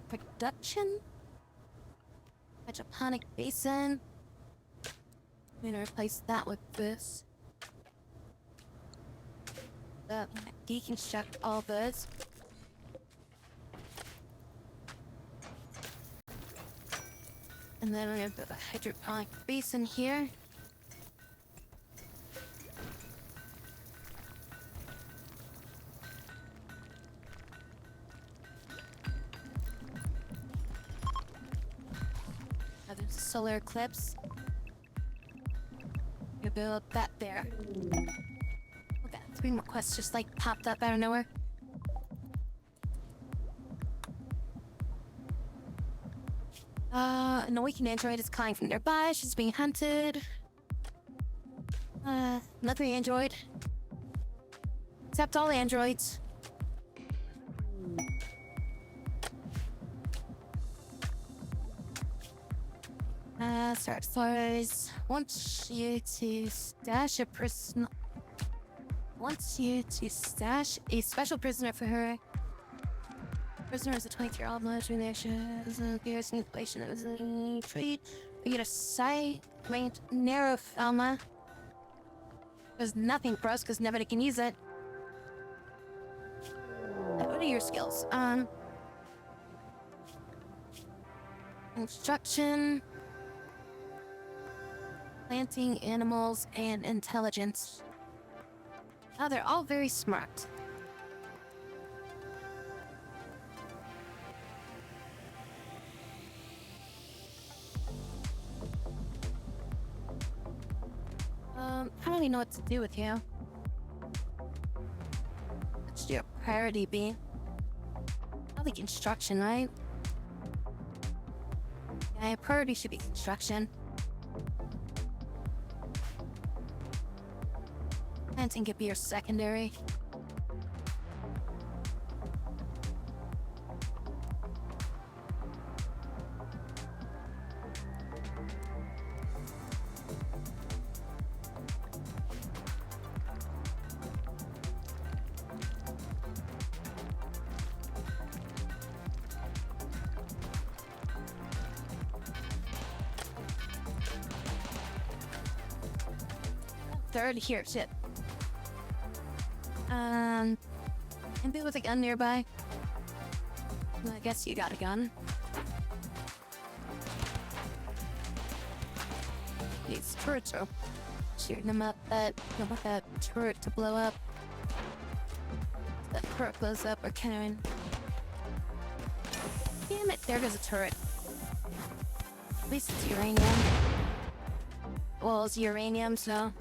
Production? Hydroponic basin. I'm gonna replace that with this. Deconstruct all those. And then I'm gonna put a hydroponic basin here. Now there's a solar eclipse. Gonna build that there. Okay, 3 more quests just like popped up out of nowhere. An awakened android is calling from nearby. She's being hunted. Another android. Except all androids. Start floors. Wants you to stash a person. Wants you to stash a special prisoner for her. Prisoner is a 23-year-old military nation. Garrison inflation is a treat. We get a sight range narrow Thelma. There's nothing for us because nobody can use it. What are your skills? Instruction, planting, animals, and intelligence. Oh, they're all very smart. I don't even know what to do with you. What should your priority be? Probably construction, right? My priority should be construction. Planting could be your secondary. Third here, shit. Maybe with a gun nearby. Well, I guess you got a gun. These turrets are shooting them up, but don't want that turret to blow up. If that turret blows up, or can. Damn it, there goes a turret. At least it's uranium. Well, it's uranium, so.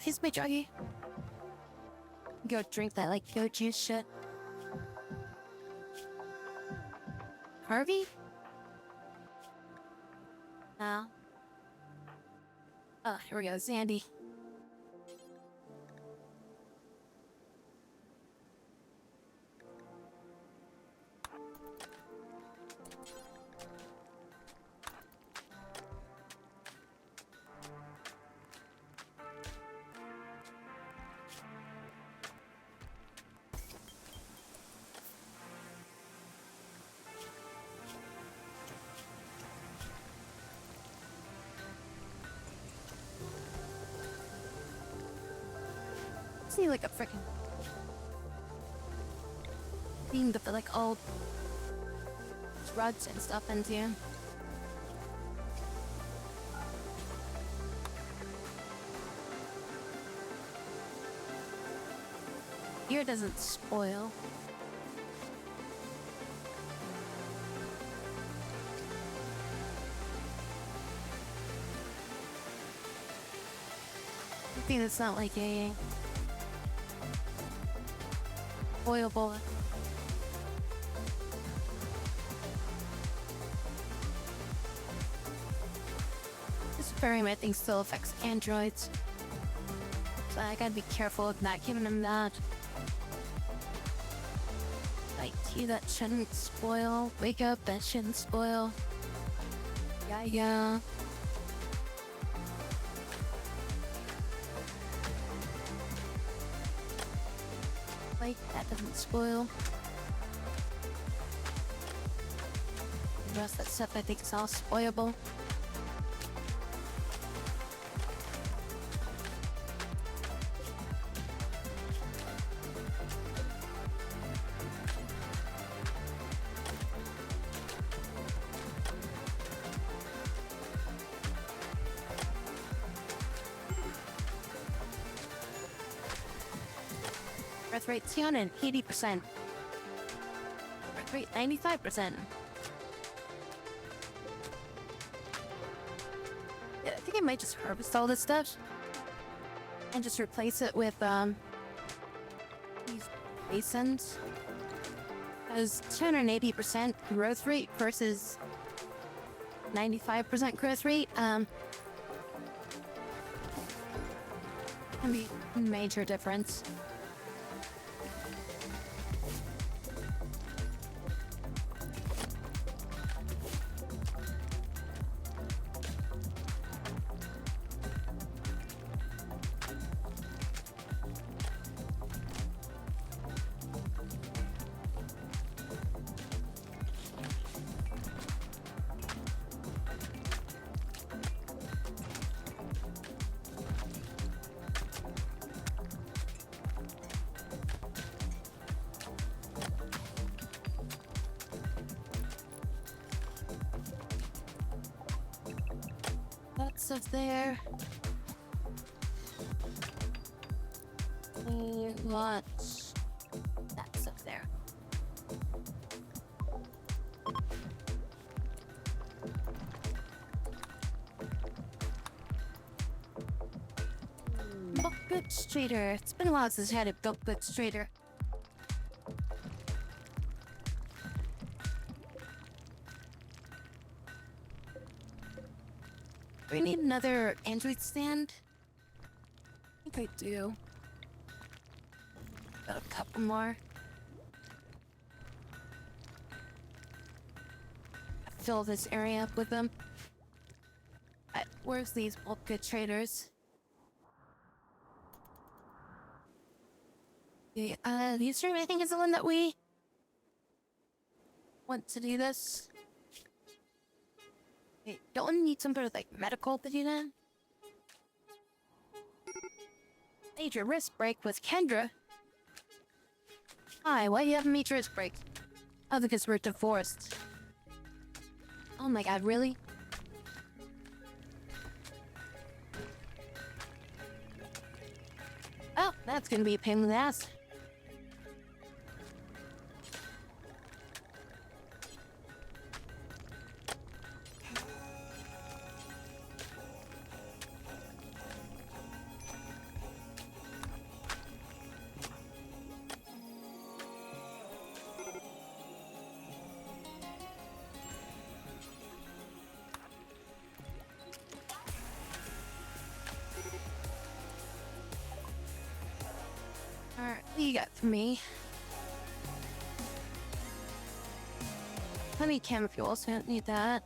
Here's my druggie. Go drink that like goat juice shit. Harvey? No. Oh, here we go, Zandy. See like a freaking thing to put like old drugs and stuff into. Beer doesn't spoil. I think it's not like a spoilable. This variant I think still affects androids. So I gotta be careful of not giving them that. Like tea that shouldn't spoil. Wake up, that shouldn't spoil. Yeah. Like that doesn't spoil. The rest of that stuff I think is all spoilable. Birth rate 280%. Birth rate 95%. Yeah, I think I might just harvest all this stuff and just replace it with these basins. Because 280% growth rate versus 95% growth rate can be a major difference. That's up there. What? That's up there. Book Goods Trader. It's been a while since I had a Book Goods Trader. Do we need another Android stand? I think I do. Got a couple more. Fill this area up with them. Where's these bulk good traders? Okay, the Eastern, I think, is the one that we want to do this. Wait, don't we need some sort of like medical to do that? Major wrist break with Kendra. Hi, why do you have a major wrist break? Oh, because we're divorced. Oh my god, really? Oh, that's gonna be a pain in the ass. Alright, what do you got for me? Plenty of chem fuel, so I don't need that.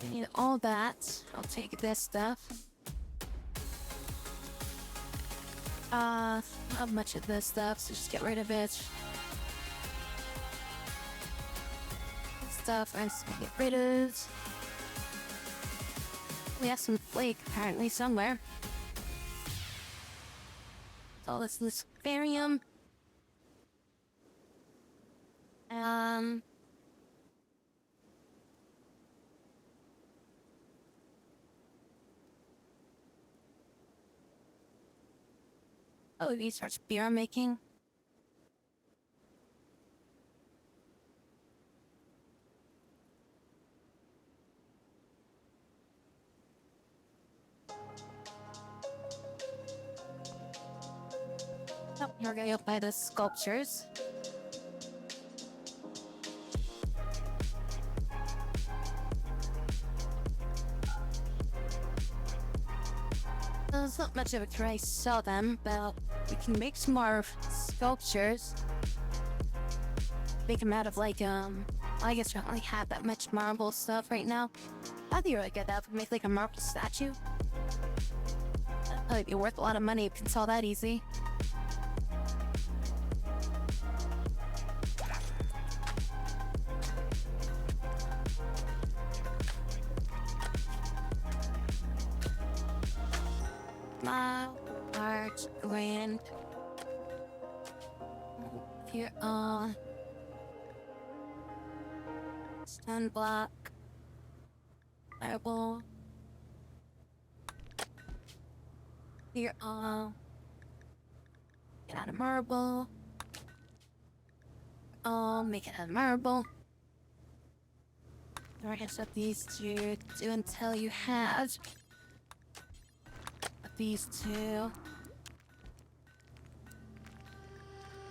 I need all that. I'll take this stuff. Not much of this stuff, so just get rid of it. This stuff I'm just gonna get rid of. We have some flake apparently somewhere. All this Luciferium. Oh, he starts beer making. Oh, we're gonna go buy the sculptures. There's not much of a try to sell them, but we can make some more sculptures. Make them out of like, I guess we don't really have that much marble stuff right now. I'd be really good at that if we make like a marble statue. That'd probably be worth a lot of money if we can sell that easy. Large, grand. Here are stone block, marble. Here are get out of marble. Make it out of marble. Rest of these two do until you have these two.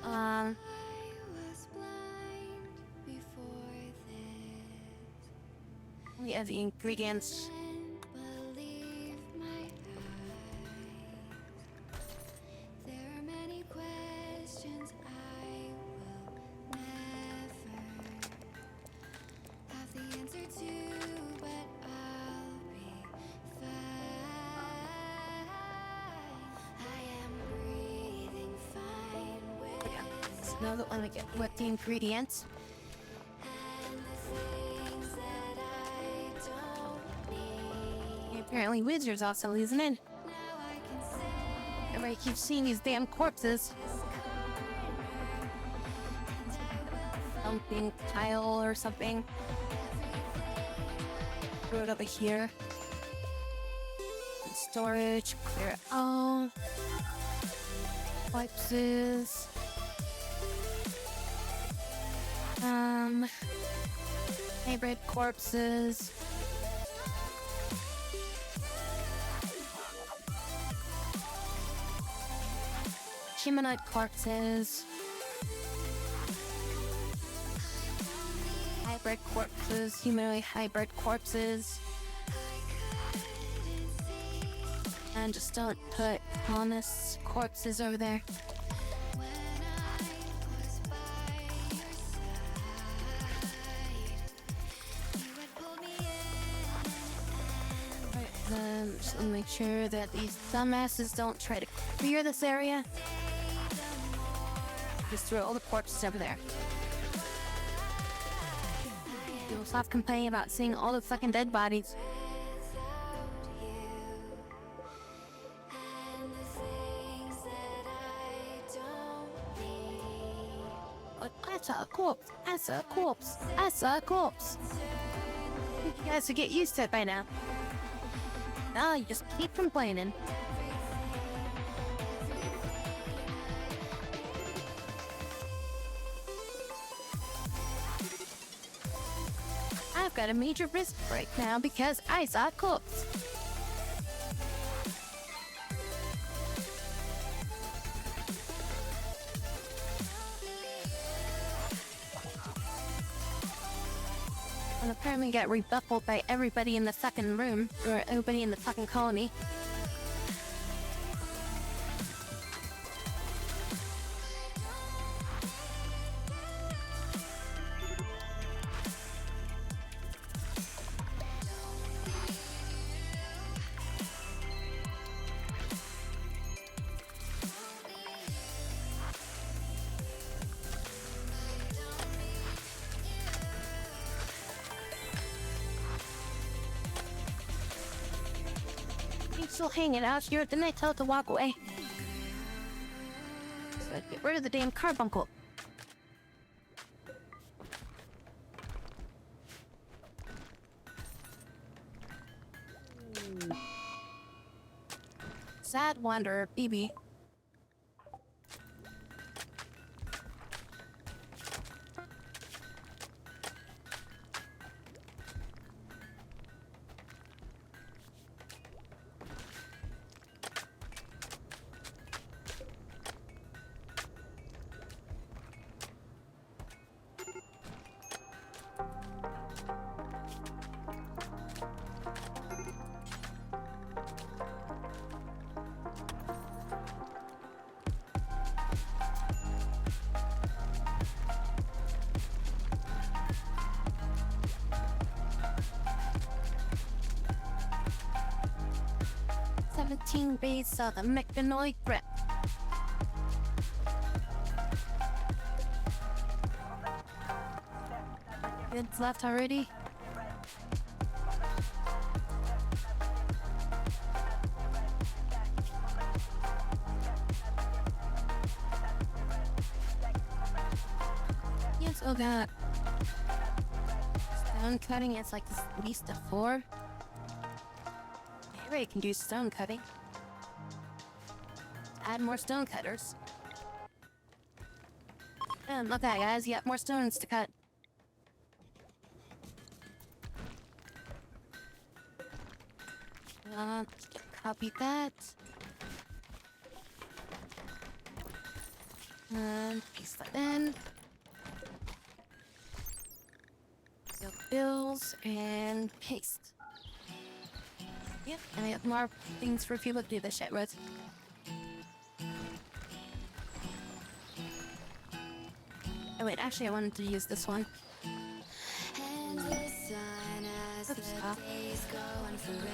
I was blind before this. We have the ingredients. Can't believe my eyes. There are many questions I will never have the answer to, but I'll be fine. I am breathing fine with So now that when we get what the ingredients. and the things that I don't need. Apparently Wizard's also losing it. Now I can say Everybody keeps seeing these damn corpses. Something tile or something. Throw it over here. And storage, clear it all. Corpses. Hybrid corpses. Humanoid corpses. Hybrid corpses. Humanoid hybrid corpses. And just don't put honest corpses over there. When I was by your side, you would pull me in. Right, just to make sure that these dumbasses don't try to clear this area. Just throw all the corpses over there. You'll stop complaining about seeing all the fucking dead bodies. And the things that I don't need. I saw a corpse. I saw a corpse. I saw a corpse. You guys should get used to it by now. No, you just keep complaining. I've got a major wrist break now because I saw a corpse. And apparently get rebuffed by everybody in the second room, or everybody in the fucking colony. You're still hanging out here, didn't I tell it to walk away? So I'd get rid of the damn carbuncle. Sad wanderer, BB. Base of the mechanoid threat. It's left already. Yes, oh god. Stone cutting is like at least a 4. Everybody can do stone cutting. Add more stone cutters. And look at that, guys, you got more stones to cut. Copy that. And paste that in. Build bills and paste. Yep, and I have more things for people to do this shit with. Oh wait, actually I wanted to use this one. And the sun as the days go on forever.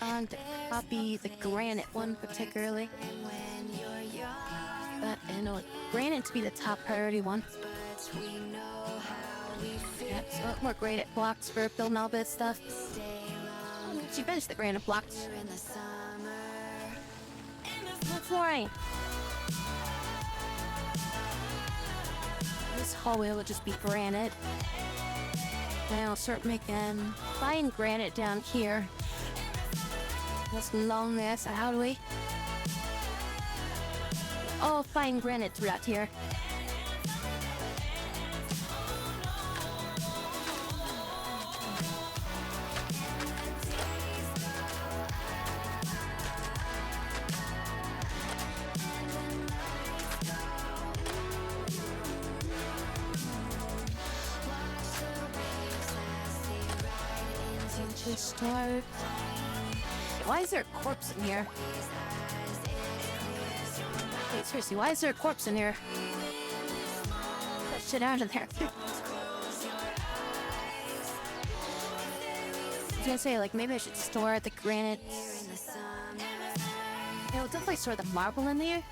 I want to copy the granite one particularly. And when you're young, But I know granite to be the top priority one. but we know how we feel. Yep, so more granite blocks for building all this stuff. Stay long She finished the granite blocks. in the summer. That's right. This hallway will just be granite. Then I'll start making fine granite down here. This long ass alleyway. All fine granite throughout here. Start Why is there a corpse in here? Wait, seriously, why is there a corpse in here? Get that shit out of there. I was gonna say, like, maybe I should store the granite. Yeah, we'll definitely store the marble in there.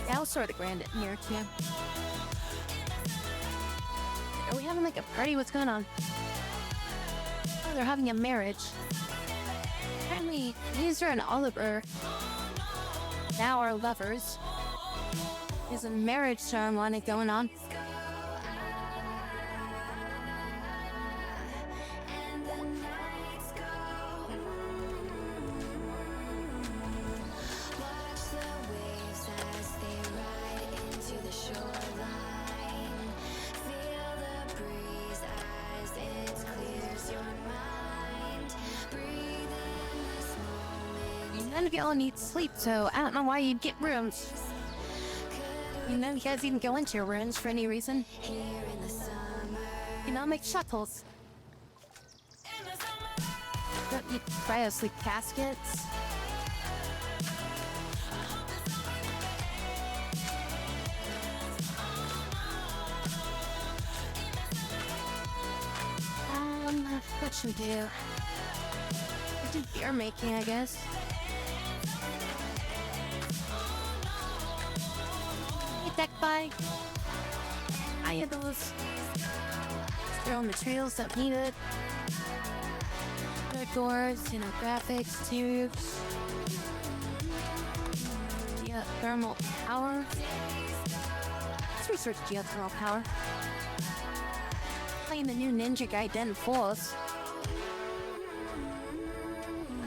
Yeah, I'll store the granite in here, too. Are we having, like, a party? What's going on? Oh, they're having a marriage. Apparently, Lisa and Oliver now are lovers. There's a marriage ceremony going on. None of y'all need sleep, so I don't know why you'd get rooms. You know, you guys even go into your rooms for any reason. You know, make shuttles. Don't need cryo-sleep caskets. What should we do? We do beer making, I guess. Deck bike. I have those. Throw materials that needed. Doors, you know, graphics, tubes. Geothermal power. Let's research geothermal power. Playing the new Ninja Gaiden Force.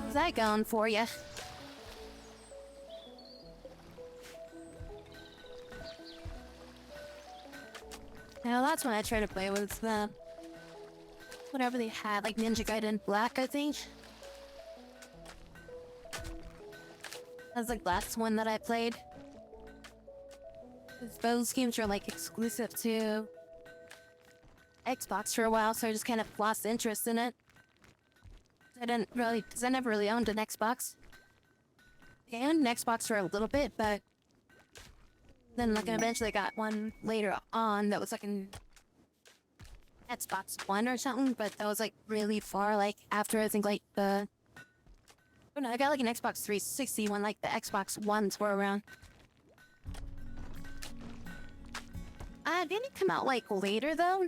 How's that going for you? Now that's when I tried to play with the whatever they had, like Ninja Gaiden Black, I think. That's like the last one that I played. Those games were like exclusive to Xbox for a while, so I just kind of lost interest in it. Because I never really owned an Xbox. I owned an Xbox for a little bit, but then like I eventually got one later on that was like an Xbox One or something, but that was like really far, like after I think like the... Oh no, I got like an Xbox 360 when like the Xbox Ones were around. Didn't it come out like later though?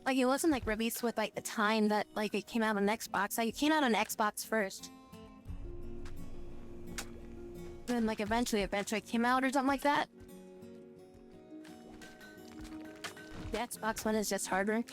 Like it wasn't like released with like the time that like it came out on Xbox. Like it came out on Xbox first. Then like eventually it came out or something like that. The Xbox One is just hardware.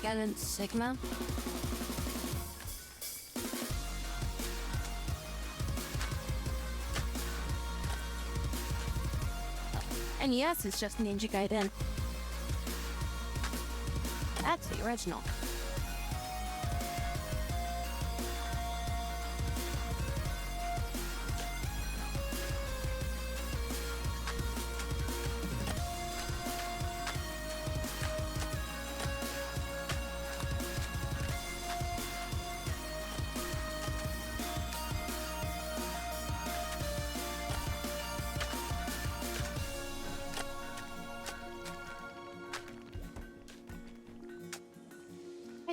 Got in Sigma. And yes, it's just Ninja Gaiden. That's the original.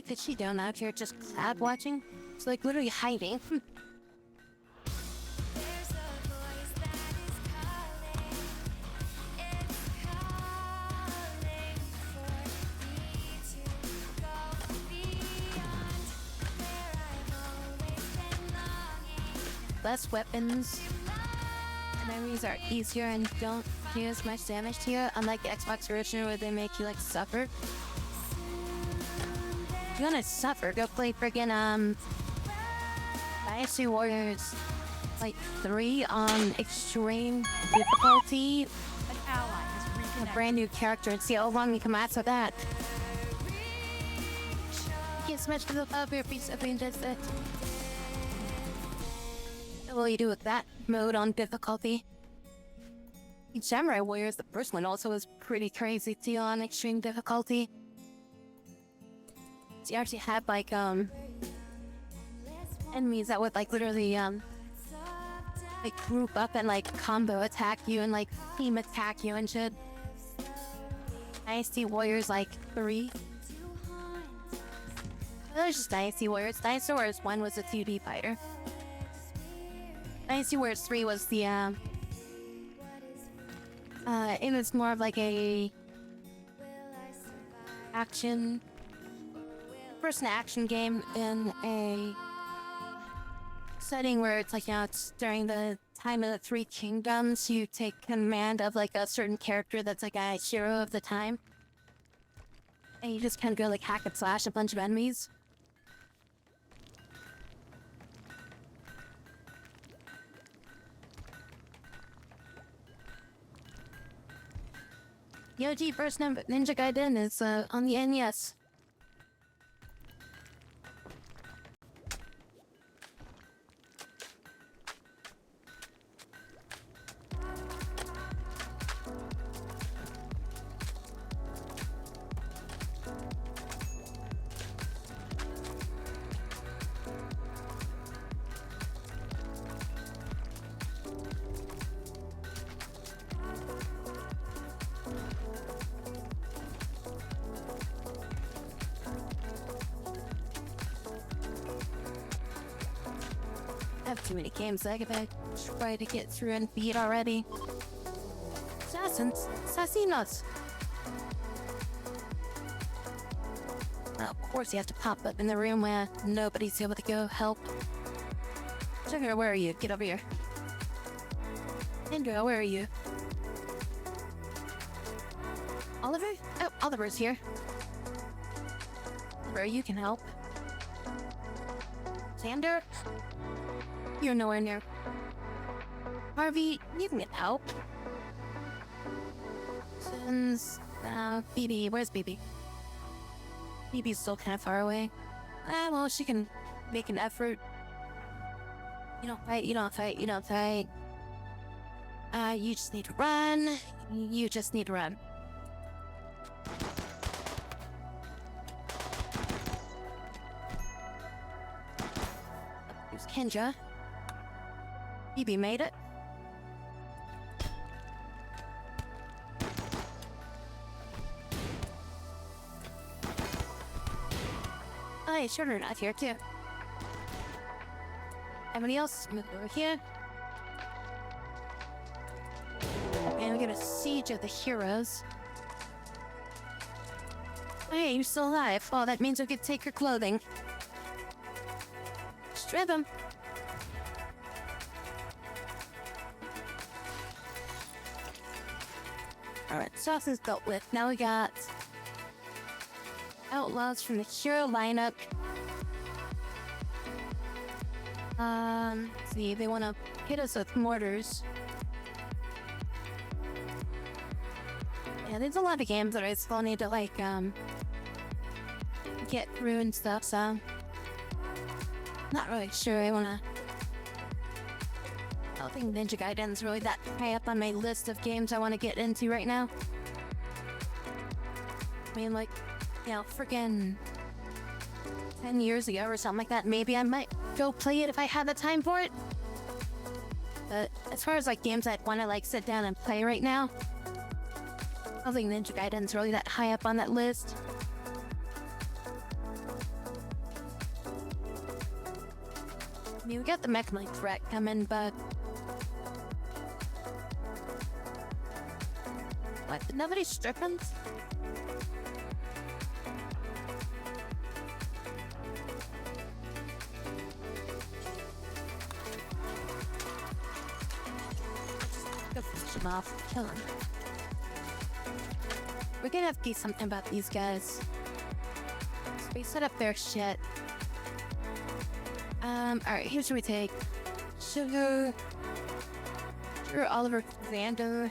Is she down out here just cloud watching? It's like literally hiding. less weapons. And enemies are easier and don't do as much damage to you, unlike the Xbox version where they make you like suffer. If you wanna suffer, go play friggin' Dynasty Warriors like 3 on extreme difficulty. An ally is A reconnected. brand new character and see how long you can match with that. Get smashed to the upper piece of it. What will you do with that mode on difficulty? Samurai Warriors, the first one, also was pretty crazy too on extreme difficulty. So you actually had like enemies that would like literally like group up and like combo attack you and like team attack you and shit. Dynasty Warriors like 3. That was just Dynasty Warriors. Dynasty Warriors 1 was a 2D fighter. Dynasty Warriors 3 was the it was more of like a first action game in a setting where it's like, you know, it's during the time of the Three Kingdoms. You take command of like a certain character that's like a hero of the time, and you just kind of go like hack and slash a bunch of enemies. The OG first Ninja Gaiden is on the NES. I have too many games I gotta try to get through and beat already. Assassinos! Well, of course you have to pop up in the room where nobody's able to go help. Sugar, where are you? Get over here. Indra, where are you? Oliver? Oh, Oliver's here. Oliver, you can help. Xander? You're nowhere near. Harvey, you can get help. Since, BB, where's BB? BB's still kind of far away. Well, she can make an effort. You don't fight, you don't fight, you don't fight. You just need to run. You just need to run. Here's Kendra. BB made it. Oh, yeah, sure, not here too. Anybody else? Move over here. And we get a siege of the heroes. Hey, you're still alive. Oh, that means we could take your clothing. Strip him. Alright, sauce is dealt with. Now we got outlaws from the hero lineup. Let's see, they want to hit us with mortars. Yeah, there's a lot of games that I still need to like get through and stuff, so not really sure I wanna. I don't think Ninja Gaiden's really that high up on my list of games I want to get into right now. I mean, like, you know, freaking 10 years ago or something like that, maybe I might go play it if I had the time for it. But as far as like games I'd want to like sit down and play right now, I don't think Ninja Gaiden's really that high up on that list. I mean, we got the Mech Knight threat coming, but what? Nobody's stripping? finish them off. Kill them. We're gonna have to do something about these guys. So we set up their shit. Alright, here's what we take. Sugar, Oliver, Xander.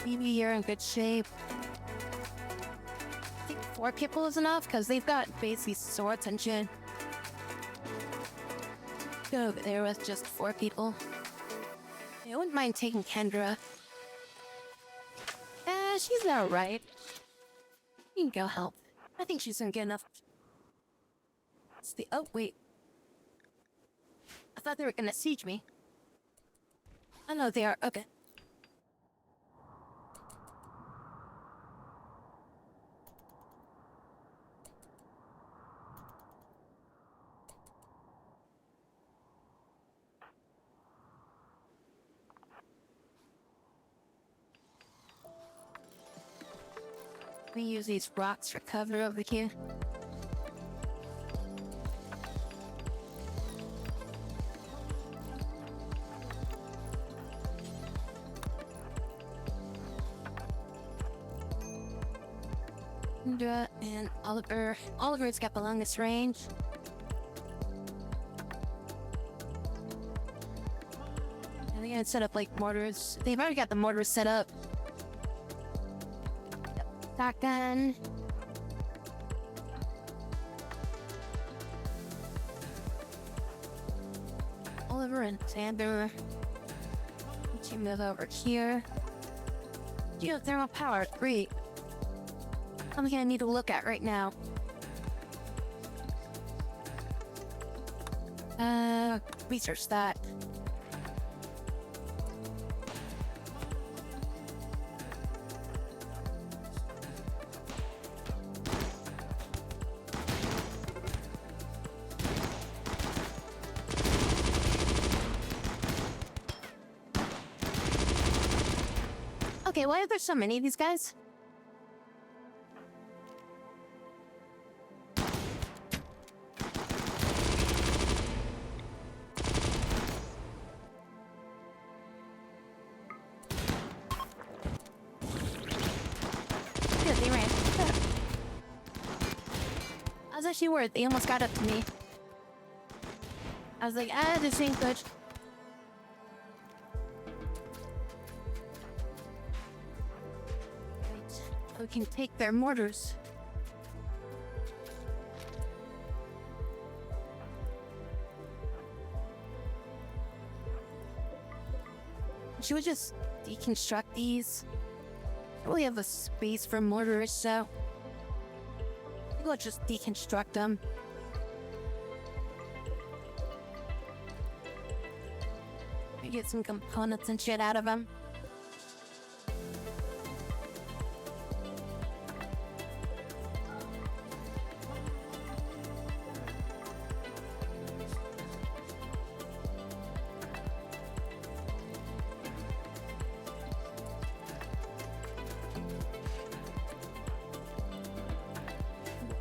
Maybe you're in good shape. I think 4 people is enough, because they've got basically swords and shit. Go over there with just 4 people. I wouldn't mind taking Kendra. She's alright. You can go help. I think she's gonna get enough. It's the— oh, wait. I thought they were gonna siege me. I know they are. Okay. We use these rocks for cover over here. Kendra and Oliver. Oliver's got the longest range. And they're gonna set up like mortars. They've already got the mortars set up. Shotgun. Oliver and Xander. Let you move over here. Geothermal power, great. Something I need to look at right now. Research that. Okay, why are there so many of these guys? Good, they ran. I was actually worried. They almost got up to me. I was like, this ain't good. We can take their mortars. Should we just deconstruct these? I don't really have the space for mortars, so we'll just deconstruct them. We get some components and shit out of them.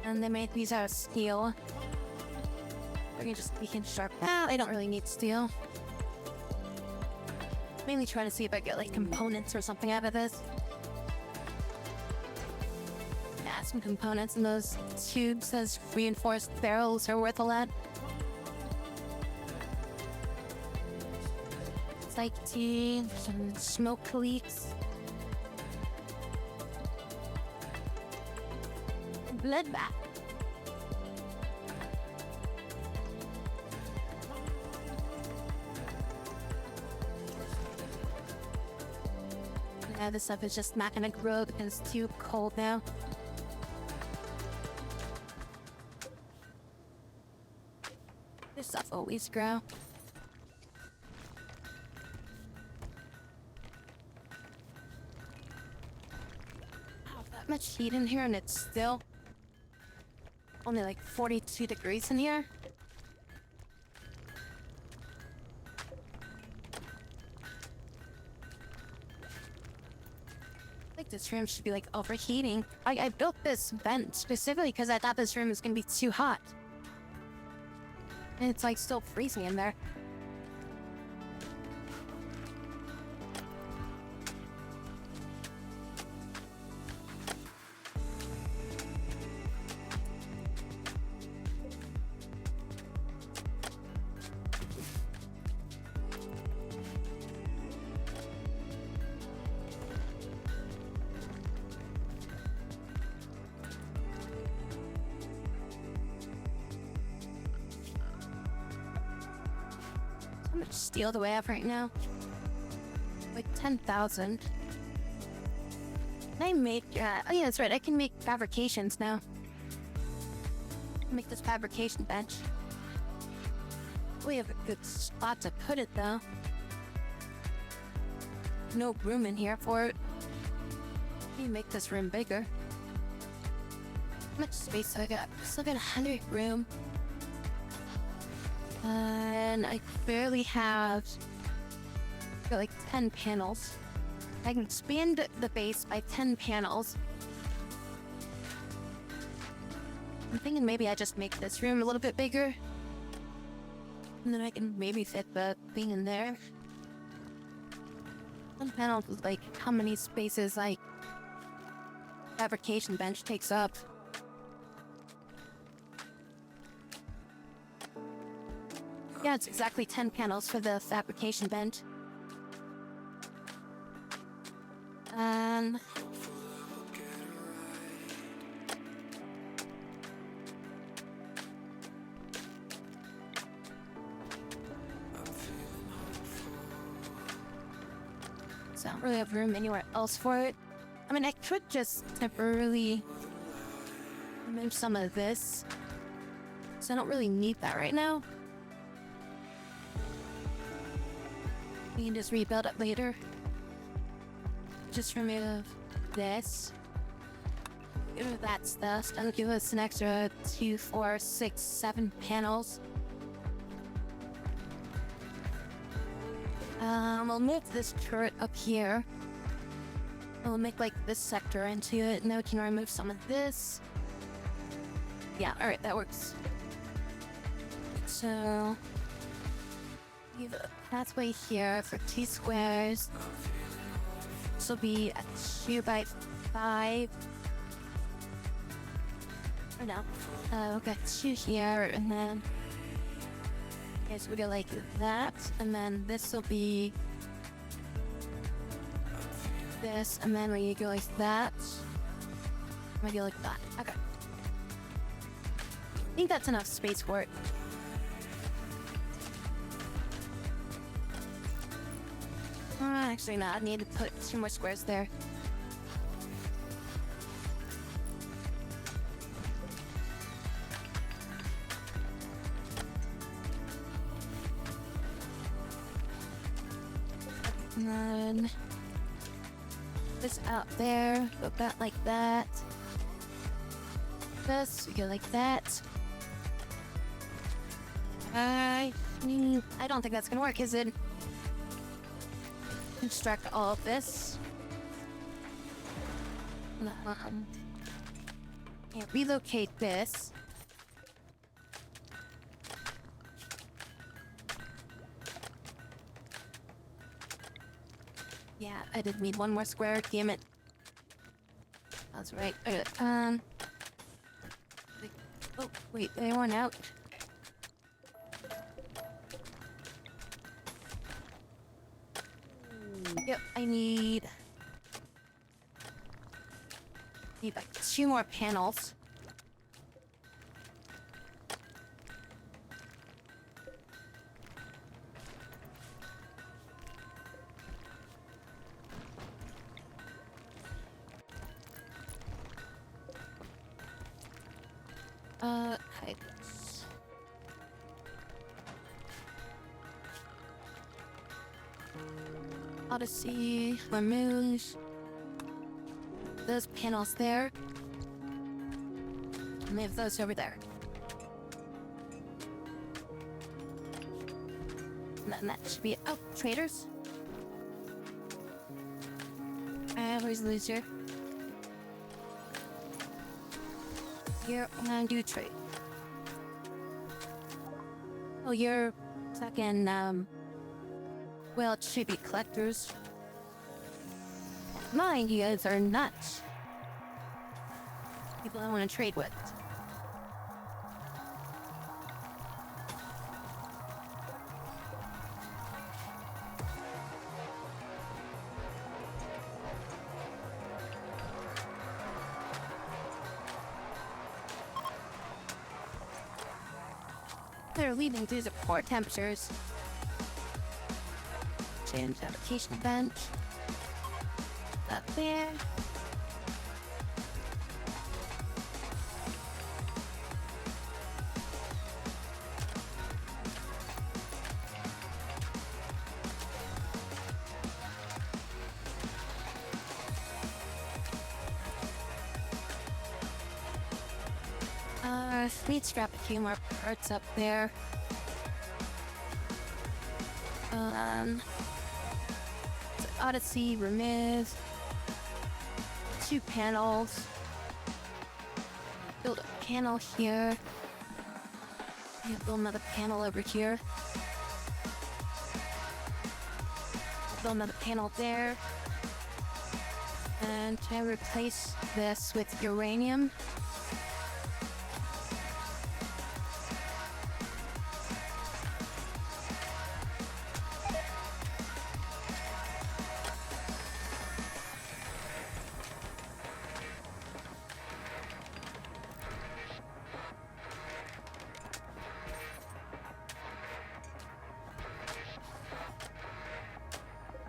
And they made these out of steel. We can just deconstruct. No, I don't really need steel. Mainly trying to see if I get like components or something out of this. Yeah, some components, and those tubes as reinforced barrels are worth a lot. It's like some smoke leaks. Bloodbath. Yeah, this stuff is just not gonna grow because it's too cold now. This stuff always grow. Wow, that much heat in here and it's still only like 42 degrees in here. I think this room should be like overheating. I built this vent specifically because I thought this room was gonna be too hot. And it's like still freezing in there. gonna steal the way up right now. Like 10,000. Can I make, oh yeah, that's right, I can make fabrications now. Make this fabrication bench. We have a good spot to put it though. No room in here for it. Let me make this room bigger. How much space do I got? Still got 100 room. And I barely have got like 10 panels. I can expand the base by 10 panels. I'm thinking maybe I just make this room a little bit bigger. And then I can maybe fit the thing in there. One panel is like how many spaces like fabrication bench takes up. Yeah, it's exactly 10 panels for the fabrication bench. So I don't really have room anywhere else for it. I mean, I could just temporarily remove some of this. So I don't really need that right now. We can just rebuild it later. Just remove this. Get rid of that stuff. That'll give us an extra 2, 4, 6, 7 panels. We'll move this turret up here. We'll make like this sector into it. Now we can remove some of this. Yeah, alright, that works. So leave a pathway here for 2 squares. This will be a 2 by 5. Or no. We'll get 2 here, and then okay, so we go like that, and then this will be this, and then we go like that. Maybe like that. Okay. I think that's enough space for it. Actually not. I need to put 2 more squares there. And then this out there, go back like that. This, we go like that. I don't think that's gonna work, is it? Extract all of this. Yeah, relocate this. Yeah, I did need 1 more square, damn it. That's right. Oh, wait, they went out. Yep, I need like 2 more panels. Hide this. Odyssey, remove those panels there. Move those over there. And then that should be, oh, traders. I always lose here. Here, and do trade. Oh, you're fucking, well, it should be collectors. Mine, you guys are nuts. People I want to trade with. They're leaving due to poor temperatures. and fabrication bench. Up there. Need to strap a few more parts up there. So Odyssey, remove 2 panels. Build a panel here. Build another panel over here. Build another panel there. And try to replace this with uranium.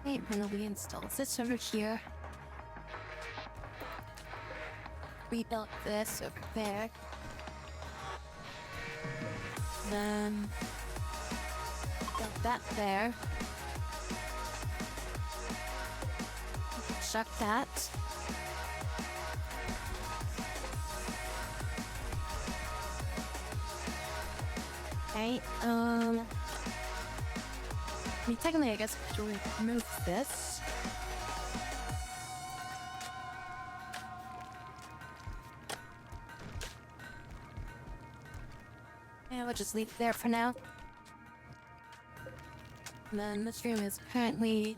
Okay, when we install this over here. Rebuild this over there. Then build that there. Chuck that. Okay, I mean, technically, I guess I should remove this. And we'll just leave it there for now. And then this room is currently...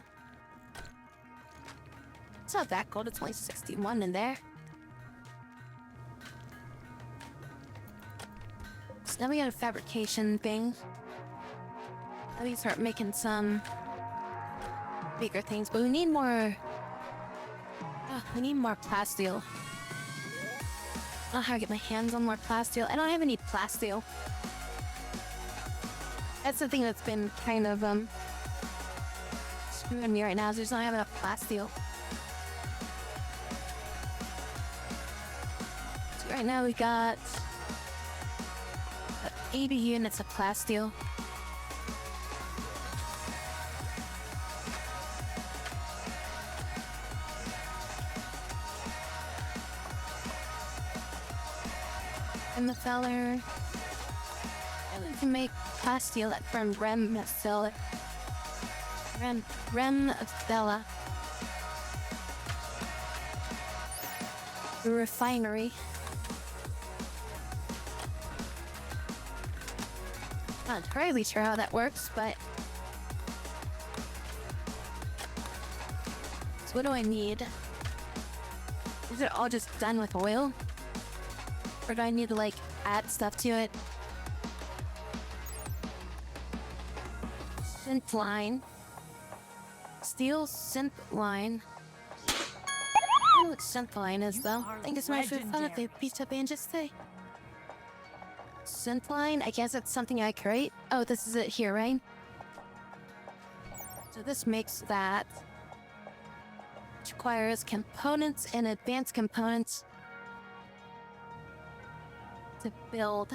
It's not that cold, it's only 61 in there. So now we got a fabrication thing. Now we can start making some bigger things, but we need more... we need more plasteel. I don't know how to get my hands on more plasteel. I don't have any plasteel. That's the thing that's been kind of, screwing me right now, is I just don't have enough plasteel. So right now we got 80 units of plasteel. And the feller, and we can make plasteel from Remstella. Remstella. The refinery. Not entirely sure how that works, but so what do I need? Is it all just done with oil? Or do I need to, like, add stuff to it? Synth line. Steel synth line. I don't know what synth line is, though. I think it's my food fun if they beat up and just say. Synth line? I guess it's something I create. Oh, this is it here, right? So this makes that. Which requires components and advanced components to build.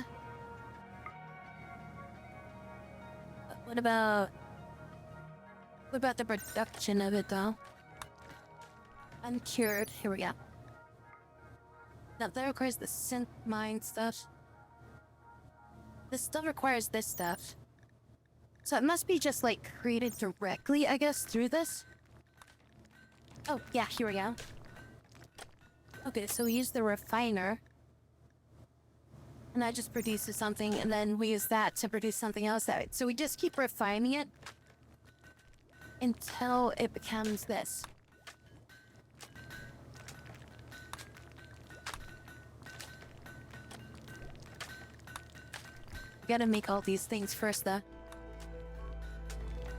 But what about the production of it, though? Uncured. Here we go. Now that requires the synth mine stuff. This stuff requires this stuff. So it must be just like created directly, I guess, through this. Oh yeah, here we go. Okay, so we use the refiner. And that just produces something, and then we use that to produce something else. So we just keep refining it until it becomes this. We gotta make all these things first, though.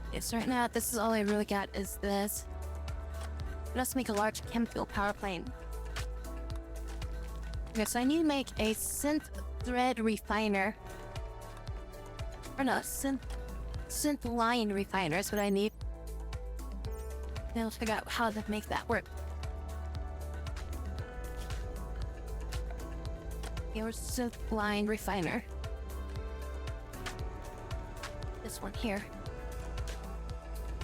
Okay, so right now, this is all I really got is this. Let's make a large chemical power plant. Okay, so I need to make a synth thread refiner. Or no, synth line refiner is what I need. Now let's figure out how to make that work. Here's a line refiner. This one here.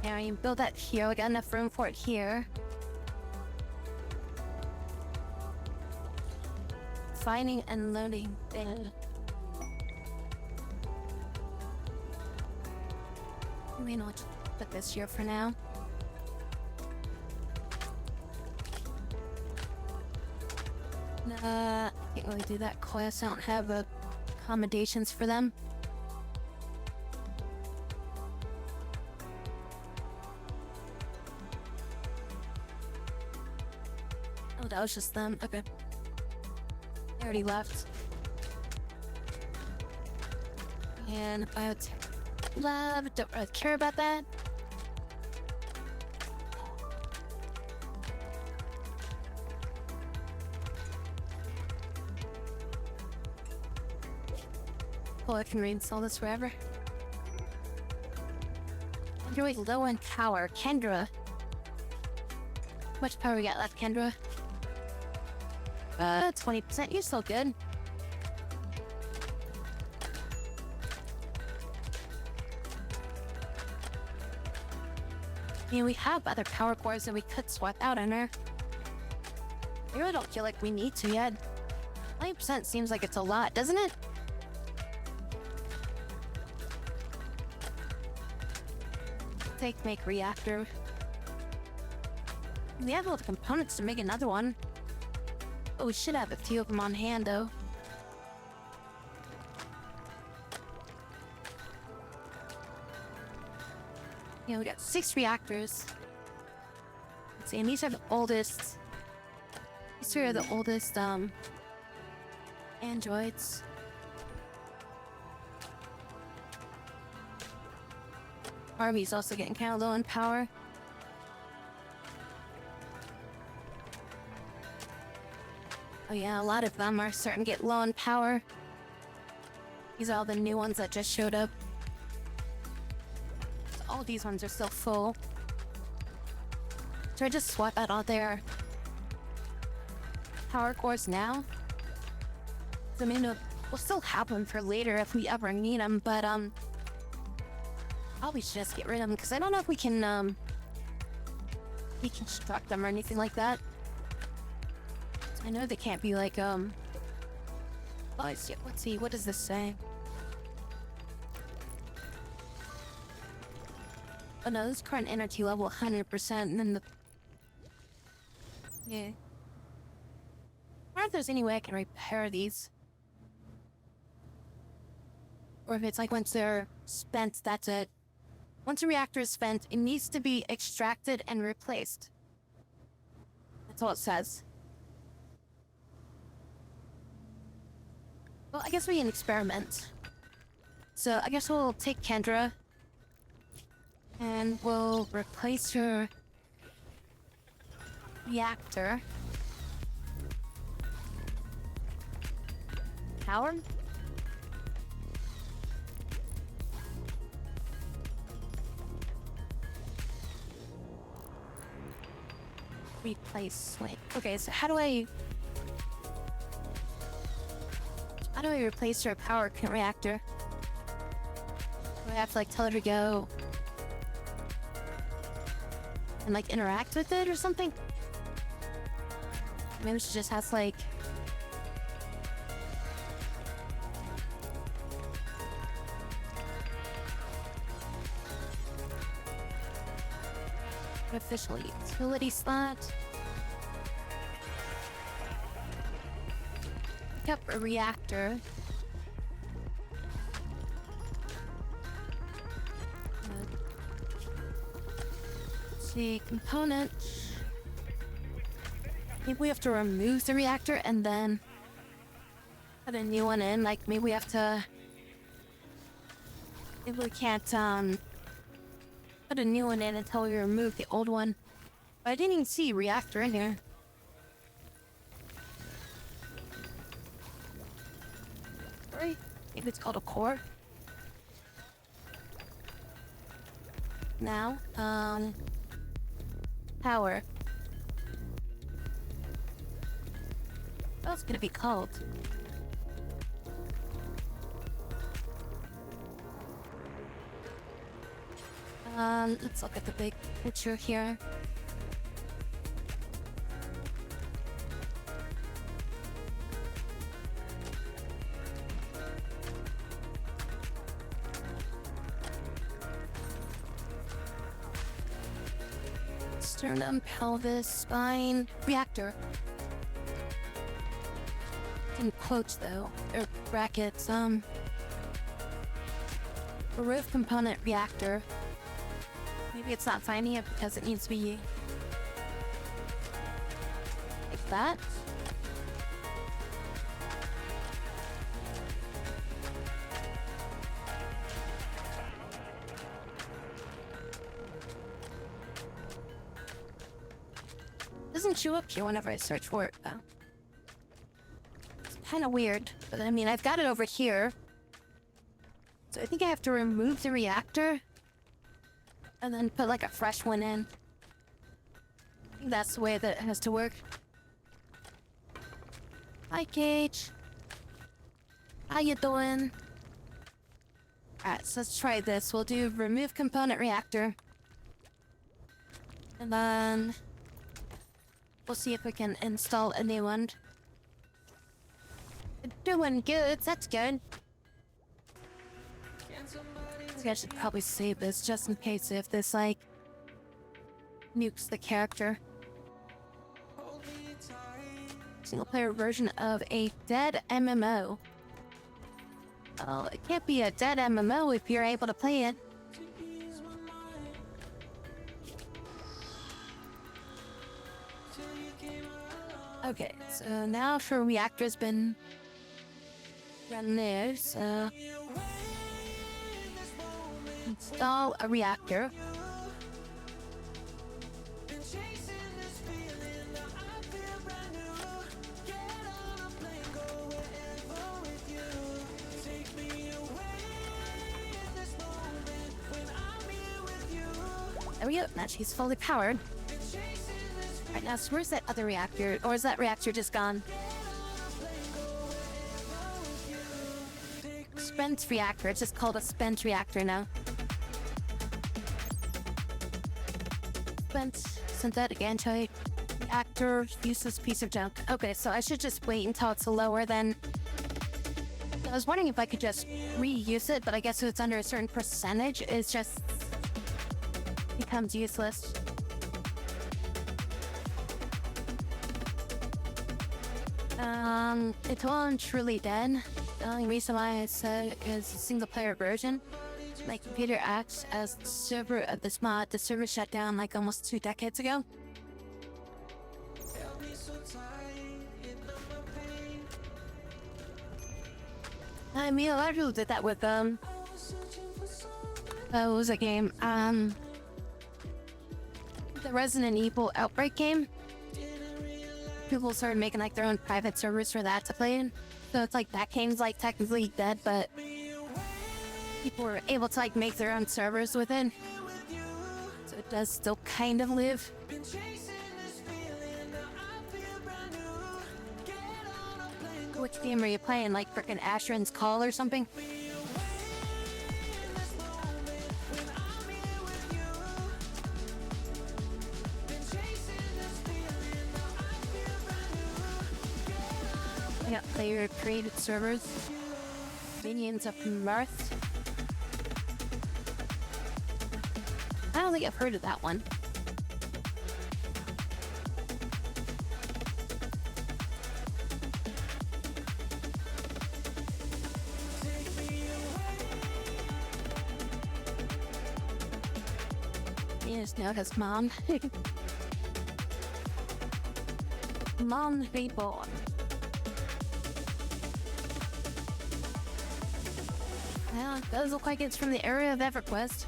Now you build that here. We got enough room for it here. Finding and loading. Maybe not just put this here for now. Can't really do that quest. I don't have accommodations for them. Oh, that was just them. Okay. They already left. And biotech lab, don't really care about that. Oh, I can reinstall this forever. Android low on power. Kendra. How much power we got left, Kendra? 20%. You're still good. I mean, we have other power cores that we could swap out on her. I really don't feel like we need to yet. 20% seems like it's a lot, doesn't it? Make reactor. We have all the components to make another one. But we should have a few of them on hand, though. Yeah, we got 6 reactors. Let's see, and these are the oldest. These are the oldest, androids. Harvey's also getting kind of low in power. Oh yeah, a lot of them are starting to get low in power. These are all the new ones that just showed up. So all these ones are still full. So I just swap out all their power cores now. I mean, we'll still have them for later if we ever need them, but probably should just get rid of them because I don't know if we can deconstruct them or anything like that. I know they can't be like oh, let's see, what does this say? Oh no, this current energy level 100%, and then the yeah. I wonder if there's any way I can repair these, or if it's like once they're spent, that's it. Once a reactor is spent, it needs to be extracted and replaced. That's all it says. Well, I guess we can experiment. So I guess we'll take Kendra and we'll replace her reactor. Power? Replace. Wait. Okay, so how do I replace her power reactor? Do I have to like tell her to go and like interact with it or something? Maybe she just has like official utility slot. Pick up a reactor. Let's see, component. Maybe we have to remove the reactor and then put a new one in. Like maybe we have to. Maybe we can't put a new one in until we remove the old one. But I didn't even see reactor in here. Sorry, maybe it's called a core. Now, power. What else is gonna be called? Let's look at the big picture here. Sternum, pelvis, spine, reactor. In quotes though, or brackets, a roof component reactor. Maybe it's not finding it because it needs to be like that. Doesn't show up here whenever I search for it, though. It's kind of weird, but I mean, I've got it over here. So I think I have to remove the reactor and then put like a fresh one in. I think that's the way that it has to work. Hi, Cage. How you doing? Alright, so let's try this. We'll do remove component reactor. And then we'll see if we can install a new one. Doing good, that's good. I think I should probably save this just in case if this, like, nukes the character. Single player version of a dead MMO. Oh, it can't be a dead MMO if you're able to play it. Okay, so now for reactor's been run there, so install a reactor. There we go, now she's fully powered. Alright, now so where's that other reactor? Or is that reactor just gone? Spent reactor, it's just called a spent reactor now. Spent synthetic anti reactor, useless piece of junk. Okay, so I should just wait until it's lower then. I was wondering if I could just reuse it, but I guess if it's under a certain percentage, it just becomes useless. It's all truly dead. The only reason why I said it is a single player version. My computer acts as the server of this mod. The server shut down like almost 2 decades ago. I mean, a lot of people did that with what was that game? The Resident Evil Outbreak game. People started making like their own private servers for that to play in. So it's like that game's like technically dead, but people were able to like make their own servers with it. So it does still kind of live. Which game are you playing? Like frickin' Asheron's Call or something? Yeah, player created servers. Minions of Mirth. I don't think I've heard of that one. Yes, now has Mom. Mom Reborn. Yeah, it does look like it's from the area of EverQuest.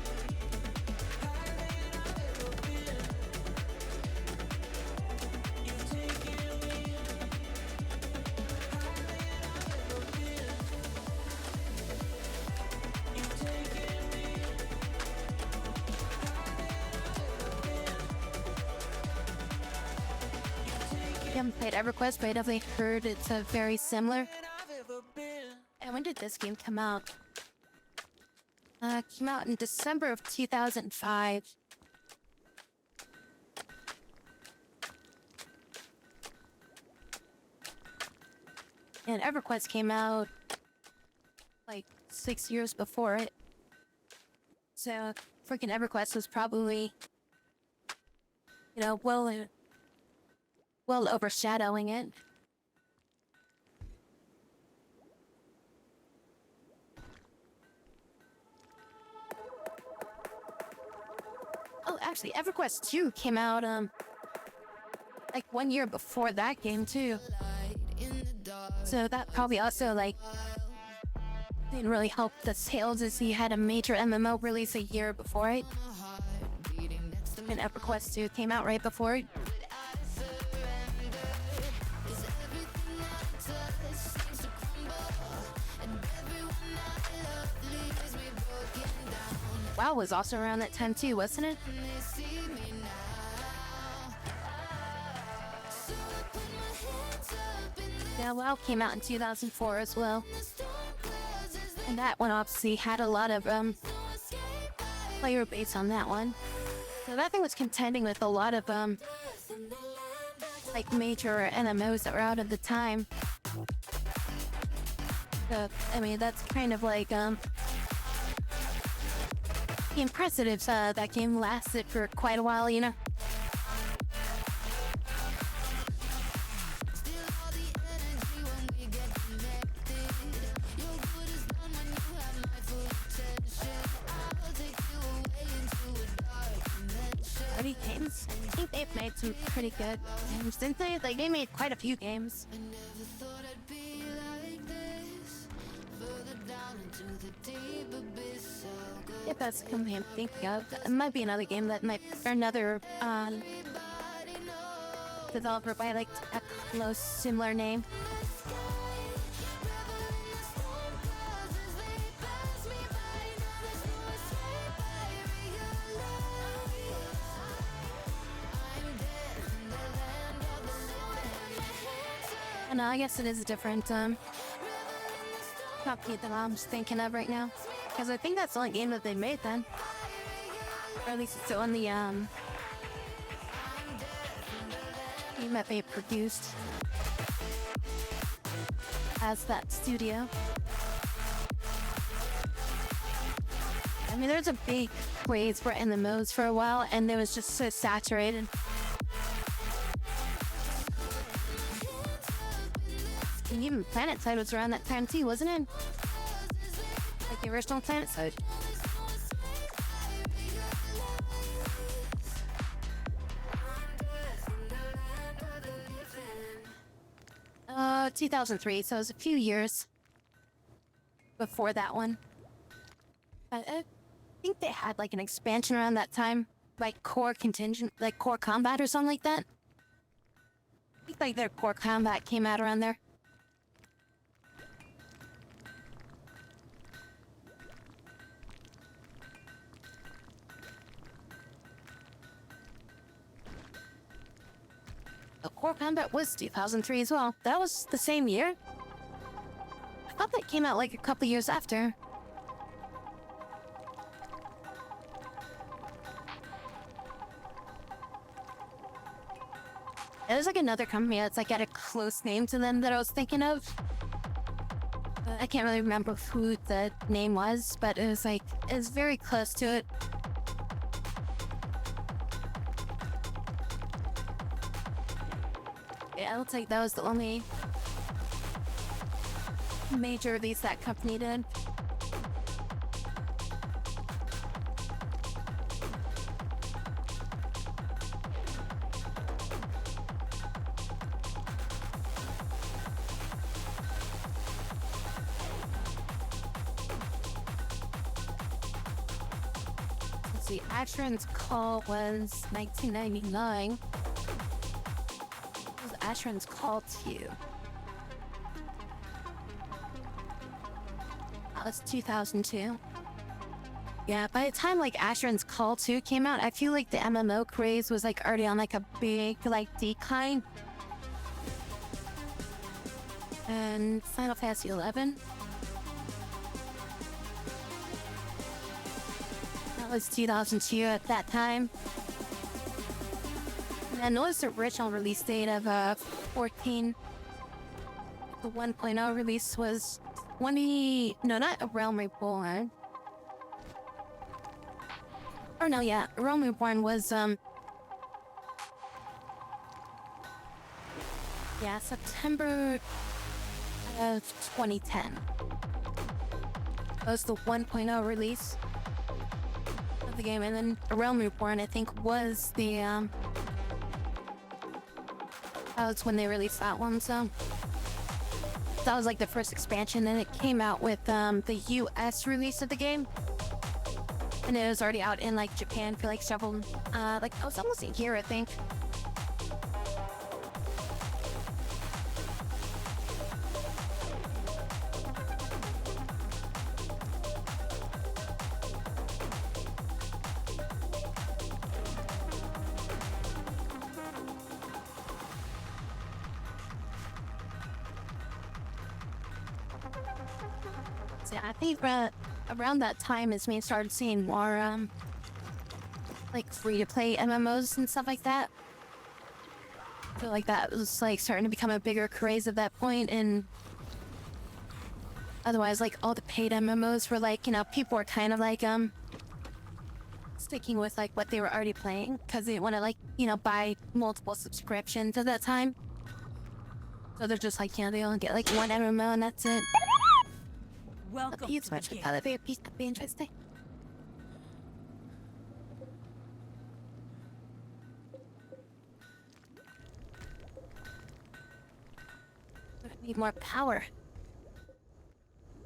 haven't played EverQuest, but I definitely heard it's very similar. And when did this game come out? Came out in December of 2005. And EverQuest came out like 6 years before it. So freaking EverQuest was probably, you know, well overshadowing it. Oh, actually, EverQuest 2 came out, like 1 year before that game, too. So that probably also, like, didn't really help the sales as he had a major MMO release a year before it. And EverQuest 2 came out right before it. WoW was also around that time too, wasn't it? Yeah, WoW came out in 2004 as well. And that one obviously had a lot of player base on that one. So that thing was contending with a lot of like major MMOs that were out at the time. So, I mean, that's kind of like the impressive that game lasted for quite a while, you know. Games. I think they've made some pretty good games, didn't they? Like, they made quite a few games. If that's something I'm thinking of, it might be another game that might, or another developer by like a close similar name. No, I guess it is a different company that I'm just thinking of right now, because I think that's the only game that they made then, or at least it's the only game that they produced as that studio. I mean, there's a big craze for MMOs for a while, and it was just so saturated. And even PlanetSide was around that time too, wasn't it? Like the original PlanetSide. 2003, so it was a few years before that one. But I think they had like an expansion around that time, like Core Contingent, like Core Combat or something like that. I think like their Core Combat came out around there. Core Combat was 2003 as well. That was the same year? I thought that came out like a couple years after. There's like another company that's like got a close name to them that I was thinking of. I can't really remember who the name was, but it was like, it was very close to it. Yeah, it looks like that was the only major release that company did. Let's see, Asheron's Call was 1999. Asheron's Call to you. That was 2002. Yeah, by the time like Asheron's Call 2 came out, I feel like the MMO craze was like already on like a big like decline. and Final Fantasy 11. That was 2002 at that time. And then what was the original release date of 14? The 1.0 release was 20... No, not A Realm Reborn. Oh no, yeah, A Realm Reborn was yeah, September of 2010. That was the 1.0 release of the game, and then A Realm Reborn, I think, was the that was when they released that one. So that was like the first expansion, and it came out with the US release of the game, and it was already out in like Japan for like several like it was almost a year, I think. So I think around that time is when I started seeing more like free-to-play MMOs and stuff like that. I feel like that was like starting to become a bigger craze at that point, and otherwise like all the paid MMOs were like, you know, people were kind of like sticking with like what they were already playing because they didn't want to like, you know, buy multiple subscriptions at that time. So they're just like, you know, they only get like one MMO and that's it. Welcome It's to much the game. better. That'd be interesting. I need more power.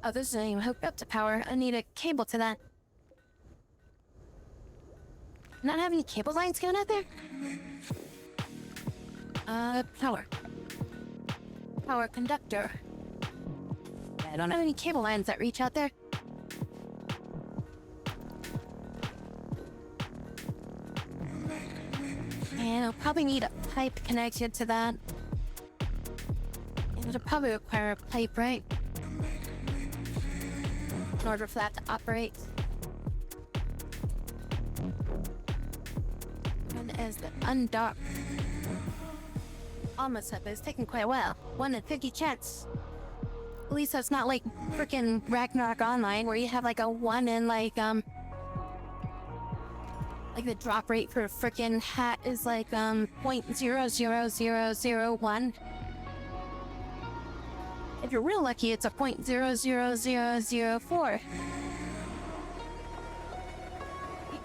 Oh, this isn't even hooked up to power. I need a cable to that. Not have any cable lines going out there? Power. Power conductor. I don't have any cable lines that reach out there. And I'll probably need a pipe connected to that. And it'll probably require a pipe, right? In order for that to operate. And as the undock. Almost up, it's taking quite a while. 1 in 50 chance. At least that's not like freaking Ragnarok Online where you have like a 1 in like the drop rate for a freaking hat is like 0.00001. If you're real lucky, it's a 0.00004.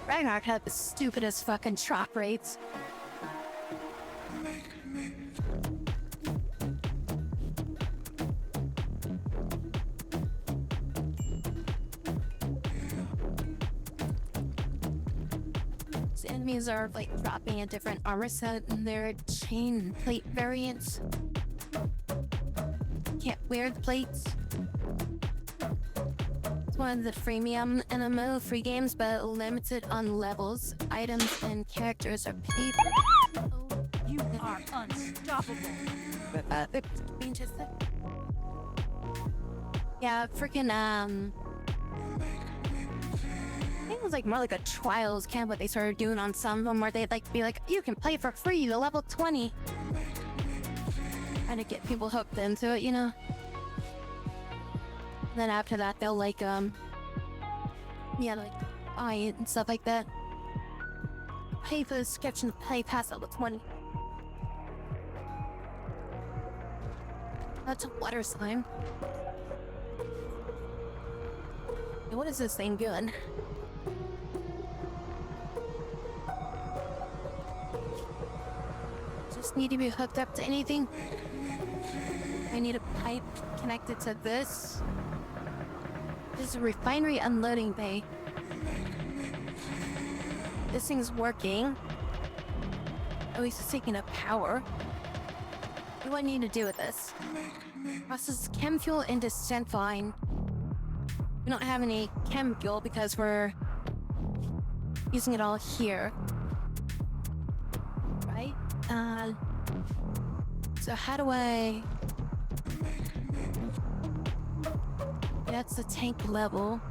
Ragnarok had the stupidest fucking drop rates. Enemies are like dropping a different armor set and their chain plate variants. Can't wear the plates. It's one of the freemium MMO free games, but limited on levels, items, and characters are paid. You are unstoppable. Yeah, freaking I think it was like more like a trials camp what they started doing on some of them where they'd like be like, you can play for free to level 20. Trying to get people hooked into it, you know? And then after that they'll like yeah, like buy it and stuff like that. Pay for the subscription to play past level 20. That's a water slime. Hey, what is this thing doing? Just need to be hooked up to anything. I need a pipe connected to this. This is a refinery unloading bay. This thing's working. At least it's taking up power. What do I need to do with this? Process chem fuel into Centfine. We don't have any chem fuel because we're using it all here. Right? So how do I That's the tank level.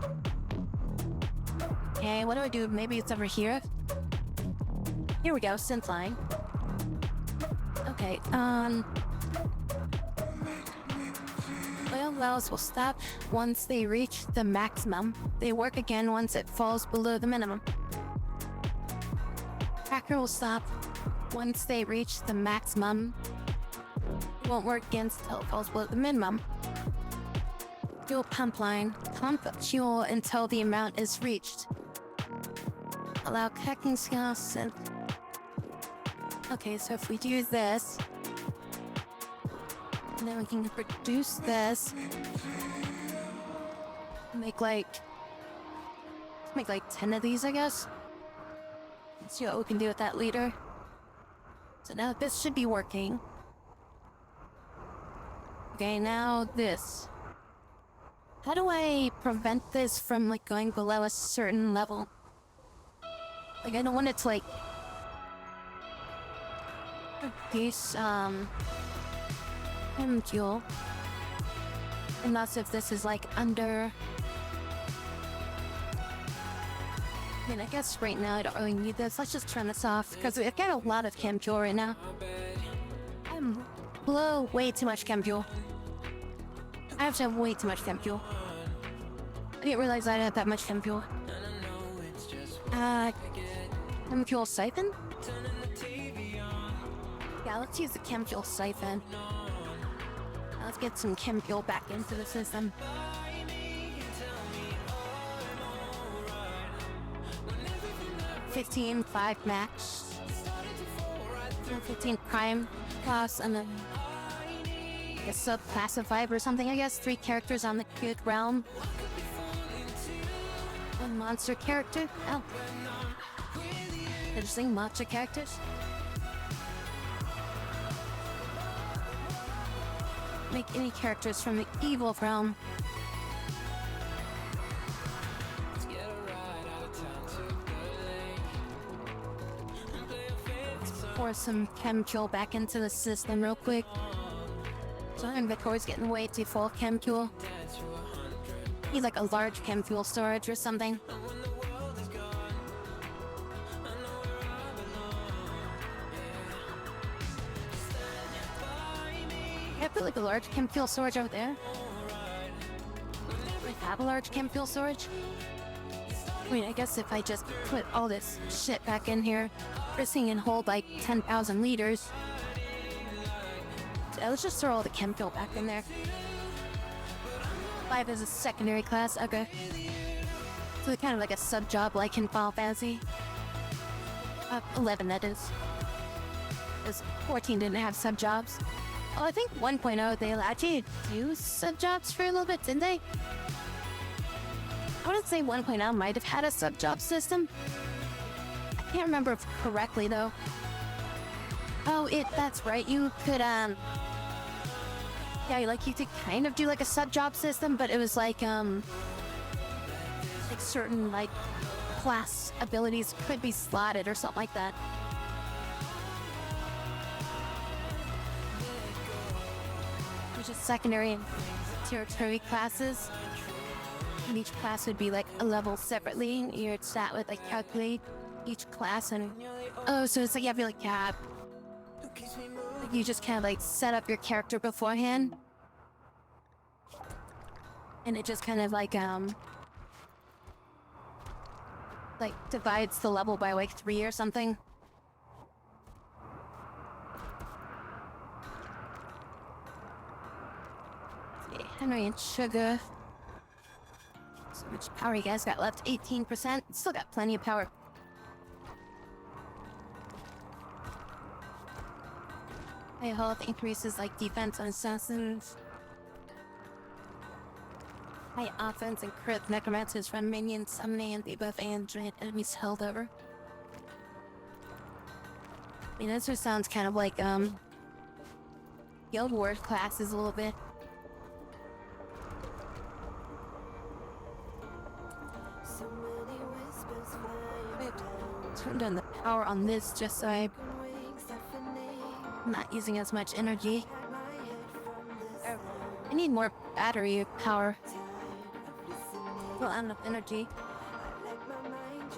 Okay, what do I do? Maybe it's over here. Here we go, synth line. Okay, oil wells will stop once they reach the maximum. They work again once it falls below the minimum. Cracker will stop once they reach the maximum. It won't work again until it falls below the minimum. Fuel pump line. Pump fuel until the amount is reached. Allow cracking skills and... Okay, so if we do this... And then we can reduce this. Make like 10 of these, I guess. Let's see what we can do with that leader. So now this should be working. Okay, now this. How do I prevent this from like going below a certain level? Like I don't want it to like reduce fuel. Unless if this is like under... I mean, I guess right now I don't really need this. Let's just turn this off because I've got a lot of chem fuel right now. I'm below way too much chem fuel. I have to have way too much chem fuel. I didn't realize I had that much chem fuel. Chem fuel siphon? Yeah, let's use the chem fuel siphon. Let's get some chem fuel back into the system. 15, 5 max. 15 prime class and then a subclass of 5 or something, I guess. 3 characters on the good realm. 1 monster character. Oh. Interesting, monster characters. Make any characters from the evil realm. Pour some chem fuel back into the system real quick. So our inventory's getting way too full of chem fuel. Need like a large chem fuel storage or something. I put like a large chem fuel storage over there. Do I have a large chem fuel storage? I mean, I guess if I just put all this shit back in here, this thing can hold like 10,000 liters. So let's just throw all the chem fuel back in there. 5 is a secondary class, okay. So kind of like a sub-job like in Final Fantasy. 11 that is. Because 14 didn't have sub-jobs. Oh, I think 1.0 they allowed you to do sub-jobs for a little bit, didn't they? I would say 1.0 might have had a sub-job system. I can't remember correctly though. Oh, that's right, you could, yeah, like you could kind of do like a sub-job system, but it was like certain like class abilities could be slotted or something like that. Which is secondary and tertiary classes. And each class would be like a level separately. You'd start with like calculate each class and oh, so it's like you have to like you just kind of like set up your character beforehand, and it just kind of like divides the level by like 3 or something. Okay, Henry and Sugar. So much power you guys got left? 18%. Still got plenty of power. High health increases like defense on assassins. High offense and crit necromancers from minions, summoning and debuff and giant enemies held over. I mean, this just sounds kind of like Guild Wars classes a little bit. Turn down the power on this just so I'm not using as much energy. I need more battery power. Well, out of energy.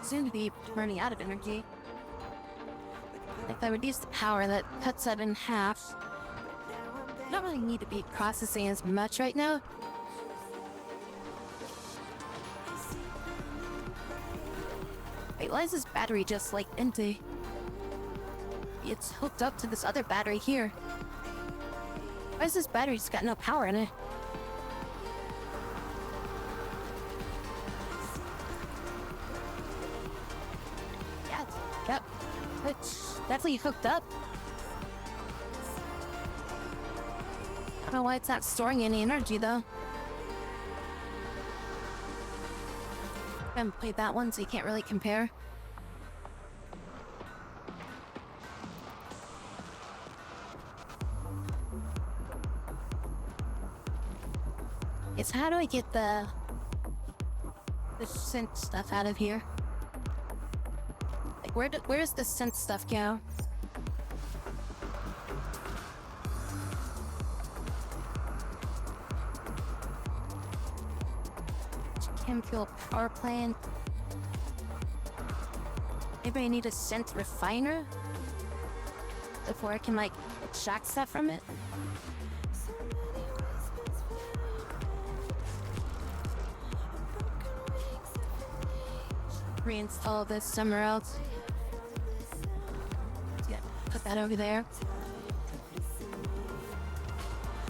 Soon to be running out of energy. If I reduce the power, that cuts that in half. I don't really need to be processing as much right now. Wait, why is this battery just like empty? It's hooked up to this other battery here. Why is this battery just got no power in it? Yeah, yep. It's definitely hooked up. I don't know why it's not storing any energy though. I haven't played that one, so you can't really compare. It's how do I get the synth stuff out of here? Like where does the synth stuff go? Chemical power plant. Maybe I need a synth refiner before I can like extract stuff from it. Reinstall this somewhere else. Yeah, put that over there.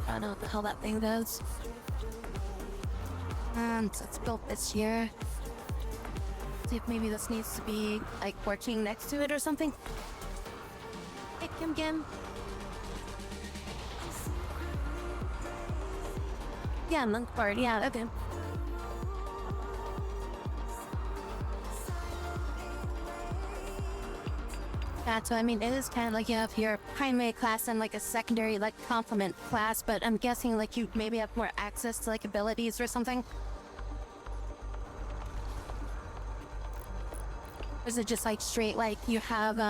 I don't know what the hell that thing does. So it's built this year. See if maybe this needs to be like working next to it or something. Hey, Kim. Yeah, monk board. Yeah, okay. Yeah, so I mean, it is kind of like you have your primary class and like a secondary like complement class, but I'm guessing like you maybe have more access to like abilities or something. Or is it just like straight like you have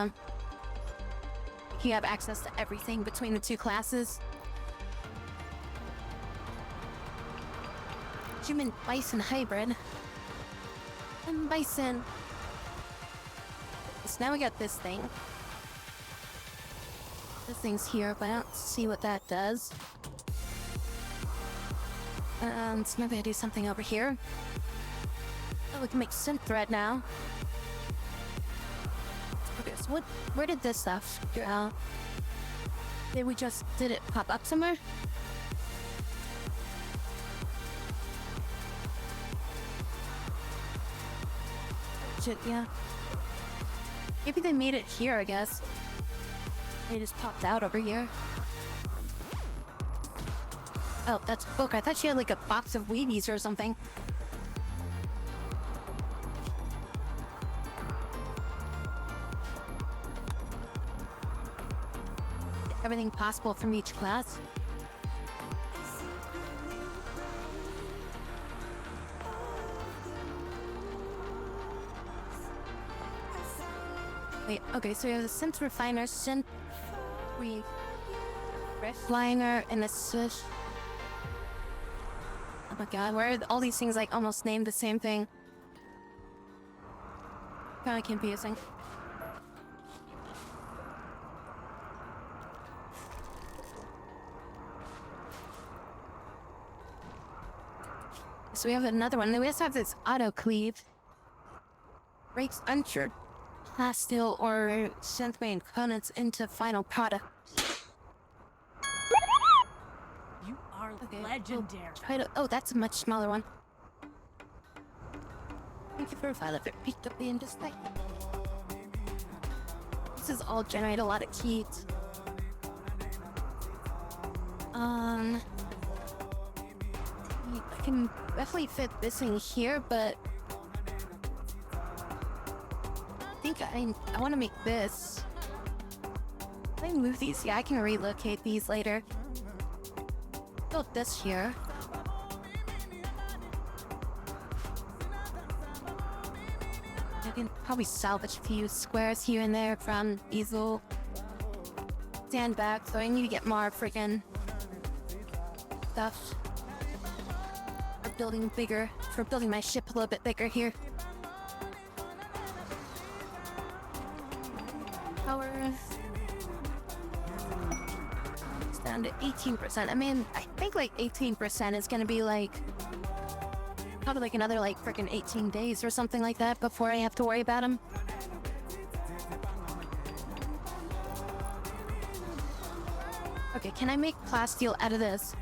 access to everything between the two classes? Human bison hybrid. And bison. So now we got this thing. This thing's here, but I don't see what that does. So maybe I do something over here. Oh, we can make synth thread now. Okay, so where did this stuff go? Did it pop up somewhere? Shit, yeah. Maybe they made it here, I guess. They just popped out over here. Oh, that's a book. I thought she had like a box of Wheaties or something. Everything possible from each class. Wait, okay, so we have the synth refiner, synth refiner, and a swish. Oh my god, where are all these things like almost named the same thing? Kinda confusing. So we have another one. Then we also have this auto cleave. Breaks unsure plastil or synth main components into final product. You are Okay, legendary. Try to. Oh, that's a much smaller one. Thank you for a file if it picked up the industry. This is all generate a lot of keys. I can definitely fit this in here, but I think I want to make this. If I move these, yeah, I can relocate these later. Build this here. I can probably salvage a few squares here and there from easel. Stand back, so I need to get more freaking stuff. Or building bigger for building my ship a little bit bigger here. Power. It's down to 18%. I mean, I think like 18% is gonna be like probably like another like freaking 18 days or something like that before I have to worry about them. Okay, can I make plasteel out of this?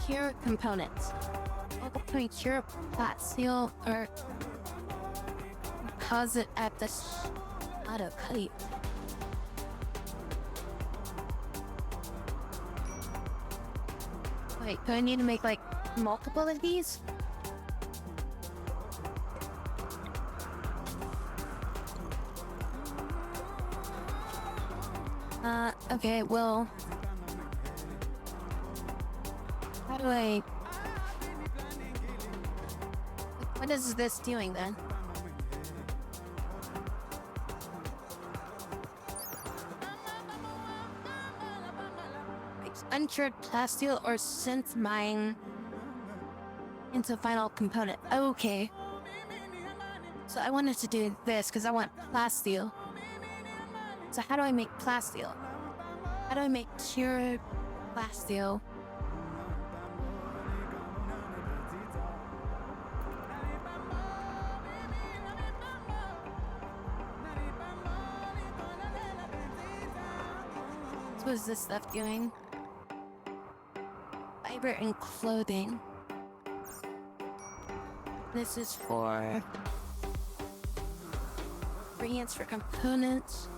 Cure components. Local point cure plasteel or deposit at the auto kite. Wait, do I need to make like multiple of these? Okay, well, how do I, what is this doing then? Uncured plasteel or synth mine into final component. Okay. So I wanted to do this because I want plasteel. So how do I make plasteel? How do I make pure plasteel? So what is this stuff doing? Fiber and clothing. This is for ingredients for components.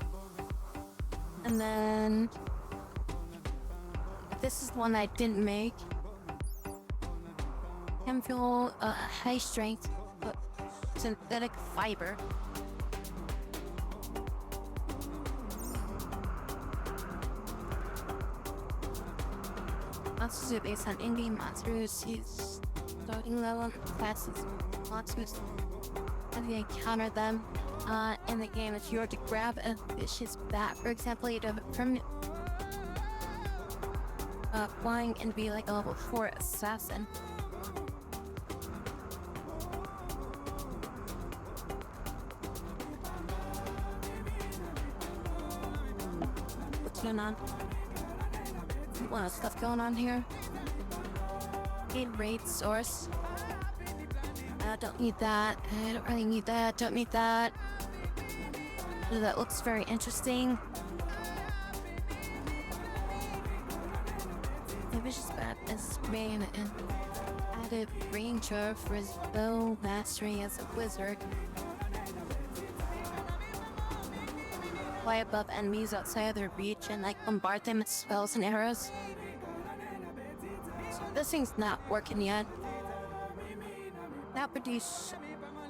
And then this is the one I didn't make. Chem fuel, high strength, synthetic fiber. Monsters are based on in-game monsters. Use starting level classes. Monsters as you encounter them in the game. If you were to grab a vicious bat, for example, you'd have a permanent flying and be like a level 4 assassin. What's going on? A lot of stuff going on here. Gain raid source. Don't need that. I don't really need that. Don't need that. Ooh, that looks very interesting. The vicious bat is main and added ranger for his bow mastery as a wizard. Fly above enemies outside of their reach and like bombard them with spells and arrows. So this thing's not working yet. Now produce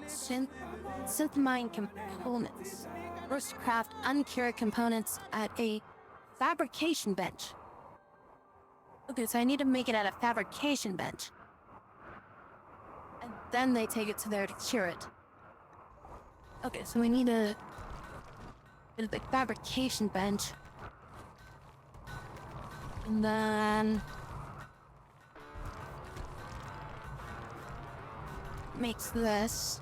synth mine components. First craft uncured components at a fabrication bench. Okay, so I need to make it at a fabrication bench. And then they take it to there to cure it. Okay, so we need a bit of the fabrication bench. And then makes this.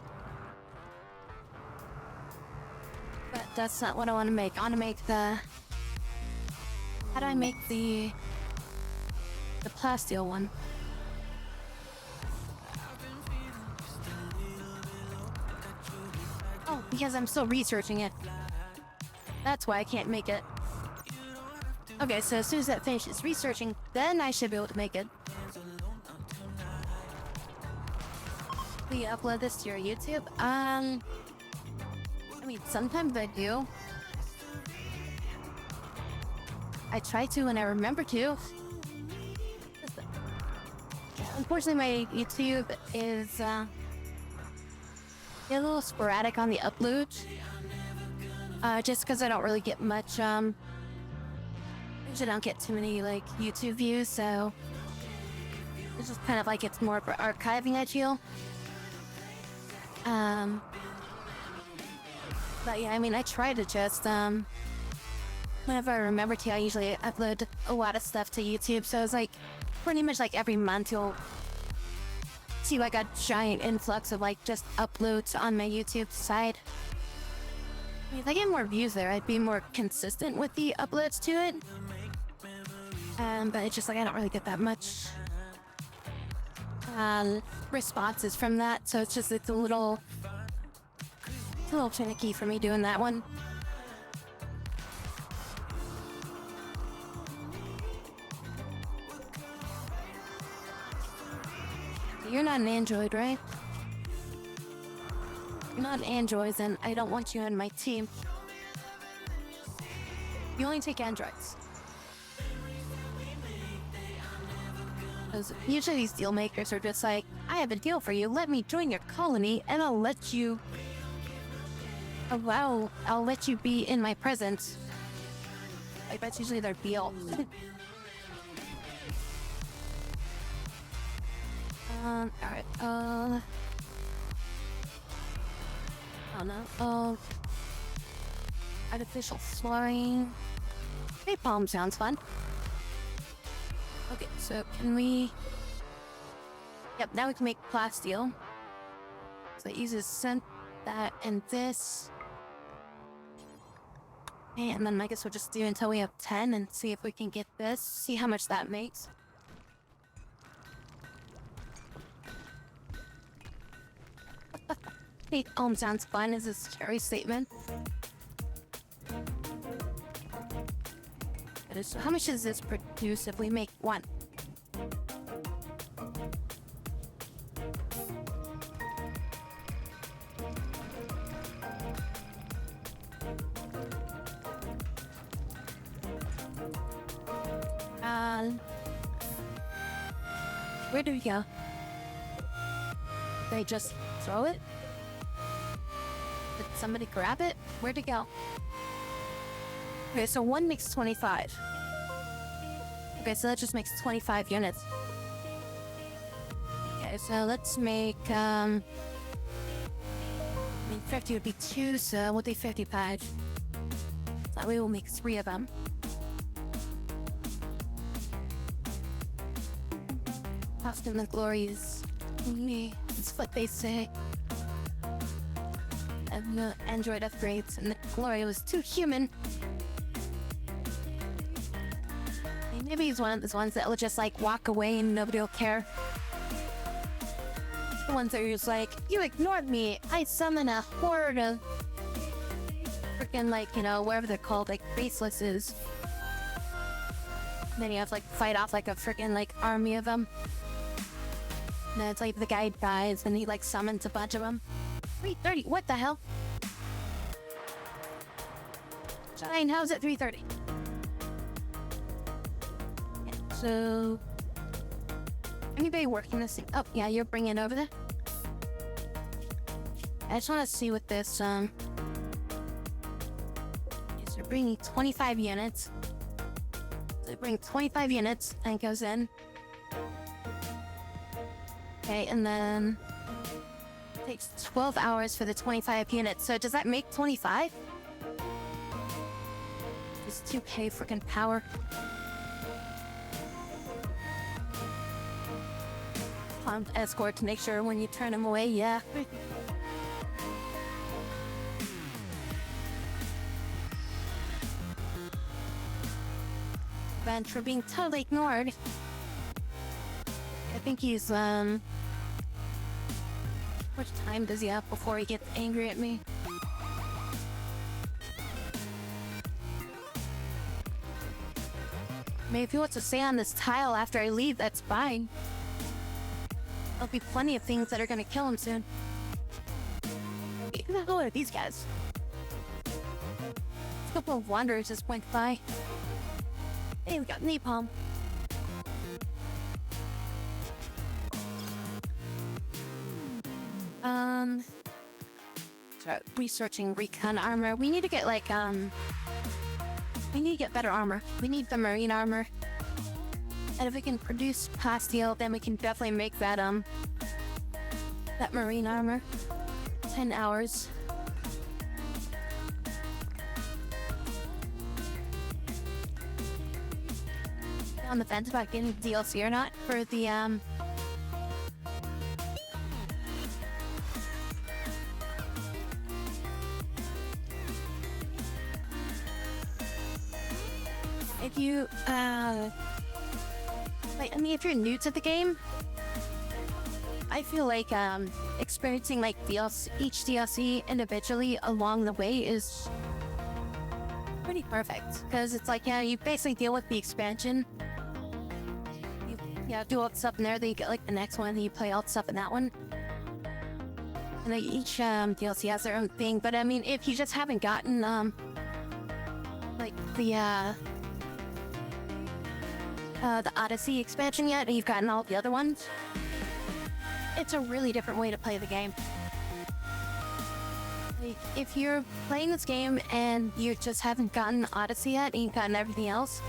But that's not what I want to make. I want to make the... How do I make the plasteel one? Oh, because I'm still researching it. That's why I can't make it. Okay, so as soon as that finishes researching, then I should be able to make it. Will you upload this to your YouTube? I mean, sometimes I do. I try to when I remember to. Unfortunately, my YouTube is a little sporadic on the uploads. Just because I don't really get much, usually don't get too many, like, YouTube views, so it's just kind of like it's more for archiving, I feel. But yeah, I mean, I try to just, whenever I remember to, I usually upload a lot of stuff to YouTube, so it's like, pretty much like every month you'll see like a giant influx of like just uploads on my YouTube side. I mean, if I get more views there, I'd be more consistent with the uploads to it. But it's just like I don't really get that much responses from that, so it's a little finicky for me doing that one. You're not an android, right? You're not an android, and I don't want you on my team. You only take androids. Because usually these deal makers are just like, I have a deal for you, let me join your colony, and I'll let you be in my presence. Like, that's usually their deal. Alright, oh no, artificial flooring. Napalm sounds fun. Okay, so can we... Yep, now we can make plasteel. So it uses scent, that, and this. And then I guess we'll just do until we have 10 and see if we can get this. See how much that makes. Napalm sounds fun is a scary statement. So how much does this produce if we make one? Where do we go? They just throw it? Did somebody grab it? Where'd it go? Okay, so one makes 25. Okay, so that just makes 25 units. Okay, so let's make, I mean, 50 would be 2, so we'll do 55. So we will make 3 of them. Often the glory is me. It's what they say. And the android upgrades, and the glory was too human. Maybe he's one of those ones that will just like walk away and nobody will care. The ones that are just like, you ignored me, I summon a horde of freaking like, you know, whatever they're called, like facelesses. And then you have to like fight off like a freaking like army of them. And then it's like the guy dies and he like summons a bunch of them. 3:30, what the hell? Shine, how's it 3:30? So, anybody working this thing? Oh, yeah, you're bringing it over there. I just want to see what this, yes, they're bringing 25 units. So they bring 25 units and it goes in. Okay, and then it takes 12 hours for the 25 units. So does that make 25? It's 2K freaking power. Escort to make sure when you turn him away, yeah. Ben for being totally ignored. I think he's, how much time does he have before he gets angry at me? I mean, if he wants to stay on this tile after I leave, that's fine. There'll be plenty of things that are gonna kill him soon. Who the hell are these guys? A couple of wanderers just went by. Hey, we got napalm. Start researching recon armor. We need to get like, we need to get better armor. We need the marine armor. And if we can produce plasteel, then we can definitely make that, that marine armor. 10 hours. On the fence about getting DLC or not for the, if you, like, I mean, if you're new to the game, I feel like, experiencing, like, each DLC individually along the way is pretty perfect. Because it's like, yeah, you basically deal with the expansion. You do all the stuff in there, then you get, like, the next one, then you play all the stuff in that one. And, like, each, DLC has their own thing. But, I mean, if you just haven't gotten, like, the Odyssey expansion yet, and you've gotten all the other ones, it's a really different way to play the game. Like, if you're playing this game and you just haven't gotten Odyssey yet, and you've gotten everything else,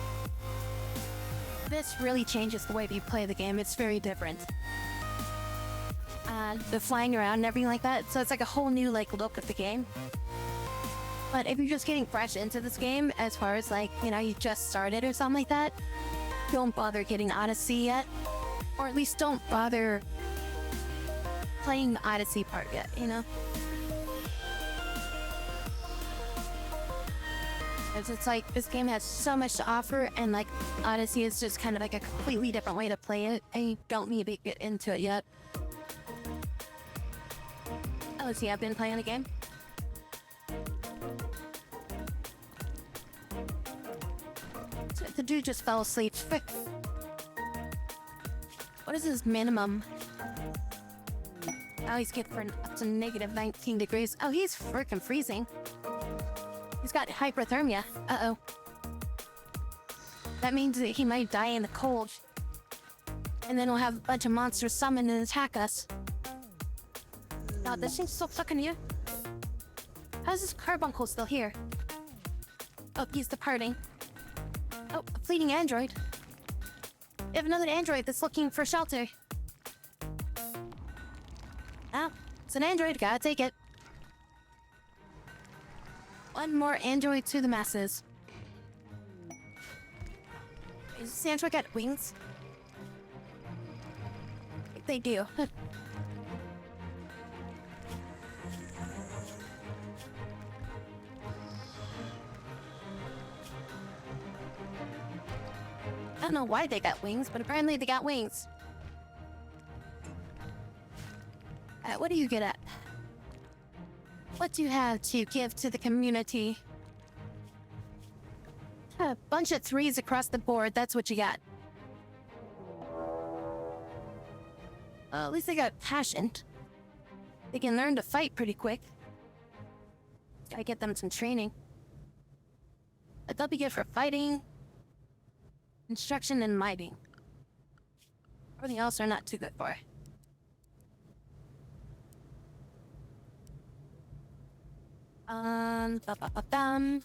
this really changes the way that you play the game. It's very different. The flying around and everything like that, so it's like a whole new, like, look at the game. But if you're just getting fresh into this game, as far as, like, you know, you just started or something like that, don't bother getting Odyssey yet. Or at least don't bother playing the Odyssey part yet, you know? Because it's like, this game has so much to offer, and, like, Odyssey is just kind of like a completely different way to play it, and you don't need to get into it yet. Oh, let's see, I've been playing the game. So the dude just fell asleep. What is his minimum? Oh, he's good for up to negative 19 degrees. Oh, he's freaking freezing. He's got hypothermia. Uh-oh. That means that he might die in the cold. And then we'll have a bunch of monsters summon and attack us. God, this thing's still stuck in you. How's this carbuncle still here? Oh, he's departing. Oh, a fleeting android. We have another android that's looking for shelter. Oh, it's an android. Gotta take it. One more android to the masses. Is this android got wings? I think they do. I don't know why they got wings, but apparently they got wings. What do you get at? What do you have to give to the community? A bunch of 3s across the board, that's what you got. At least they got passion. They can learn to fight pretty quick. Gotta get them some training. But they'll be good for fighting, instruction, and mighting. Everything else are not too good for. Ba-ba-ba-bum.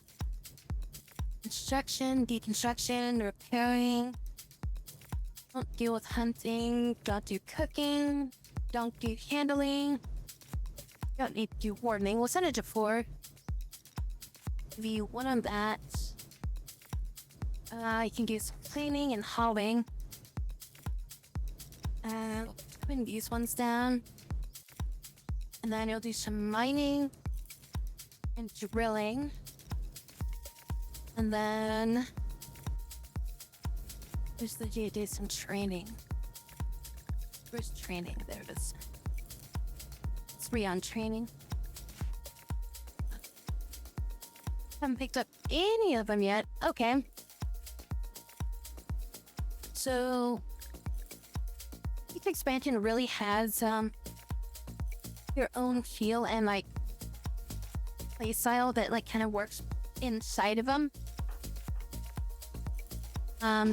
Construction, deconstruction, repairing. Don't deal with hunting. Don't do cooking. Don't do handling. Don't need to do wardening. We'll send it to 4. Give you 1 on that. You can do some cleaning and hauling. Putting these ones down. And then you'll do some mining and drilling. And then there's the do some training. Where's training? There it is. 3 on training. Haven't picked up any of them yet. Okay. So each expansion really has your own feel and like play style that like kind of works inside of them.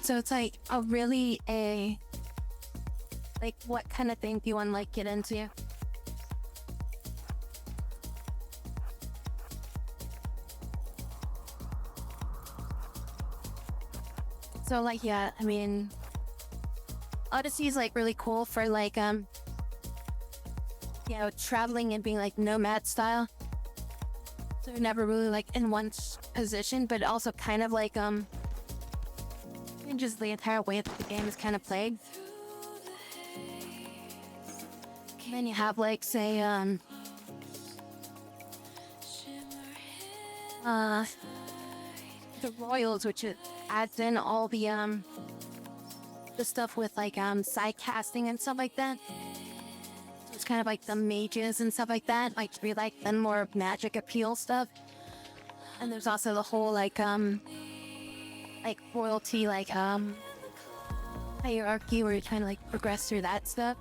So it's like a really like what kind of thing do you want to like get into? So like yeah, I mean Odyssey is like really cool for like you know, traveling and being like nomad style. So you're never really like in one position, but also kind of like just the entire way that the game is kind of played. And then you have like say the Royals, which adds in all the stuff with like side casting and stuff like that. So it's kind of like the mages and stuff like that, like to be like the more magic appeal stuff. And there's also the whole like royalty hierarchy where you're trying to like progress through that stuff.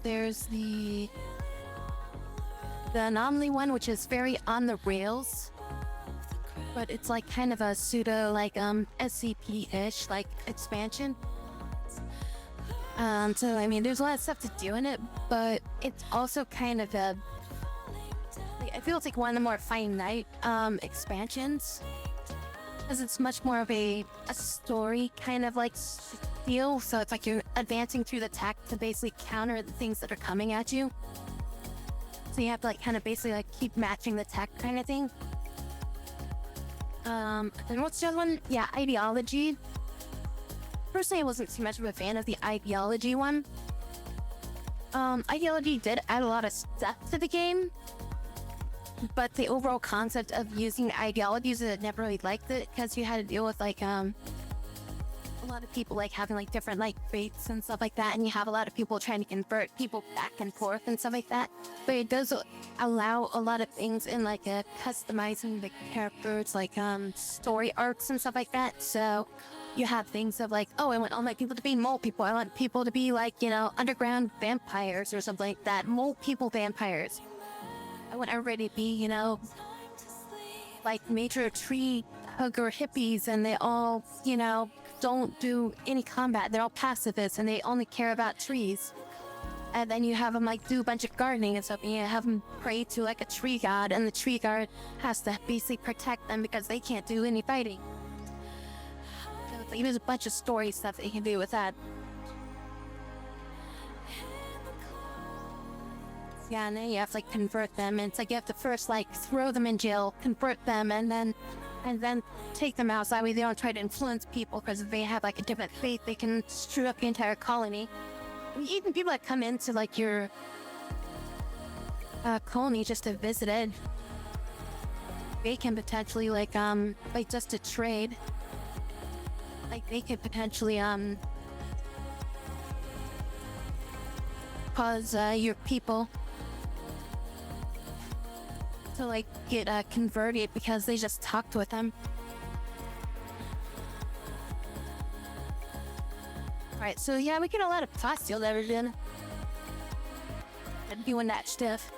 There's the anomaly one, which is very on the rails, but it's like kind of a pseudo like SCP-ish like expansion. So I mean, there's a lot of stuff to do in it, but it's also kind of I feel it's like one of the more finite expansions, because it's much more of a story kind of like feel. So it's like you're advancing through the tech to basically counter the things that are coming at you. So you have to like kind of basically like keep matching the tech kind of thing. And what's the other one? Yeah, ideology. Personally, I wasn't too much of a fan of the ideology one. Ideology did add a lot of stuff to the game, but the overall concept of using ideologies, I never really liked it, because you had to deal with like a lot of people like having like different like faiths and stuff like that, and you have a lot of people trying to convert people back and forth and stuff like that. But it does allow a lot of things in like customizing the characters, like story arcs and stuff like that. So you have things of like, oh, I want all my people to be mole people. I want people to be like, you know, underground vampires or something like that. Mole people vampires. I want everybody to be, you know, like major tree hugger hippies, and they all, you know, don't do any combat. They're all pacifists, and they only care about trees. And then you have them like do a bunch of gardening and stuff, and you have them pray to like a tree god, and the tree god has to basically protect them because they can't do any fighting. So it's like, there's a bunch of story stuff that you can do with that. Yeah, and then you have to like convert them, and it's like you have to first like throw them in jail, convert them, and then take them out. So that way they don't try to influence people, because if they have like a different faith, they can screw up the entire colony. I mean, even people that come into like your colony just to visit it, they can potentially like just to trade. Like they could potentially cause your people to like get converted because they just talked with them. Alright, so yeah, we get a lot of plasteel everything. And doing that stuff.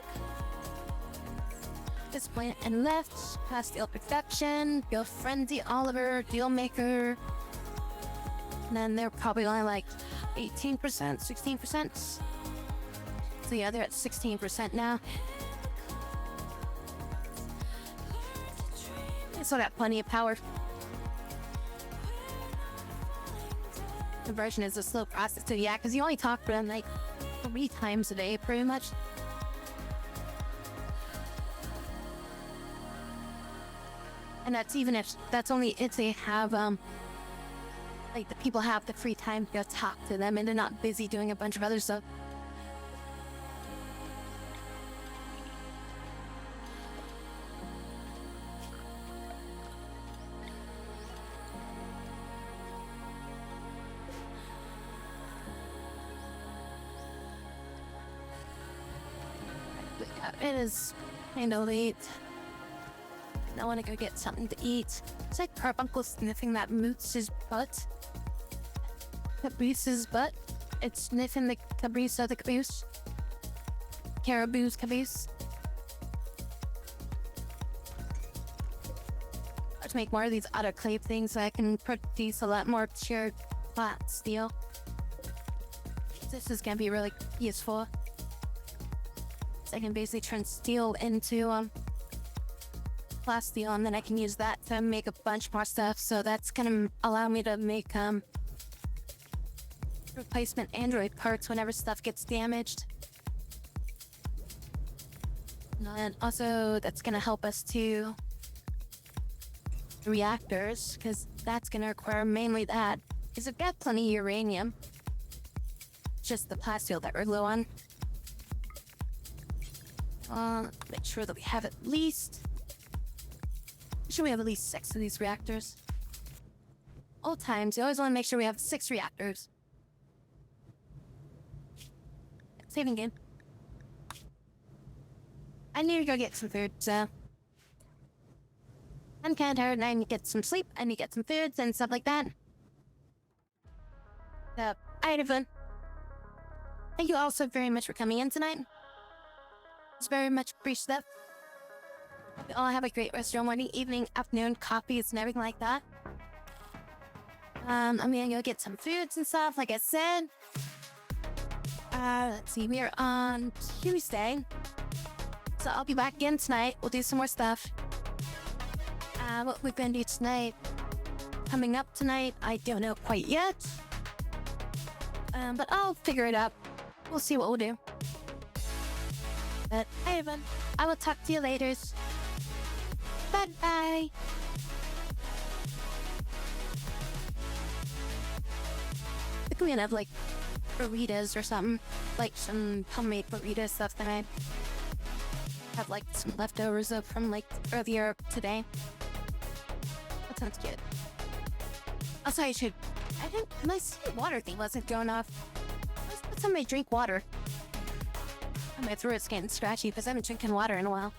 This plant and left, plasteel production, Bill Frenzy, Oliver, Dealmaker. And then they're probably only like 18%, 16%. So yeah, they're at 16% now. They still got plenty of power. Conversion is a slow process, so yeah, because you only talk to them like 3 times a day, pretty much. And that's even if that's only if they have like the people have the free time to go talk to them, and they're not busy doing a bunch of other stuff. It is kind of late. I want to go get something to eat. It's like Carbuncle sniffing that moose's butt. Cabooses butt. It's sniffing the caboose of the caboose. Caribou's caboose. I have to make more of these autoclave things so I can produce a lot more pure flat steel. This is gonna be really useful. So I can basically turn steel into plasteel, and then I can use that to make a bunch more stuff. So that's gonna allow me to make replacement android parts whenever stuff gets damaged. And also that's gonna help us to reactors, because that's gonna require mainly that, because we've got plenty of uranium. Just the plasteel that we're low on. Make sure that we have at least sure we have at least 6 of these reactors. All times, you always want to make sure we have 6 reactors. Saving game. I need to go get some food, so... I'm kind of tired and I need to get some sleep, I need to get some foods and stuff like that. So, I had fun. Thank you all so very much for coming in tonight. It's very much appreciative. You all have a great rest of your morning, evening, afternoon, coffees, and everything like that. I'm gonna go get some foods and stuff, like I said. Let's see, we are on Tuesday. So I'll be back again tonight. We'll do some more stuff. What we're gonna do tonight, coming up tonight, I don't know quite yet. But I'll figure it out. We'll see what we'll do. But hey everyone, I will talk to you later. Bye bye. I think we're gonna have like burritos or something, like some homemade burrito stuff that I have like some leftovers of from like earlier today. That sounds good. Also, I didn't, my water thing wasn't going off. Let's let somebody drink water. My throat's getting scratchy because I haven't drinking water in a while.